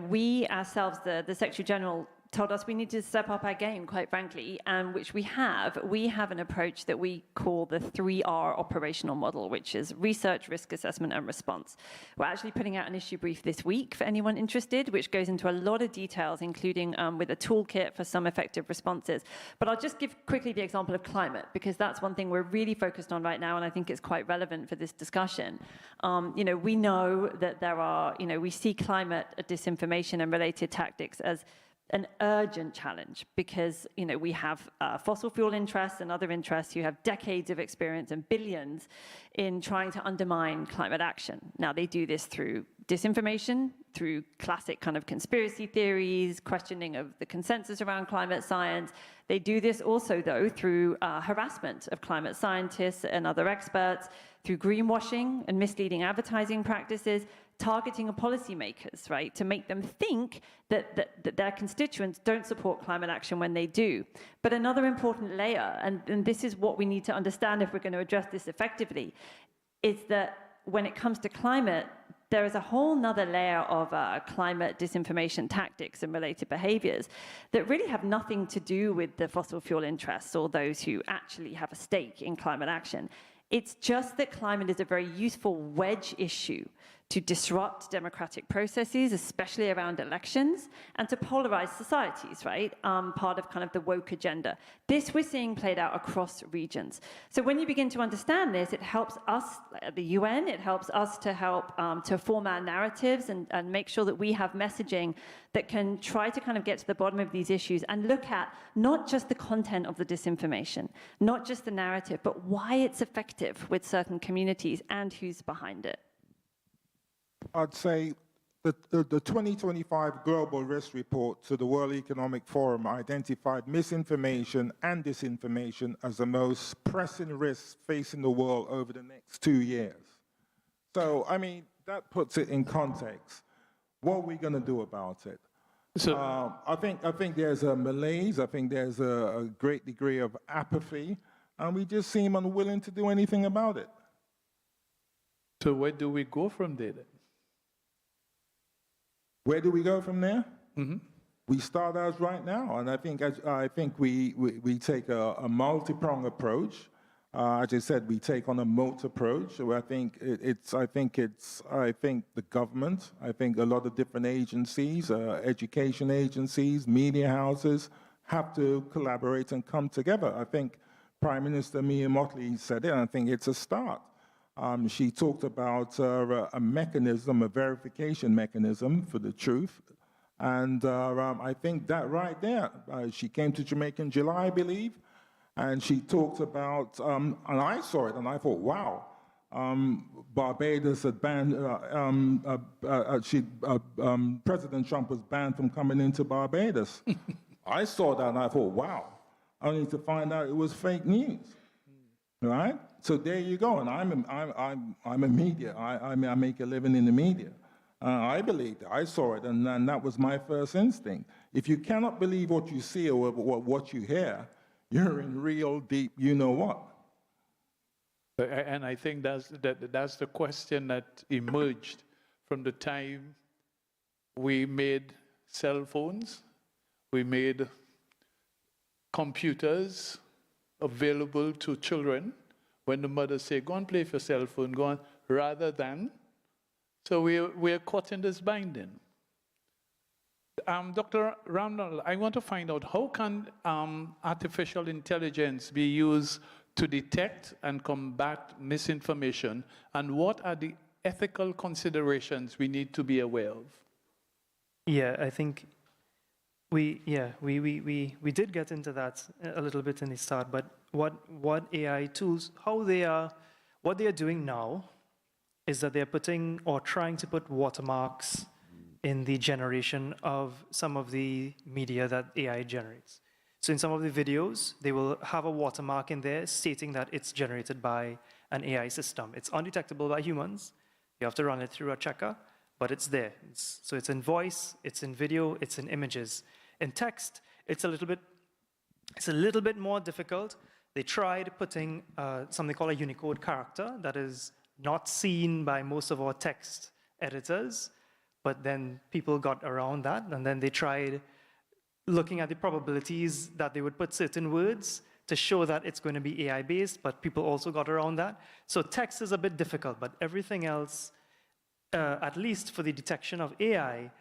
We ourselves, the Secretary General, told us we need to step up our game, quite frankly, and which we have. We have an approach that we call the 3R operational model, which is research, risk assessment, and response. We're actually putting out an issue brief this week for anyone interested, which goes into a lot of details, including with a toolkit for some effective responses. But I'll just give quickly the example of climate, because that's one thing we're really focused on right now, and I think it's quite relevant for this discussion. We know that there are, we see climate disinformation and related tactics as an urgent challenge, because we have fossil fuel interests and other interests who have decades of experience and billions in trying to undermine climate action. Now, they do this through disinformation, through classic kind of conspiracy theories, questioning of the consensus around climate science. They do this also, though, through harassment of climate scientists and other experts, through greenwashing and misleading advertising practices, targeting of policymakers, right, to make them think that their constituents don't support climate action when they do. But another important layer, and this is what we need to understand if we're going to address this effectively, is that when it comes to climate, there is a whole nother layer of climate disinformation tactics and related behaviors that really have nothing to do with the fossil fuel interests or those who actually have a stake in climate action. It's just that climate is a very useful wedge issue to disrupt democratic processes, especially around elections, and to polarize societies, right? Part of kind of the woke agenda. This we're seeing played out across regions. So when you begin to understand this, it helps us at the UN, it helps us to help to form our narratives and make sure that we have messaging that can try to kind of get to the bottom of these issues and look at not just the content of the disinformation, not just the narrative, but why it's effective with certain communities and who's behind it. I'd say that the 2025 Global Risk Report to the World Economic Forum identified misinformation and disinformation as the most pressing risks facing the world over the next 2 years. So, I mean, that puts it in context. What are we going to do about it? So, I think there's a malaise. I think there's a great degree of apathy, and we just seem unwilling to do anything about it. So where do we go from there then? Where do we go from there? Mm-hmm. We start as right now, and I think we take a multi-pronged approach. As I said, we take on a moat approach. So I think the government, I think a lot of different agencies, education agencies, media houses, have to collaborate and come together. I think Prime Minister Mia Mottley said it, and I think it's a start. She talked about a mechanism, a verification mechanism for the truth. And I think that right there, she came to Jamaica in July, I believe, and she talked about, and I saw it and I thought, wow, Barbados had banned, President Trump was banned from coming into Barbados. I saw that and I thought, wow, only to find out it was fake news, right? So there you go, and I'm a media. I make a living in the media. I believed it. I saw it, and that was my first instinct. If you cannot believe what you see or what you hear, you're in real deep, you know what. And I think that's the question that emerged from the time we made cell phones, we made computers available to children. When the mother say, go and play with your cell phone, go on, rather than. So we're caught in this binding. Dr. Ramnal, I want to find out, how can artificial intelligence be used to detect and combat misinformation, and what are the ethical considerations we need to be aware of? Yeah, I think we did get into that a little bit in the start, but what AI tools, what they are doing now is that they're putting or trying to put watermarks in the generation of some of the media that AI generates. So in some of the videos, they will have a watermark in there stating that it's generated by an AI system. It's undetectable by humans. You have to run it through a checker, but it's there. So it's in voice, it's in video, it's in images. In text, it's a little bit more difficult. They tried putting something called a Unicode character that is not seen by most of our text editors, but then people got around that, and then they tried looking at the probabilities that they would put certain words to show that it's going to be AI-based, but people also got around that. So text is a bit difficult, but everything else, at least for the detection of AI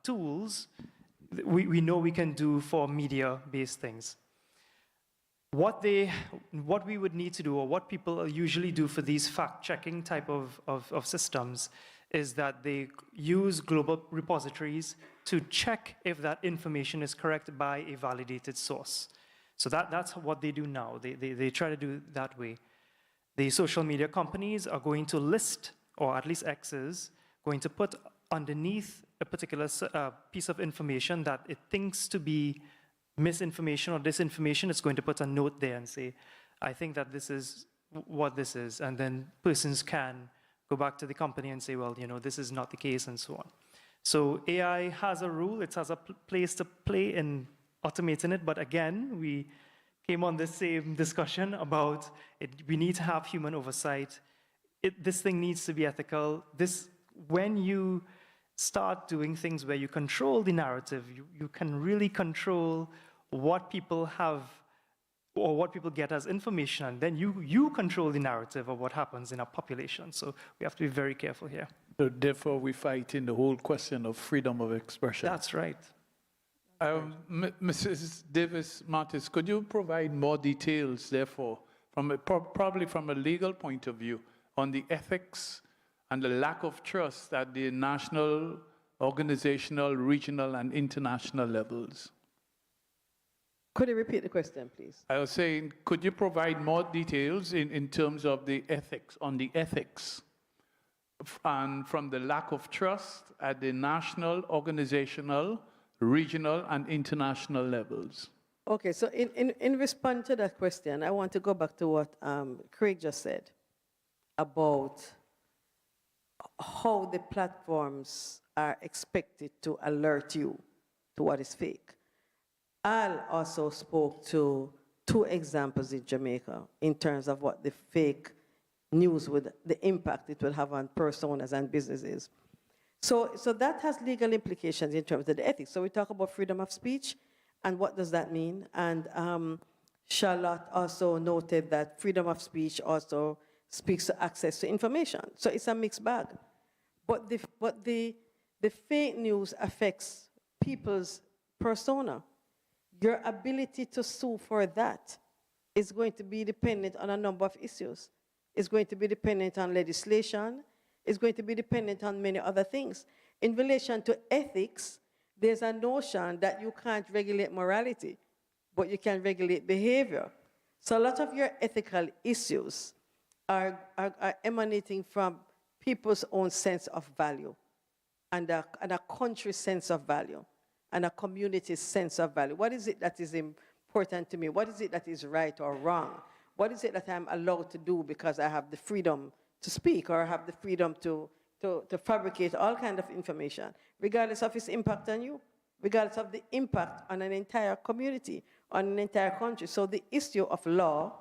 tools, we know we can do for media-based things. What we would need to do, or what people usually do for these fact-checking type of systems, is that they use global repositories to check if that information is correct by a validated source. So that's what they do now. They try to do it that way. The social media companies are going to list, or at least X is, going to put underneath a particular piece of information that it thinks to be misinformation or disinformation. It's going to put a note there and say, I think that this is what this is. And then persons can go back to the company and say, well, this is not the case, and so on. So AI has a rule. It has a place to play in automating it. But again, we came on the same discussion about it. We need to have human oversight. This thing needs to be ethical. When you start doing things where you control the narrative, you can really control what people have or what people get as information, and then you control the narrative of what happens in a population. So we have to be very careful here. So therefore, we fight in the whole question of freedom of expression. That's right. Mrs. Davis-Martis, could you provide more details, therefore, probably from a legal point of view, on the ethics and the lack of trust at the national, organizational, regional, and international levels? Could you repeat the question, please? I was saying, could you provide more details in terms of the ethics, and from the lack of trust at the national, organizational, regional, and international levels? Okay, so in response to that question, I want to go back to what Craig just said about how the platforms are expected to alert you to what is fake. Al also spoke to 2 examples in Jamaica in terms of what the fake news the impact it will have on personas and businesses. So that has legal implications in terms of the ethics. So we talk about freedom of speech, and what does that mean? And Charlotte also noted that freedom of speech also speaks to access to information. So it's a mixed bag. But the fake news affects people's persona. Your ability to sue for that is going to be dependent on a number of issues. It's going to be dependent on legislation. It's going to be dependent on many other things. In relation to ethics, there's a notion that you can't regulate morality, but you can regulate behavior. So a lot of your ethical issues are emanating from people's own sense of value and a country's sense of value and a community's sense of value. What is it that is important to me? What is it that is right or wrong? What is it that I'm allowed to do because I have the freedom to speak, or I have the freedom to fabricate all kinds of information, regardless of its impact on you, regardless of the impact on an entire community, on an entire country. So the issue of law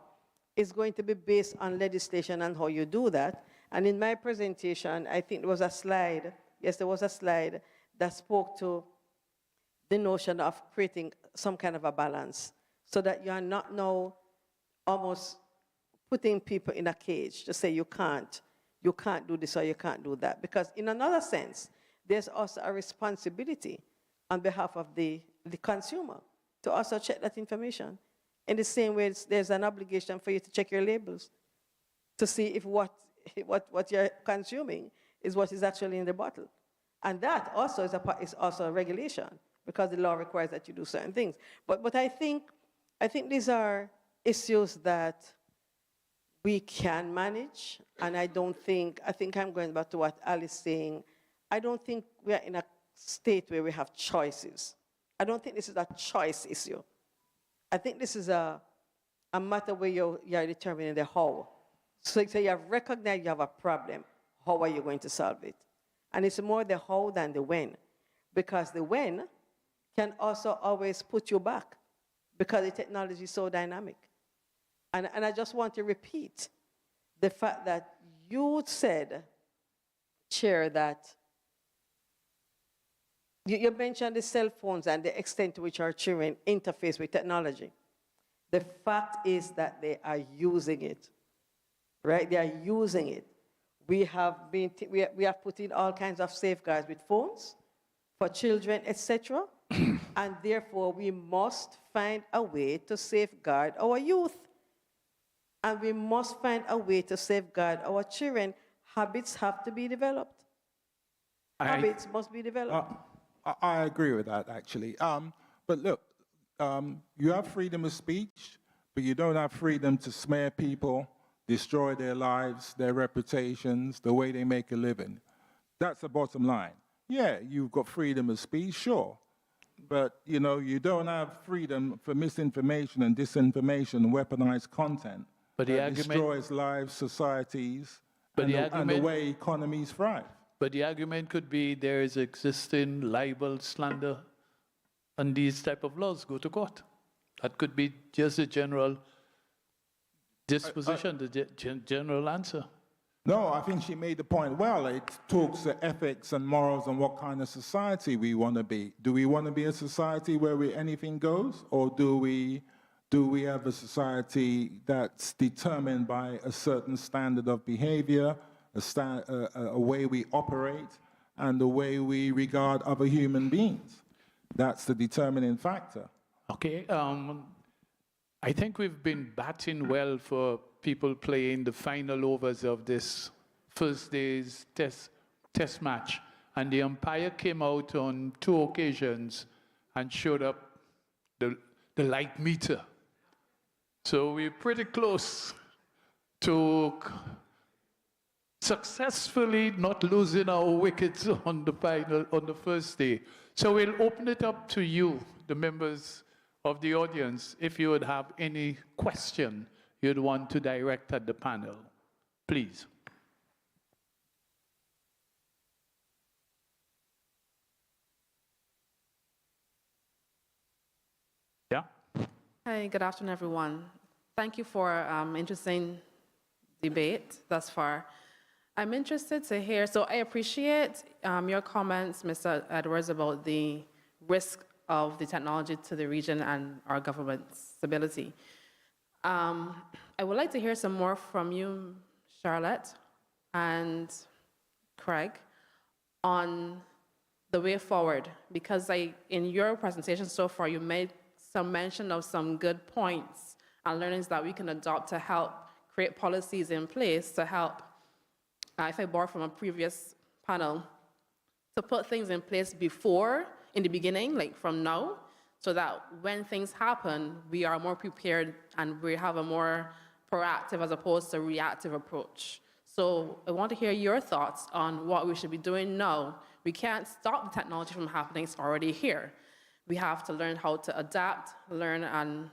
is going to be based on legislation and how you do that. And in my presentation, I think there was a slide, yes, there was a slide that spoke to the notion of creating some kind of a balance so that you are not now almost putting people in a cage to say you can't do this or you can't do that. Because in another sense, there's also a responsibility on behalf of the consumer to also check that information. In the same way, there's an obligation for you to check your labels to see if what you're consuming is what is actually in the bottle. And that also is also a regulation, because the law requires that you do certain things. But I think these are issues that we can manage, and I think I'm going back to what Al is saying. I don't think we are in a state where we have choices. I don't think this is a choice issue. I think this is a matter where you're determining the how. So you have recognized you have a problem. How are you going to solve it? And it's more the how than the when, because the when can also always put you back because the technology is so dynamic. And I just want to repeat the fact that you said, Chair, that you mentioned the cell phones and the extent to which our children interface with technology. The fact is that they are using it, right? They are using it. We have put in all kinds of safeguards with phones for children, etc. And therefore, we must find a way to safeguard our youth. And we must find a way to safeguard our children. Habits have to be developed. Habits must be developed. I agree with that, actually. But look, you have freedom of speech, but you don't have freedom to smear people, destroy their lives, their reputations, the way they make a living. That's the bottom line. Yeah, you've got freedom of speech, sure. But, you don't have freedom for misinformation and disinformation, weaponized content. But the that argument destroys lives, societies, and the way economies thrive. But the argument could be there is existing libel, slander, and these type of laws go to court. That could be just a general disposition, the general answer. No, I think she made the point well. It talks to ethics and morals and what kind of society we want to be. Do we want to be a society where anything goes, or do we Do we have a society that's determined by a certain standard of behavior, a way we operate, and the way we regard other human beings? That's the determining factor. Okay, I think we've been batting well for people playing the final overs of this first day's test match. And the umpire came out on 2 occasions and showed up the light meter. So we're pretty close to successfully not losing our wickets on the first day. So we'll open it up to you, the members of the audience, if you would have any question you'd want to direct at the panel. Please. Yeah. Hi, good afternoon, everyone. Thank you for interesting debate thus far. I'm interested to hear, so I appreciate your comments, Mr. Edwards, about the risk of the technology to the region and our government's stability. I would like to hear some more from you, Charlotte and Craig, on the way forward, because in your presentation so far, you made some mention of some good points and learnings that we can adopt to help create policies in place to help, if I borrow from a previous panel, to put things in place before, in the beginning, like from now, so that when things happen, we are more prepared and we have a more proactive as opposed to reactive approach. So I want to hear your thoughts on what we should be doing now. We can't stop the technology from happening, it's already here. We have to learn how to adapt, learn and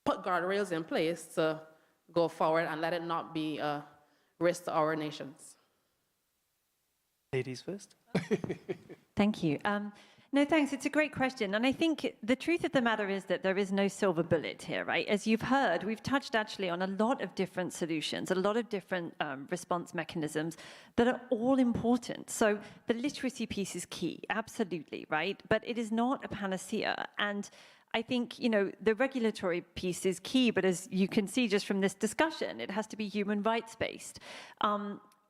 put guardrails in place to go forward and let it not be a risk to our nations. Ladies first. Thank you. No, thanks. It's a great question. And I think the truth of the matter is that there is no silver bullet here, right? As you've heard, we've touched actually on a lot of different solutions, a lot of different response mechanisms that are all important. So the literacy piece is key, absolutely, right? But it is not a panacea. And I think, you know, the regulatory piece is key, but as you can see just from this discussion, it has to be human rights-based.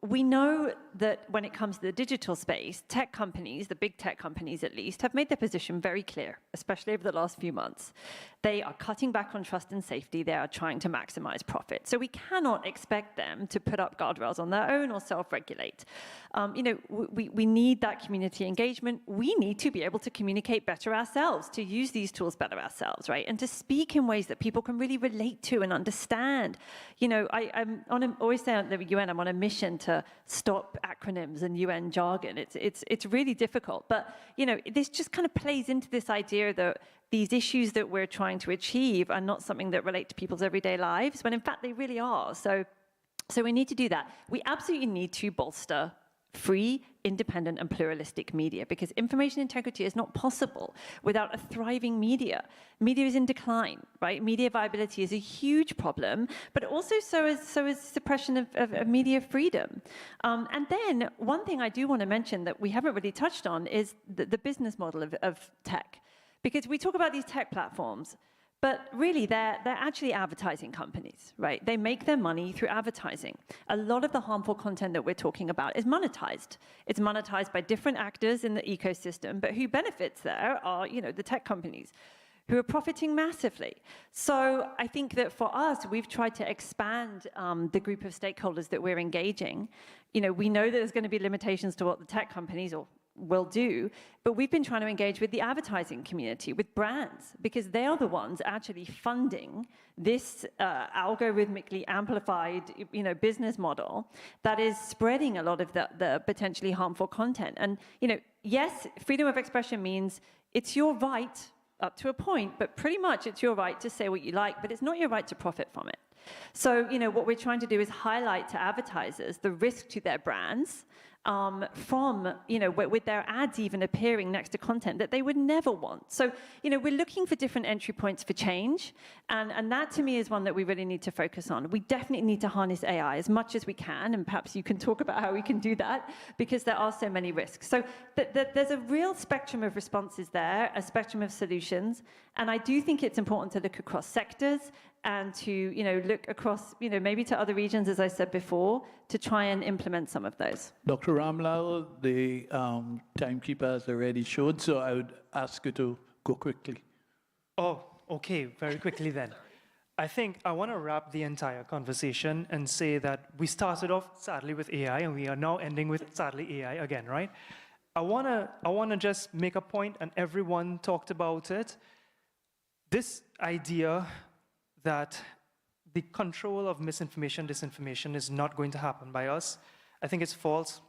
We know that when it comes to the digital space, tech companies, the big tech companies at least, have made their position very clear, especially over the last few months. They are cutting back on trust and safety. They are trying to maximize profit. So we cannot expect them to put up guardrails on their own or self-regulate. You know, we need that community engagement. We need to be able to communicate better ourselves, to use these tools better ourselves, right? And to speak in ways that people can really relate to and understand. You know, I'm always say at the UN, I'm on a mission to stop acronyms and UN jargon. It's really difficult. But, you know, this just kind of plays into this idea that these issues that we're trying to achieve are not something that relate to people's everyday lives, when in fact they really are. So we need to do that. We absolutely need to bolster free, independent, and pluralistic media, because information integrity is not possible without a thriving media. Media is in decline, right? Media viability is a huge problem, but also so is suppression of media freedom. And then one thing I do want to mention that we haven't really touched on is the business model of tech, because we talk about these tech platforms, but really, they're actually advertising companies, right? They make their money through advertising. A lot of the harmful content that we're talking about is monetized. It's monetized by different actors in the ecosystem, but who benefits there are, you know, the tech companies who are profiting massively. So I think that for us, we've tried to expand the group of stakeholders that we're engaging. You know, we know that there's going to be limitations to what the tech companies will do, but we've been trying to engage with the advertising community, with brands, because they are the ones actually funding this algorithmically amplified, you know, business model that is spreading a lot of the potentially harmful content. And, you know, yes, freedom of expression means it's your right up to a point, but pretty much it's your right to say what you like, but it's not your right to profit from it. So, what we're trying to do is highlight to advertisers the risk to their brands from, with their ads even appearing next to content that they would never want. So, we're looking for different entry points for change. And that, to me, is one that we really need to focus on. We definitely need to harness AI as much as we can. And perhaps you can talk about how we can do that, because there are so many risks. So there's a real spectrum of responses there, a spectrum of solutions. And I do think it's important to look across sectors and to, look across, maybe to other regions, as I said before, to try and implement some of those. Dr. Ramlal, the timekeeper has already showed, so I would ask you to go quickly. Oh, okay, very quickly then. I think I want to wrap the entire conversation and say that we started off, sadly, with AI, and we are now ending with, sadly, AI again, right? I wanna just make a point, and everyone talked about it. This idea that the control of misinformation, disinformation is not going to happen by us, I think it's false.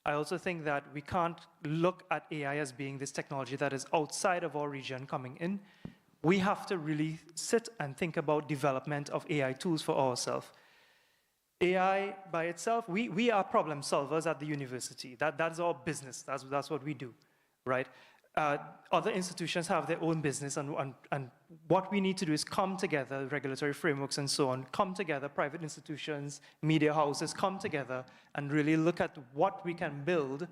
I also think that we can't look at AI as being this technology that is outside of our region coming in. We have to really sit and think about development of AI tools for ourselves. AI by itself, we are problem solvers at the university. That's our business. That's what we do, right? Other institutions have their own business, and what we need to do is come together, regulatory frameworks and so on, come together, private institutions, media houses, come together and really look at what we can build,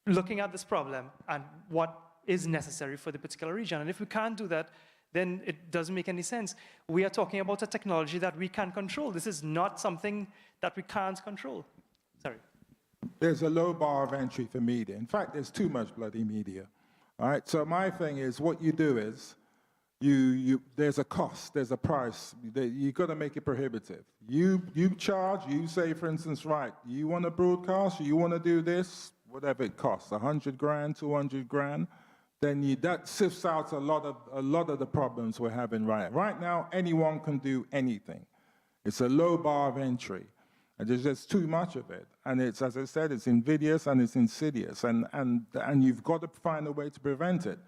looking at this problem and what is necessary for the particular region. And if we can't do that, then it doesn't make any sense. We are talking about a technology that we can control. This is not something that we can't control. Sorry. There's a low bar of entry for media. In fact, there's too much bloody media. All right, so my thing is, what you do is, there's a cost, there's a price. You got to make it prohibitive. You charge, you say, for instance, right, you want to broadcast, you want to do this, whatever it costs, 100 grand, 200 grand, then that sifts out a lot of the problems we're having right now. Anyone can do anything. It's a low bar of entry. And there's just too much of it. And it's, as I said, it's invidious and it's insidious. And you've got to find a way to prevent it.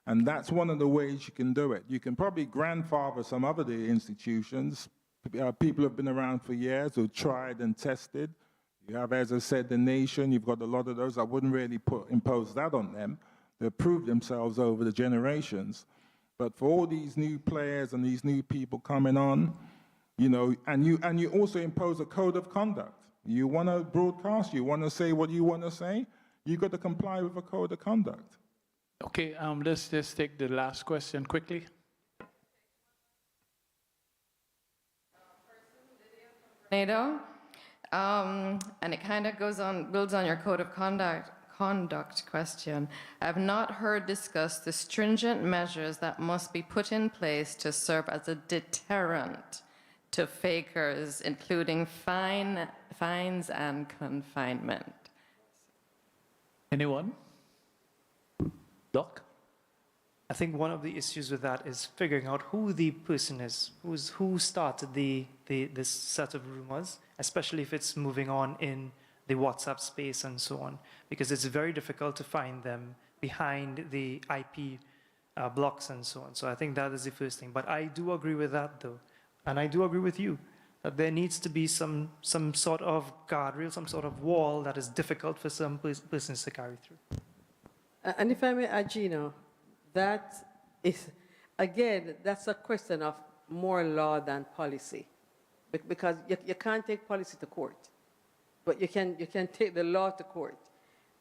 And that's one of the ways you can do it. You can probably grandfather some other institutions. People have been around for years who tried and tested. You have, as I said, the nation. You've got a lot of those. I wouldn't really impose that on them. They've proved themselves over the generations. But for all these new players and these new people coming on, and you also impose a code of conduct. You want to broadcast, you want to say what you want to say, you got to comply with a code of conduct. Okay, let's just take the last question quickly. NATO, and it kind of builds on your code of conduct question. I have not heard discussed the stringent measures that must be put in place to serve as a deterrent to fakers, including fines and confinement. Anyone? Doc? I think one of the issues with that is figuring out who the person is, who started this set of rumors, especially if it's moving on in the WhatsApp space and so on, because it's very difficult to find them behind the IP blocks and so on. So I think that is the first thing. But I do agree with that, though. And I do agree with you that there needs to be some sort of guardrail, some sort of wall that is difficult for some persons to carry through. And if I may add, Gino, that is, again, that's a question of more law than policy. Because you can't take policy to court, but you can take the law to court.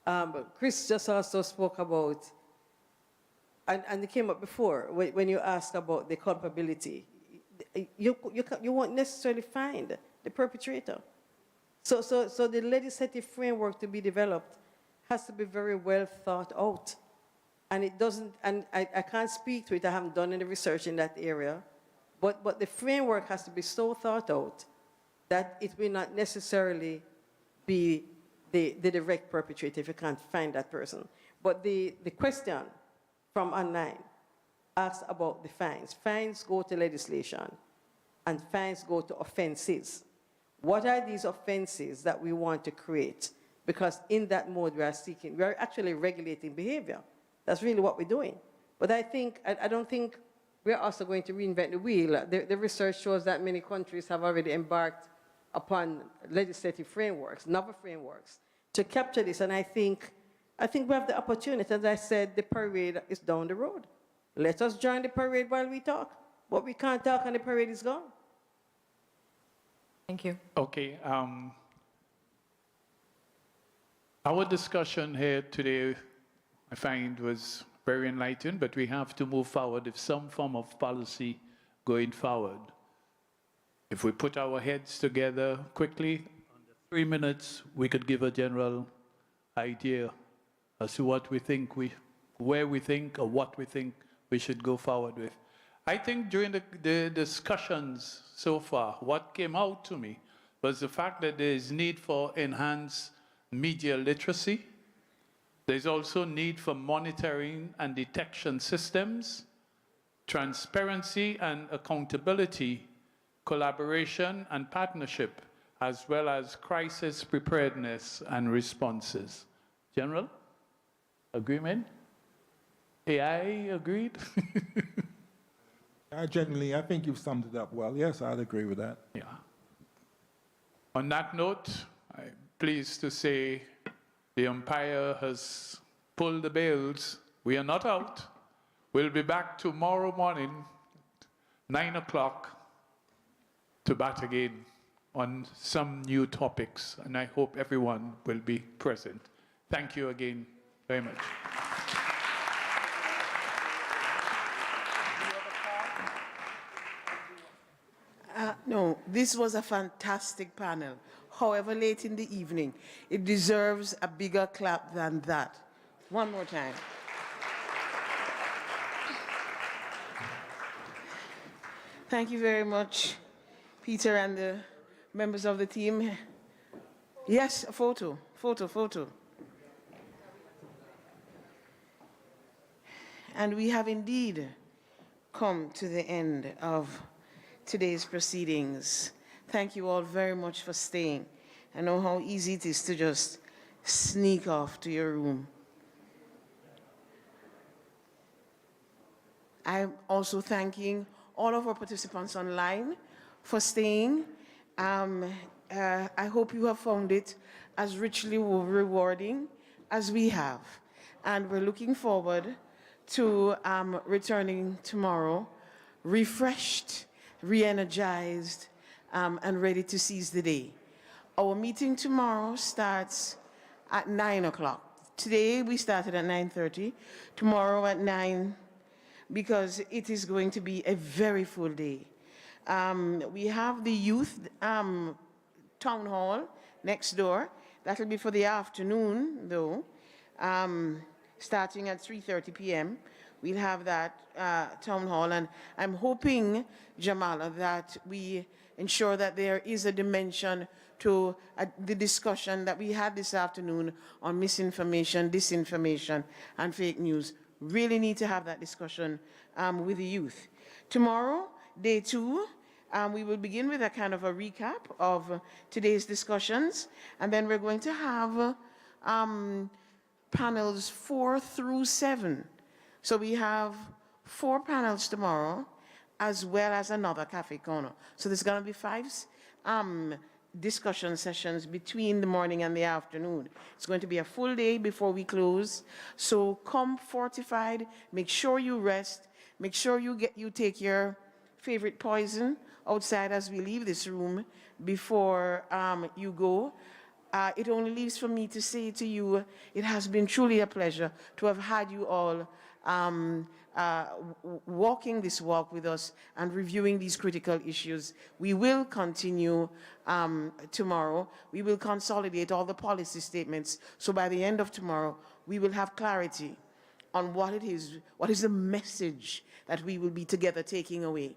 But Chris just also spoke about, and it came up before, when you asked about the culpability. You won't necessarily find the perpetrator. So the legislative framework to be developed has to be very well thought out. And it doesn't, and I can't speak to it, I haven't done any research in that area, but the framework has to be so thought out that it will not necessarily be the direct perpetrator if you can't find that person. But the question from online asks about the fines. Fines go to legislation, and fines go to offenses. What are these offenses that we want to create? Because in that mode we are actually regulating behavior. That's really what we're doing. But I don't think we're also going to reinvent the wheel. The research shows that many countries have already embarked upon legislative frameworks, novel frameworks, to capture this. And I think we have the opportunity. As I said, the parade is down the road. Let us join the parade while we talk. But we can't talk and the parade is gone. Thank you. Okay. Our discussion here today, I find, was very enlightening, but we have to move forward with some form of policy going forward. If we put our heads together quickly, under 3 minutes, we could give a general idea as to what we think where we think or what we think we should go forward with. I think during the discussions so far, what came out to me was the fact that there is need for enhanced media literacy. There's also need for monitoring and detection systems, transparency and accountability, collaboration and partnership, as well as crisis preparedness and responses. General, agreement? AI agreed? I think you've summed it up well. Yes, I'd agree with that. Yeah. On that note, I'm pleased to say the umpire has pulled the bails. We are not out. We'll be back tomorrow morning, 9 o'clock, to bat again on some new topics, and I hope everyone will be present. Thank you again very much. No, this was a fantastic panel. However late in the evening, it deserves a bigger clap than that. One more time. Thank you very much, Peter and the members of the team. Yes, a photo. And we have indeed come to the end of today's proceedings. Thank you all very much for staying. I know how easy it is to just sneak off to your room. I'm also thanking all of our participants online for staying. I hope you have found it as richly rewarding as we have. And we're looking forward to returning tomorrow, refreshed, re-energized, and ready to seize the day. Our meeting tomorrow starts at 9 o'clock. Today we started at 9:30, tomorrow at 9, because it is going to be a very full day. We have the youth town hall next door. That'll be for the afternoon, though, starting at 3:30 p.m. We'll have that town hall, and I'm hoping, Jamala, that we ensure that there is a dimension to the discussion that we had this afternoon on misinformation, disinformation, and fake news. Really need to have that discussion with the youth. Tomorrow, day 2, we will begin with a kind of a recap of today's discussions, and then we're going to have panels 4 through 7. So we have 4 panels tomorrow, as well as another cafe corner. So there's going to be 5 discussion sessions between the morning and the afternoon. It's going to be a full day before we close. So come fortified, make sure you rest, make sure you take your favorite poison outside as we leave this room before you go. It only leaves for me to say to you, it has been truly a pleasure to have had you all walking this walk with us and reviewing these critical issues. We will continue tomorrow. We will consolidate all the policy statements. So by the end of tomorrow, we will have clarity on what is the message that we will be together taking away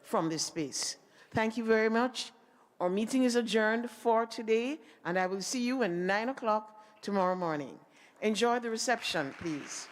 from this space. Thank you very much. Our meeting is adjourned for today, and I will see you at 9 o'clock tomorrow morning. Enjoy the reception, please.